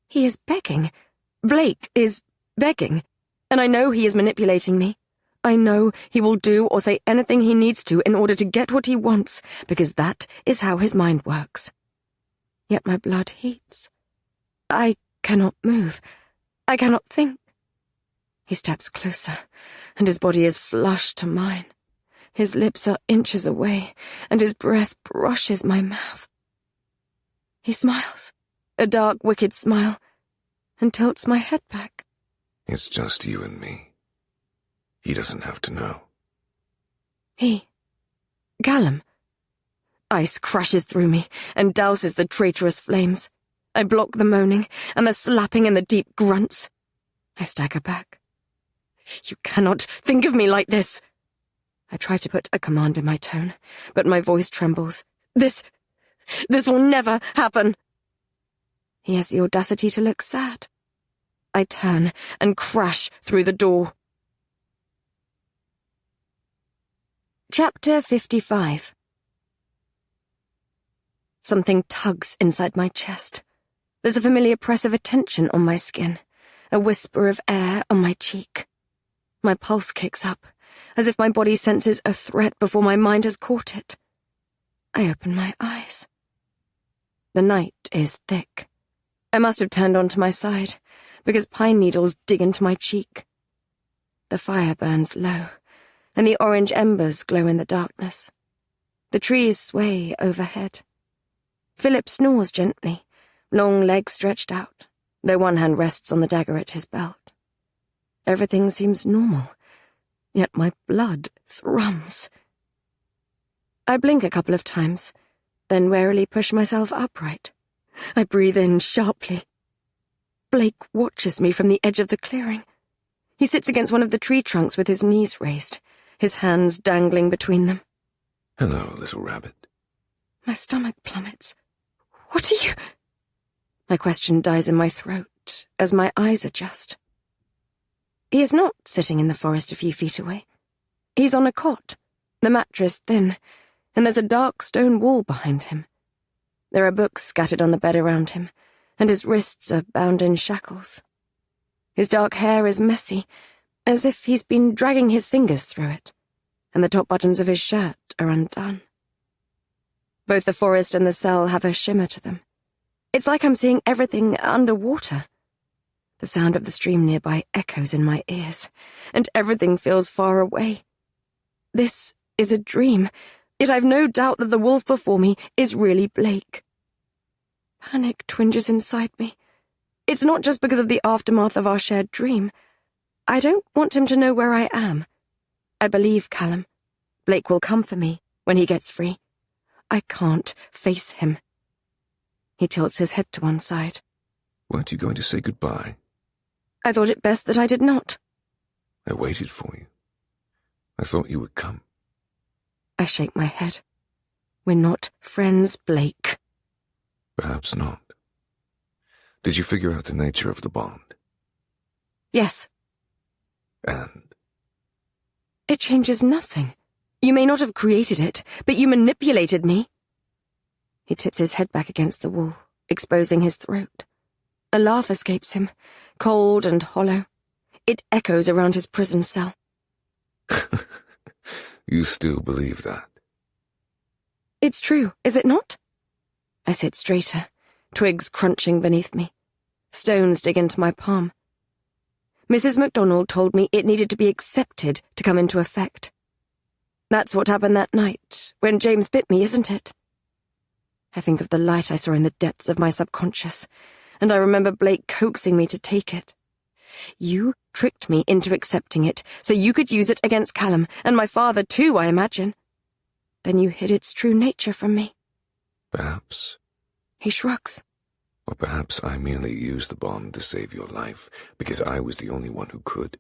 He is begging. Blake is begging. And I know he is manipulating me. I know he will do or say anything he needs to in order to get what he wants, because that is how his mind works. Yet my blood heats. I cannot move. I cannot think. He steps closer, and his body is flush to mine. His lips are inches away, and his breath brushes my mouth. He smiles, a dark, wicked smile, and tilts my head back. It's just you and me. He doesn't have to know. Callum. Ice crashes through me and douses the traitorous flames. I block the moaning and the slapping and the deep grunts. I stagger back. You cannot think of me like this. I try to put a command in my tone, but my voice trembles. This will never happen. He has the audacity to look sad. I turn and crash through the door. Chapter 55. Something tugs inside my chest. There's a familiar press of attention on my skin, a whisper of air on my cheek. My pulse kicks up. as if my body senses a threat before my mind has caught it. I open my eyes. The night is thick. I must have turned onto my side, because pine needles dig into my cheek. The fire burns low, and the orange embers glow in the darkness. The trees sway overhead. Philip snores gently, long legs stretched out, though one hand rests on the dagger at his belt. Everything seems normal, yet my blood thrums. I blink a couple of times, then warily push myself upright. I breathe in sharply. Blake watches me from the edge of the clearing. He sits against one of the tree trunks with his knees raised, his hands dangling between them. Hello, little rabbit. My stomach plummets. What are you? My question dies in my throat as my eyes adjust. He is not sitting in the forest a few feet away. He's on a cot, the mattress thin, and there's a dark stone wall behind him. There are books scattered on the bed around him, and his wrists are bound in shackles. His dark hair is messy, as if he's been dragging his fingers through it, and the top buttons of his shirt are undone. Both the forest and the cell have a shimmer to them. It's like I'm seeing everything underwater. The sound of the stream nearby echoes in my ears, and everything feels far away. This is a dream, yet I've no doubt that the wolf before me is really Blake. Panic twinges inside me. It's not just because of the aftermath of our shared dream. I don't want him to know where I am. I believe Callum. Blake will come for me when he gets free. I can't face him. He tilts his head to one side. Weren't you going to say goodbye? I thought it best that I did not. I waited for you. I thought you would come. I shake my head. We're not friends, Blake. Perhaps not. Did you figure out the nature of the bond? Yes. And? It changes nothing. You may not have created it, but you manipulated me. He tips his head back against the wall, exposing his throat. A laugh escapes him, cold and hollow. It echoes around his prison cell. You still believe that? It's true, is it not? I sit straighter, twigs crunching beneath me. Stones dig into my palm. Mrs. MacDonald told me it needed to be accepted to come into effect. That's what happened that night, when James bit me, isn't it? I think of the light I saw in the depths of my subconscious, and I remember Blake coaxing me to take it. You tricked me into accepting it, so you could use it against Callum, and my father too, I imagine. Then you hid its true nature from me. Perhaps. He shrugs. Or perhaps I merely used the bond to save your life, because I was the only one who could.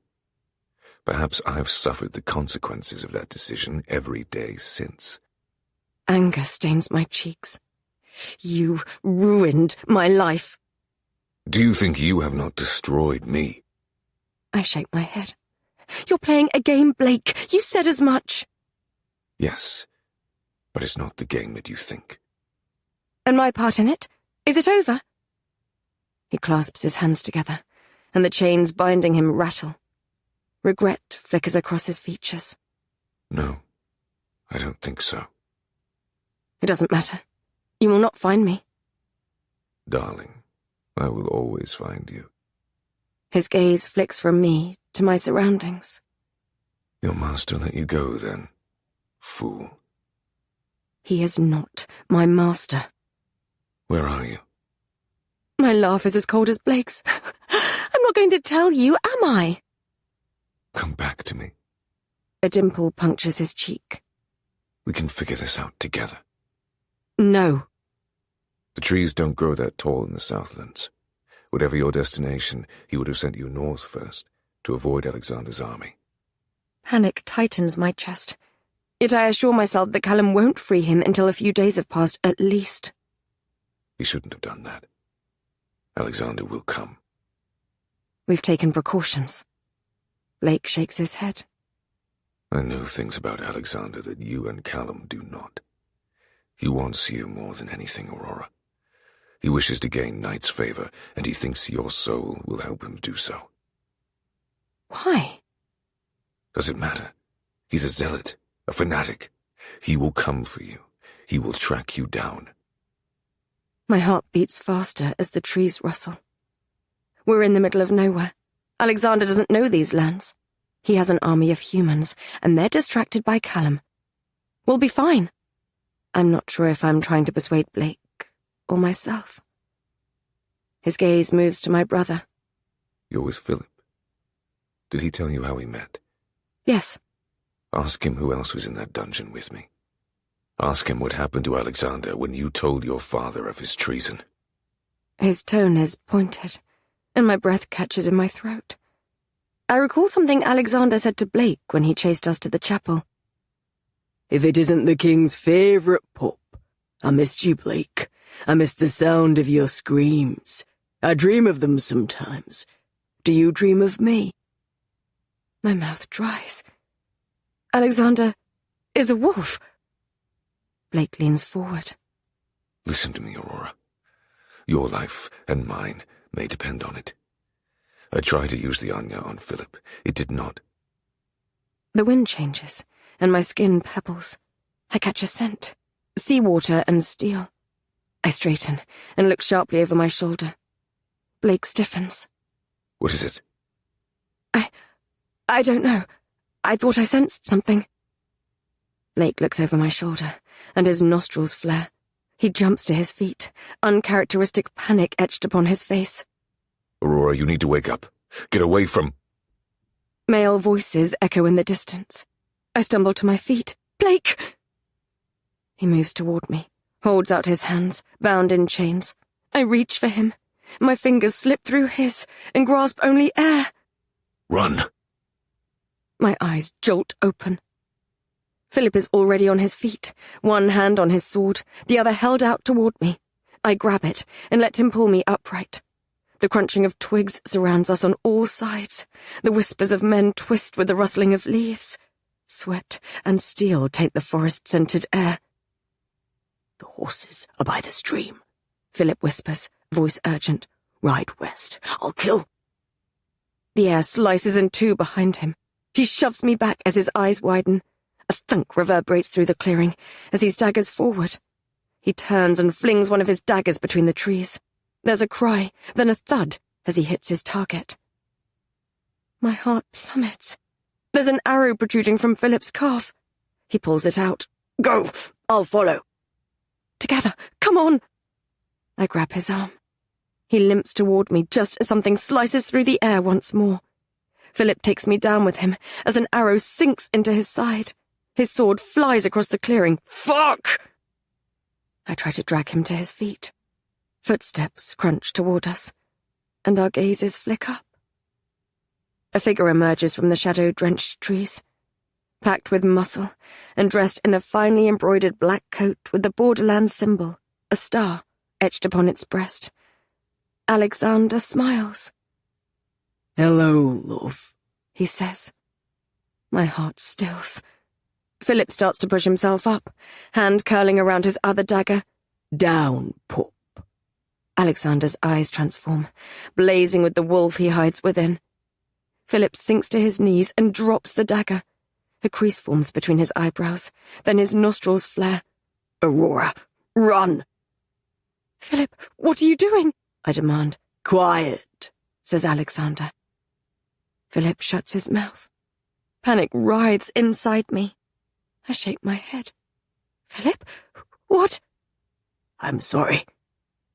Perhaps I've suffered the consequences of that decision every day since. Anger stains my cheeks. You ruined my life. Do you think you have not destroyed me? I shake my head. You're playing a game, Blake. You said as much. Yes, but it's not the game that you think. And my part in it? Is it over? He clasps his hands together, and the chains binding him rattle. Regret flickers across his features. No, I don't think so. It doesn't matter. You will not find me. Darling, I will always find you. His gaze flicks from me to my surroundings. Your master let you go, then, fool. He is not my master. Where are you? My laugh is as cold as Blake's. I'm not going to tell you, am I? Come back to me. A dimple punctures his cheek. We can figure this out together. No. The trees don't grow that tall in the Southlands. Whatever your destination, he would have sent you north first, to avoid Alexander's army. Panic tightens my chest. Yet I assure myself that Callum won't free him until a few days have passed, at least. He shouldn't have done that. Alexander will come. We've taken precautions. Blake shakes his head. I know things about Alexander that you and Callum do not. He wants you more than anything, Aurora. He wishes to gain Knight's favor, and he thinks your soul will help him do so. Why? Does it matter? He's a zealot, a fanatic. He will come for you. He will track you down. My heart beats faster as the trees rustle. We're in the middle of nowhere. Alexander doesn't know these lands. He has an army of humans, and they're distracted by Callum. We'll be fine. I'm not sure if I'm trying to persuade Blake or myself. His gaze moves to my brother. You're with Philip. Did he tell you how we met? Yes. Ask him who else was in that dungeon with me. Ask him what happened to Alexander when you told your father of his treason. His tone is pointed, and my breath catches in my throat. I recall something Alexander said to Blake when he chased us to the chapel. If it isn't the king's favourite pup, I missed you, Blake. I miss the sound of your screams. I dream of them sometimes. Do you dream of me? My mouth dries. Alexander is a wolf. Blake leans forward. Listen to me, Aurora. Your life and mine may depend on it. I tried to use the Anya on Philip. It did not. The wind changes, and my skin pebbles. I catch a scent. Seawater and steel. I straighten and look sharply over my shoulder. Blake stiffens. What is it? I don't know. I thought I sensed something. Blake looks over my shoulder, and his nostrils flare. He jumps to his feet, uncharacteristic panic etched upon his face. Aurora, you need to wake up. Get away from... Male voices echo in the distance. I stumble to my feet. Blake! He moves toward me, holds out his hands, bound in chains. I reach for him. My fingers slip through his and grasp only air. Run! My eyes jolt open. Philip is already on his feet, one hand on his sword, the other held out toward me. I grab it and let him pull me upright. The crunching of twigs surrounds us on all sides. The whispers of men twist with the rustling of leaves. Sweat and steel taint the forest-scented air. The horses are by the stream, Philip whispers, voice urgent. Ride west. I'll kill. The air slices in two behind him. He shoves me back as his eyes widen. A thunk reverberates through the clearing as he staggers forward. He turns and flings one of his daggers between the trees. There's a cry, then a thud as he hits his target. My heart plummets. There's an arrow protruding from Philip's calf. He pulls it out. Go! I'll follow. Together, come on! I grab his arm. He limps toward me just as something slices through the air once more. Philip takes me down with him as an arrow sinks into his side. His sword flies across the clearing. Fuck! I try to drag him to his feet. Footsteps crunch toward us, and our gazes flick up. A figure emerges from the shadow-drenched trees, packed with muscle and dressed in a finely embroidered black coat with the borderland symbol, a star, etched upon its breast. Alexander smiles. Hello, love, he says. My heart stills. Philip starts to push himself up, hand curling around his other dagger. Down, pup. Alexander's eyes transform, blazing with the wolf he hides within. Philip sinks to his knees and drops the dagger. A crease forms between his eyebrows, then his nostrils flare. Aurora, run! Philip, what are you doing? I demand. Quiet, says Alexander. Philip shuts his mouth. Panic writhes inside me. I shake my head. Philip, what? I'm sorry.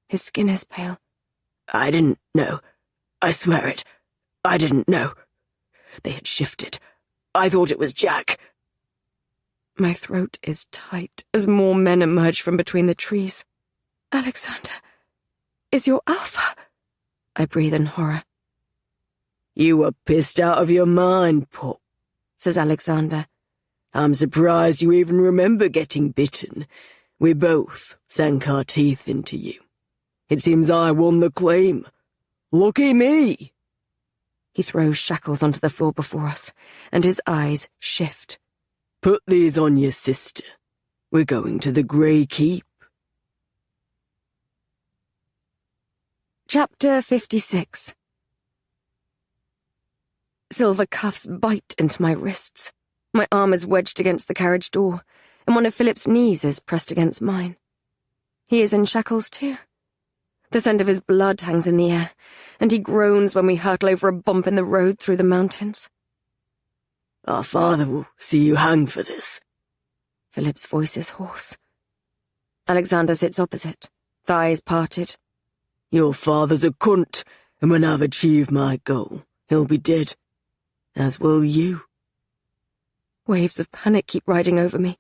His skin is pale. I didn't know. I swear it. I didn't know. They had shifted. I thought it was Jack. My throat is tight as more men emerge from between the trees. Alexander, is your Alpha? I breathe in horror. You were pissed out of your mind, pup, says Alexander. I'm surprised you even remember getting bitten. We both sank our teeth into you. It seems I won the claim. Lucky me. He throws shackles onto the floor before us, and his eyes shift. Put these on your sister. We're going to the Grey Keep. Chapter 56. Silver cuffs bite into my wrists. My arm is wedged against the carriage door, and one of Philip's knees is pressed against mine. He is in shackles too. The scent of his blood hangs in the air, and he groans when we hurtle over a bump in the road through the mountains. Our father will see you hang for this. Philip's voice is hoarse. Alexander sits opposite, thighs parted. Your father's a cunt, and when I've achieved my goal, he'll be dead. As will you. Waves of panic keep riding over me.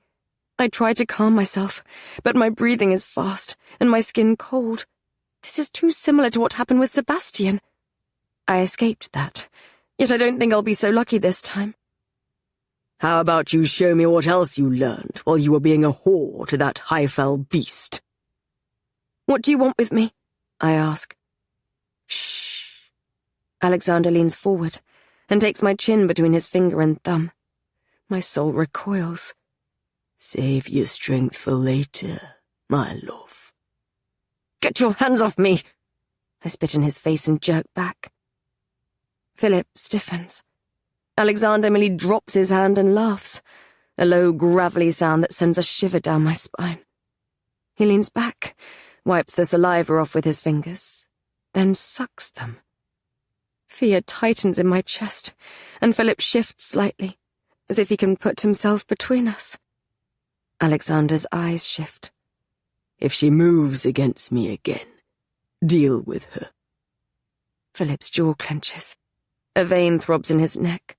I try to calm myself, but my breathing is fast, and my skin cold. This is too similar to what happened with Sebastian. I escaped that, yet I don't think I'll be so lucky this time. How about you show me what else you learned while you were being a whore to that high-fell beast? What do you want with me? I ask. Shh. Alexander leans forward and takes my chin between his finger and thumb. My soul recoils. Save your strength for later, my love. Get your hands off me! I spit in his face and jerk back. Philip stiffens. Alexander merely drops his hand and laughs, a low, gravelly sound that sends a shiver down my spine. He leans back, wipes the saliva off with his fingers, then sucks them. Fear tightens in my chest, and Philip shifts slightly, as if he can put himself between us. Alexander's eyes shift. If she moves against me again, deal with her. Philip's jaw clenches. A vein throbs in his neck.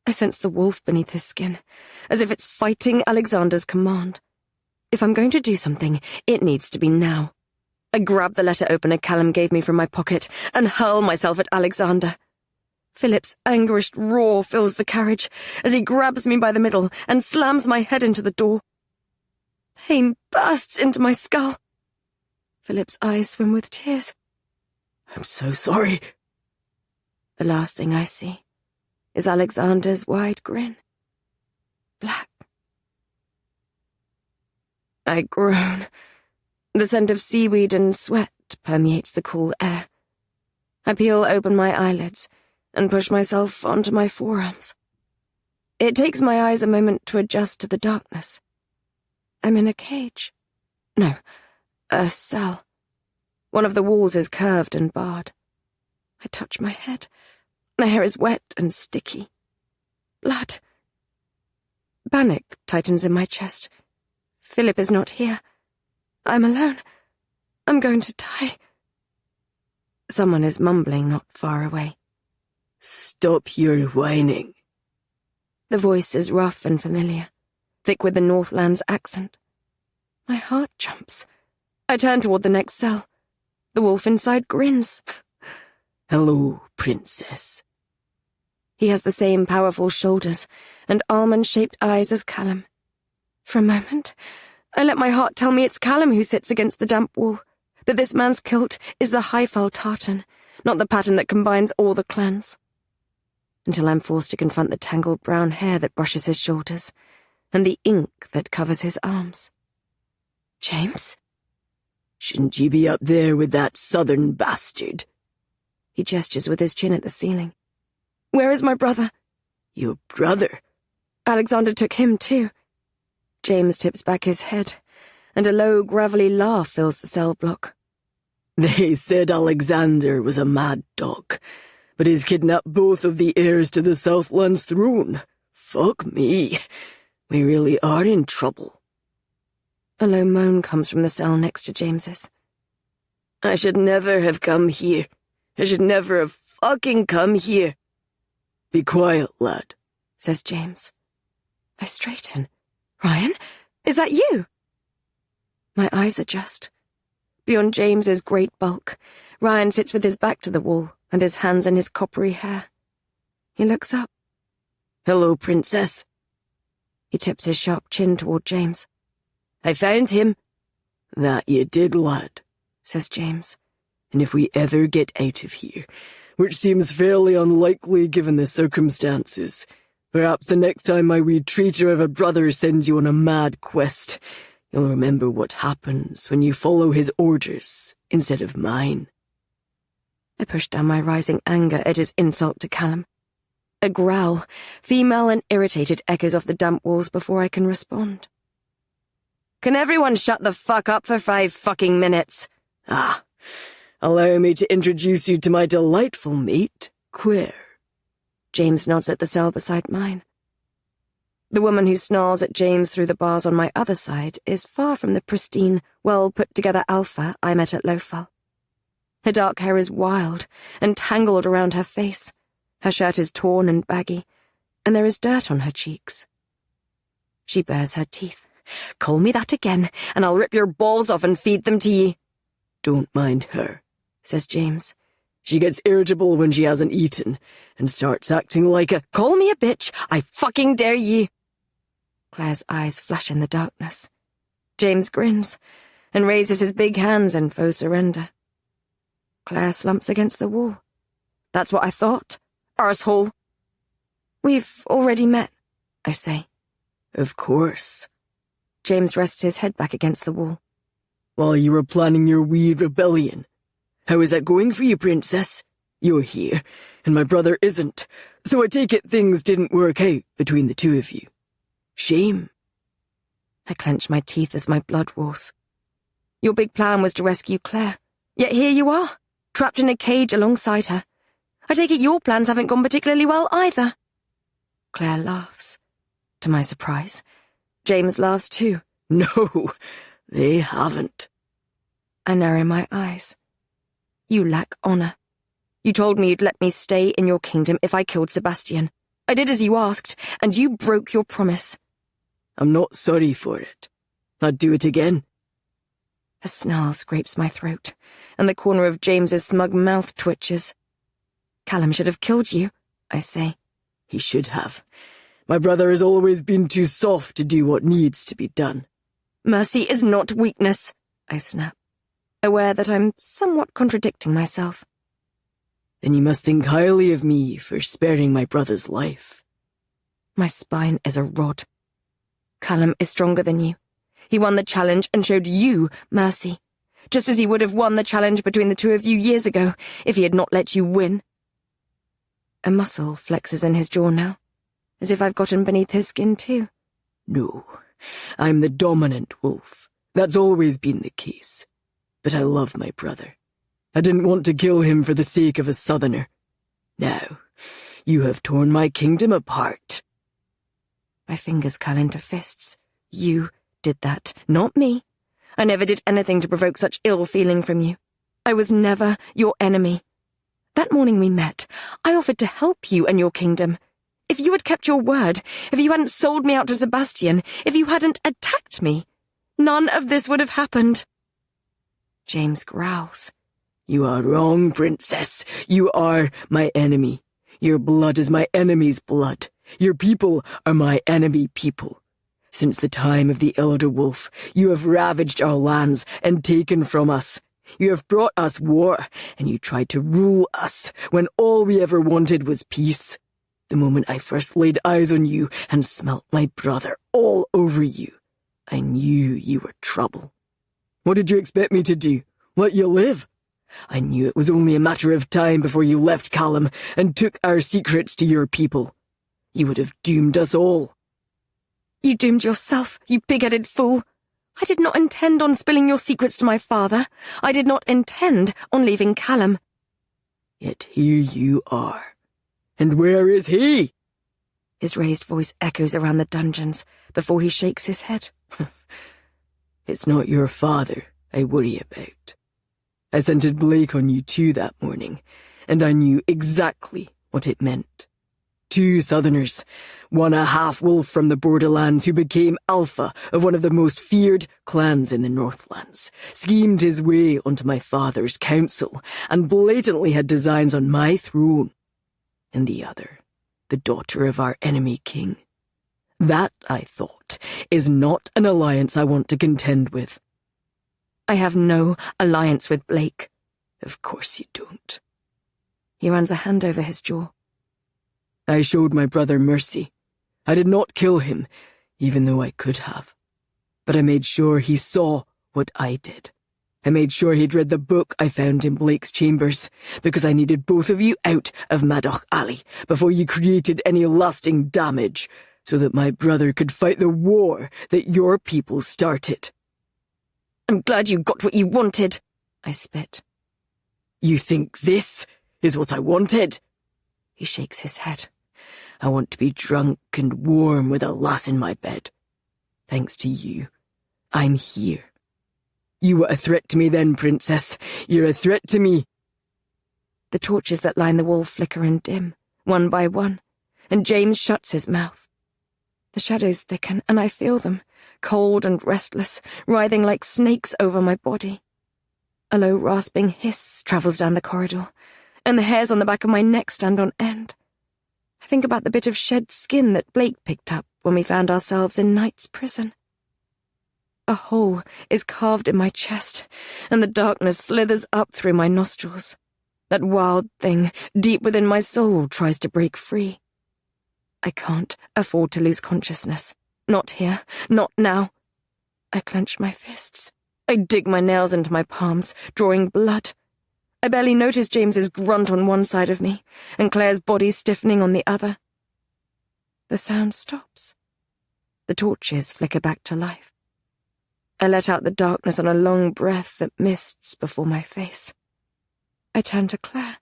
I sense the wolf beneath his skin, as if it's fighting Alexander's command. If I'm going to do something, it needs to be now. I grab the letter opener Callum gave me from my pocket and hurl myself at Alexander. Philip's anguished roar fills the carriage as he grabs me by the middle and slams my head into the door. Pain bursts into my skull. Philip's eyes swim with tears. I'm so sorry. The last thing I see is Alexander's wide grin. Black. I groan. The scent of seaweed and sweat permeates the cool air. I peel open my eyelids and push myself onto my forearms. It takes my eyes a moment to adjust to the darkness. I'm in a cage. No, a cell. One of the walls is curved and barred. I touch my head. My hair is wet and sticky. Blood. Panic tightens in my chest. Philip is not here. I'm alone. I'm going to die. Someone is mumbling not far away. Stop your whining. The voice is rough and familiar, thick with the Northland's accent. My heart jumps. I turn toward the next cell. The wolf inside grins. Hello, princess. He has the same powerful shoulders and almond-shaped eyes as Callum. For a moment, I let my heart tell me it's Callum who sits against the damp wall, that this man's kilt is the high-fell tartan, not the pattern that combines all the clans. Until I'm forced to confront the tangled brown hair that brushes his shoulders, and the ink that covers his arms. James? Shouldn't you be up there with that southern bastard? He gestures with his chin at the ceiling. Where is my brother? Your brother? Alexander took him too. James tips back his head, and a low, gravelly laugh fills the cell block. They said Alexander was a mad dog, but he's kidnapped both of the heirs to the Southland's throne. Fuck me. We really are in trouble. A low moan comes from the cell next to James's. I should never have come here. I should never have fucking come here. Be quiet, lad, says James. I straighten. Ryan? Is that you? My eyes adjust. Beyond James's great bulk, Ryan sits with his back to the wall and his hands in his coppery hair. He looks up. Hello, princess. He tips his sharp chin toward James. I found him. That you did, lad, says James. And if we ever get out of here, which seems fairly unlikely given the circumstances, perhaps the next time my wee treater of a brother sends you on a mad quest, you'll remember what happens when you follow his orders instead of mine. I push down my rising anger at his insult to Callum. A growl, female and irritated, echoes off the damp walls before I can respond. Can everyone shut the fuck up for 5 fucking minutes? Ah, allow me to introduce you to my delightful mate, Claire. James nods at the cell beside mine. The woman who snarls at James through the bars on my other side is far from the pristine, well-put-together alpha I met at Lowfell. Her dark hair is wild and tangled around her face. Her shirt is torn and baggy, and there is dirt on her cheeks. She bares her teeth. Call me that again, and I'll rip your balls off and feed them to ye. Don't mind her, says James. She gets irritable when she hasn't eaten, and starts acting like a— Call me a bitch, I fucking dare ye. Claire's eyes flash in the darkness. James grins, and raises his big hands in faux surrender. Claire slumps against the wall. That's what I thought. Arsehole. We've already met, I say. Of course. James rests his head back against the wall. While you were planning your weird rebellion. How is that going for you, Princess? You're here, and my brother isn't, so I take it things didn't work out between the two of you. Shame. I clench my teeth as my blood roars. Your big plan was to rescue Claire, yet here you are, trapped in a cage alongside her. I take it your plans haven't gone particularly well either. Claire laughs. To my surprise, James laughs too. No, they haven't. I narrow my eyes. You lack honor. You told me you'd let me stay in your kingdom if I killed Sebastian. I did as you asked, and you broke your promise. I'm not sorry for it. I'd do it again. A snarl scrapes my throat, and the corner of James's smug mouth twitches. Callum should have killed you, I say. He should have. My brother has always been too soft to do what needs to be done. Mercy is not weakness, I snap, aware that I'm somewhat contradicting myself. Then you must think highly of me for sparing my brother's life. My spine is a rod. Callum is stronger than you. He won the challenge and showed you mercy, just as he would have won the challenge between the two of you years ago if he had not let you win. A muscle flexes in his jaw now, as if I've gotten beneath his skin too. No, I'm the dominant wolf. That's always been the case. But I love my brother. I didn't want to kill him for the sake of a southerner. Now, you have torn my kingdom apart. My fingers curl into fists. You did that, not me. I never did anything to provoke such ill feeling from you. I was never your enemy. That morning we met, I offered to help you and your kingdom. If you had kept your word, if you hadn't sold me out to Sebastian, if you hadn't attacked me, none of this would have happened. James growls. You are wrong, Princess. You are my enemy. Your blood is my enemy's blood. Your people are my enemy people. Since the time of the Elder Wolf, you have ravaged our lands and taken from us. You have brought us war, and you tried to rule us when all we ever wanted was peace. The moment I first laid eyes on you and smelt my brother all over you, I knew you were trouble. What did you expect me to do? Let you live? I knew it was only a matter of time before you left Callum and took our secrets to your people. You would have doomed us all. You doomed yourself, you big-headed fool. I did not intend on spilling your secrets to my father. I did not intend on leaving Callum. Yet here you are. And where is he? His raised voice echoes around the dungeons before he shakes his head. It's not your father I worry about. I scented Blake on you too that morning, and I knew exactly what it meant. 2 Southerners, one a half-wolf from the borderlands who became alpha of one of the most feared clans in the Northlands, schemed his way onto my father's council and blatantly had designs on my throne. And the other, the daughter of our enemy king. That, I thought, is not an alliance I want to contend with. I have no alliance with Blake. Of course you don't. He runs a hand over his jaw. I showed my brother mercy. I did not kill him, even though I could have. But I made sure he saw what I did. I made sure he'd read the book I found in Blake's chambers, because I needed both of you out of Madoc Alley before you created any lasting damage, so that my brother could fight the war that your people started. I'm glad you got what you wanted, I spit. You think this is what I wanted? He shakes his head. I want to be drunk and warm with a lass in my bed. Thanks to you, I'm here. You were a threat to me then, Princess. You're a threat to me. The torches that line the wall flicker and dim, one by one, and James shuts his mouth. The shadows thicken, and I feel them, cold and restless, writhing like snakes over my body. A low rasping hiss travels down the corridor, and the hairs on the back of my neck stand on end. I think about the bit of shed skin that Blake picked up when we found ourselves in Knight's prison. A hole is carved in my chest, and the darkness slithers up through my nostrils. That wild thing, deep within my soul, tries to break free. I can't afford to lose consciousness. Not here, not now. I clench my fists. I dig my nails into my palms, drawing blood. I barely notice James's grunt on one side of me, and Claire's body stiffening on the other. The sound stops. The torches flicker back to life. I let out the darkness on a long breath that mists before my face. I turn to Claire.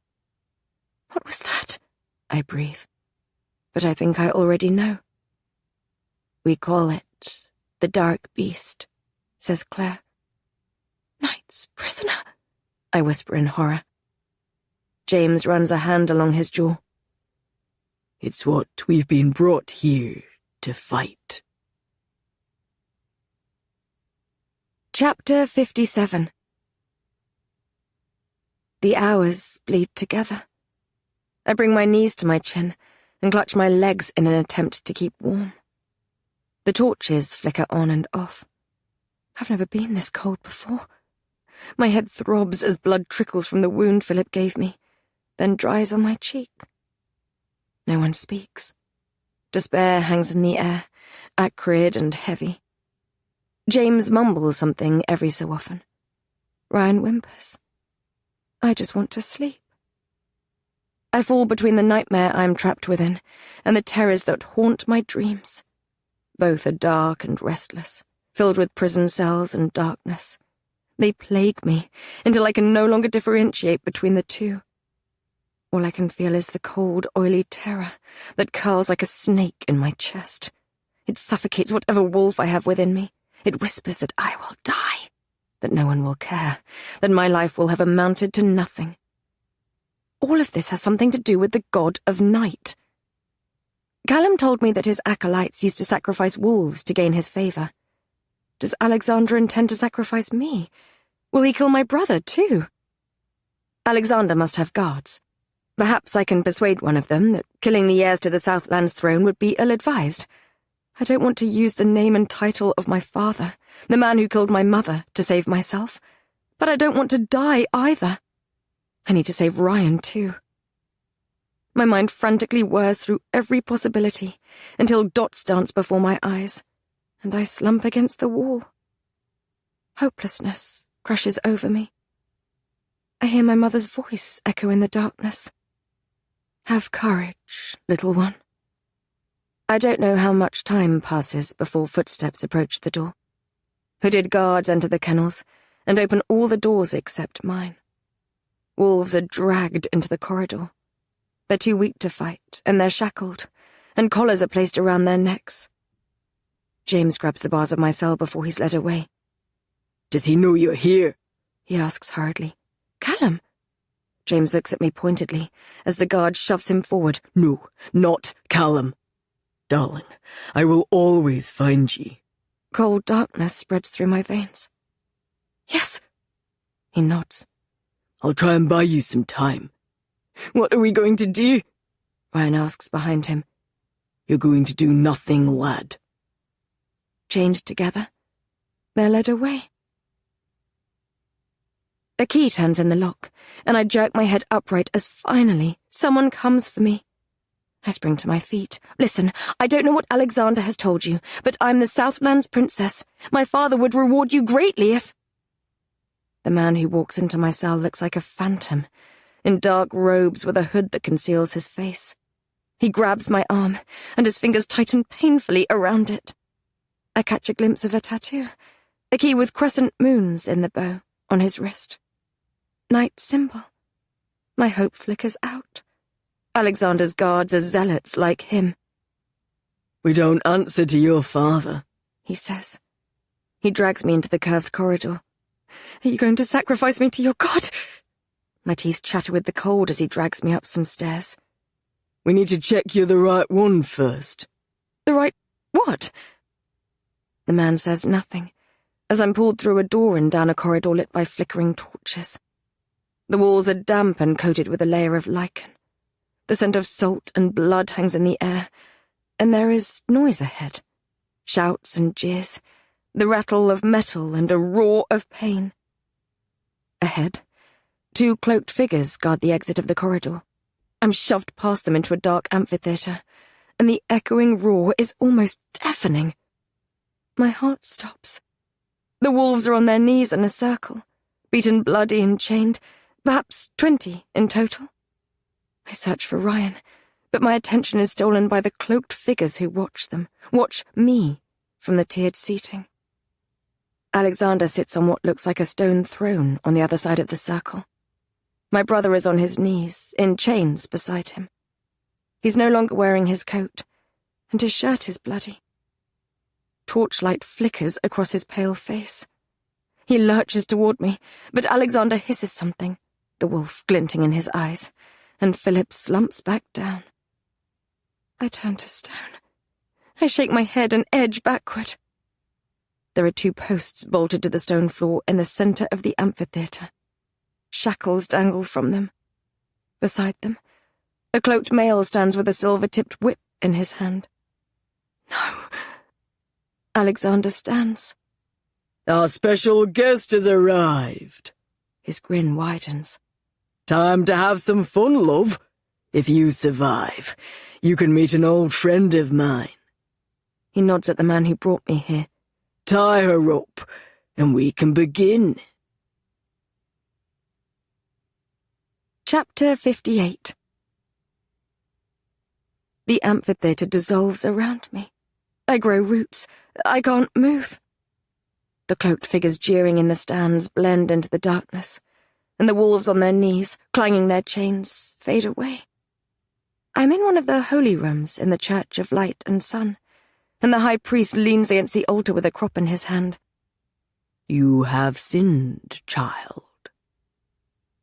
What was that? I breathe. But I think I already know. We call it the Dark Beast, says Claire. Knight's prisoner, I whisper in horror. James runs a hand along his jaw. It's what we've been brought here to fight. Chapter 57. The hours bleed together. I bring my knees to my chin and clutch my legs in an attempt to keep warm. The torches flicker on and off. I've never been this cold before. My head throbs as blood trickles from the wound Philip gave me, then dries on my cheek. No one speaks. Despair hangs in the air, acrid and heavy. James mumbles something every so often. Ryan whimpers. I just want to sleep. I fall between the nightmare I'm trapped within and the terrors that haunt my dreams. Both are dark and restless, filled with prison cells and darkness. They plague me until I can no longer differentiate between the two. All I can feel is the cold, oily terror that curls like a snake in my chest. It suffocates whatever wolf I have within me. It whispers that I will die, that no one will care, that my life will have amounted to nothing. All of this has something to do with the god of night. Callum told me that his acolytes used to sacrifice wolves to gain his favor. Does Alexander intend to sacrifice me? Will he kill my brother, too? Alexander must have guards. Perhaps I can persuade one of them that killing the heirs to the Southland's throne would be ill-advised. I don't want to use the name and title of my father, the man who killed my mother, to save myself. But I don't want to die either. I need to save Ryan, too. My mind frantically whirs through every possibility until dots dance before my eyes, and I slump against the wall. Hopelessness crushes over me. I hear my mother's voice echo in the darkness. Have courage, little one. I don't know how much time passes before footsteps approach the door. Hooded guards enter the kennels and open all the doors except mine. Wolves are dragged into the corridor. They're too weak to fight, and they're shackled, and collars are placed around their necks. James grabs the bars of my cell before he's led away. Does he know you're here? He asks hurriedly. Callum? James looks at me pointedly as the guard shoves him forward. No, not Callum. Darling, I will always find ye. Cold darkness spreads through my veins. Yes. He nods. I'll try and buy you some time. What are we going to do? Ryan asks behind him. You're going to do nothing, lad. Chained together, they're led away. A key turns in the lock, and I jerk my head upright as finally someone comes for me. I spring to my feet. Listen, I don't know what Alexander has told you, but I'm the Southland's princess. My father would reward you greatly if... The man who walks into my cell looks like a phantom, in dark robes with a hood that conceals his face. He grabs my arm, and his fingers tighten painfully around it. I catch a glimpse of a tattoo, a key with crescent moons in the bow on his wrist. Night symbol. My hope flickers out. Alexander's guards are zealots like him. "We don't answer to your father," he says. He drags me into the curved corridor. "Are you going to sacrifice me to your god?" My teeth chatter with the cold as he drags me up some stairs. "We need to check you're the right one first." "The right what?" The man says nothing, as I'm pulled through a door and down a corridor lit by flickering torches. The walls are damp and coated with a layer of lichen. The scent of salt and blood hangs in the air, and there is noise ahead. Shouts and jeers, the rattle of metal and a roar of pain. Ahead, 2 cloaked figures guard the exit of the corridor. I'm shoved past them into a dark amphitheatre, and the echoing roar is almost deafening. My heart stops. The wolves are on their knees in a circle, beaten bloody and chained, perhaps 20 in total. I search for Ryan, but my attention is stolen by the cloaked figures who watch them, watch me, from the tiered seating. Alexander sits on what looks like a stone throne on the other side of the circle. My brother is on his knees, in chains beside him. He's no longer wearing his coat, and his shirt is bloody. Torchlight flickers across his pale face. He lurches toward me, but Alexander hisses something, the wolf glinting in his eyes, and Philip slumps back down. I turn to stone. I shake my head and edge backward. There are 2 posts bolted to the stone floor in the centre of the amphitheatre. Shackles dangle from them. Beside them, a cloaked male stands with a silver-tipped whip in his hand. No. Alexander stands. "Our special guest has arrived." His grin widens. "Time to have some fun, love. If you survive, you can meet an old friend of mine." He nods at the man who brought me here. "Tie her up, and we can begin." Chapter 58. The amphitheatre dissolves around me. I grow roots. I can't move. The cloaked figures jeering in the stands blend into the darkness, and the wolves on their knees, clanging their chains, fade away. I'm in one of the holy rooms in the Church of Light and Sun, and the high priest leans against the altar with a crop in his hand. "You have sinned, child."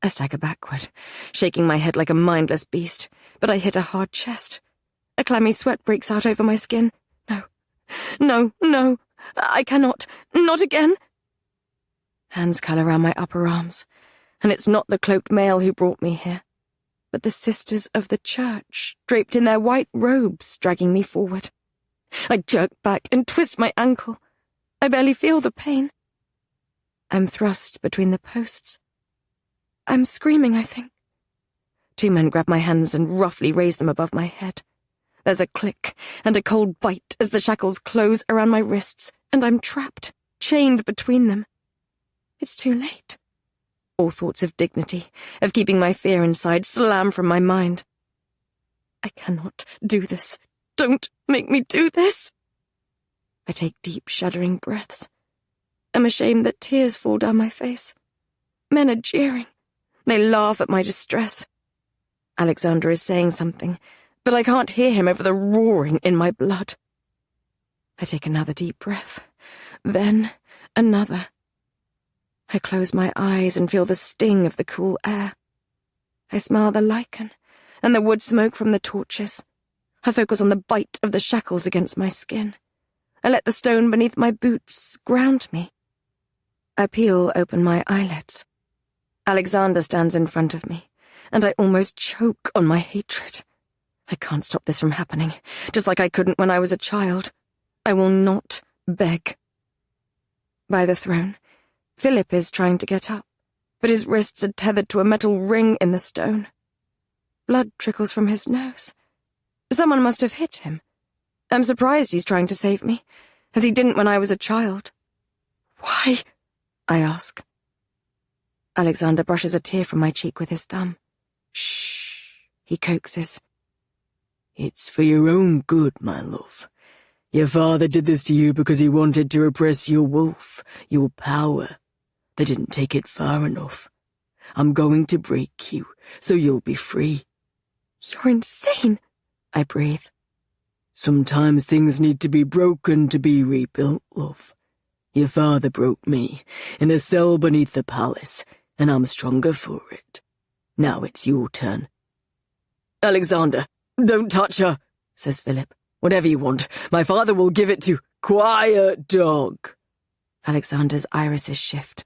I stagger backward, shaking my head like a mindless beast, but I hit a hard chest. A clammy sweat breaks out over my skin. No, I cannot, not again. Hands curl around my upper arms, and it's not the cloaked male who brought me here, but the sisters of the church, draped in their white robes, dragging me forward. I jerk back and twist my ankle. I barely feel the pain. I'm thrust between the posts. I'm screaming, I think. 2 men grab my hands and roughly raise them above my head. There's a click and a cold bite as the shackles close around my wrists, and I'm trapped, chained between them. It's too late. All thoughts of dignity, of keeping my fear inside, slam from my mind. I cannot do this. Don't make me do this. I take deep, shuddering breaths. I'm ashamed that tears fall down my face. Men are jeering. They laugh at my distress. Alexander is saying something, but I can't hear him over the roaring in my blood. I take another deep breath, then another. I close my eyes and feel the sting of the cool air. I smell the lichen and the wood smoke from the torches. I focus on the bite of the shackles against my skin. I let the stone beneath my boots ground me. I peel open my eyelids. Alexander stands in front of me, and I almost choke on my hatred. I can't stop this from happening, just like I couldn't when I was a child. I will not beg. By the throne, Philip is trying to get up, but his wrists are tethered to a metal ring in the stone. Blood trickles from his nose. Someone must have hit him. I'm surprised he's trying to save me, as he didn't when I was a child. Why? I ask. Alexander brushes a tear from my cheek with his thumb. Shh, he coaxes. It's for your own good, my love. Your father did this to you because he wanted to repress your wolf, your power. They didn't take it far enough. I'm going to break you, so you'll be free. You're insane, I breathe. Sometimes things need to be broken to be rebuilt, love. Your father broke me in a cell beneath the palace, and I'm stronger for it. Now it's your turn. Alexander, don't touch her, says Philip. Whatever you want, my father will give it to... Quiet, dog. Alexander's irises shift.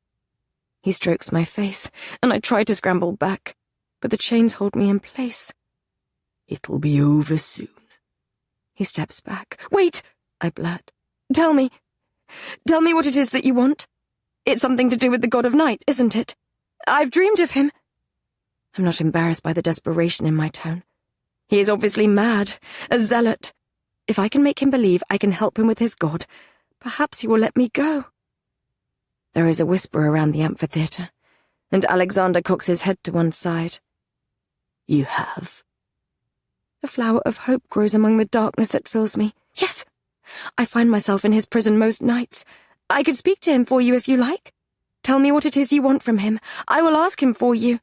He strokes my face, and I try to scramble back, but the chains hold me in place. It'll be over soon. He steps back. Wait, I blurt. Tell me what it is that you want. It's something to do with the god of night, isn't it? I've dreamed of him. I'm not embarrassed by the desperation in my tone. He is obviously mad, a zealot. If I can make him believe I can help him with his god, perhaps he will let me go. There is a whisper around the amphitheatre, and Alexander cocks his head to one side. You have? A flower of hope grows among the darkness that fills me. Yes! I find myself in his prison most nights. I could speak to him for you if you like. Tell me what it is you want from him. I will ask him for you.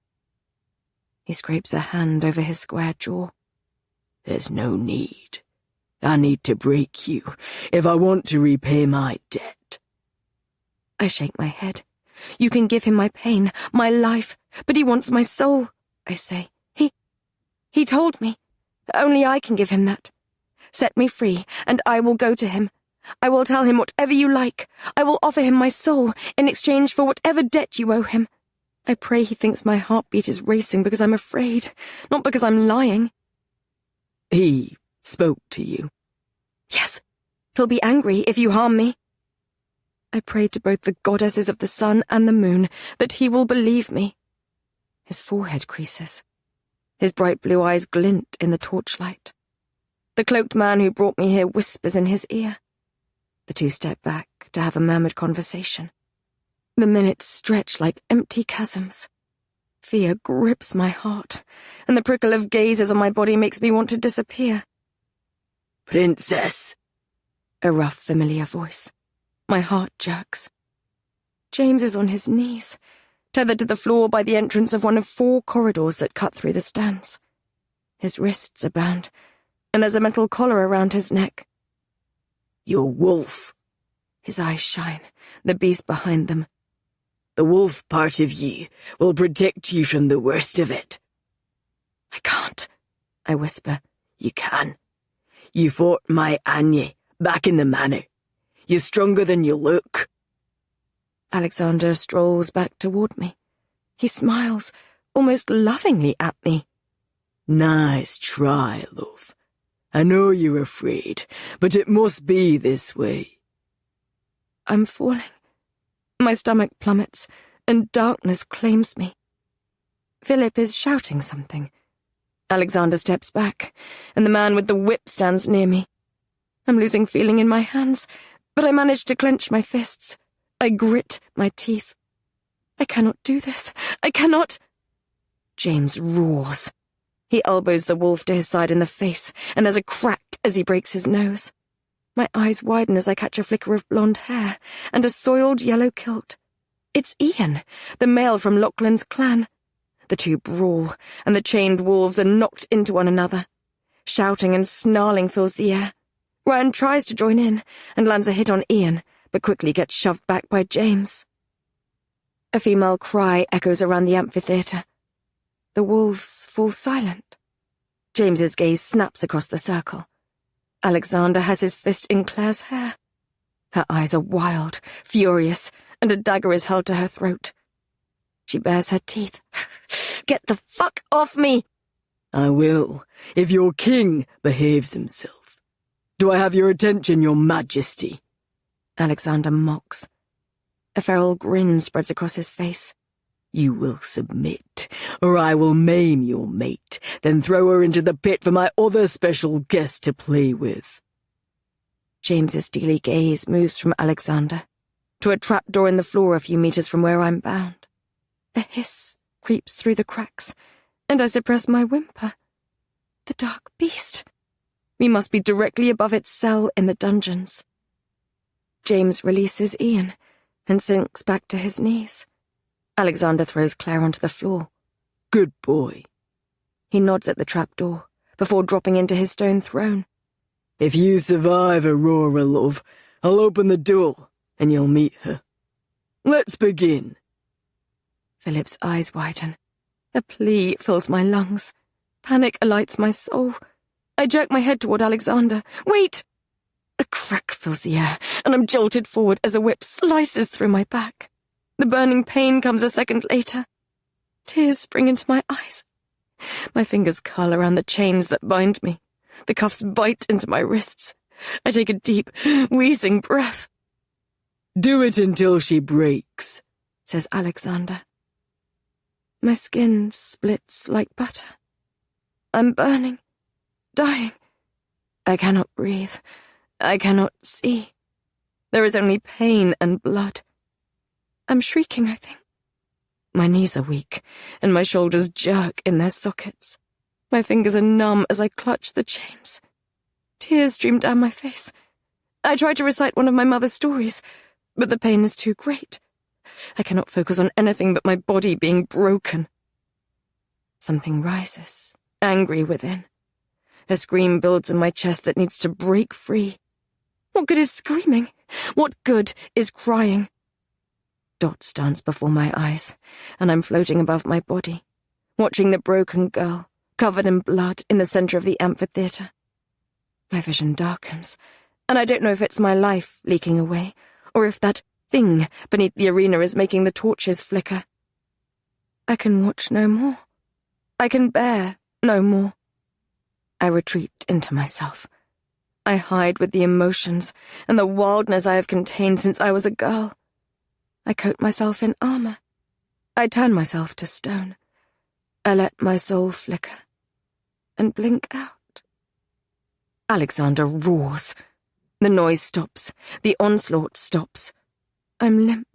He scrapes a hand over his square jaw. There's no need. I need to break you if I want to repay my debt. I shake my head. You can give him my pain, my life, but he wants my soul, I say. He told me. Only I can give him that. Set me free, and I will go to him. I will tell him whatever you like. I will offer him my soul in exchange for whatever debt you owe him. I pray he thinks my heartbeat is racing because I'm afraid, not because I'm lying. He spoke to you? Yes. He'll be angry if you harm me. I pray to both the goddesses of the sun and the moon that he will believe me. His forehead creases. His bright blue eyes glint in the torchlight. The cloaked man who brought me here whispers in his ear. The two step back to have a murmured conversation. The minutes stretch like empty chasms. Fear grips my heart, and the prickle of gazes on my body makes me want to disappear. Princess! A rough, familiar voice. My heart jerks. James is on his knees, tethered to the floor by the entrance of one of 4 corridors that cut through the stands. His wrists are bound, and there's a metal collar around his neck. Your wolf. His eyes shine, the beast behind them. The wolf part of you will protect you from the worst of it. I can't, I whisper. You can. You fought my Anya back in the manor. You're stronger than you look. Alexander strolls back toward me. He smiles, almost lovingly at me. Nice try, love. I know you're afraid, but it must be this way. I'm falling. My stomach plummets, and darkness claims me. Philip is shouting something. Alexander steps back, and the man with the whip stands near me. I'm losing feeling in my hands, but I manage to clench my fists. I grit my teeth. I cannot do this. I cannot. James roars. He elbows the wolf to his side in the face, and there's a crack as he breaks his nose. My eyes widen as I catch a flicker of blonde hair and a soiled yellow kilt. It's Ian, the male from Lachlan's clan. The two brawl, and the chained wolves are knocked into one another. Shouting and snarling fills the air. Ryan tries to join in and lands a hit on Ian, but quickly gets shoved back by James. A female cry echoes around the amphitheatre. The wolves fall silent. James's gaze snaps across the circle. Alexander has his fist in Claire's hair. Her eyes are wild, furious, and a dagger is held to her throat. She bares her teeth. Get the fuck off me! I will, if your king behaves himself. Do I have your attention, your majesty? Alexander mocks. A feral grin spreads across his face. You will submit, or I will maim your mate, then throw her into the pit for my other special guest to play with. James's steely gaze moves from Alexander to a trapdoor in the floor a few meters from where I'm bound. A hiss creeps through the cracks, and I suppress my whimper. The dark beast. We must be directly above its cell in the dungeons. James releases Ian and sinks back to his knees. Alexander throws Claire onto the floor. Good boy. He nods at the trapdoor before dropping into his stone throne. If you survive Aurora, love, I'll open the door and you'll meet her. Let's begin. Philip's eyes widen. A plea fills my lungs. Panic alights my soul. I jerk my head toward Alexander. Wait! A crack fills the air, and I'm jolted forward as a whip slices through my back. The burning pain comes a second later. Tears spring into my eyes. My fingers curl around the chains that bind me. The cuffs bite into my wrists. I take a deep, wheezing breath. Do it until she breaks, says Alexander. My skin splits like butter. I'm burning, dying. I cannot breathe. I cannot see. There is only pain and blood. I'm shrieking, I think. My knees are weak, and my shoulders jerk in their sockets. My fingers are numb as I clutch the chains. Tears stream down my face. I try to recite one of my mother's stories, but the pain is too great. I cannot focus on anything but my body being broken. Something rises, angry within. A scream builds in my chest that needs to break free. What good is screaming? What good is crying? Dots dance before my eyes, and I'm floating above my body, watching the broken girl, covered in blood, in the center of the amphitheater. My vision darkens, and I don't know if it's my life leaking away, or if that thing beneath the arena is making the torches flicker. I can watch no more. I can bear no more. I retreat into myself. I hide with the emotions and the wildness I have contained since I was a girl. I coat myself in armor. I turn myself to stone. I let my soul flicker and blink out. Alexander roars. The noise stops. The onslaught stops. I'm limp,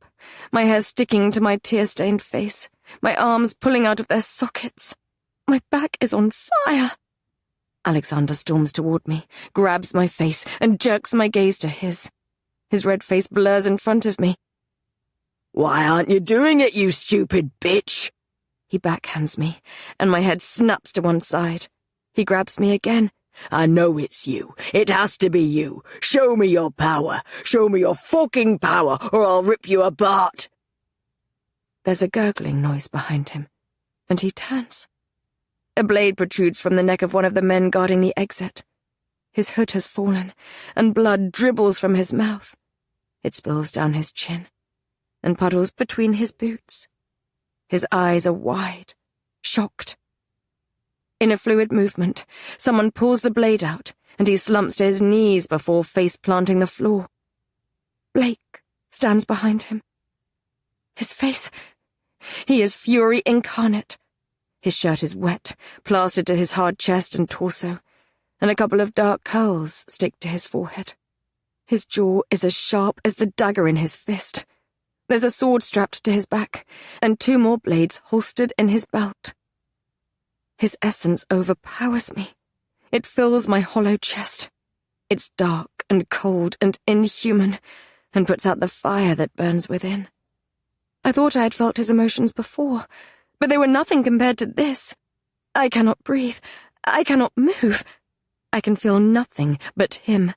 my hair sticking to my tear-stained face, my arms pulling out of their sockets. My back is on fire. Alexander storms toward me, grabs my face, and jerks my gaze to his. His red face blurs in front of me. Why aren't you doing it, you stupid bitch? He backhands me, and my head snaps to one side. He grabs me again. I know it's you. It has to be you. Show me your power. Show me your fucking power, or I'll rip you apart. There's a gurgling noise behind him, and he turns. A blade protrudes from the neck of one of the men guarding the exit. His hood has fallen, and blood dribbles from his mouth. It spills down his chin, and puddles between his boots. His eyes are wide, shocked. In a fluid movement, someone pulls the blade out, and he slumps to his knees before face-planting the floor. Blake stands behind him. His face... he is fury incarnate. His shirt is wet, plastered to his hard chest and torso, and a couple of dark curls stick to his forehead. His jaw is as sharp as the dagger in his fist. There's a sword strapped to his back, and 2 more blades holstered in his belt. His essence overpowers me. It fills my hollow chest. It's dark and cold and inhuman, and puts out the fire that burns within. I thought I had felt his emotions before, but they were nothing compared to this. I cannot breathe. I cannot move. I can feel nothing but him.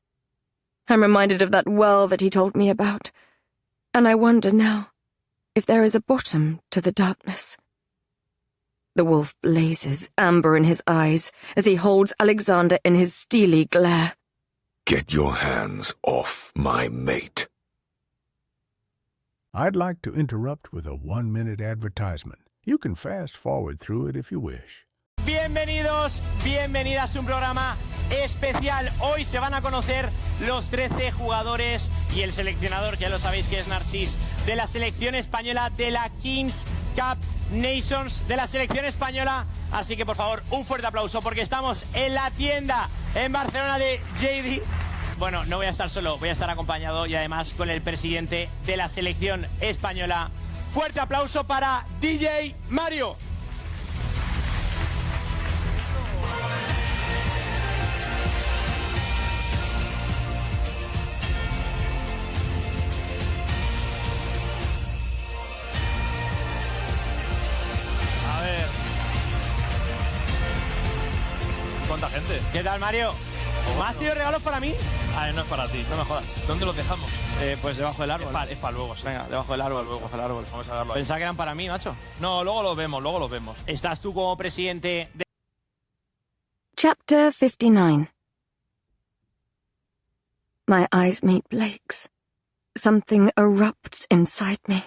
I'm reminded of that well that he told me about, and I wonder now if there is a bottom to the darkness. The wolf blazes, amber in his eyes, as he holds Alexander in his steely glare. Get your hands off my mate. I'd like to interrupt with a 1-minute advertisement. You can fast forward through it if you wish. Bienvenidos, bienvenidas a un programa especial. Hoy se van a conocer los 13 jugadores y el seleccionador, que ya lo sabéis que es Narcís, de la selección española de la Kings Cup Nations de la selección española. Así que por favor, un fuerte aplauso porque estamos en la tienda en Barcelona de JD. Bueno, no voy a estar solo, voy a estar acompañado y además con el presidente de la selección española, fuerte aplauso para DJ Mario. A ver. ¿Cuánta gente? ¿Qué tal, Mario? ¿Más tío regalos para mí? Ah, no es para ti. No me jodas. ¿Dónde los dejamos? Pues debajo del árbol. Es para luego, sí. Venga, debajo del árbol, Luego. debajo del árbol. Vamos a darlo ahí. Pensaba que eran para mí, macho. No, luego los vemos. ¿Estás tú como presidente de... Chapter 59. My eyes meet Blake's. Something erupts inside me.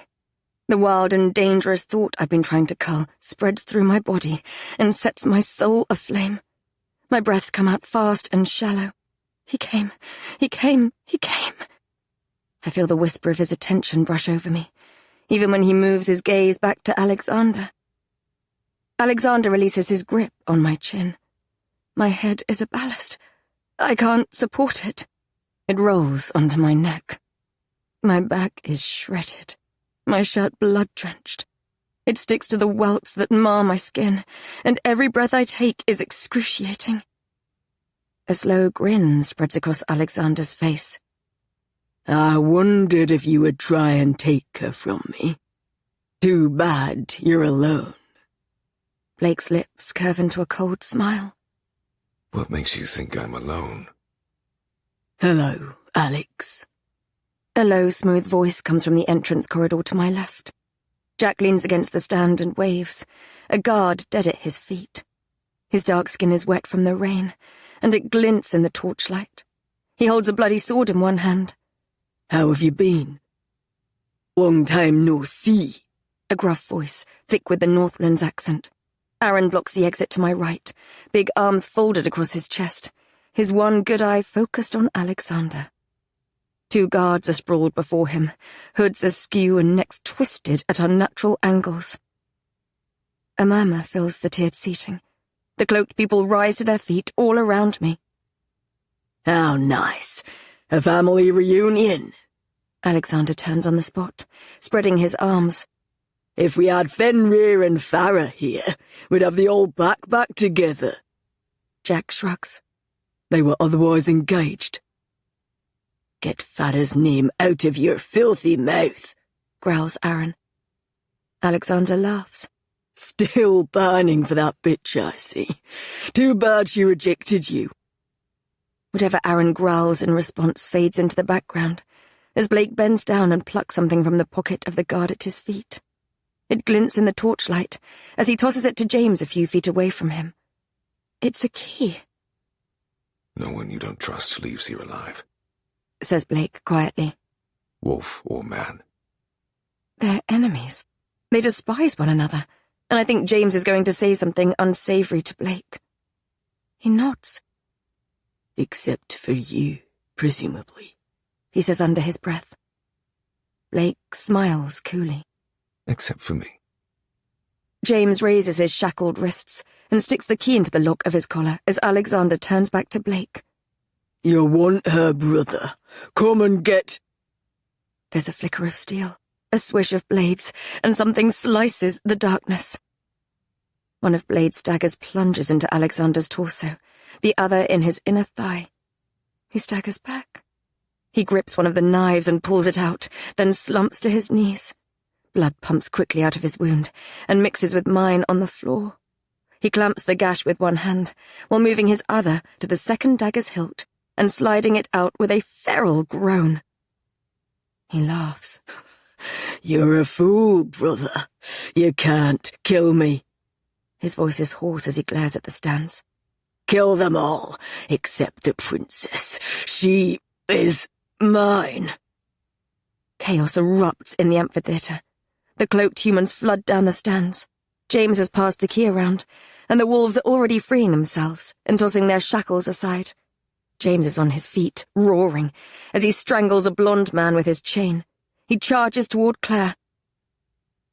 The wild and dangerous thought I've been trying to cull spreads through my body and sets my soul aflame. My breaths come out fast and shallow. He came. I feel the whisper of his attention brush over me, even when he moves his gaze back to Alexander. Alexander releases his grip on my chin. My head is a ballast. I can't support it. It rolls onto my neck. My back is shredded, my shirt blood-drenched. It sticks to the welts that mar my skin, and every breath I take is excruciating. A slow grin spreads across Alexander's face. I wondered if you would try and take her from me. Too bad you're alone. Blake's lips curve into a cold smile. What makes you think I'm alone? Hello, Alex. A low, smooth voice comes from the entrance corridor to my left. Jack leans against the stand and waves, a guard dead at his feet. His dark skin is wet from the rain, and it glints in the torchlight. He holds a bloody sword in one hand. How have you been? Long time no see. A gruff voice, thick with the Northlands accent. Aaron blocks the exit to my right, big arms folded across his chest, his one good eye focused on Alexander. Two guards are sprawled before him, hoods askew and necks twisted at unnatural angles. A murmur fills the tiered seating. The cloaked people rise to their feet all around me. How nice. A family reunion. Alexander turns on the spot, spreading his arms. If we had Fenrir and Farah here, we'd have the old pack back together. Jack shrugs. They were otherwise engaged. Get Farah's name out of your filthy mouth, Growls Aaron. Alexander laughs. Still pining for that bitch, I see. Too bad she rejected you. Whatever Aaron growls in response fades into the background, as Blake bends down and plucks something from the pocket of the guard at his feet. It glints in the torchlight as he tosses it to James a few feet away from him. It's a key. No one you don't trust leaves here alive. Says Blake quietly. Wolf or man. They're enemies. They despise one another, and I think James is going to say something unsavory to Blake. He nods. Except for you, presumably, he says under his breath. Blake smiles coolly. Except for me. James raises his shackled wrists and sticks the key into the lock of his collar as Alexander turns back to Blake. You want her, brother. Come and get... There's a flicker of steel, a swish of blades, and something slices the darkness. One of Blade's daggers plunges into Alexander's torso, the other in his inner thigh. He staggers back. He grips one of the knives and pulls it out, then slumps to his knees. Blood pumps quickly out of his wound and mixes with mine on the floor. He clamps the gash with one hand, while moving his other to the second dagger's hilt and sliding it out with a feral groan. He laughs. You're a fool, brother. You can't kill me. His voice is hoarse as he glares at the stands. Kill them all, except the princess. She is mine. Chaos erupts in the amphitheatre. The cloaked humans flood down the stands. James has passed the key around, and the wolves are already freeing themselves and tossing their shackles aside. James is on his feet, roaring, as he strangles a blonde man with his chain. He charges toward Claire.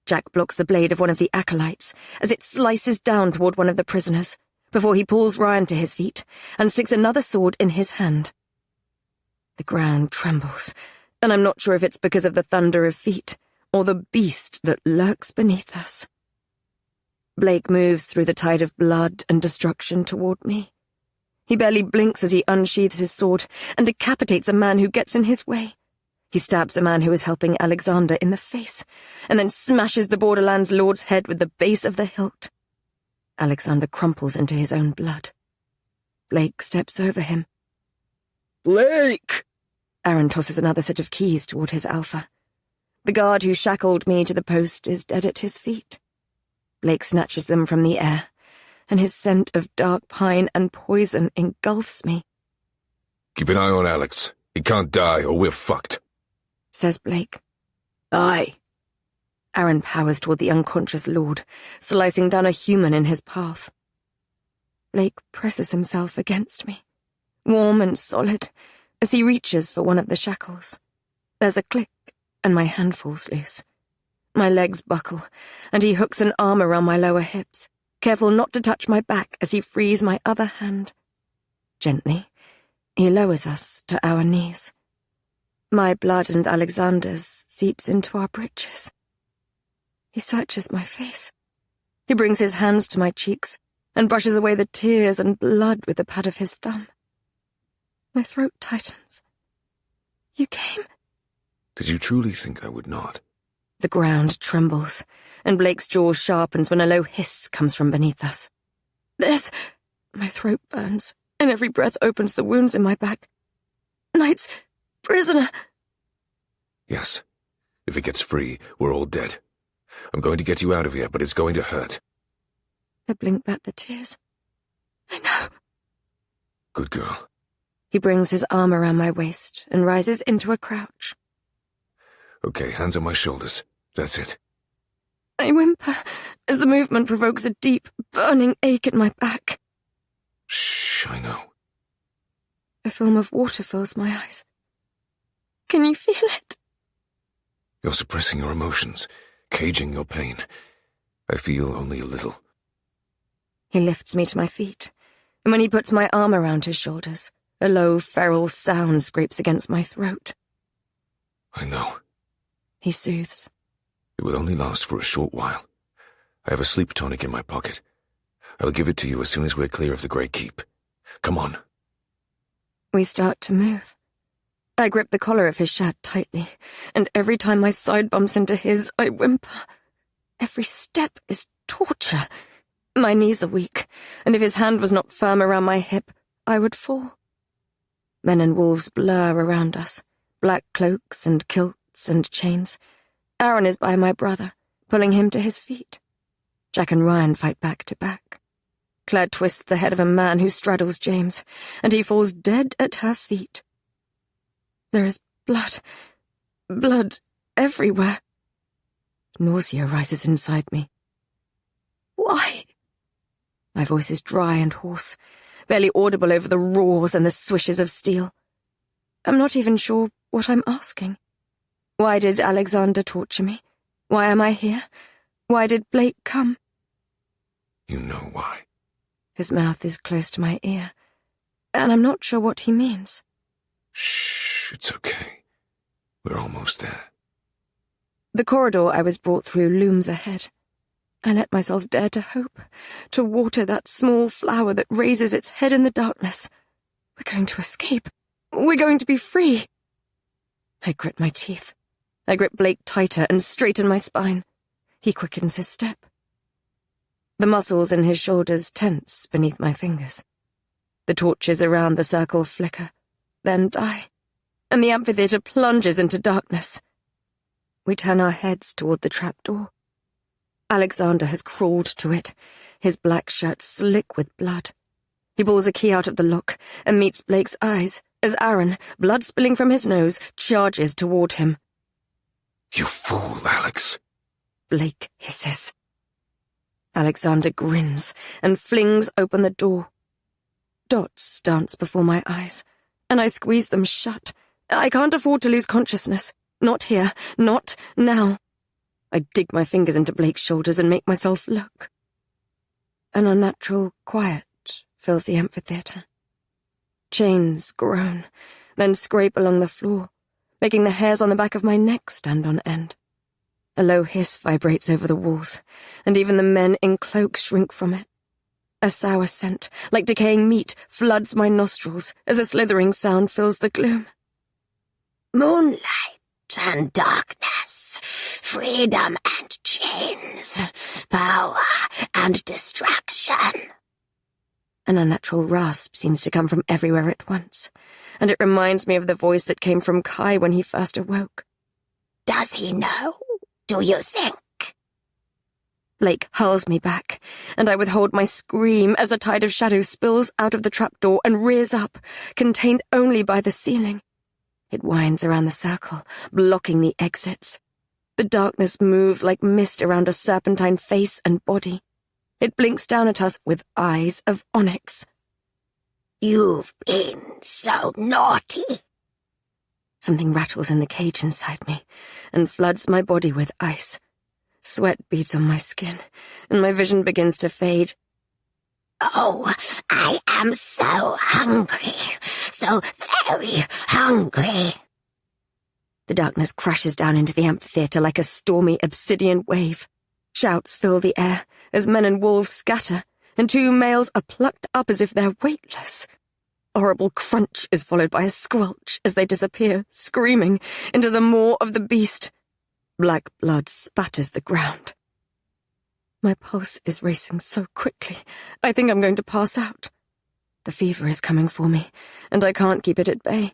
Jack blocks the blade of one of the acolytes as it slices down toward one of the prisoners, before he pulls Ryan to his feet and sticks another sword in his hand. The ground trembles, and I'm not sure if it's because of the thunder of feet, or the beast that lurks beneath us. Blake moves through the tide of blood and destruction toward me. He barely blinks as he unsheathes his sword and decapitates a man who gets in his way. He stabs a man who is helping Alexander in the face, and then smashes the Borderlands lord's head with the base of the hilt. Alexander crumples into his own blood. Blake steps over him. Blake! Aaron tosses another set of keys toward his alpha. The guard who shackled me to the post is dead at his feet. Blake snatches them from the air, and his scent of dark pine and poison engulfs me. Keep an eye on Alex. He can't die or we're fucked, says Blake. Aye. Aaron powers toward the unconscious lord, slicing down a human in his path. Blake presses himself against me, warm and solid, as he reaches for one of the shackles. There's a click, and my hand falls loose. My legs buckle, and he hooks an arm around my lower hips, careful not to touch my back as he frees my other hand. Gently, he lowers us to our knees. My blood and Alexander's seeps into our breeches. He searches my face. He brings his hands to my cheeks and brushes away the tears and blood with the pad of his thumb. My throat tightens. You came? Did you truly think I would not? The ground trembles, and Blake's jaw sharpens when a low hiss comes from beneath us. There's... My throat burns, and every breath opens the wounds in my back. Knight's prisoner. Yes. If it gets free, we're all dead. I'm going to get you out of here, but it's going to hurt. I blink back the tears. I know. Good girl. He brings his arm around my waist and rises into a crouch. Okay, hands on my shoulders. That's it. I whimper as the movement provokes a deep, burning ache in my back. Shh, I know. A film of water fills my eyes. Can you feel it? You're suppressing your emotions, caging your pain. I feel only a little. He lifts me to my feet, and when he puts my arm around his shoulders, a low, feral sound scrapes against my throat. I know. He soothes. It will only last for a short while. I have a sleep tonic in my pocket. I'll give it to you as soon as we're clear of the Grey Keep. Come on. We start to move. I grip the collar of his shirt tightly, and every time my side bumps into his, I whimper. Every step is torture. My knees are weak, and if his hand was not firm around my hip, I would fall. Men and wolves blur around us, black cloaks and kilts and chains. Aaron is by my brother, pulling him to his feet. Jack and Ryan fight back to back. Claire twists the head of a man who straddles James, and he falls dead at her feet. There is blood everywhere. Nausea rises inside me. Why? My voice is dry and hoarse, barely audible over the roars and the swishes of steel. I'm not even sure what I'm asking. Why did Alexander torture me? Why am I here? Why did Blake come? You know why. His mouth is close to my ear, and I'm not sure what he means. Shh, it's okay. We're almost there. The corridor I was brought through looms ahead. I let myself dare to hope, to water that small flower that raises its head in the darkness. We're going to escape. We're going to be free. I grit my teeth. I grip Blake tighter and straighten my spine. He quickens his step. The muscles in his shoulders tense beneath my fingers. The torches around the circle flicker, then die, and the amphitheatre plunges into darkness. We turn our heads toward the trapdoor. Alexander has crawled to it, his black shirt slick with blood. He pulls a key out of the lock and meets Blake's eyes as Aaron, blood spilling from his nose, charges toward him. You fool, Alex. Blake hisses. Alexander grins and flings open the door. Dots dance before my eyes, and I squeeze them shut. I can't afford to lose consciousness. Not here. Not now. I dig my fingers into Blake's shoulders and make myself look. An unnatural quiet fills the amphitheatre. Chains groan, then scrape along the floor, making the hairs on the back of my neck stand on end. A low hiss vibrates over the walls, and even the men in cloaks shrink from it. A sour scent, like decaying meat, floods my nostrils as a slithering sound fills the gloom. Moonlight and darkness, freedom and chains, power and distraction. An unnatural rasp seems to come from everywhere at once, and it reminds me of the voice that came from Kai when he first awoke. Does he know? Do you think? Blake hurls me back, and I withhold my scream as a tide of shadow spills out of the trapdoor and rears up, contained only by the ceiling. It winds around the circle, blocking the exits. The darkness moves like mist around a serpentine face and body. It blinks down at us with eyes of onyx. You've been so naughty. Something rattles in the cage inside me and floods my body with ice. Sweat beads on my skin, and my vision begins to fade. Oh, I am so hungry, so very hungry. The darkness crashes down into the amphitheatre like a stormy obsidian wave. Shouts fill the air as men and wolves scatter, and two males are plucked up as if they're weightless. A horrible crunch is followed by a squelch as they disappear, screaming, into the maw of the beast. Black blood spatters the ground. My pulse is racing so quickly, I think I'm going to pass out. The fever is coming for me, and I can't keep it at bay.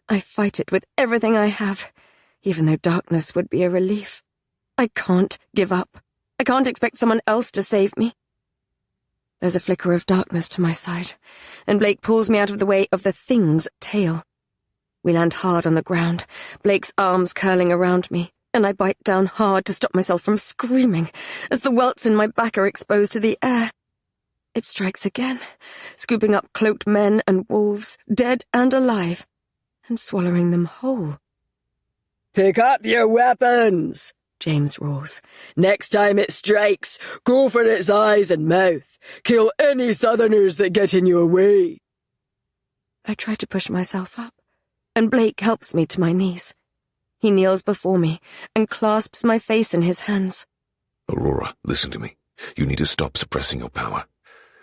I fight it with everything I have, even though darkness would be a relief. I can't give up. I can't expect someone else to save me. There's a flicker of darkness to my side, and Blake pulls me out of the way of the thing's tail. We land hard on the ground, Blake's arms curling around me, and I bite down hard to stop myself from screaming as the welts in my back are exposed to the air. It strikes again, scooping up cloaked men and wolves, dead and alive, and swallowing them whole. Pick up your weapons, James roars. Next time it strikes, go for its eyes and mouth. Kill any southerners that get in your way. I try to push myself up, and Blake helps me to my knees. He kneels before me and clasps my face in his hands. Aurora, listen to me. You need to stop suppressing your power.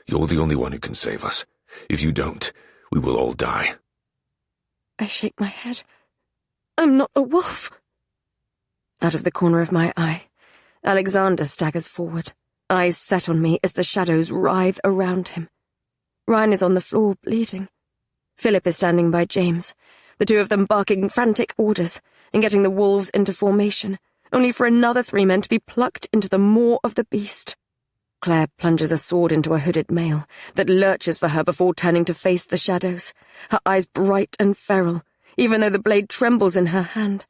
You're the only one who can save us. If you don't, we will all die. I shake my head. I'm not a wolf. Out of the corner of my eye, Alexander staggers forward, eyes set on me as the shadows writhe around him. Ryan is on the floor, bleeding. Philip is standing by James, the two of them barking frantic orders and getting the wolves into formation, only for another 3 men to be plucked into the maw of the beast. Claire plunges a sword into a hooded male that lurches for her before turning to face the shadows, her eyes bright and feral, even though the blade trembles in her hand.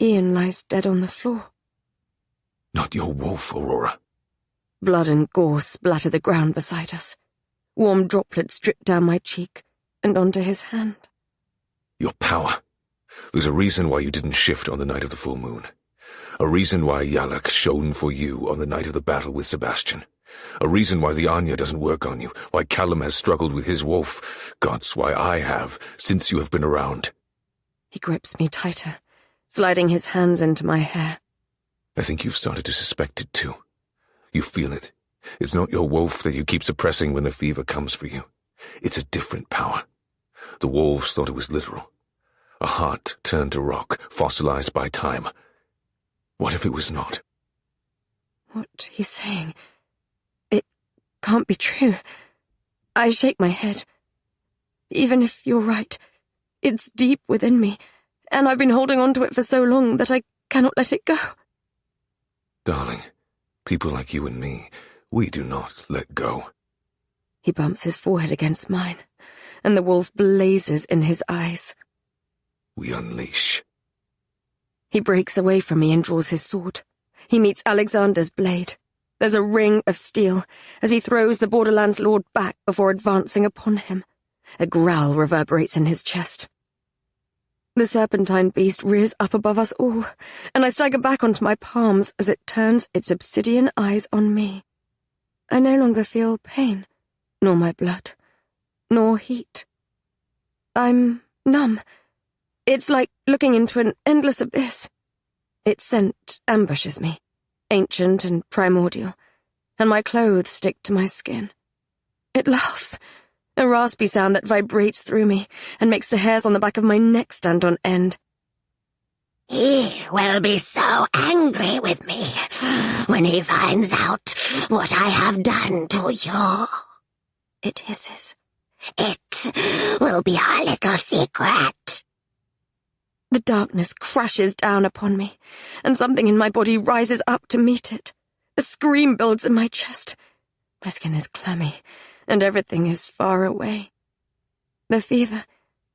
Ian lies dead on the floor. Not your wolf, Aurora. Blood and gore splatter the ground beside us. Warm droplets drip down my cheek and onto his hand. Your power. There's a reason why you didn't shift on the night of the full moon. A reason why Yalak shone for you on the night of the battle with Sebastian. A reason why the Anya doesn't work on you, why Callum has struggled with his wolf. Gods, why I have, since you have been around. He grips me tighter, sliding his hands into my hair. I think you've started to suspect it too. You feel it. It's not your wolf that you keep suppressing when the fever comes for you. It's a different power. The wolves thought it was literal. A heart turned to rock, fossilized by time. What if it was not? What he's saying, it can't be true. I shake my head. Even if you're right, it's deep within me, and I've been holding on to it for so long that I cannot let it go. Darling, people like you and me, we do not let go. He bumps his forehead against mine, and the wolf blazes in his eyes. We unleash. He breaks away from me and draws his sword. He meets Alexander's blade. There's a ring of steel as he throws the Borderlands Lord back before advancing upon him. A growl reverberates in his chest. The serpentine beast rears up above us all, and I stagger back onto my palms as it turns its obsidian eyes on me. I no longer feel pain, nor my blood, nor heat. I'm numb. It's like looking into an endless abyss. Its scent ambushes me, ancient and primordial, and my clothes stick to my skin. It laughs, a raspy sound that vibrates through me and makes the hairs on the back of my neck stand on end. He will be so angry with me when he finds out what I have done to you. It hisses. It will be our little secret. The darkness crashes down upon me, and something in my body rises up to meet it. A scream builds in my chest. My skin is clammy, and everything is far away. The fever,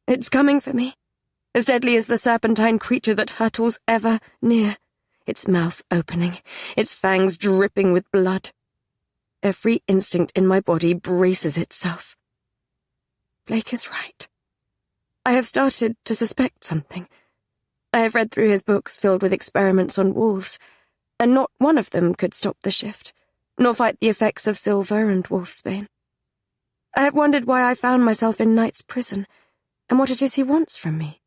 it's coming for me, as deadly as the serpentine creature that hurtles ever near, its mouth opening, its fangs dripping with blood. Every instinct in my body braces itself. Blake is right. I have started to suspect something. I have read through his books filled with experiments on wolves, and not one of them could stop the shift, nor fight the effects of silver and wolfsbane. I have wondered why I found myself in Knight's prison, and what it is he wants from me.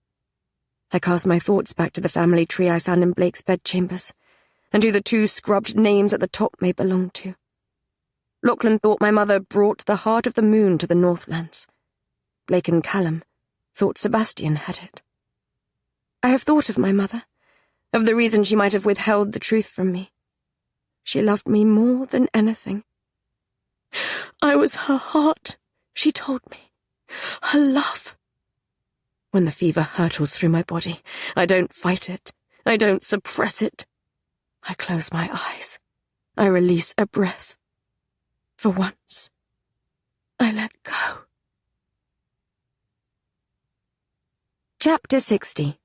I cast my thoughts back to the family tree I found in Blake's bedchambers, and who the two scrubbed names at the top may belong to. Lachlan thought my mother brought the heart of the moon to the Northlands. Blake and Callum thought Sebastian had it. I have thought of my mother, of the reason she might have withheld the truth from me. She loved me more than anything. I was her heart, she told me. Her love. When the fever hurtles through my body, I don't fight it. I don't suppress it. I close my eyes. I release a breath. For once, I let go. Chapter 60.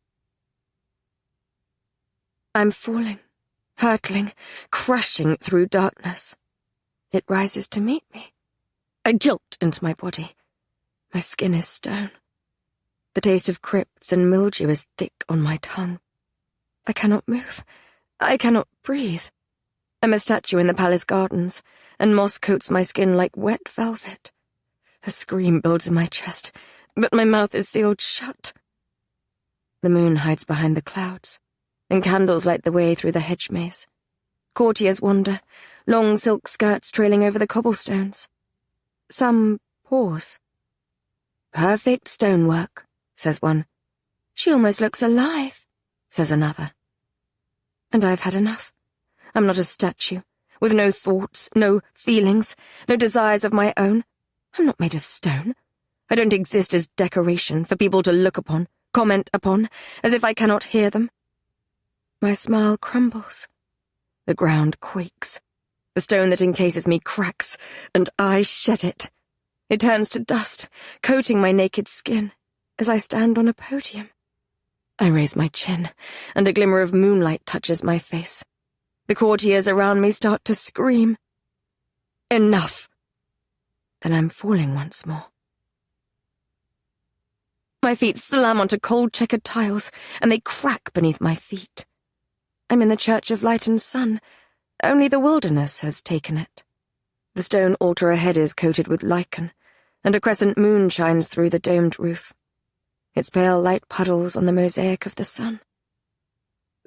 I'm falling, hurtling, crashing through darkness. It rises to meet me. I jolt into my body. My skin is stone. The taste of crypts and mildew is thick on my tongue. I cannot move. I cannot breathe. I'm a statue in the palace gardens, and moss coats my skin like wet velvet. A scream builds in my chest, but my mouth is sealed shut. The moon hides behind the clouds, and candles light the way through the hedge maze. Courtiers wander, long silk skirts trailing over the cobblestones. Some pause. Perfect stonework, says one. She almost looks alive, says another. And I've had enough. I'm not a statue, with no thoughts, no feelings, no desires of my own. I'm not made of stone. I don't exist as decoration for people to look upon, comment upon, as if I cannot hear them. My smile crumbles. The ground quakes. The stone that encases me cracks, and I shed it. It turns to dust, coating my naked skin, as I stand on a podium. I raise my chin, and a glimmer of moonlight touches my face. The courtiers around me start to scream. Enough! Then I'm falling once more. My feet slam onto cold checkered tiles, and they crack beneath my feet. I'm in the Church of Light and Sun. Only the wilderness has taken it. The stone altar ahead is coated with lichen, and a crescent moon shines through the domed roof. Its pale light puddles on the mosaic of the sun.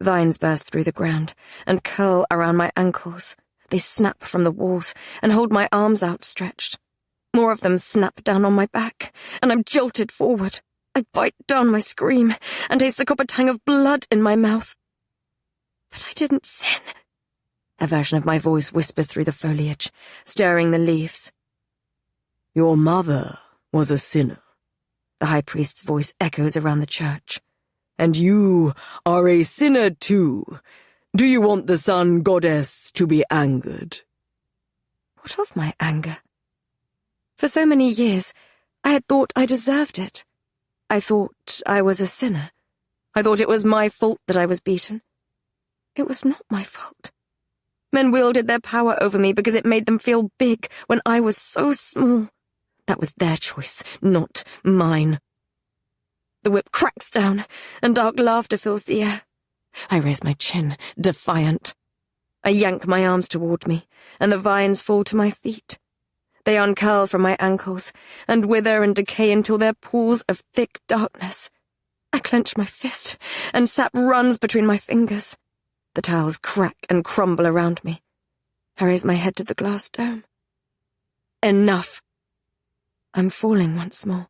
Vines burst through the ground and curl around my ankles. They snap from the walls and hold my arms outstretched. More of them snap down on my back, and I'm jolted forward. I bite down my scream and taste the copper tang of blood in my mouth. But I didn't sin. A version of my voice whispers through the foliage, stirring the leaves. Your mother was a sinner. The high priest's voice echoes around the church. And you are a sinner too. Do you want the sun goddess to be angered? What of my anger? For so many years, I had thought I deserved it. I thought I was a sinner. I thought it was my fault that I was beaten. It was not my fault. Men wielded their power over me because it made them feel big when I was so small. That was their choice, not mine. The whip cracks down, and dark laughter fills the air. I raise my chin, defiant. I yank my arms toward me, and the vines fall to my feet. They uncurl from my ankles, and wither and decay until they're pools of thick darkness. I clench my fist, and sap runs between my fingers. The tiles crack and crumble around me. I raise my head to the glass dome. Enough! I'm falling once more.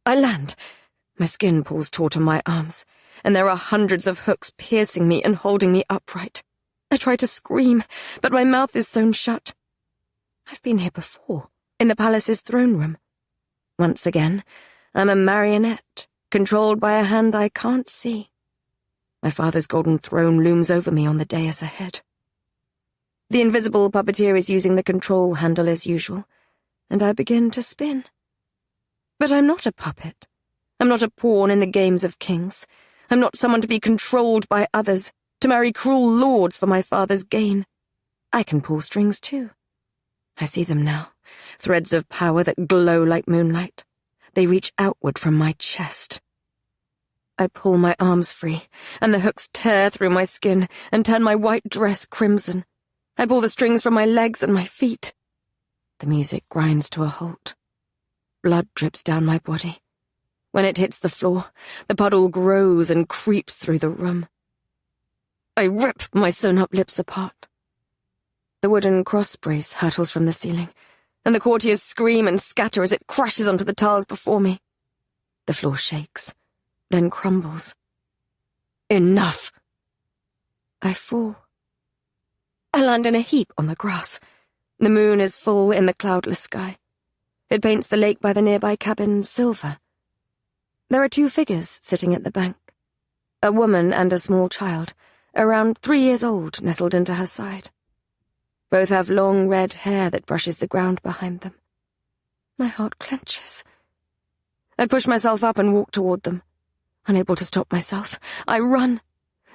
I land. My skin pulls taut on my arms, and there are hundreds of hooks piercing me and holding me upright. I try to scream, but my mouth is sewn shut. I've been here before, in the palace's throne room. Once again, I'm a marionette, controlled by a hand I can't see. My father's golden throne looms over me on the dais ahead. The invisible puppeteer is using the control handle as usual, and I begin to spin. But I'm not a puppet. I'm not a pawn in the games of kings. I'm not someone to be controlled by others, to marry cruel lords for my father's gain. I can pull strings too. I see them now, threads of power that glow like moonlight. They reach outward from my chest. I pull my arms free, and the hooks tear through my skin and turn my white dress crimson. I pull the strings from my legs and my feet. The music grinds to a halt. Blood drips down my body. When it hits the floor, the puddle grows and creeps through the room. I rip my sewn-up lips apart. The wooden cross brace hurtles from the ceiling, and the courtiers scream and scatter as it crashes onto the tiles before me. The floor shakes, then crumbles. Enough! I fall. I land in a heap on the grass. The moon is full in the cloudless sky. It paints the lake by the nearby cabin silver. There are two figures sitting at the bank. A woman and a small child, around 3 years old, nestled into her side. Both have long red hair that brushes the ground behind them. My heart clenches. I push myself up and walk toward them. Unable to stop myself, I run.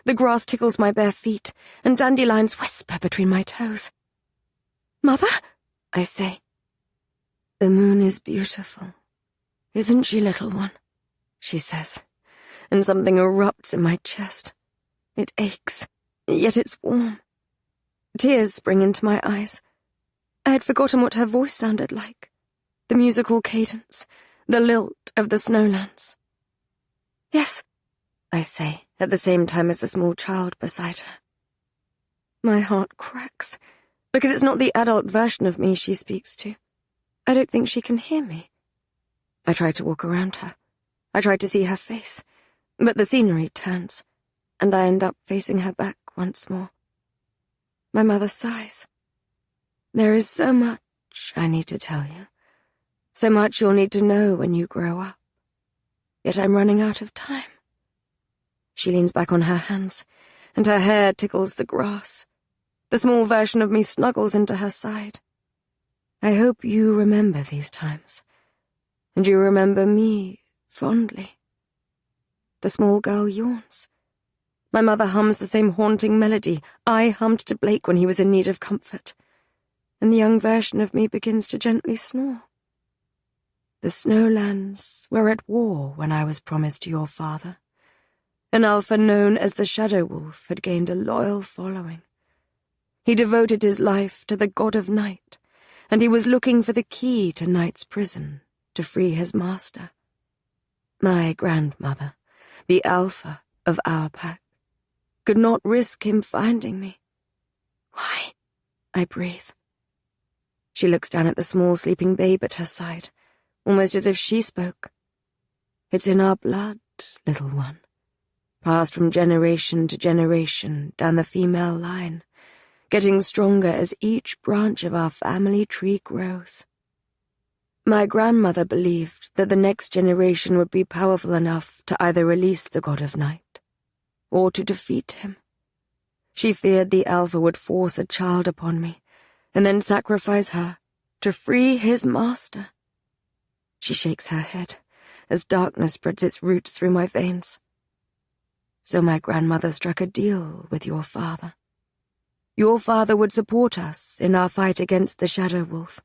The grass tickles my bare feet, and dandelions whisper between my toes. "Mother?" I say. "The moon is beautiful. Isn't she, little one?" she says, and something erupts in my chest. It aches, yet it's warm. Tears spring into my eyes. I had forgotten what her voice sounded like. The musical cadence, the lilt of the snowlands. "Yes," I say, at the same time as the small child beside her. My heart cracks, because it's not the adult version of me she speaks to. I don't think she can hear me. I try to walk around her. I try to see her face, but the scenery turns, and I end up facing her back once more. My mother sighs. "There is so much I need to tell you, so much you'll need to know when you grow up. Yet I'm running out of time." She leans back on her hands, and her hair tickles the grass. The small version of me snuggles into her side. "I hope you remember these times, and you remember me fondly." The small girl yawns. My mother hums the same haunting melody I hummed to Blake when he was in need of comfort, and the young version of me begins to gently snore. "The snowlands were at war when I was promised to your father. An alpha known as the Shadow Wolf had gained a loyal following. He devoted his life to the god of night, and he was looking for the key to night's prison to free his master. My grandmother, the alpha of our pack, could not risk him finding me. Why?" I breathe. She looks down at the small sleeping babe at her side, almost as if she spoke. "It's in our blood, little one, passed from generation to generation down the female line, getting stronger as each branch of our family tree grows. My grandmother believed that the next generation would be powerful enough to either release the god of night or to defeat him. She feared the alpha would force a child upon me and then sacrifice her to free his master." She shakes her head as darkness spreads its roots through my veins. "So my grandmother struck a deal with your father. Your father would support us in our fight against the Shadow Wolf.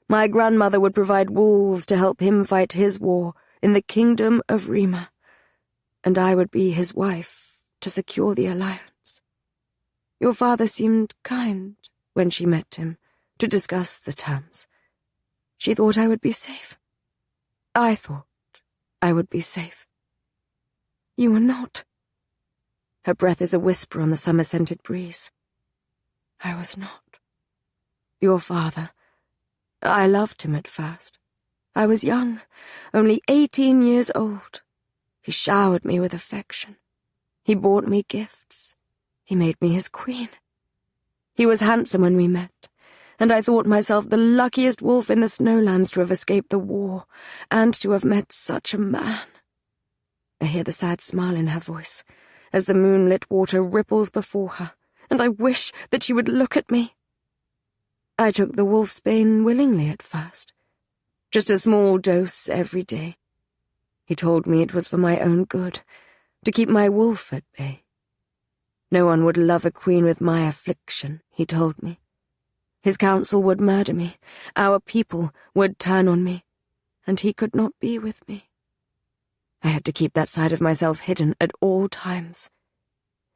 My grandmother would provide wolves to help him fight his war in the kingdom of Rima, and I would be his wife to secure the alliance. Your father seemed kind when she met him to discuss the terms. She thought I would be safe. I thought I would be safe. You were not. Her breath is a whisper on the summer-scented breeze. I was not. Your father. I loved him at first. I was young, only 18 years old. He showered me with affection. He bought me gifts. He made me his queen. He was handsome when we met, and I thought myself the luckiest wolf in the snowlands to have escaped the war, and to have met such a man. I hear the sad smile in her voice, as the moonlit water ripples before her, and I wish that she would look at me. I took the wolf's bane willingly at first. Just a small dose every day. He told me it was for my own good, to keep my wolf at bay. No one would love a queen with my affliction, he told me. His council would murder me, our people would turn on me, and he could not be with me. I had to keep that side of myself hidden at all times.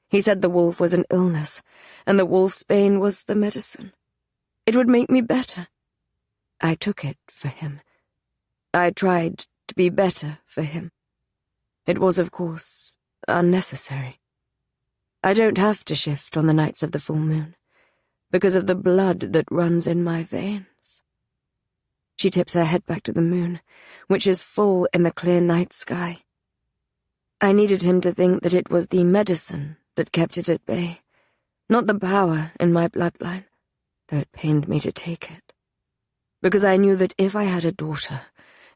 He said the wolf was an illness, and the wolf's bane was the medicine. It would make me better. I took it for him. I tried to be better for him. It was, of course, unnecessary. I don't have to shift on the nights of the full moon, because of the blood that runs in my veins. She tips her head back to the moon, which is full in the clear night sky. I needed him to think that it was the medicine that kept it at bay, not the power in my bloodline, though it pained me to take it. Because I knew that if I had a daughter,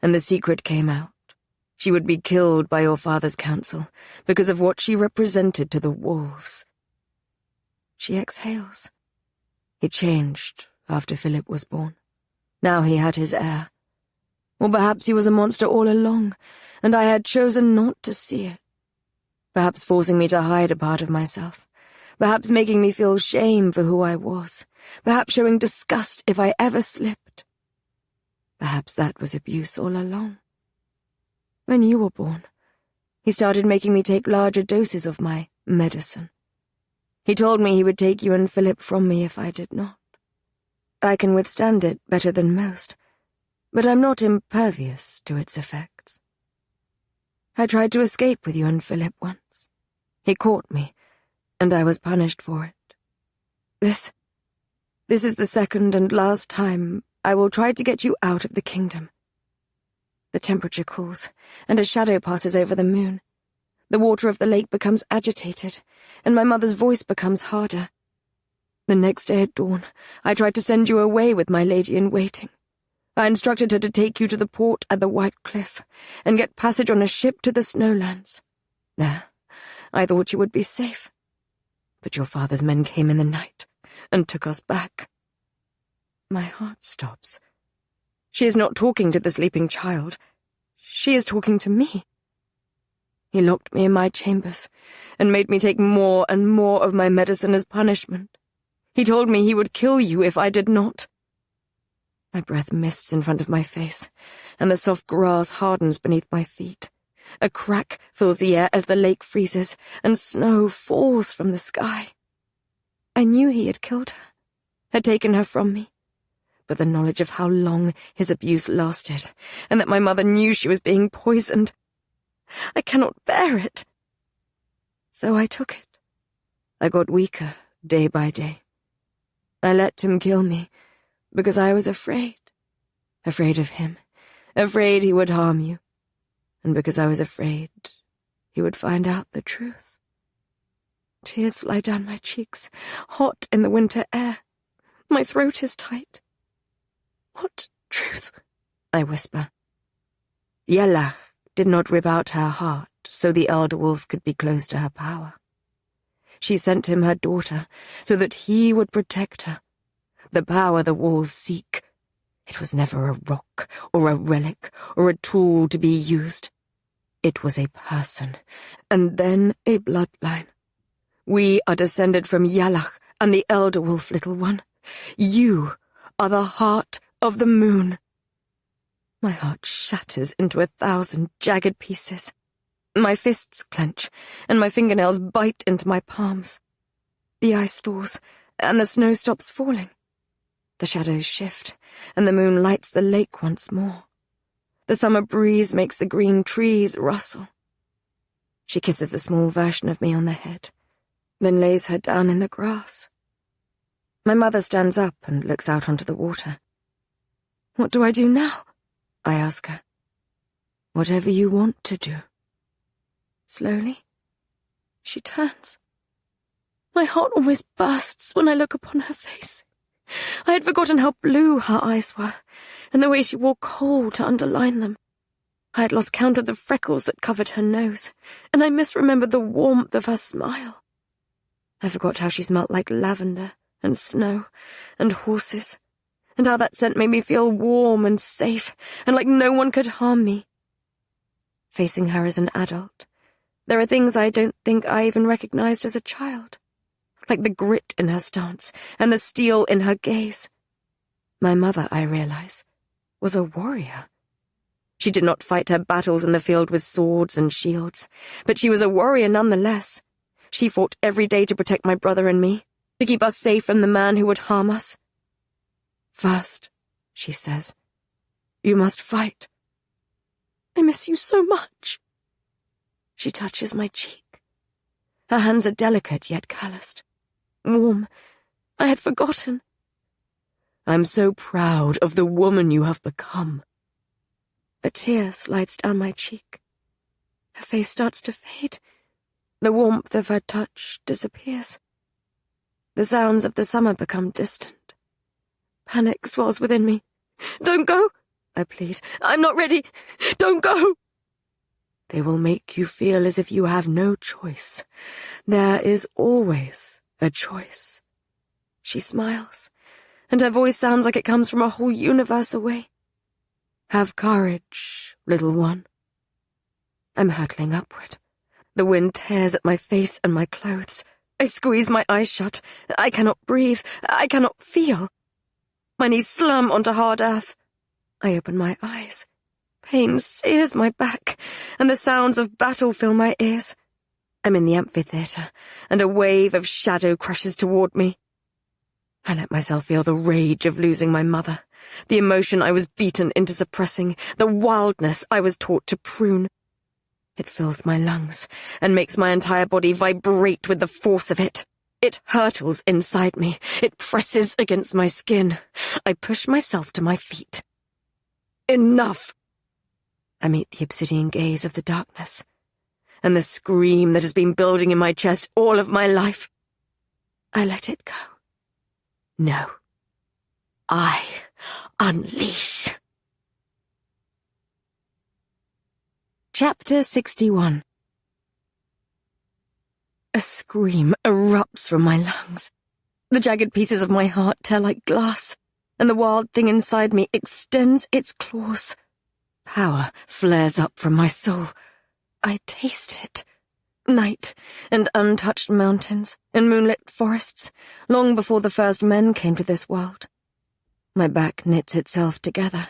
and the secret came out, she would be killed by your father's council because of what she represented to the wolves. She exhales. He changed after Philip was born. Now he had his heir. Or perhaps he was a monster all along, and I had chosen not to see it. Perhaps forcing me to hide a part of myself. Perhaps making me feel shame for who I was. Perhaps showing disgust if I ever slipped. Perhaps that was abuse all along. When you were born, he started making me take larger doses of my medicine. He told me he would take you and Philip from me if I did not. I can withstand it better than most, but I'm not impervious to its effects. I tried to escape with you and Philip once. He caught me, and I was punished for it. This is the second and last time I will try to get you out of the kingdom. The temperature cools, and a shadow passes over the moon. The water of the lake becomes agitated, and my mother's voice becomes harder. The next day at dawn, I tried to send you away with my lady-in-waiting. I instructed her to take you to the port at the White Cliff, and get passage on a ship to the snowlands. There, I thought you would be safe. But your father's men came in the night, and took us back. My heart stops. She is not talking to the sleeping child. She is talking to me. He locked me in my chambers, and made me take more and more of my medicine as punishment. He told me he would kill you if I did not. My breath mists in front of my face, and the soft grass hardens beneath my feet. A crack fills the air as the lake freezes, and snow falls from the sky. I knew he had killed her, had taken her from me. But the knowledge of how long his abuse lasted, and that my mother knew she was being poisoned, I cannot bear it. So I took it. I got weaker day by day. I let him kill me, because I was afraid. Afraid of him. Afraid he would harm you. And because I was afraid he would find out the truth. Tears slide down my cheeks, hot in the winter air. My throat is tight. What truth? I whisper. Yellach did not rip out her heart so the elder wolf could be close to her power. She sent him her daughter so that he would protect her. The power the wolves seek. It was never a rock or a relic or a tool to be used. It was a person, and then a bloodline. We are descended from Yallach and the elder wolf, little one. You are the heart of the moon. My heart shatters into 1,000 jagged pieces. My fists clench, and my fingernails bite into my palms. The ice thaws, and the snow stops falling. The shadows shift, and the moon lights the lake once more. The summer breeze makes the green trees rustle. She kisses the small version of me on the head, then lays her down in the grass. My mother stands up and looks out onto the water. "What do I do now?" I ask her. "Whatever you want to do." Slowly, she turns. My heart almost bursts when I look upon her face. I had forgotten how blue her eyes were, and the way she wore coal to underline them. I had lost count of the freckles that covered her nose, and I misremembered the warmth of her smile. I forgot how she smelt like lavender and snow and horses, and how that scent made me feel warm and safe, and like no one could harm me. Facing her as an adult, there are things I don't think I even recognized as a child, like the grit in her stance and the steel in her gaze. My mother, I realize, was a warrior. She did not fight her battles in the field with swords and shields, but she was a warrior nonetheless. She fought every day to protect my brother and me, to keep us safe from the man who would harm us. "First," she says, "you must fight." "I miss you so much." She touches my cheek. Her hands are delicate yet calloused. Warm. I had forgotten. "I'm so proud of the woman you have become." A tear slides down my cheek. Her face starts to fade. The warmth of her touch disappears. The sounds of the summer become distant. Panic swells within me. "Don't go," I plead. "I'm not ready. Don't go." "They will make you feel as if you have no choice. There is always a choice." She smiles, and her voice sounds like it comes from a whole universe away. "Have courage, little one." I'm hurtling upward. The wind tears at my face and my clothes. I squeeze my eyes shut. I cannot breathe. I cannot feel. My knees slam onto hard earth. I open my eyes. Pain sears my back, and the sounds of battle fill my ears. I'm in the amphitheater, and a wave of shadow crushes toward me. I let myself feel the rage of losing my mother, the emotion I was beaten into suppressing, the wildness I was taught to prune. It fills my lungs and makes my entire body vibrate with the force of it. It hurtles inside me. It presses against my skin. I push myself to my feet. Enough! I meet the obsidian gaze of the darkness, and the scream that has been building in my chest all of my life. I let it go. No. I unleash. Chapter 61. A scream erupts from my lungs. The jagged pieces of my heart tear like glass, and the wild thing inside me extends its claws. Power flares up from my soul. I taste it. Night and untouched mountains and moonlit forests, long before the first men came to this world. My back knits itself together,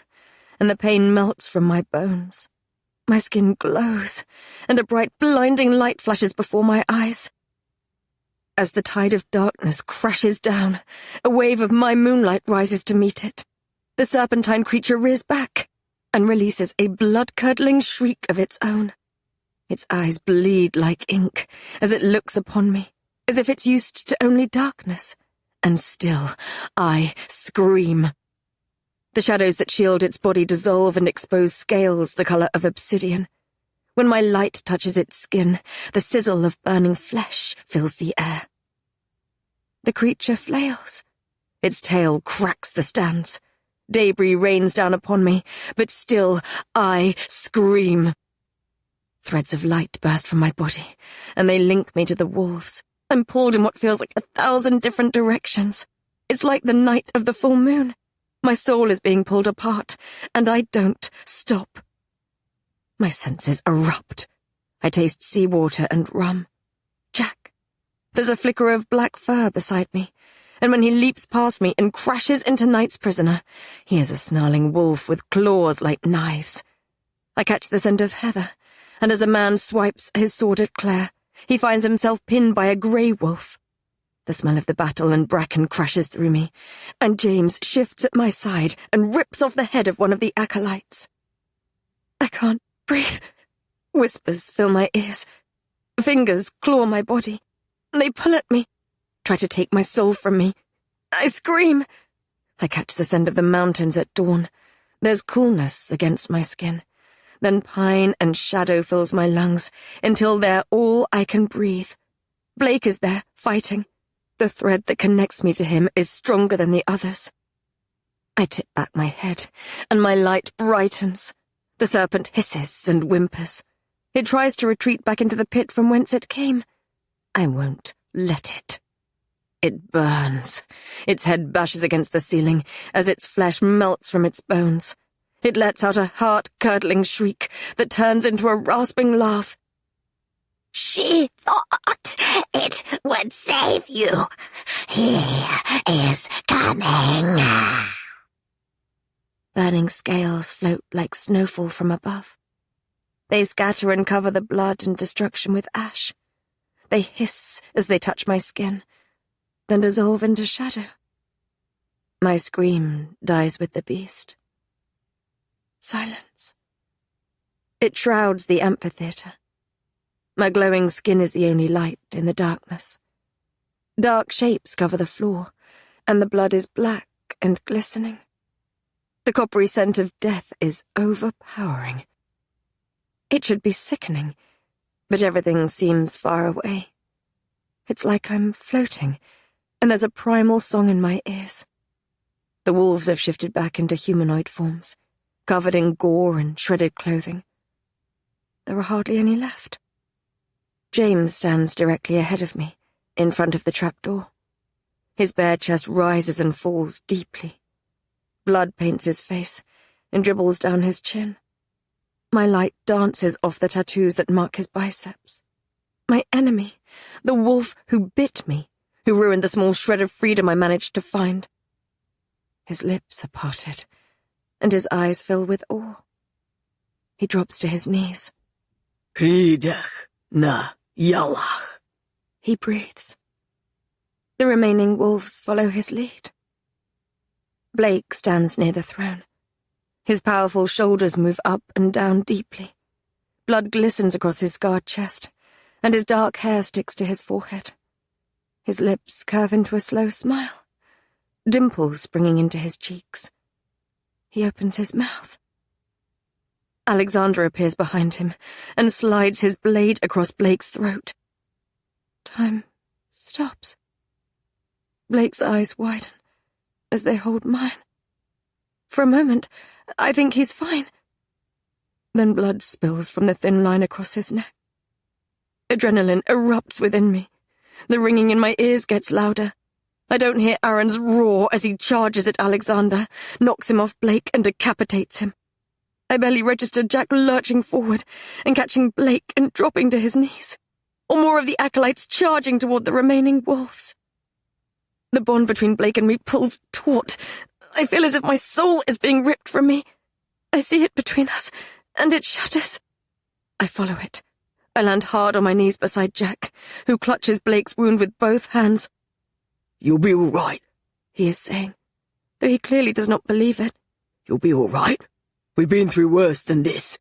and the pain melts from my bones. My skin glows, and a bright, blinding light flashes before my eyes. As the tide of darkness crashes down, a wave of my moonlight rises to meet it. The serpentine creature rears back and releases a blood-curdling shriek of its own. Its eyes bleed like ink as it looks upon me, as if it's used to only darkness. And still, I scream. The shadows that shield its body dissolve and expose scales the color of obsidian. When my light touches its skin, the sizzle of burning flesh fills the air. The creature flails. Its tail cracks the stands. Debris rains down upon me, but still I scream. Threads of light burst from my body, and they link me to the wolves. I'm pulled in what feels like 1,000 different directions. It's like the night of the full moon. My soul is being pulled apart, and I don't stop. My senses erupt. I taste seawater and rum. Jack. There's a flicker of black fur beside me, and when he leaps past me and crashes into Night's prisoner, he is a snarling wolf with claws like knives. I catch the scent of heather, and as a man swipes his sword at Claire, he finds himself pinned by a grey wolf. The smell of the battle and bracken crashes through me, and James shifts at my side and rips off the head of one of the acolytes. I can't breathe. Whispers fill my ears. Fingers claw my body. They pull at me, try to take my soul from me. I scream. I catch the scent of the mountains at dawn. There's coolness against my skin. Then pine and shadow fills my lungs until they're all I can breathe. Blake is there, fighting. The thread that connects me to him is stronger than the others. I tip back my head, and my light brightens. The serpent hisses and whimpers. It tries to retreat back into the pit from whence it came. I won't let it. It burns. Its head bashes against the ceiling as its flesh melts from its bones. It lets out a heart-curdling shriek that turns into a rasping laugh. She thought it would save you. He is coming. Burning scales float like snowfall from above. They scatter and cover the blood and destruction with ash. They hiss as they touch my skin, then dissolve into shadow. My scream dies with the beast. Silence. It shrouds the amphitheatre. My glowing skin is the only light in the darkness. Dark shapes cover the floor, and the blood is black and glistening. The coppery scent of death is overpowering. It should be sickening, but everything seems far away. It's like I'm floating, and there's a primal song in my ears. The wolves have shifted back into humanoid forms, covered in gore and shredded clothing. There are hardly any left. James stands directly ahead of me, in front of the trapdoor. His bare chest rises and falls deeply. Blood paints his face and dribbles down his chin. My light dances off the tattoos that mark his biceps. My enemy, the wolf who bit me, who ruined the small shred of freedom I managed to find. His lips are parted, and his eyes fill with awe. He drops to his knees. Ridach na yalach. He breathes. The remaining wolves follow his lead. Blake stands near the throne. His powerful shoulders move up and down deeply. Blood glistens across his scarred chest, and his dark hair sticks to his forehead. His lips curve into a slow smile, dimples springing into his cheeks. He opens his mouth. Alexander appears behind him and slides his blade across Blake's throat. Time stops. Blake's eyes widen as they hold mine. For a moment, I think he's fine. Then blood spills from the thin line across his neck. Adrenaline erupts within me. The ringing in my ears gets louder. I don't hear Aaron's roar as he charges at Alexander, knocks him off Blake and decapitates him. I barely register Jack lurching forward and catching Blake and dropping to his knees, or more of the acolytes charging toward the remaining wolves. The bond between Blake and me pulls taut. I feel as if my soul is being ripped from me. I see it between us, and it shudders. I follow it. I land hard on my knees beside Jack, who clutches Blake's wound with both hands. You'll be all right, he is saying, though he clearly does not believe it. You'll be all right. We've been through worse than this.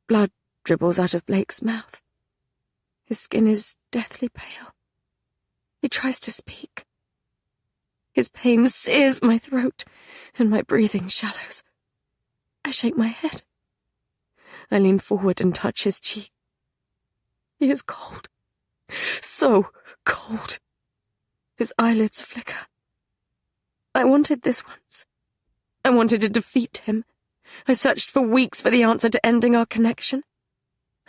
Blood dribbles out of Blake's mouth. His skin is deathly pale. He tries to speak. His pain sears my throat, and my breathing shallows. I shake my head. I lean forward and touch his cheek. He is cold. So cold. His eyelids flicker. I wanted this once. I wanted to defeat him. I searched for weeks for the answer to ending our connection.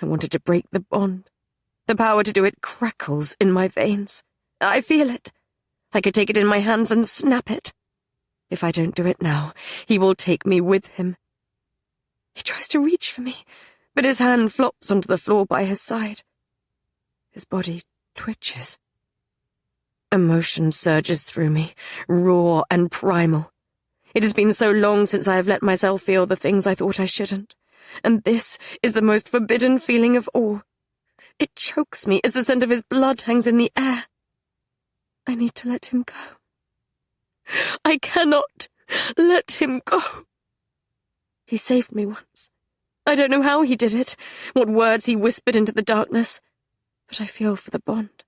I wanted to break the bond. The power to do it crackles in my veins. I feel it. I could take it in my hands and snap it. If I don't do it now, he will take me with him. He tries to reach for me, but his hand flops onto the floor by his side. His body twitches. Emotion surges through me, raw and primal. It has been so long since I have let myself feel the things I thought I shouldn't, and this is the most forbidden feeling of all. It chokes me as the scent of his blood hangs in the air. I need to let him go. I cannot let him go. He saved me once. I don't know how he did it, what words he whispered into the darkness, but I feel for the bond.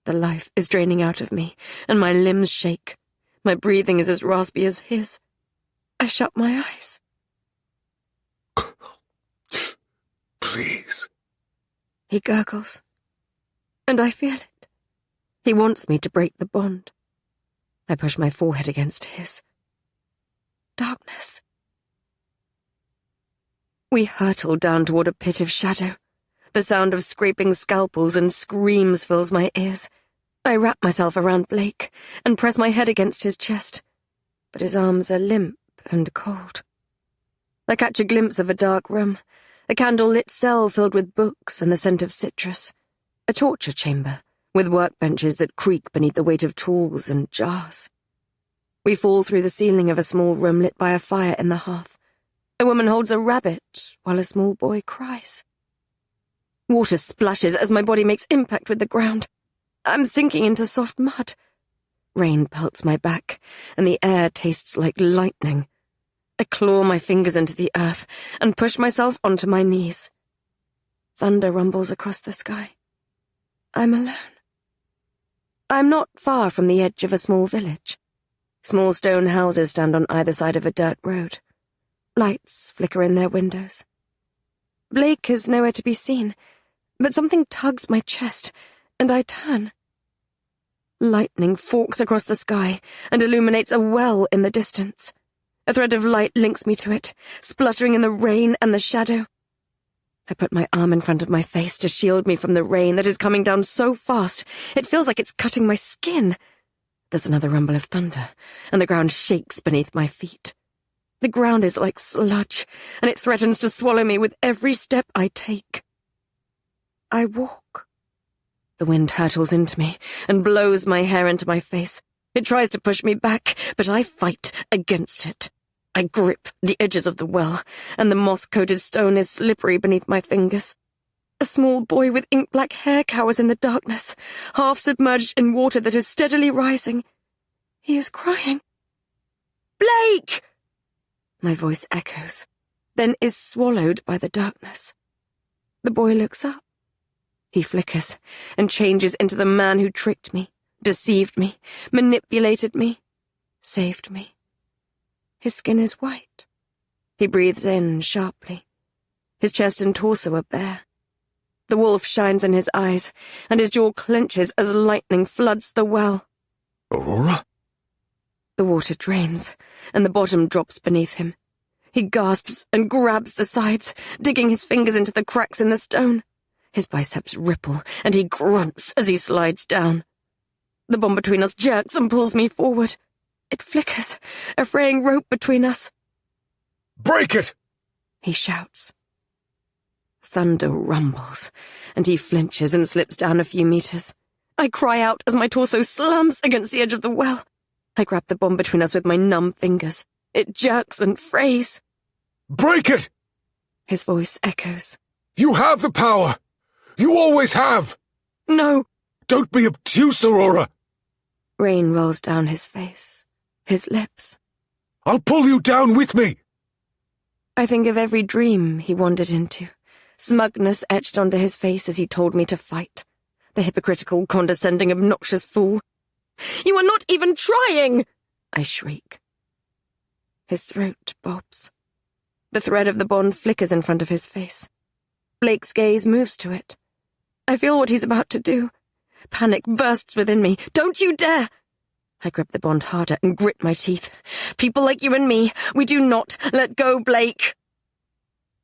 The life is draining out of me, and my limbs shake. My breathing is as raspy as his. I shut my eyes. Please. He gurgles. And I feel it. He wants me to break the bond. I push my forehead against his. Darkness. We hurtle down toward a pit of shadow. The sound of scraping scalpels and screams fills my ears. I wrap myself around Blake and press my head against his chest, but his arms are limp and cold. I catch a glimpse of a dark room, a candle-lit cell filled with books and the scent of citrus, a torture chamber with workbenches that creak beneath the weight of tools and jars. We fall through the ceiling of a small room lit by a fire in the hearth. A woman holds a rabbit while a small boy cries. Water splashes as my body makes impact with the ground. I'm sinking into soft mud. Rain pelts my back, and the air tastes like lightning. I claw my fingers into the earth and push myself onto my knees. Thunder rumbles across the sky. I'm alone. I'm not far from the edge of a small village. Small stone houses stand on either side of a dirt road. Lights flicker in their windows. Blake is nowhere to be seen, but something tugs my chest, and I turn. Lightning forks across the sky and illuminates a well in the distance. A thread of light links me to it, spluttering in the rain and the shadow. I put my arm in front of my face to shield me from the rain that is coming down so fast, it feels like it's cutting my skin. There's another rumble of thunder, and the ground shakes beneath my feet. The ground is like sludge, and it threatens to swallow me with every step I take. I walk. The wind hurtles into me and blows my hair into my face. It tries to push me back, but I fight against it. I grip the edges of the well, and the moss-coated stone is slippery beneath my fingers. A small boy with ink-black hair cowers in the darkness, half submerged in water that is steadily rising. He is crying. "Blake!" My voice echoes, then is swallowed by the darkness. The boy looks up. He flickers and changes into the man who tricked me, deceived me, manipulated me, saved me. His skin is white. He breathes in sharply. His chest and torso are bare. The wolf shines in his eyes, and his jaw clenches as lightning floods the well. Aurora? The water drains, and the bottom drops beneath him. He gasps and grabs the sides, digging his fingers into the cracks in the stone. His biceps ripple, and he grunts as he slides down. The bond between us jerks and pulls me forward. It flickers, a fraying rope between us. Break it! He shouts. Thunder rumbles, and he flinches and slips down a few meters. I cry out as my torso slams against the edge of the well. I grab the bond between us with my numb fingers. It jerks and frays. Break it! His voice echoes. You have the power! You always have! No! Don't be obtuse, Aurora! Rain rolls down his face, his lips. I'll pull you down with me! I think of every dream he wandered into. Smugness etched onto his face as he told me to fight. The hypocritical, condescending, obnoxious fool. "You are not even trying!" I shriek. His throat bobs. The thread of the bond flickers in front of his face. Blake's gaze moves to it. I feel what he's about to do. Panic bursts within me. "Don't you dare!" I grip the bond harder and grit my teeth. "People like you and me, we do not let go, Blake!"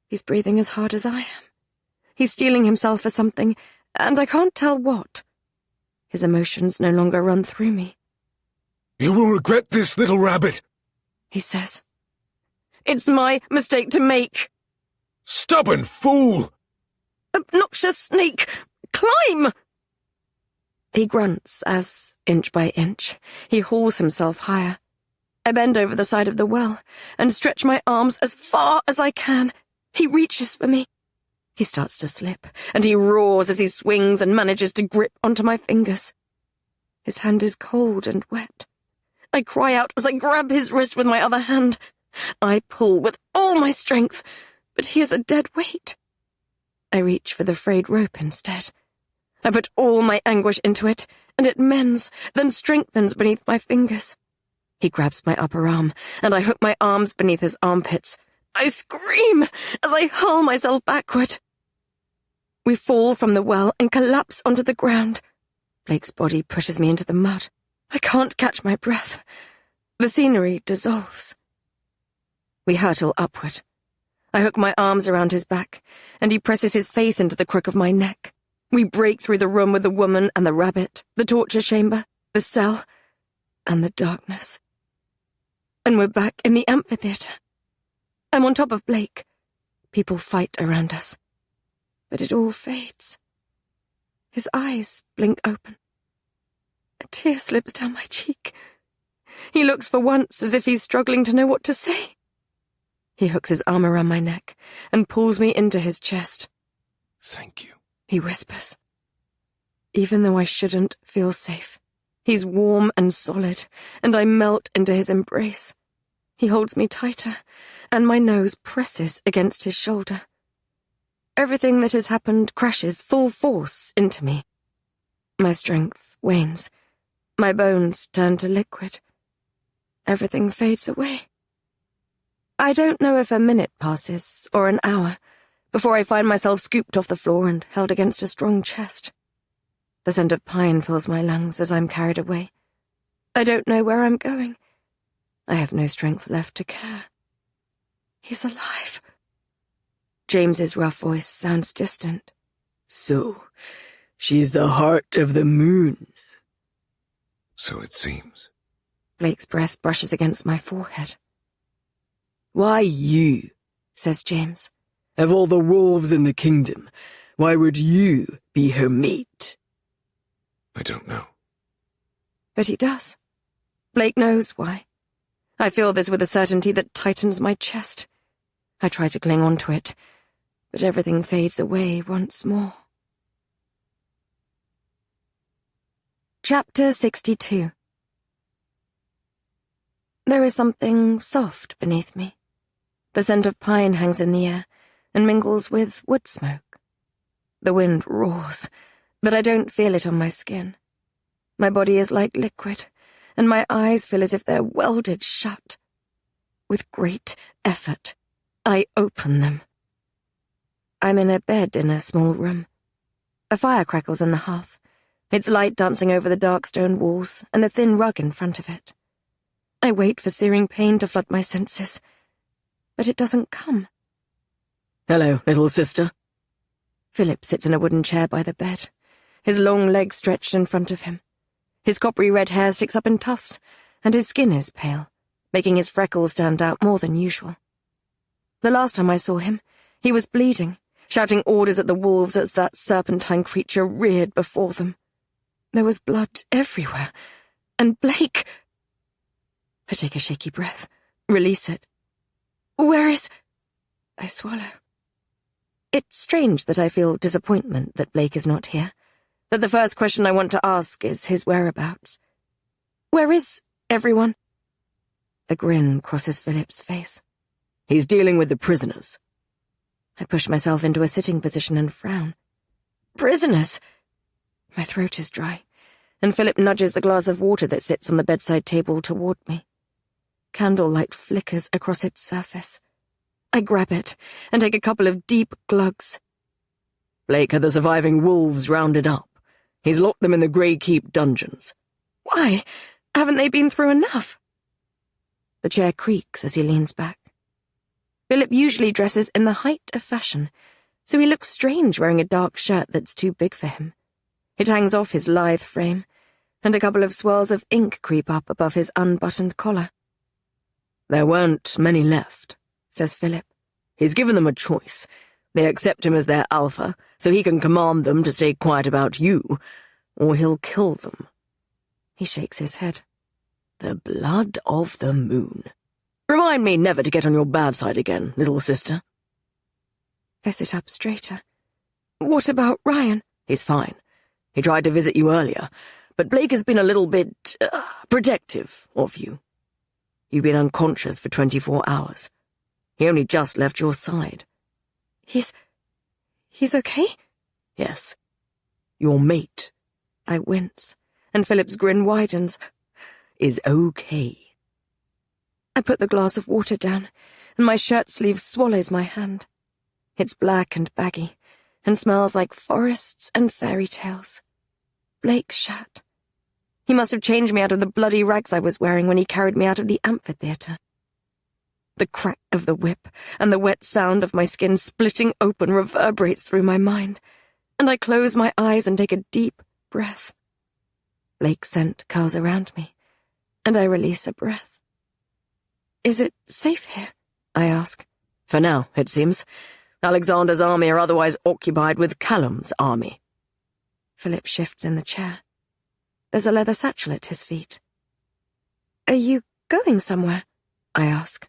He's breathing as hard as I am. He's steeling himself for something, and I can't tell what. His emotions no longer run through me. You will regret this, little rabbit, he says. "It's my mistake to make." Stubborn fool! "Obnoxious snake! Climb!" He grunts as, inch by inch, he hauls himself higher. I bend over the side of the well and stretch my arms as far as I can. He reaches for me. He starts to slip, and he roars as he swings and manages to grip onto my fingers. His hand is cold and wet. I cry out as I grab his wrist with my other hand. I pull with all my strength, but he is a dead weight. I reach for the frayed rope instead. I put all my anguish into it, and it mends, then strengthens beneath my fingers. He grabs my upper arm, and I hook my arms beneath his armpits. I scream as I hurl myself backward. We fall from the well and collapse onto the ground. Blake's body pushes me into the mud. I can't catch my breath. The scenery dissolves. We hurtle upward. I hook my arms around his back, and he presses his face into the crook of my neck. We break through the room with the woman and the rabbit, the torture chamber, the cell, and the darkness. And we're back in the amphitheatre. I'm on top of Blake. People fight around us. But it all fades. His eyes blink open. A tear slips down my cheek. He looks for once as if he's struggling to know what to say. He hooks his arm around my neck and pulls me into his chest. Thank you, he whispers. Even though I shouldn't feel safe, he's warm and solid, and I melt into his embrace. He holds me tighter, and my nose presses against his shoulder. Everything that has happened crashes full force into me. My strength wanes. My bones turn to liquid. Everything fades away. I don't know if a minute passes or an hour before I find myself scooped off the floor and held against a strong chest. The scent of pine fills my lungs as I'm carried away. I don't know where I'm going. I have no strength left to care. He's alive. James's rough voice sounds distant. So, she's the heart of the moon. so it seems. Blake's breath brushes against my forehead. Why you? Says James. Of all the wolves in the kingdom, why would you be her mate? I don't know. But he does. Blake knows why. I feel this with a certainty that tightens my chest. I try to cling on to it, but everything fades away once more. Chapter 62. There is something soft beneath me. The scent of pine hangs in the air and mingles with wood smoke. The wind roars, but I don't feel it on my skin. My body is like liquid, and my eyes feel as if they're welded shut. With great effort, I open them. I'm in a bed in a small room. A fire crackles on the hearth, its light dancing over the dark stone walls and the thin rug in front of it. I wait for searing pain to flood my senses, but it doesn't come. Hello, little sister. Philip sits in a wooden chair by the bed, his long legs stretched in front of him. His coppery red hair sticks up in tufts, and his skin is pale, making his freckles stand out more than usual. The last time I saw him, he was bleeding, shouting orders at the wolves as that serpentine creature reared before them. There was blood everywhere, and Blake... I take a shaky breath, release it. Where is... I swallow. It's strange that I feel disappointment that Blake is not here, that the first question I want to ask is his whereabouts. Where is everyone? A grin crosses Philip's face. He's dealing with the prisoners. I push myself into a sitting position and frown. Prisoners! My throat is dry, and Philip nudges the glass of water that sits on the bedside table toward me. Candlelight flickers across its surface. I grab it and take a couple of deep glugs. Blake had the surviving wolves rounded up. He's locked them in the Grey Keep dungeons. Why? Haven't they been through enough? The chair creaks as he leans back. Philip usually dresses in the height of fashion, so he looks strange wearing a dark shirt that's too big for him. It hangs off his lithe frame, and a couple of swirls of ink creep up above his unbuttoned collar. There weren't many left, says Philip. He's given them a choice. They accept him as their alpha, so he can command them to stay quiet about you, or he'll kill them. He shakes his head. The blood of the moon. Remind me never to get on your bad side again, little sister. I sit up straighter. What about Ryan? He's fine. He tried to visit you earlier, but Blake has been a little bit protective of you. You've been unconscious for 24 hours. He only just left your side. He's okay? Yes. your mate, I wince, and Philip's grin widens. is okay. I put the glass of water down, and my shirt sleeve swallows my hand. It's black and baggy, and smells like forests and fairy tales. Blake's shirt. He must have changed me out of the bloody rags I was wearing when he carried me out of the amphitheatre. The crack of the whip and the wet sound of my skin splitting open reverberates through my mind, and I close my eyes and take a deep breath. Blake's scent curls around me, and I release a breath. Is it safe here? I ask. For now, it seems. Alexander's army are otherwise occupied with Callum's army. Philip shifts in the chair. There's a leather satchel at his feet. Are you going somewhere? I ask.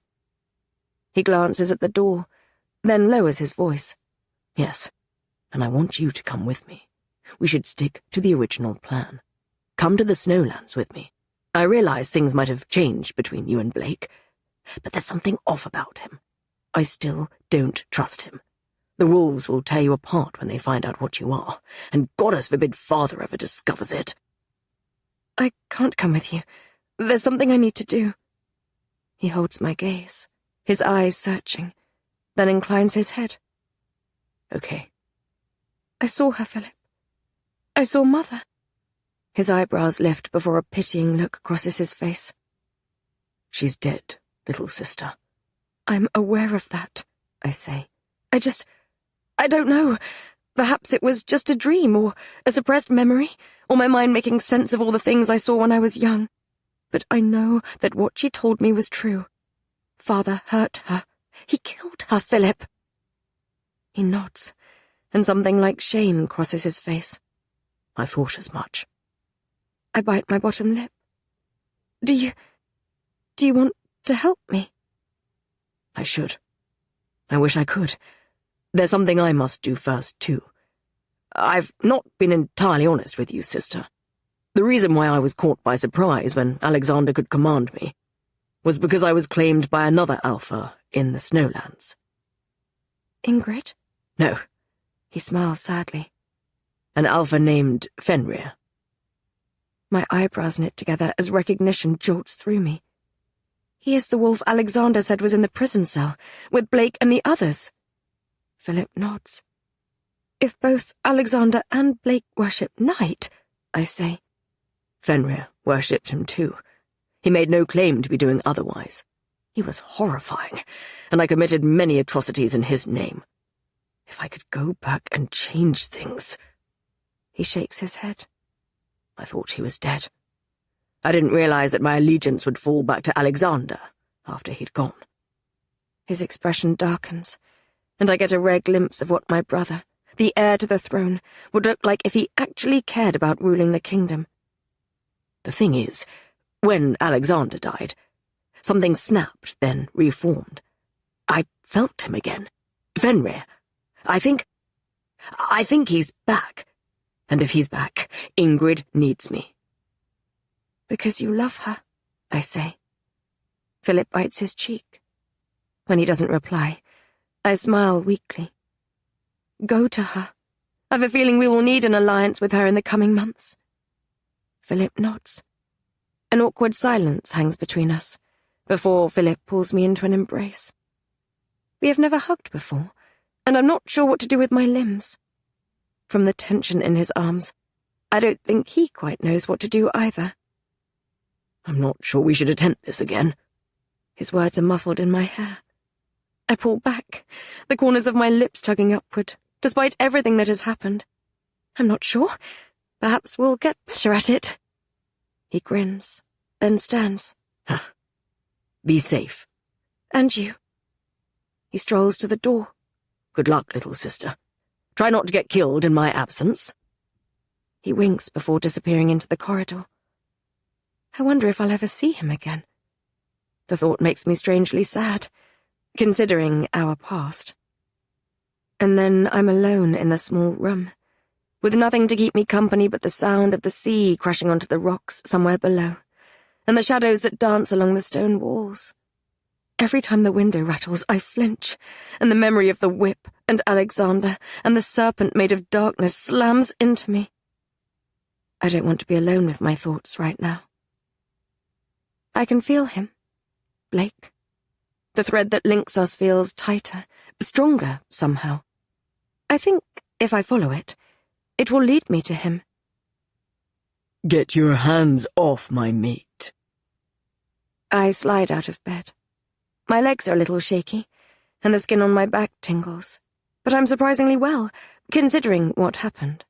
He glances at the door, then lowers his voice. Yes, and I want you to come with me. We should stick to the original plan. Come to the Snowlands with me. I realize things might have changed between you and Blake, but there's something off about him. I still don't trust him. The wolves will tear you apart when they find out what you are, and goddess forbid father ever discovers it. I can't come with you. There's something I need to do. He holds my gaze, his eyes searching, then inclines his head. Okay. I saw her, Philip. I saw Mother. His eyebrows lift before a pitying look crosses his face. She's dead, little sister. I'm aware of that, I say. I don't know. Perhaps it was just a dream, or a suppressed memory, or my mind making sense of all the things I saw when I was young. But I know that what she told me was true. Father hurt her. He killed her, Philip. He nods, and something like shame crosses his face. I thought as much. I bite my bottom lip. Do you want to help me? I should. I wish I could. There's something I must do first, too. I've not been entirely honest with you, sister. The reason why I was caught by surprise when Alexander could command me was because I was claimed by another alpha in the Snowlands. Ingrid? No. He smiles sadly. An alpha named Fenrir. My eyebrows knit together as recognition jolts through me. He is the wolf Alexander said was in the prison cell, with Blake and the others. Philip nods. If both Alexander and Blake worship night, I say. Fenrir worshipped him too. He made no claim to be doing otherwise. He was horrifying, and I committed many atrocities in his name. If I could go back and change things... He shakes his head. I thought he was dead. I didn't realize that my allegiance would fall back to Alexander after he'd gone. His expression darkens, and I get a rare glimpse of what my brother, the heir to the throne, would look like if he actually cared about ruling the kingdom. The thing is, when Alexander died, something snapped, then reformed. I felt him again. Fenrir. I think he's back. And if he's back, Ingrid needs me. Because you love her, I say. Philip bites his cheek. When he doesn't reply, I smile weakly. Go to her. I've a feeling we will need an alliance with her in the coming months. Philip nods. An awkward silence hangs between us, before Philip pulls me into an embrace. We have never hugged before, and I'm not sure what to do with my limbs. From the tension in his arms, I don't think he quite knows what to do either. I'm not sure we should attempt this again. His words are muffled in my hair. I pull back, the corners of my lips tugging upward, despite everything that has happened. I'm not sure. Perhaps we'll get better at it. He grins, then stands. Be safe. And you. He strolls to the door. Good luck, little sister. Try not to get killed in my absence. He winks before disappearing into the corridor. I wonder if I'll ever see him again. The thought makes me strangely sad, considering our past. And then I'm alone in the small room, with nothing to keep me company but the sound of the sea crashing onto the rocks somewhere below, and the shadows that dance along the stone walls. Every time the window rattles, I flinch, and the memory of the whip and Alexander and the serpent made of darkness slams into me, I don't want to be alone with my thoughts right now. I can feel him, Blake. The thread that links us feels tighter, stronger somehow. I think if I follow it, it will lead me to him. Get your hands off my mate. I slide out of bed. My legs are a little shaky, and the skin on my back tingles. But I'm surprisingly well, considering what happened.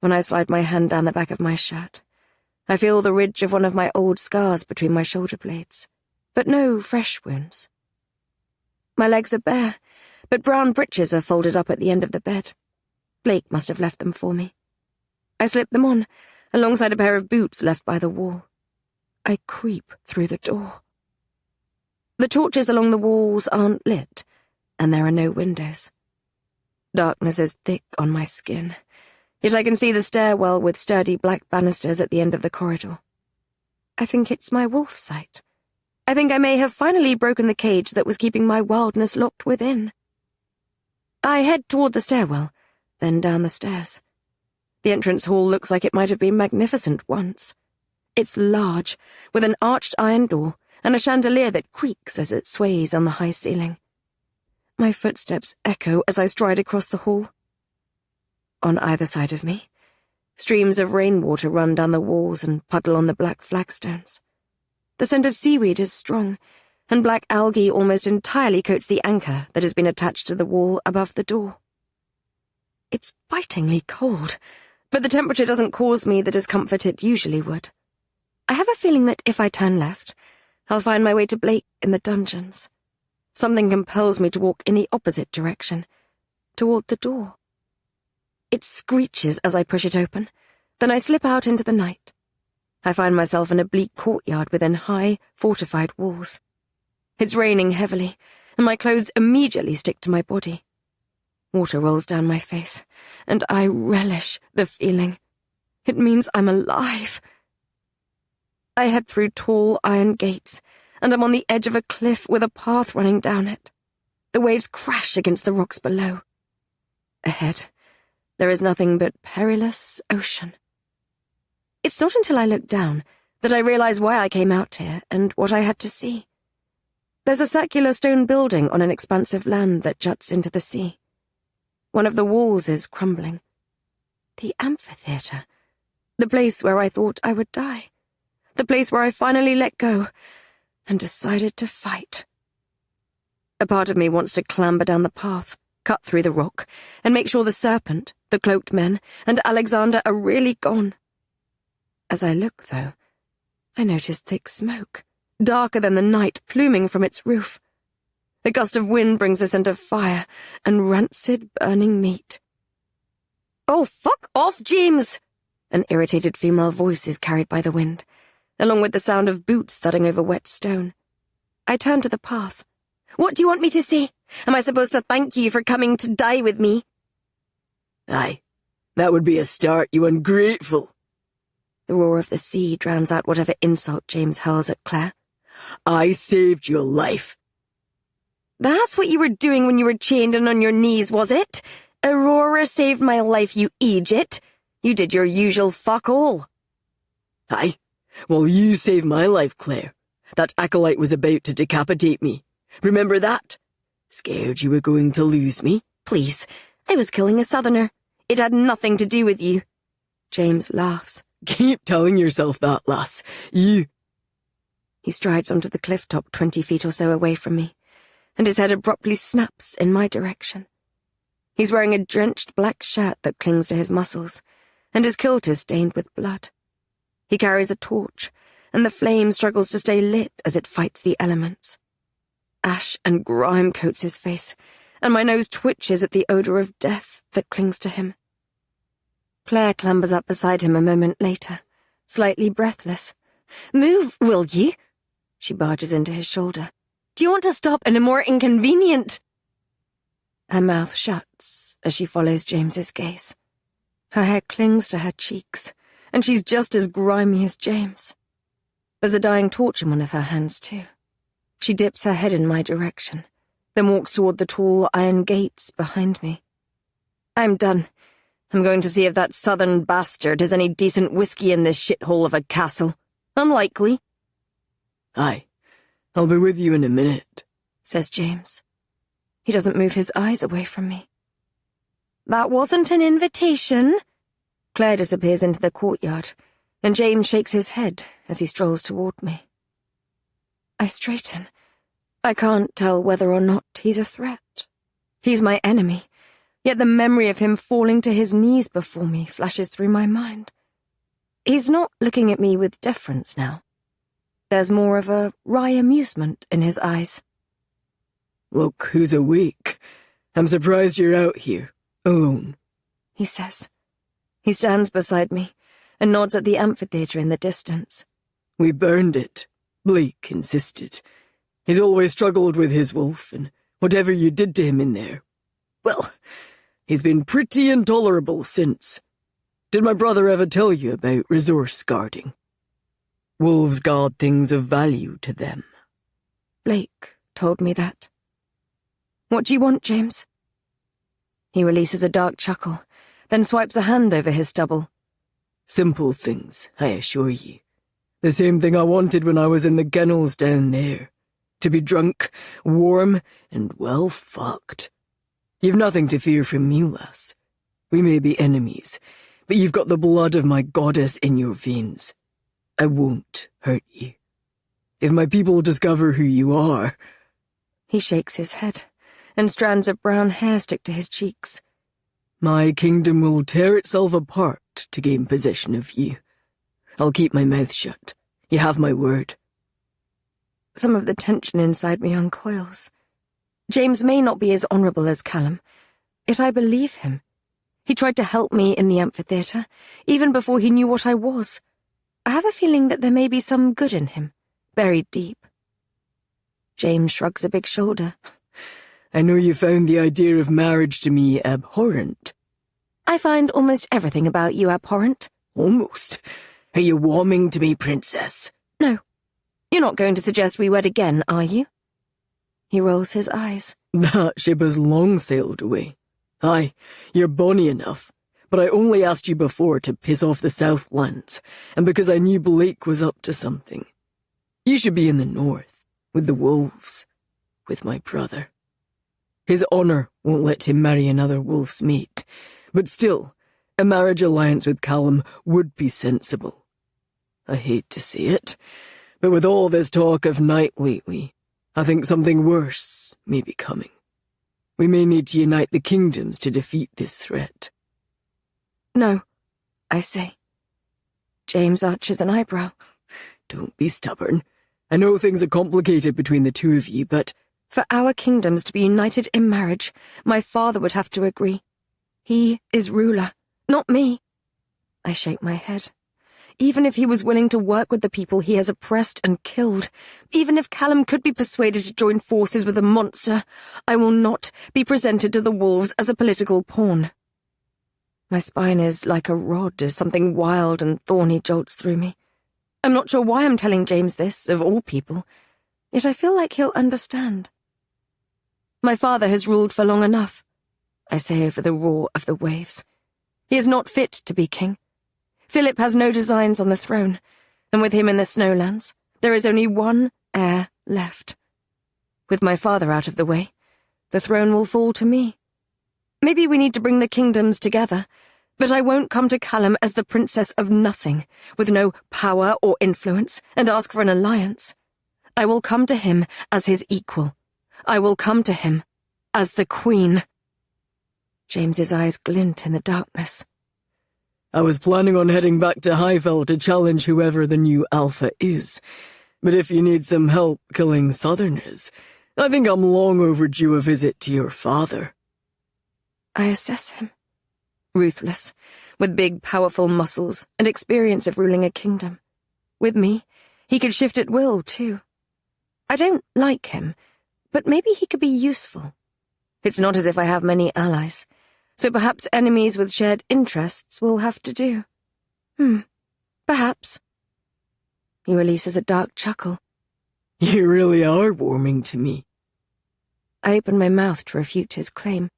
When I slide my hand down the back of my shirt, I feel the ridge of one of my old scars between my shoulder blades, but no fresh wounds. My legs are bare, but brown breeches are folded up at the end of the bed. Blake must have left them for me. I slip them on, alongside a pair of boots left by the wall. I creep through the door. The torches along the walls aren't lit, and there are no windows. Darkness is thick on my skin, yet I can see the stairwell with sturdy black banisters at the end of the corridor. I think it's my wolf sight. I think I may have finally broken the cage that was keeping my wildness locked within. I head toward the stairwell, then down the stairs. The entrance hall looks like it might have been magnificent once. It's large, with an arched iron door and a chandelier that creaks as it sways on the high ceiling. My footsteps echo as I stride across the hall. On either side of me, streams of rainwater run down the walls and puddle on the black flagstones. The scent of seaweed is strong, and black algae almost entirely coats the anchor that has been attached to the wall above the door. It's bitingly cold, but the temperature doesn't cause me the discomfort it usually would. I have a feeling that if I turn left, I'll find my way to Blake in the dungeons. Something compels me to walk in the opposite direction, toward the door. It screeches as I push it open, then I slip out into the night. I find myself in a bleak courtyard within high, fortified walls. It's raining heavily, and my clothes immediately stick to my body. Water rolls down my face, and I relish the feeling. It means I'm alive. I head through tall iron gates, and I'm on the edge of a cliff with a path running down it. The waves crash against the rocks below. Ahead, there is nothing but perilous ocean. It's not until I look down that I realize why I came out here and what I had to see. There's a circular stone building on an expansive land that juts into the sea. One of the walls is crumbling. The amphitheater. The place where I thought I would die. The place where I finally let go and decided to fight. A part of me wants to clamber down the path, cut through the rock, and make sure the serpent, the cloaked men, and Alexander are really gone. As I look, though, I notice thick smoke, darker than the night, pluming from its roof. A gust of wind brings the scent of fire and rancid, burning meat. "Oh, fuck off, James!" An irritated female voice is carried by the wind, along with the sound of boots thudding over wet stone. I turn to the path. "What do you want me to say? Am I supposed to thank you for coming to die with me?" Aye, that would be a start, you ungrateful. The roar of the sea drowns out whatever insult James hurls at Claire. I saved your life. That's what you were doing when you were chained and on your knees, was it? Aurora saved my life, you idiot. You did your usual fuck all. Aye, well, you saved my life, Claire. That acolyte was about to decapitate me. Remember that? Scared you were going to lose me? Please, I was killing a southerner. It had nothing to do with you. James laughs. Keep telling yourself that, lass. You... He strides onto the cliff top 20 feet or so away from me, and his head abruptly snaps in my direction. He's wearing a drenched black shirt that clings to his muscles, and his kilt is stained with blood. He carries a torch, and the flame struggles to stay lit as it fights the elements. Ash and grime coats his face, and my nose twitches at the odor of death that clings to him. Claire clambers up beside him a moment later, slightly breathless. "Move, will ye?" She barges into his shoulder. "Do you want to stop in a more inconvenient—" Her mouth shuts as she follows James's gaze. Her hair clings to her cheeks, and she's just as grimy as James. There's a dying torch in one of her hands, too. She dips her head in my direction, then walks toward the tall iron gates behind me. I'm done. I'm going to see if that southern bastard has any decent whiskey in this shithole of a castle. Unlikely. Aye, I'll be with you in a minute, says James. He doesn't move his eyes away from me. That wasn't an invitation. Claire disappears into the courtyard, and James shakes his head as he strolls toward me. I straighten. I can't tell whether or not he's a threat. He's my enemy, yet the memory of him falling to his knees before me flashes through my mind. He's not looking at me with deference now. There's more of a wry amusement in his eyes. Look who's awake. I'm surprised you're out here, alone, he says. He stands beside me and nods at the amphitheatre in the distance. We burned it, Blake insisted. He's always struggled with his wolf, and whatever you did to him in there, well, he's been pretty intolerable since. Did my brother ever tell you about resource guarding? Wolves guard things of value to them. Blake told me that. What do you want, James? He releases a dark chuckle, then swipes a hand over his stubble. Simple things, I assure ye. The same thing I wanted when I was in the kennels down there. To be drunk, warm, and well fucked. You've nothing to fear from me, lass. We may be enemies, but you've got the blood of my goddess in your veins. I won't hurt you. If my people discover who you are... He shakes his head, and strands of brown hair stick to his cheeks. My kingdom will tear itself apart to gain possession of you. I'll keep my mouth shut. You have my word. Some of the tension inside me uncoils. James may not be as honourable as Callum, yet I believe him. He tried to help me in the amphitheatre, even before he knew what I was. I have a feeling that there may be some good in him, buried deep. James shrugs a big shoulder. I know you found the idea of marriage to me abhorrent. I find almost everything about you abhorrent. Almost. Are you warming to me, princess? No. You're not going to suggest we wed again, are you? He rolls his eyes. That ship has long sailed away. Aye, you're bonny enough, but I only asked you before to piss off the Southlands, and because I knew Blake was up to something. You should be in the north, with the wolves, with my brother. His honour won't let him marry another wolf's mate, but still, a marriage alliance with Callum would be sensible. I hate to say it, but with all this talk of night lately, I think something worse may be coming. We may need to unite the kingdoms to defeat this threat. No, I say. James arches an eyebrow. Don't be stubborn. I know things are complicated between the two of you, but... For our kingdoms to be united in marriage, my father would have to agree. He is ruler, not me. I shake my head. Even if he was willing to work with the people he has oppressed and killed, even if Callum could be persuaded to join forces with a monster, I will not be presented to the wolves as a political pawn. My spine is like a rod as something wild and thorny jolts through me. I'm not sure why I'm telling James this, of all people, yet I feel like he'll understand. My father has ruled for long enough, I say over the roar of the waves. He is not fit to be king. Philip has no designs on the throne, and with him in the snowlands, there is only one heir left. With my father out of the way, the throne will fall to me. Maybe we need to bring the kingdoms together, but I won't come to Callum as the princess of nothing, with no power or influence, and ask for an alliance. I will come to him as his equal. I will come to him as the queen. James's eyes glint in the darkness. I was planning on heading back to Highfell to challenge whoever the new Alpha is, but if you need some help killing Southerners, I think I'm long overdue a visit to your father. I assess him. Ruthless, with big, powerful muscles and experience of ruling a kingdom. With me, he could shift at will, too. I don't like him, but maybe he could be useful. It's not as if I have many allies, so perhaps enemies with shared interests will have to do. Perhaps. He releases a dark chuckle. You really are warming to me. I open my mouth to refute his claim.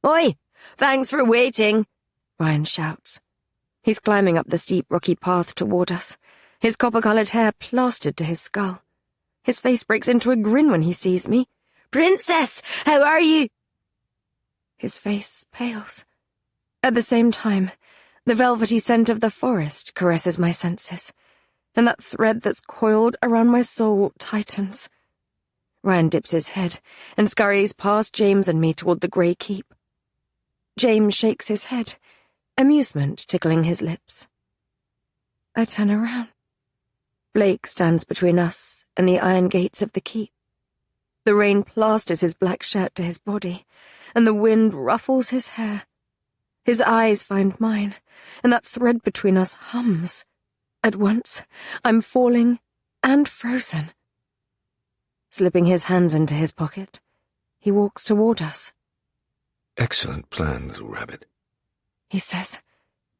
Oi! Thanks for waiting, Ryan shouts. He's climbing up the steep, rocky path toward us, his copper-coloured hair plastered to his skull. His face breaks into a grin when he sees me. "Princess, how are you?" His face pales. At the same time, the velvety scent of the forest caresses my senses, and that thread that's coiled around my soul tightens. Ryan dips his head and scurries past James and me toward the grey keep. James shakes his head, amusement tickling his lips. I turn around. Blake stands between us and the iron gates of the keep. The rain plasters his black shirt to his body, and the wind ruffles his hair. His eyes find mine, and that thread between us hums. At once, I'm falling and frozen. Slipping his hands into his pocket, he walks toward us. "Excellent plan, little rabbit," he says,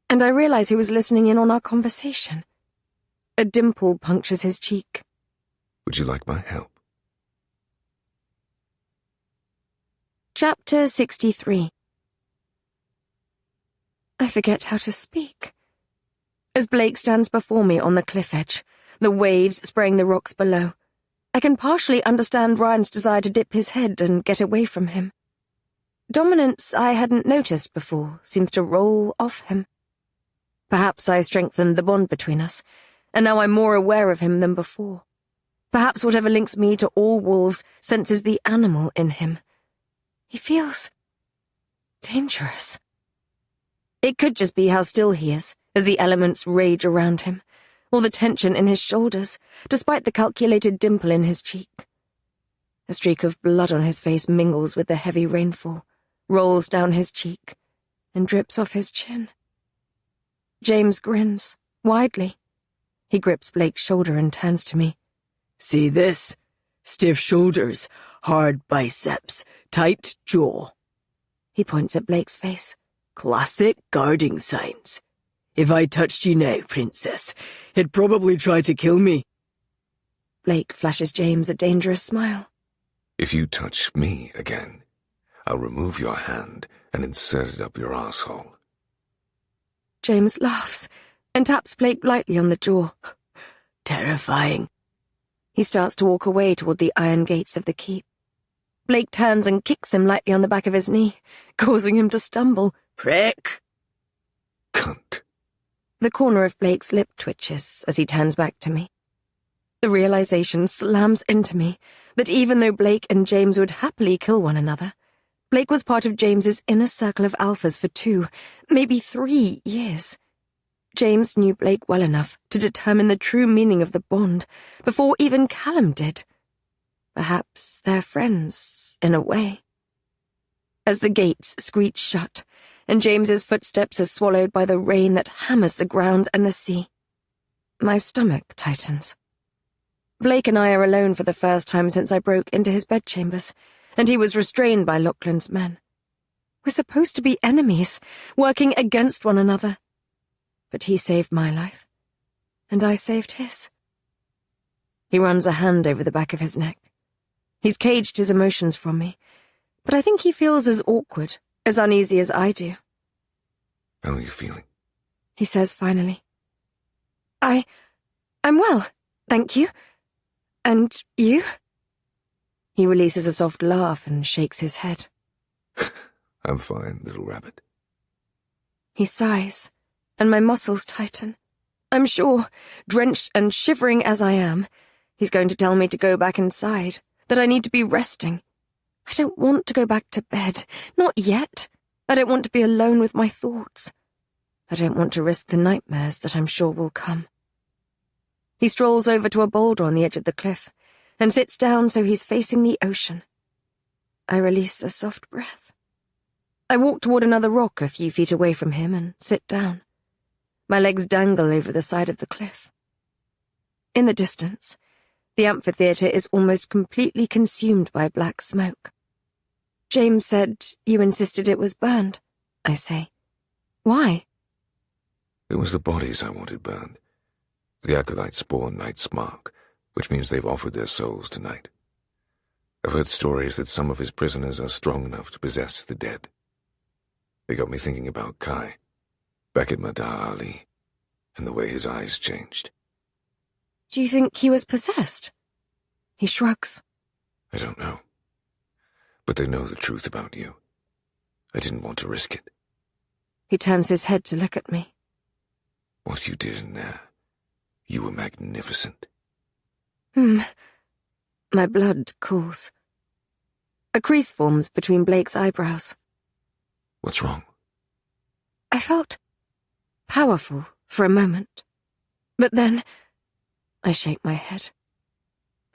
and I realize he was listening in on our conversation. A dimple punctures his cheek. "Would you like my help?" Chapter 63. I forget how to speak. As Blake stands before me on the cliff edge, the waves spraying the rocks below, I can partially understand Ryan's desire to dip his head and get away from him. Dominance I hadn't noticed before seems to roll off him. Perhaps I strengthened the bond between us, and now I'm more aware of him than before. Perhaps whatever links me to all wolves senses the animal in him. He feels dangerous. It could just be how still he is, as the elements rage around him, or the tension in his shoulders, despite the calculated dimple in his cheek. A streak of blood on his face mingles with the heavy rainfall, rolls down his cheek, and drips off his chin. James grins, widely. He grips Blake's shoulder and turns to me. "See this? Stiff shoulders, hard biceps, tight jaw." He points at Blake's face. "Classic guarding signs. If I touched you now, Princess, he'd probably try to kill me." Blake flashes James a dangerous smile. "If you touch me again, I'll remove your hand and insert it up your asshole." James laughs and taps Blake lightly on the jaw. "Terrifying." He starts to walk away toward the iron gates of the keep. Blake turns and kicks him lightly on the back of his knee, causing him to stumble. "Prick!" "Cunt." The corner of Blake's lip twitches as he turns back to me. The realization slams into me that even though Blake and James would happily kill one another, Blake was part of James's inner circle of alphas for 2, maybe 3 years. James knew Blake well enough to determine the true meaning of the bond before even Callum did. Perhaps they're friends, in a way. As the gates screech shut, and James's footsteps are swallowed by the rain that hammers the ground and the sea, my stomach tightens. Blake and I are alone for the first time since I broke into his bedchambers, and he was restrained by Lachlan's men. We're supposed to be enemies, working against one another. But he saved my life, and I saved his. He runs a hand over the back of his neck. He's caged his emotions from me, but I think he feels as awkward, as uneasy as I do. "How are you feeling?" He says finally. I'm well, thank you. And you?" He releases a soft laugh and shakes his head. "I'm fine, little rabbit." He sighs, and my muscles tighten. I'm sure, drenched and shivering as I am, he's going to tell me to go back inside, that I need to be resting. I don't want to go back to bed, not yet. I don't want to be alone with my thoughts. I don't want to risk the nightmares that I'm sure will come. He strolls over to a boulder on the edge of the cliff and sits down so he's facing the ocean. I release a soft breath. I walk toward another rock a few feet away from him and sit down. My legs dangle over the side of the cliff. In the distance, the amphitheater is almost completely consumed by black smoke. James said you insisted it was burned, I say. Why? It was the bodies I wanted burned. The acolytes spawn Night's Mark, which means they've offered their souls to Night. I've heard stories that some of his prisoners are strong enough to possess the dead. They got me thinking about Kai, Back at Madar Ali, and the way his eyes changed. Do you think he was possessed? He shrugs. I don't know. But they know the truth about you. I didn't want to risk it. He turns his head to look at me. What you did in there, you were magnificent. My blood cools. A crease forms between Blake's eyebrows. What's wrong? I felt powerful for a moment. But then, I shake my head.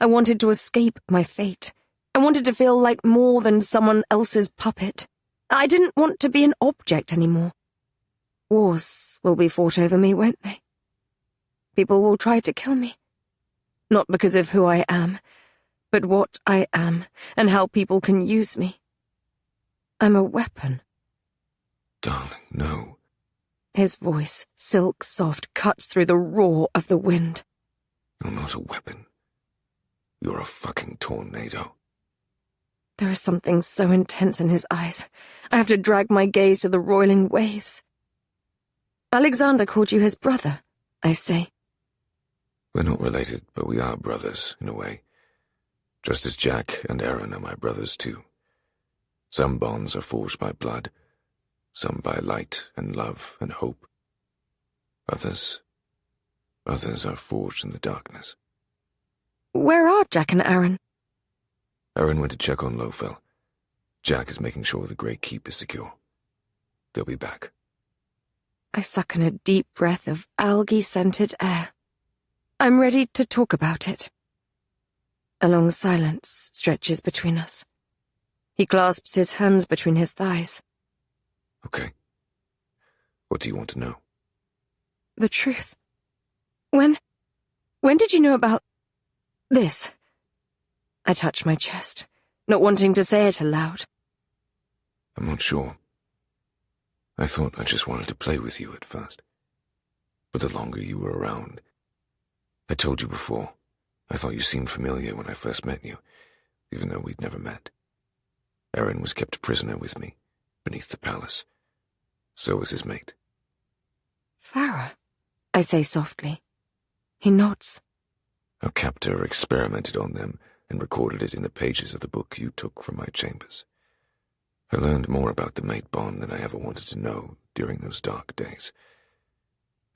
I wanted to escape my fate. I wanted to feel like more than someone else's puppet. I didn't want to be an object anymore. Wars will be fought over me, won't they? People will try to kill me. Not because of who I am, but what I am and how people can use me. I'm a weapon. Darling, no. His voice, silk soft, cuts through the roar of the wind. You're not a weapon. You're a fucking tornado. There is something so intense in his eyes. I have to drag my gaze to the roiling waves. Alexander called you his brother, I say. We're not related, but we are brothers, in a way. Just as Jack and Aaron are my brothers, too. Some bonds are forged by blood, some by light and love and hope. Others are forged in the darkness. Where are Jack and Aaron? Aaron went to check on Lofel. Jack is making sure the Great Keep is secure. They'll be back. I suck in a deep breath of algae-scented air. I'm ready to talk about it. A long silence stretches between us. He clasps his hands between his thighs. Okay. What do you want to know? The truth. When did you know about this? I touch my chest, not wanting to say it aloud. I'm not sure. I thought I just wanted to play with you at first. But the longer you were around, I told you before, I thought you seemed familiar when I first met you, even though we'd never met. Aaron was kept prisoner with me, beneath the palace. So was his mate. Farah, I say softly. He nods. Our captor experimented on them and recorded it in the pages of the book you took from my chambers. I learned more about the mate bond than I ever wanted to know during those dark days.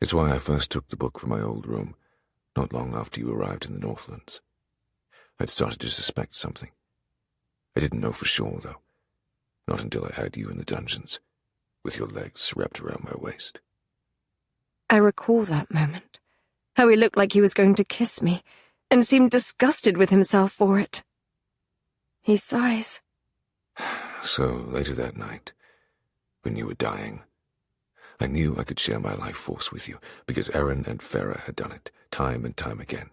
It's why I first took the book from my old room, not long after you arrived in the Northlands. I'd started to suspect something. I didn't know for sure, though. Not until I had you in the dungeons, with your legs wrapped around my waist. I recall that moment. How he looked like he was going to kiss me, and seemed disgusted with himself for it. He sighs. So, later that night, when you were dying, I knew I could share my life force with you, because Aaron and Farah had done it, time and time again.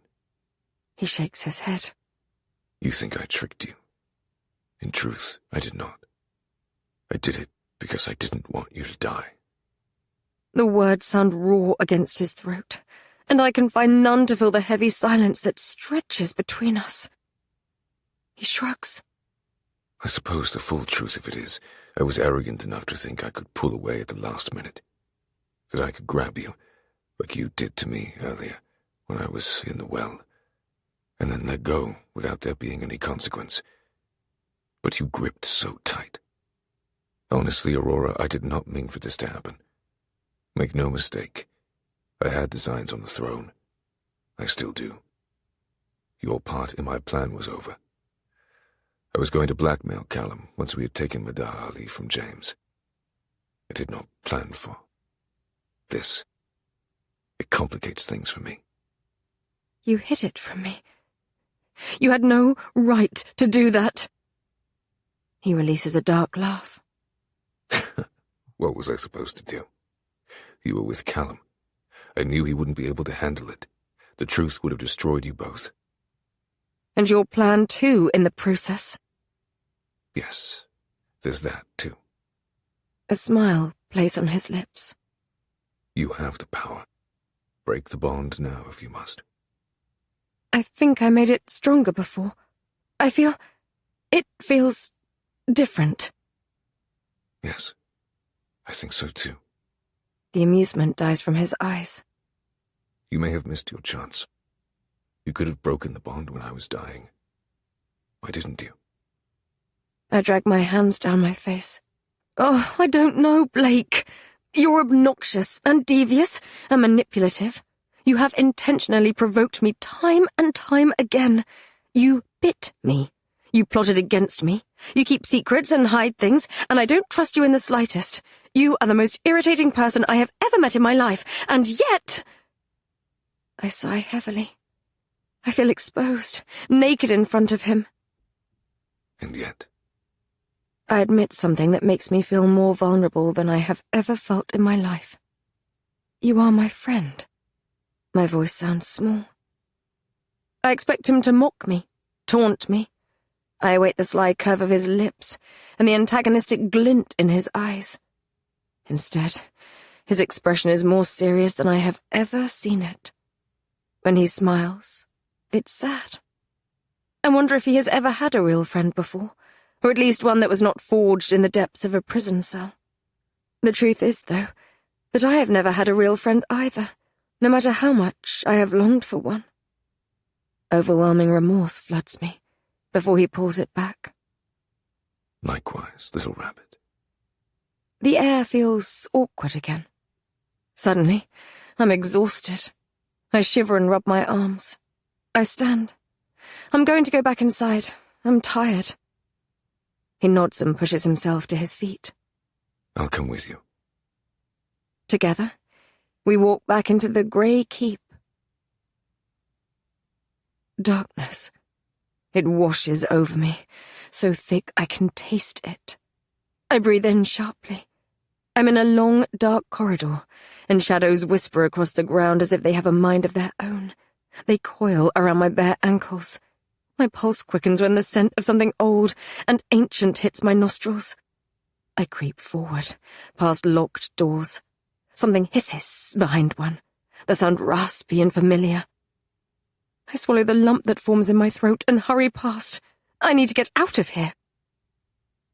He shakes his head. You think I tricked you. In truth, I did not. I did it because I didn't want you to die. The words sound raw against his throat, and I can find none to fill the heavy silence that stretches between us. He shrugs. I suppose the full truth of it is, I was arrogant enough to think I could pull away at the last minute. That I could grab you, like you did to me earlier, when I was in the well, and then let go without there being any consequence. But you gripped so tight. Honestly, Aurora, I did not mean for this to happen. Make no mistake, I had designs on the throne. I still do. Your part in my plan was over. I was going to blackmail Callum once we had taken Madar Ali from James. I did not plan for this. It complicates things for me. You hid it from me. You had no right to do that. He releases a dark laugh. What was I supposed to do? You were with Callum. I knew he wouldn't be able to handle it. The truth would have destroyed you both. And your plan, too, in the process. Yes, there's that, too. A smile plays on his lips. You have the power. Break the bond now if you must. I think I made it stronger before. It feels different. Yes, I think so too. The amusement dies from his eyes. You may have missed your chance. You could have broken the bond when I was dying. Why didn't you? I drag my hands down my face. Oh, I don't know, Blake. You're obnoxious and devious and manipulative. You have intentionally provoked me time and time again. You bit me. You plotted against me. You keep secrets and hide things, and I don't trust you in the slightest. You are the most irritating person I have ever met in my life, and yet... I sigh heavily. I feel exposed, naked in front of him. And yet... I admit something that makes me feel more vulnerable than I have ever felt in my life. You are my friend. My voice sounds small. I expect him to mock me, taunt me. I await the sly curve of his lips and the antagonistic glint in his eyes. Instead, his expression is more serious than I have ever seen it. When he smiles, it's sad. I wonder if he has ever had a real friend before, or at least one that was not forged in the depths of a prison cell. The truth is, though, that I have never had a real friend either, no matter how much I have longed for one. Overwhelming remorse floods me before he pulls it back. Likewise, little rabbit. The air feels awkward again. Suddenly, I'm exhausted. I shiver and rub my arms. I stand. I'm going to go back inside. I'm tired. He nods and pushes himself to his feet. I'll come with you. Together, we walk back into the grey keep. Darkness. It washes over me, so thick I can taste it. I breathe in sharply. I'm in a long, dark corridor, and shadows whisper across the ground as if they have a mind of their own. They coil around my bare ankles. My pulse quickens when the scent of something old and ancient hits my nostrils. I creep forward, past locked doors. Something hisses behind one, the sound raspy and familiar. I swallow the lump that forms in my throat and hurry past. I need to get out of here.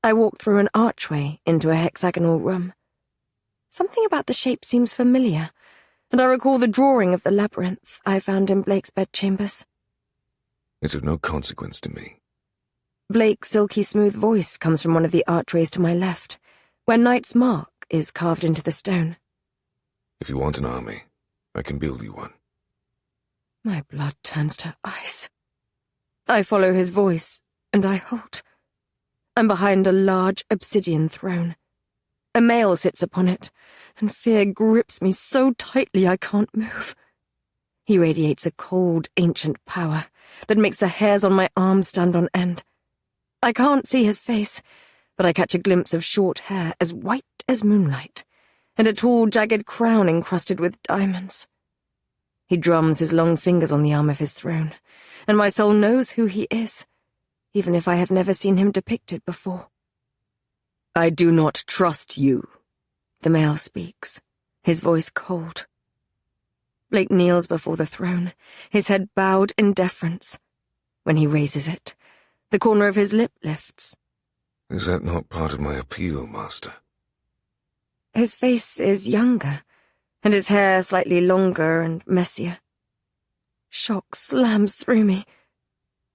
I walk through an archway into a hexagonal room. Something about the shape seems familiar, and I recall the drawing of the labyrinth I found in Blake's bedchambers. It's of no consequence to me. Blake's silky smooth voice comes from one of the archways to my left, where Knight's mark is carved into the stone. If you want an army, I can build you one. My blood turns to ice. I follow his voice, and I halt. I'm behind a large obsidian throne. A male sits upon it, and fear grips me so tightly I can't move. He radiates a cold, ancient power that makes the hairs on my arms stand on end. I can't see his face, but I catch a glimpse of short hair as white as moonlight, and a tall, jagged crown encrusted with diamonds. He drums his long fingers on the arm of his throne, and my soul knows who he is, even if I have never seen him depicted before. I do not trust you, the male speaks, his voice cold. Blake kneels before the throne, his head bowed in deference. When he raises it, the corner of his lip lifts. Is that not part of my appeal, Master? His face is younger, and his hair slightly longer and messier. Shock slams through me.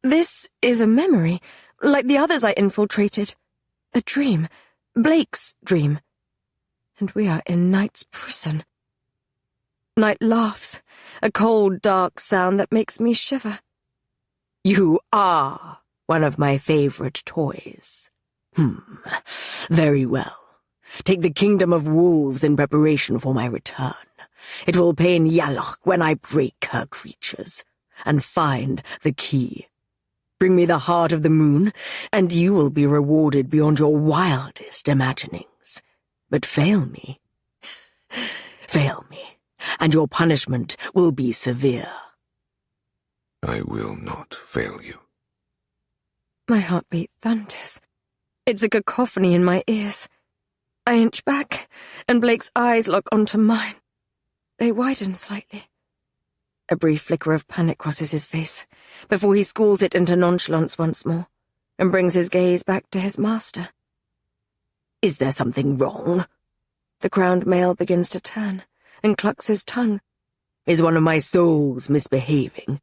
This is a memory, like the others I infiltrated. A dream, Blake's dream. And we are in Knight's prison. Knight laughs, a cold, dark sound that makes me shiver. You are one of my favorite toys. Very well. Take the Kingdom of Wolves in preparation for my return. It will pain Yalok when I break her creatures and find the key. Bring me the heart of the moon, and you will be rewarded beyond your wildest imaginings. But fail me, and your punishment will be severe. I will not fail you. My heartbeat thunders. It's a cacophony in my ears. I inch back, and Blake's eyes lock onto mine. They widen slightly. A brief flicker of panic crosses his face, before he schools it into nonchalance once more, and brings his gaze back to his master. Is there something wrong? The crowned male begins to turn and clucks his tongue. Is one of my souls misbehaving?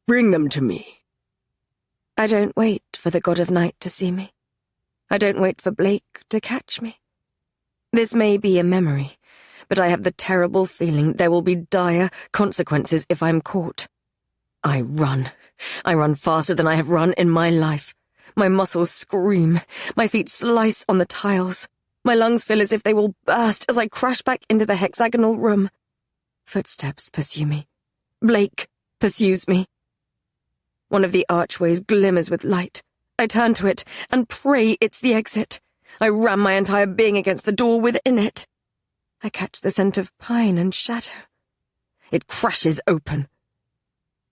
Bring them to me. I don't wait for the god of night to see me. I don't wait for Blake to catch me. This may be a memory, but I have the terrible feeling there will be dire consequences if I'm caught. I run. I run faster than I have run in my life. My muscles scream. My feet slice on the tiles. My lungs feel as if they will burst as I crash back into the hexagonal room. Footsteps pursue me. Blake pursues me. One of the archways glimmers with light. I turn to it and pray it's the exit. I ram my entire being against the door within it. I catch the scent of pine and shadow. It crashes open.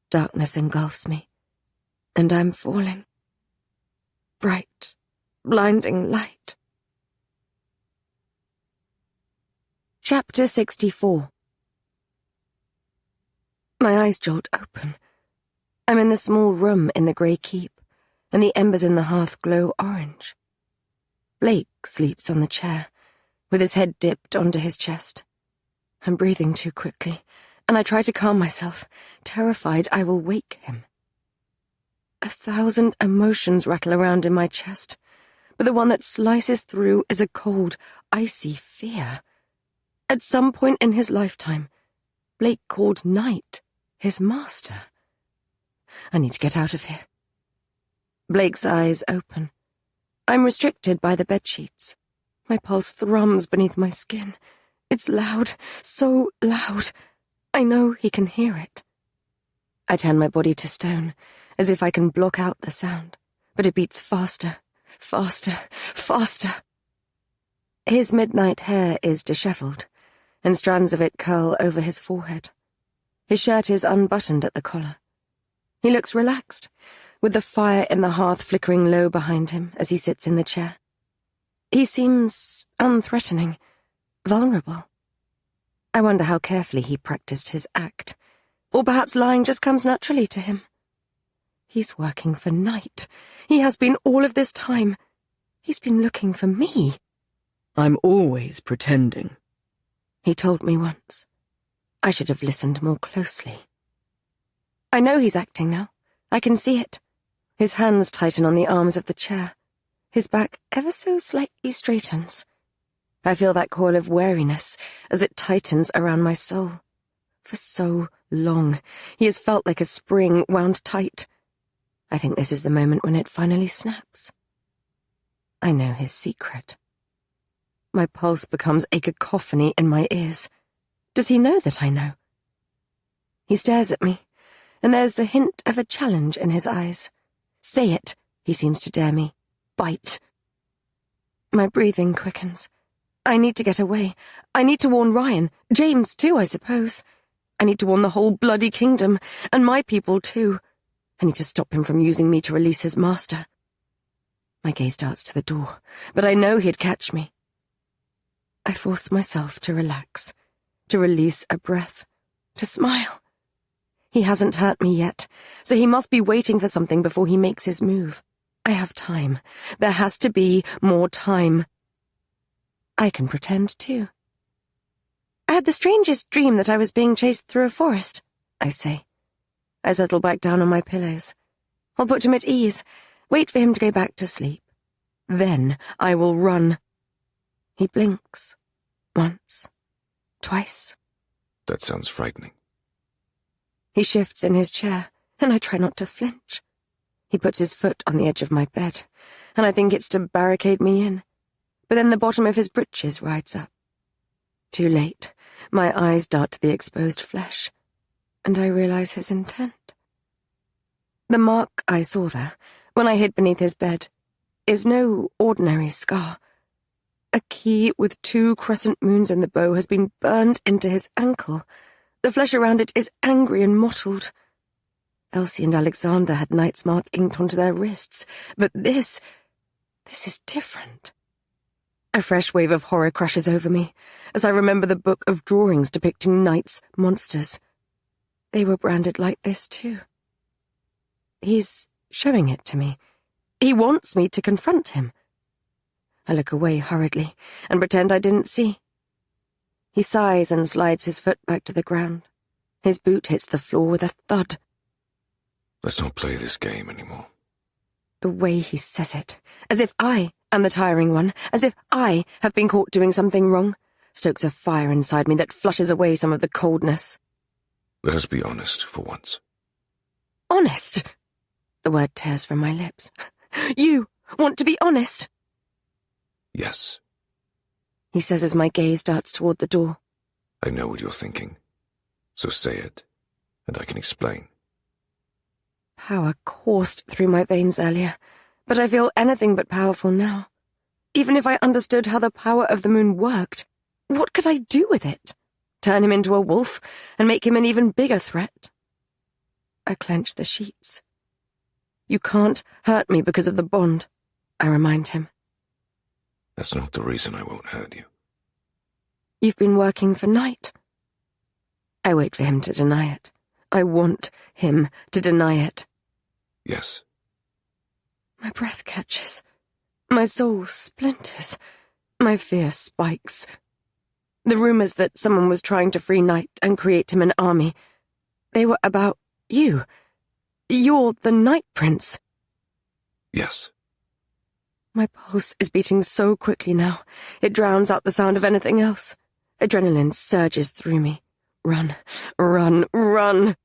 Darkness engulfs me, and I'm falling. Bright, blinding light. Chapter 64. My eyes jolt open. I'm in the small room in the grey keep, and the embers in the hearth glow orange. Blake sleeps on the chair, with his head dipped onto his chest. I'm breathing too quickly, and I try to calm myself, terrified I will wake him. 1,000 emotions rattle around in my chest, but the one that slices through is a cold, icy fear. At some point in his lifetime, Blake called Night his master. I need to get out of here. Blake's eyes open. I'm restricted by the bedsheets. My pulse thrums beneath my skin. It's loud, so loud. I know he can hear it. I turn my body to stone, as if I can block out the sound, but it beats faster, faster, faster. His midnight hair is dishevelled, and strands of it curl over his forehead. His shirt is unbuttoned at the collar. He looks relaxed, with the fire in the hearth flickering low behind him as he sits in the chair. He seems unthreatening, vulnerable. I wonder how carefully he practiced his act, or perhaps lying just comes naturally to him. He's working for Night. He has been all of this time. He's been looking for me. I'm always pretending, he told me once. I should have listened more closely. I know he's acting now. I can see it. His hands tighten on the arms of the chair. His back ever so slightly straightens. I feel that coil of wariness as it tightens around my soul. For so long, he has felt like a spring wound tight. I think this is the moment when it finally snaps. I know his secret. My pulse becomes a cacophony in my ears. Does he know that I know? He stares at me, and there's the hint of a challenge in his eyes. Say it, he seems to dare me. Bite. My breathing quickens. I need to get away. I need to warn Ryan, James too, I suppose. I need to warn the whole bloody kingdom, and my people too. I need to stop him from using me to release his master. My gaze darts to the door, but I know he'd catch me. I force myself to relax, to release a breath, to smile. He hasn't hurt me yet, so he must be waiting for something before he makes his move. I have time. There has to be more time. I can pretend too. I had the strangest dream that I was being chased through a forest, I say. I settle back down on my pillows. I'll put him at ease, wait for him to go back to sleep. Then I will run. He blinks. Once. Twice. That sounds frightening. He shifts in his chair, and I try not to flinch. He puts his foot on the edge of my bed, and I think it's to barricade me in. But then the bottom of his breeches rides up. Too late, my eyes dart to the exposed flesh, and I realize his intent. The mark I saw there, when I hid beneath his bed, is no ordinary scar. A key with 2 crescent moons in the bow has been burned into his ankle. The flesh around it is angry and mottled. Elsie and Alexander had Knight's mark inked onto their wrists, but this is different. A fresh wave of horror crashes over me as I remember the book of drawings depicting Knight's monsters. They were branded like this too. He's showing it to me. He wants me to confront him. I look away hurriedly and pretend I didn't see. He sighs and slides his foot back to the ground. His boot hits the floor with a thud. Let's not play this game anymore. The way he says it, as if I am the tiring one, as if I have been caught doing something wrong, stokes a fire inside me that flushes away some of the coldness. Let us be honest for once. Honest? The word tears from my lips. You want to be honest? Yes, He says as my gaze darts toward the door. I know what you're thinking. So say it, and I can explain. Power coursed through my veins earlier, but I feel anything but powerful now. Even if I understood how the power of the moon worked, what could I do with it? Turn him into a wolf and make him an even bigger threat? I clench the sheets. You can't hurt me because of the bond, I remind him. That's not the reason I won't hurt you. You've been working for Knight. I wait for him to deny it. I want him to deny it. Yes, My breath catches. My soul splinters. My fear spikes. The rumors that someone was trying to free Knight and create him an army, they were about you. You're the Night Prince. yes. My pulse is beating so quickly now, it drowns out the sound of anything else. Adrenaline surges through me. Run, run, run.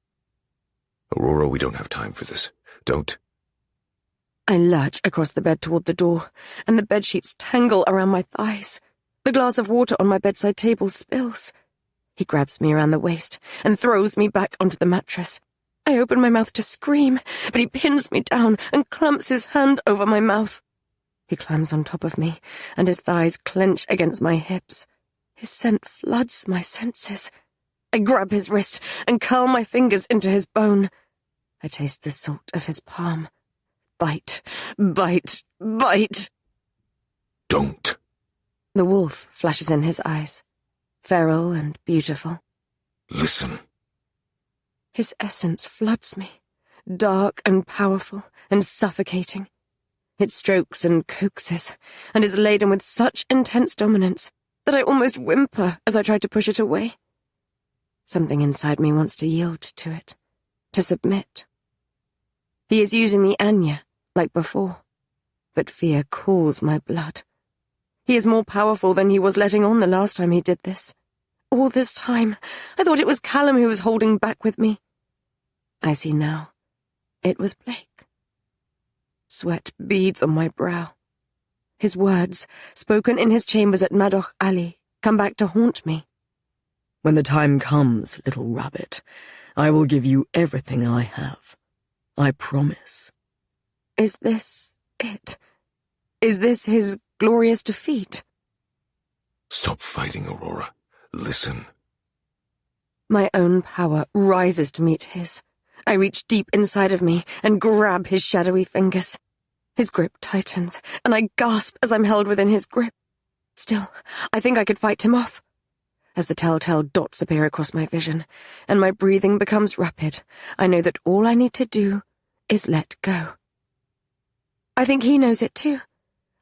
Aurora, we don't have time for this. Don't. I lurch across the bed toward the door, and the bedsheets tangle around my thighs. The glass of water on my bedside table spills. He grabs me around the waist and throws me back onto the mattress. I open my mouth to scream, but he pins me down and clamps his hand over my mouth. He climbs on top of me, and his thighs clench against my hips. His scent floods my senses. I grab his wrist and curl my fingers into his bone. I taste the salt of his palm. Bite, bite, bite. Don't. The wolf flashes in his eyes, feral and beautiful. Listen. His essence floods me, dark and powerful and suffocating. It strokes and coaxes, and is laden with such intense dominance that I almost whimper as I try to push it away. Something inside me wants to yield to it, to submit. He is using the Anya, like before, but fear cools my blood. He is more powerful than he was letting on the last time he did this. All this time, I thought it was Callum who was holding back with me. I see now. It was Blake. Sweat beads on my brow. His words, spoken in his chambers at Madoch Alley, come back to haunt me. When the time comes, little rabbit, I will give you everything I have. I promise. Is this it? Is this his glorious defeat? Stop fighting, Aurora. Listen. My own power rises to meet his. I reach deep inside of me and grab his shadowy fingers. His grip tightens, and I gasp as I'm held within his grip. Still, I think I could fight him off. As the telltale dots appear across my vision, and my breathing becomes rapid, I know that all I need to do is let go. I think he knows it too.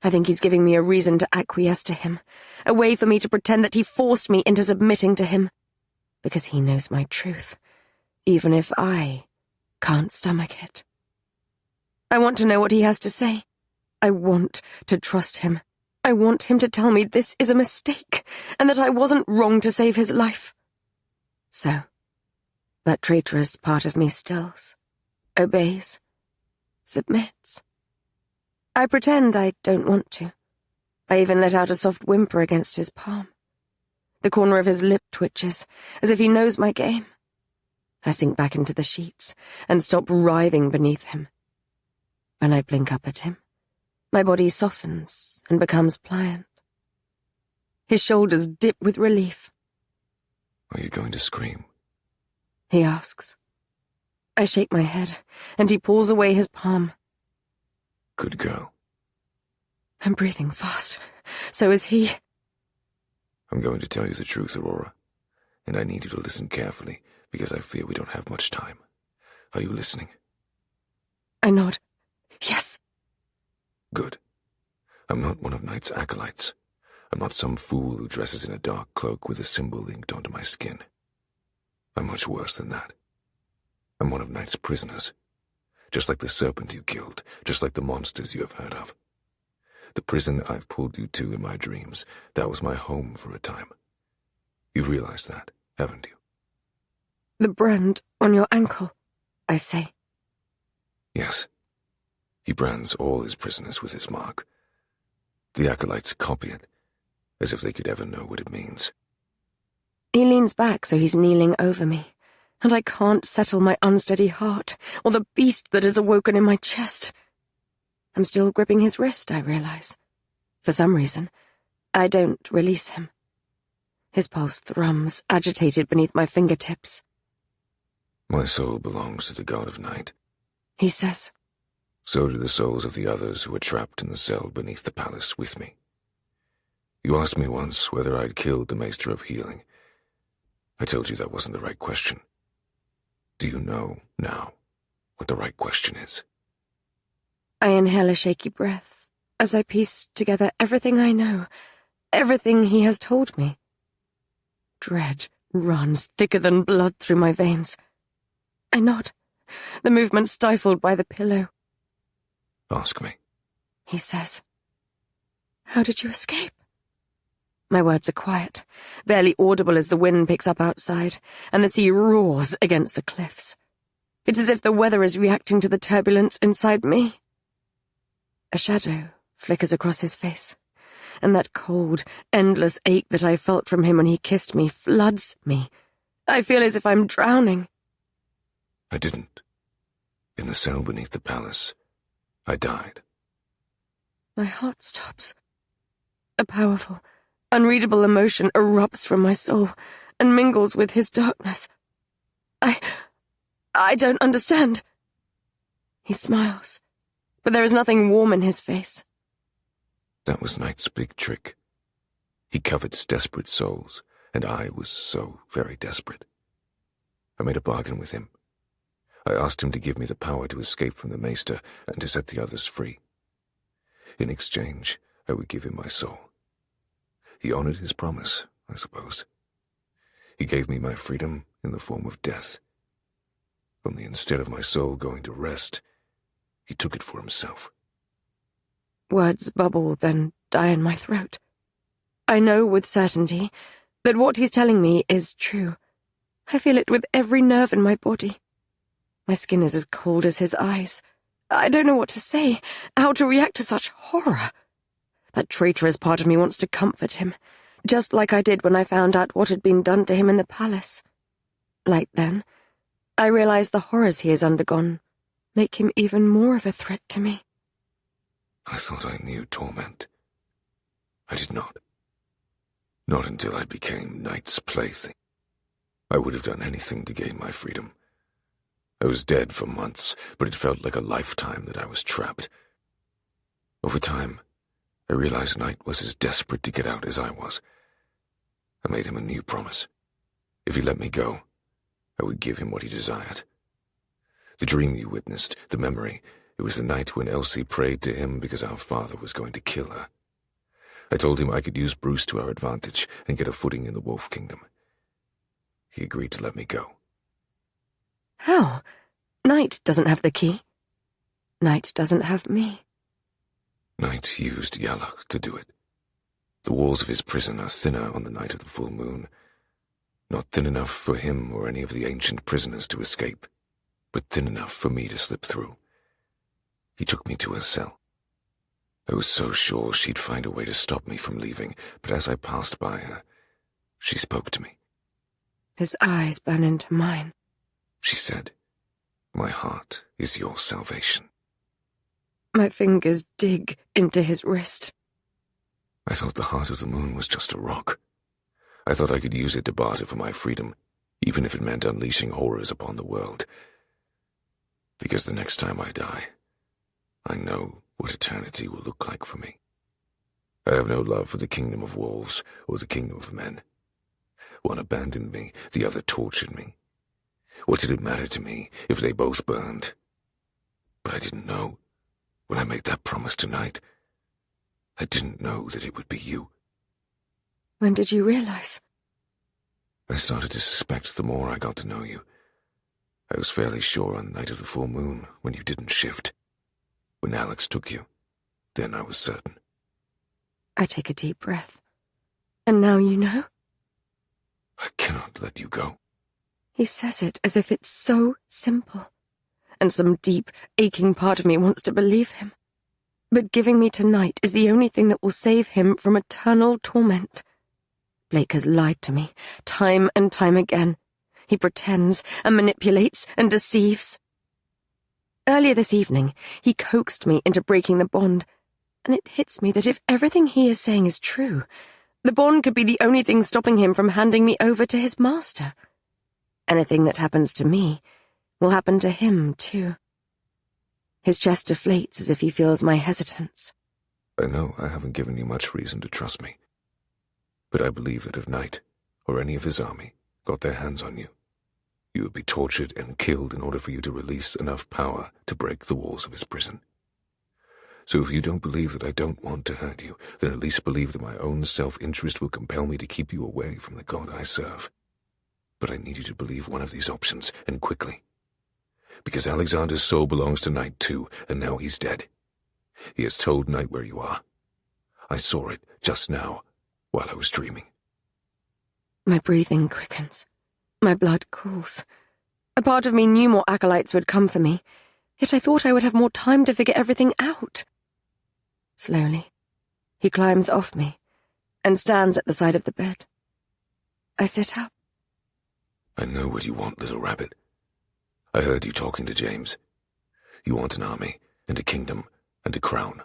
I think he's giving me a reason to acquiesce to him, a way for me to pretend that he forced me into submitting to him, because he knows my truth, even if I can't stomach it. I want to know what he has to say. I want to trust him. I want him to tell me this is a mistake, and that I wasn't wrong to save his life. So, that traitorous part of me stills, obeys, submits. I pretend I don't want to. I even let out a soft whimper against his palm. The corner of his lip twitches, as if he knows my game. I sink back into the sheets and stop writhing beneath him. When I blink up at him, my body softens and becomes pliant. His shoulders dip with relief. Are you going to scream? He asks. I shake my head, and he pulls away his palm. Good girl. I'm breathing fast. So is he. I'm going to tell you the truth, Aurora, and I need you to listen carefully because I fear we don't have much time. Are you listening? I nod. Yes. Good. I'm not one of Knight's acolytes. I'm not some fool who dresses in a dark cloak with a symbol inked onto my skin. I'm much worse than that. I'm one of Night's prisoners. Just like the serpent you killed, just like the monsters you have heard of. The prison I've pulled you to in my dreams, that was my home for a time. You've realized that, haven't you? The brand on your ankle, I say. Yes. He brands all his prisoners with his mark. The acolytes copy it, as if they could ever know what it means. He leans back so he's kneeling over me, and I can't settle my unsteady heart, or the beast that has awoken in my chest. I'm still gripping his wrist, I realize. For some reason, I don't release him. His pulse thrums, agitated beneath my fingertips. My soul belongs to the god of night, He says. So do the souls of the others who were trapped in the cell beneath the palace with me. You asked me once whether I'd killed the Maester of Healing. I told you that wasn't the right question. Do you know now what the right question is? I inhale a shaky breath as I piece together everything I know, everything he has told me. Dread runs thicker than blood through my veins. I nod, the movement stifled by the pillow. Ask me. He says. How did you escape? My words are quiet, barely audible as the wind picks up outside, and the sea roars against the cliffs. It's as if the weather is reacting to the turbulence inside me. A shadow flickers across his face, and that cold, endless ache that I felt from him when he kissed me floods me. I feel as if I'm drowning. I didn't. In the cell beneath the palace, I died. My heart stops. A powerful, unreadable emotion erupts from my soul and mingles with his darkness. I don't understand. He smiles, but there is nothing warm in his face. That was Night's big trick. He covets desperate souls, and I was so very desperate. I made a bargain with him. I asked him to give me the power to escape from the Maester and to set the others free. In exchange, I would give him my soul. He honored his promise, I suppose. He gave me my freedom in the form of death. Only instead of my soul going to rest, he took it for himself. Words bubble, then die in my throat. I know with certainty that what he's telling me is true. I feel it with every nerve in my body. My skin is as cold as his eyes. I don't know what to say, how to react to such horror. That traitorous part of me wants to comfort him, just like I did when I found out what had been done to him in the palace. Like then, I realized the horrors he has undergone make him even more of a threat to me. I thought I knew torment. I did not. Not until I became Night's plaything. I would have done anything to gain my freedom. I was dead for months, but it felt like a lifetime that I was trapped. Over time, I realized Night was as desperate to get out as I was. I made him a new promise. If he let me go, I would give him what he desired. The dream you witnessed, the memory, it was the night when Elsie prayed to him because our father was going to kill her. I told him I could use Bruce to our advantage and get a footing in the Wolf Kingdom. He agreed to let me go. How? Night doesn't have the key. Night doesn't have me. Night used Yalak to do it. The walls of his prison are thinner on the night of the full moon. Not thin enough for him or any of the ancient prisoners to escape, but thin enough for me to slip through. He took me to her cell. I was so sure she'd find a way to stop me from leaving, but as I passed by her, she spoke to me. His eyes burn into mine. She said, "My heart is your salvation." My fingers dig into his wrist. I thought the heart of the moon was just a rock. I thought I could use it to barter for my freedom, even if it meant unleashing horrors upon the world. Because the next time I die, I know what eternity will look like for me. I have no love for the kingdom of wolves or the kingdom of men. One abandoned me, the other tortured me. What did it matter to me if they both burned? But I didn't know, when I made that promise tonight, I didn't know that it would be you. When did you realize? I started to suspect the more I got to know you. I was fairly sure on the night of the full moon, when you didn't shift. When Alex took you, then I was certain. I take a deep breath. And now you know? I cannot let you go. He says it as if it's so simple. And some deep, aching part of me wants to believe him. But giving me tonight is the only thing that will save him from eternal torment. Blake has lied to me, time and time again. He pretends and manipulates and deceives. Earlier this evening, he coaxed me into breaking the bond, and it hits me that if everything he is saying is true, the bond could be the only thing stopping him from handing me over to his master. Anything that happens to me will happen to him, too. His chest deflates as if he feels my hesitance. I know I haven't given you much reason to trust me. But I believe that if Knight, or any of his army, got their hands on you, you would be tortured and killed in order for you to release enough power to break the walls of his prison. So if you don't believe that I don't want to hurt you, then at least believe that my own self-interest will compel me to keep you away from the God I serve. But I need you to believe one of these options, and quickly. Because Alexander's soul belongs to Knight too, and now he's dead. He has told Knight where you are. I saw it just now, while I was dreaming. My breathing quickens. My blood cools. A part of me knew more acolytes would come for me, yet I thought I would have more time to figure everything out. Slowly, he climbs off me and stands at the side of the bed. I sit up. I know what you want, little rabbit. I heard you talking to James. You want an army, and a kingdom, and a crown.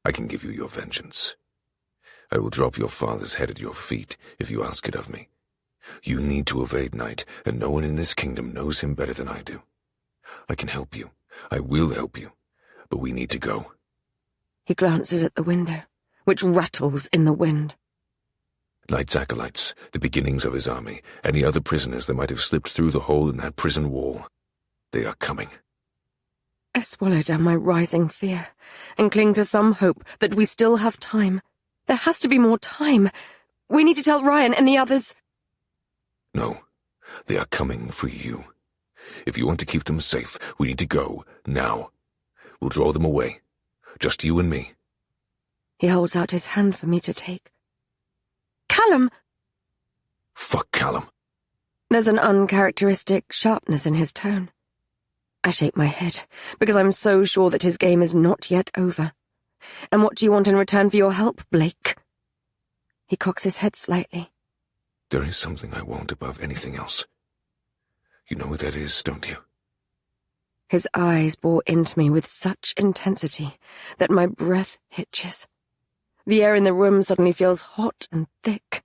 I can give you your vengeance. I will drop your father's head at your feet if you ask it of me. You need to evade Knight, and no one in this kingdom knows him better than I do. I can help you. I will help you. But we need to go. He glances at the window, which rattles in the wind. Knight's acolytes, the beginnings of his army, any other prisoners that might have slipped through the hole in that prison wall. They are coming. I swallow down my rising fear and cling to some hope that we still have time. There has to be more time. We need to tell Ryan and the others. No, they are coming for you. If you want to keep them safe, we need to go, now. We'll draw them away. Just you and me. He holds out his hand for me to take. Callum! Fuck Callum. There's an uncharacteristic sharpness in his tone. I shake my head, because I'm so sure that his game is not yet over. And what do you want in return for your help, Blake? He cocks his head slightly. There is something I want above anything else. You know what that is, don't you? His eyes bore into me with such intensity that my breath hitches. The air in the room suddenly feels hot and thick.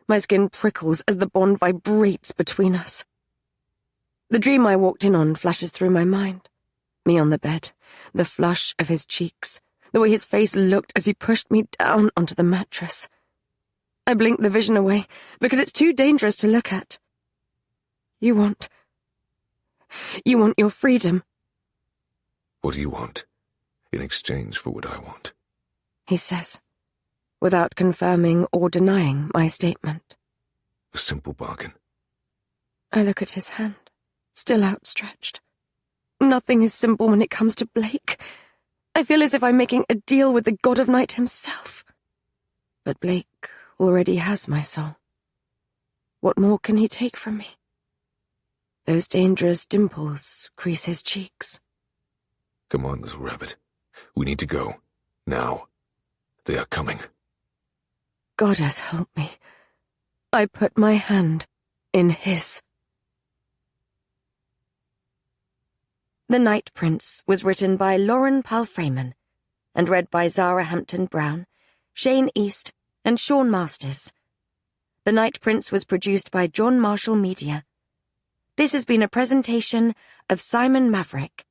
My skin prickles as the bond vibrates between us. The dream I walked in on flashes through my mind. Me on the bed, the flush of his cheeks, the way his face looked as he pushed me down onto the mattress. I blink the vision away because it's too dangerous to look at. You want your freedom. What do you want, in exchange for what I want? He says, without confirming or denying my statement. A simple bargain. I look at his hand, still outstretched. Nothing is simple when it comes to Blake. I feel as if I'm making a deal with the God of Night himself. But Blake already has my soul. What more can he take from me? Those dangerous dimples crease his cheeks. Come on, little rabbit. We need to go. Now. They are coming. Goddess help me. I put my hand in his. The Night Prince was written by Lauren Palphreyman and read by Zara Hampton-Brown, Shane East, and Sean Masters. The Night Prince was produced by John Marshall Media. This has been a presentation of Simon Maverick.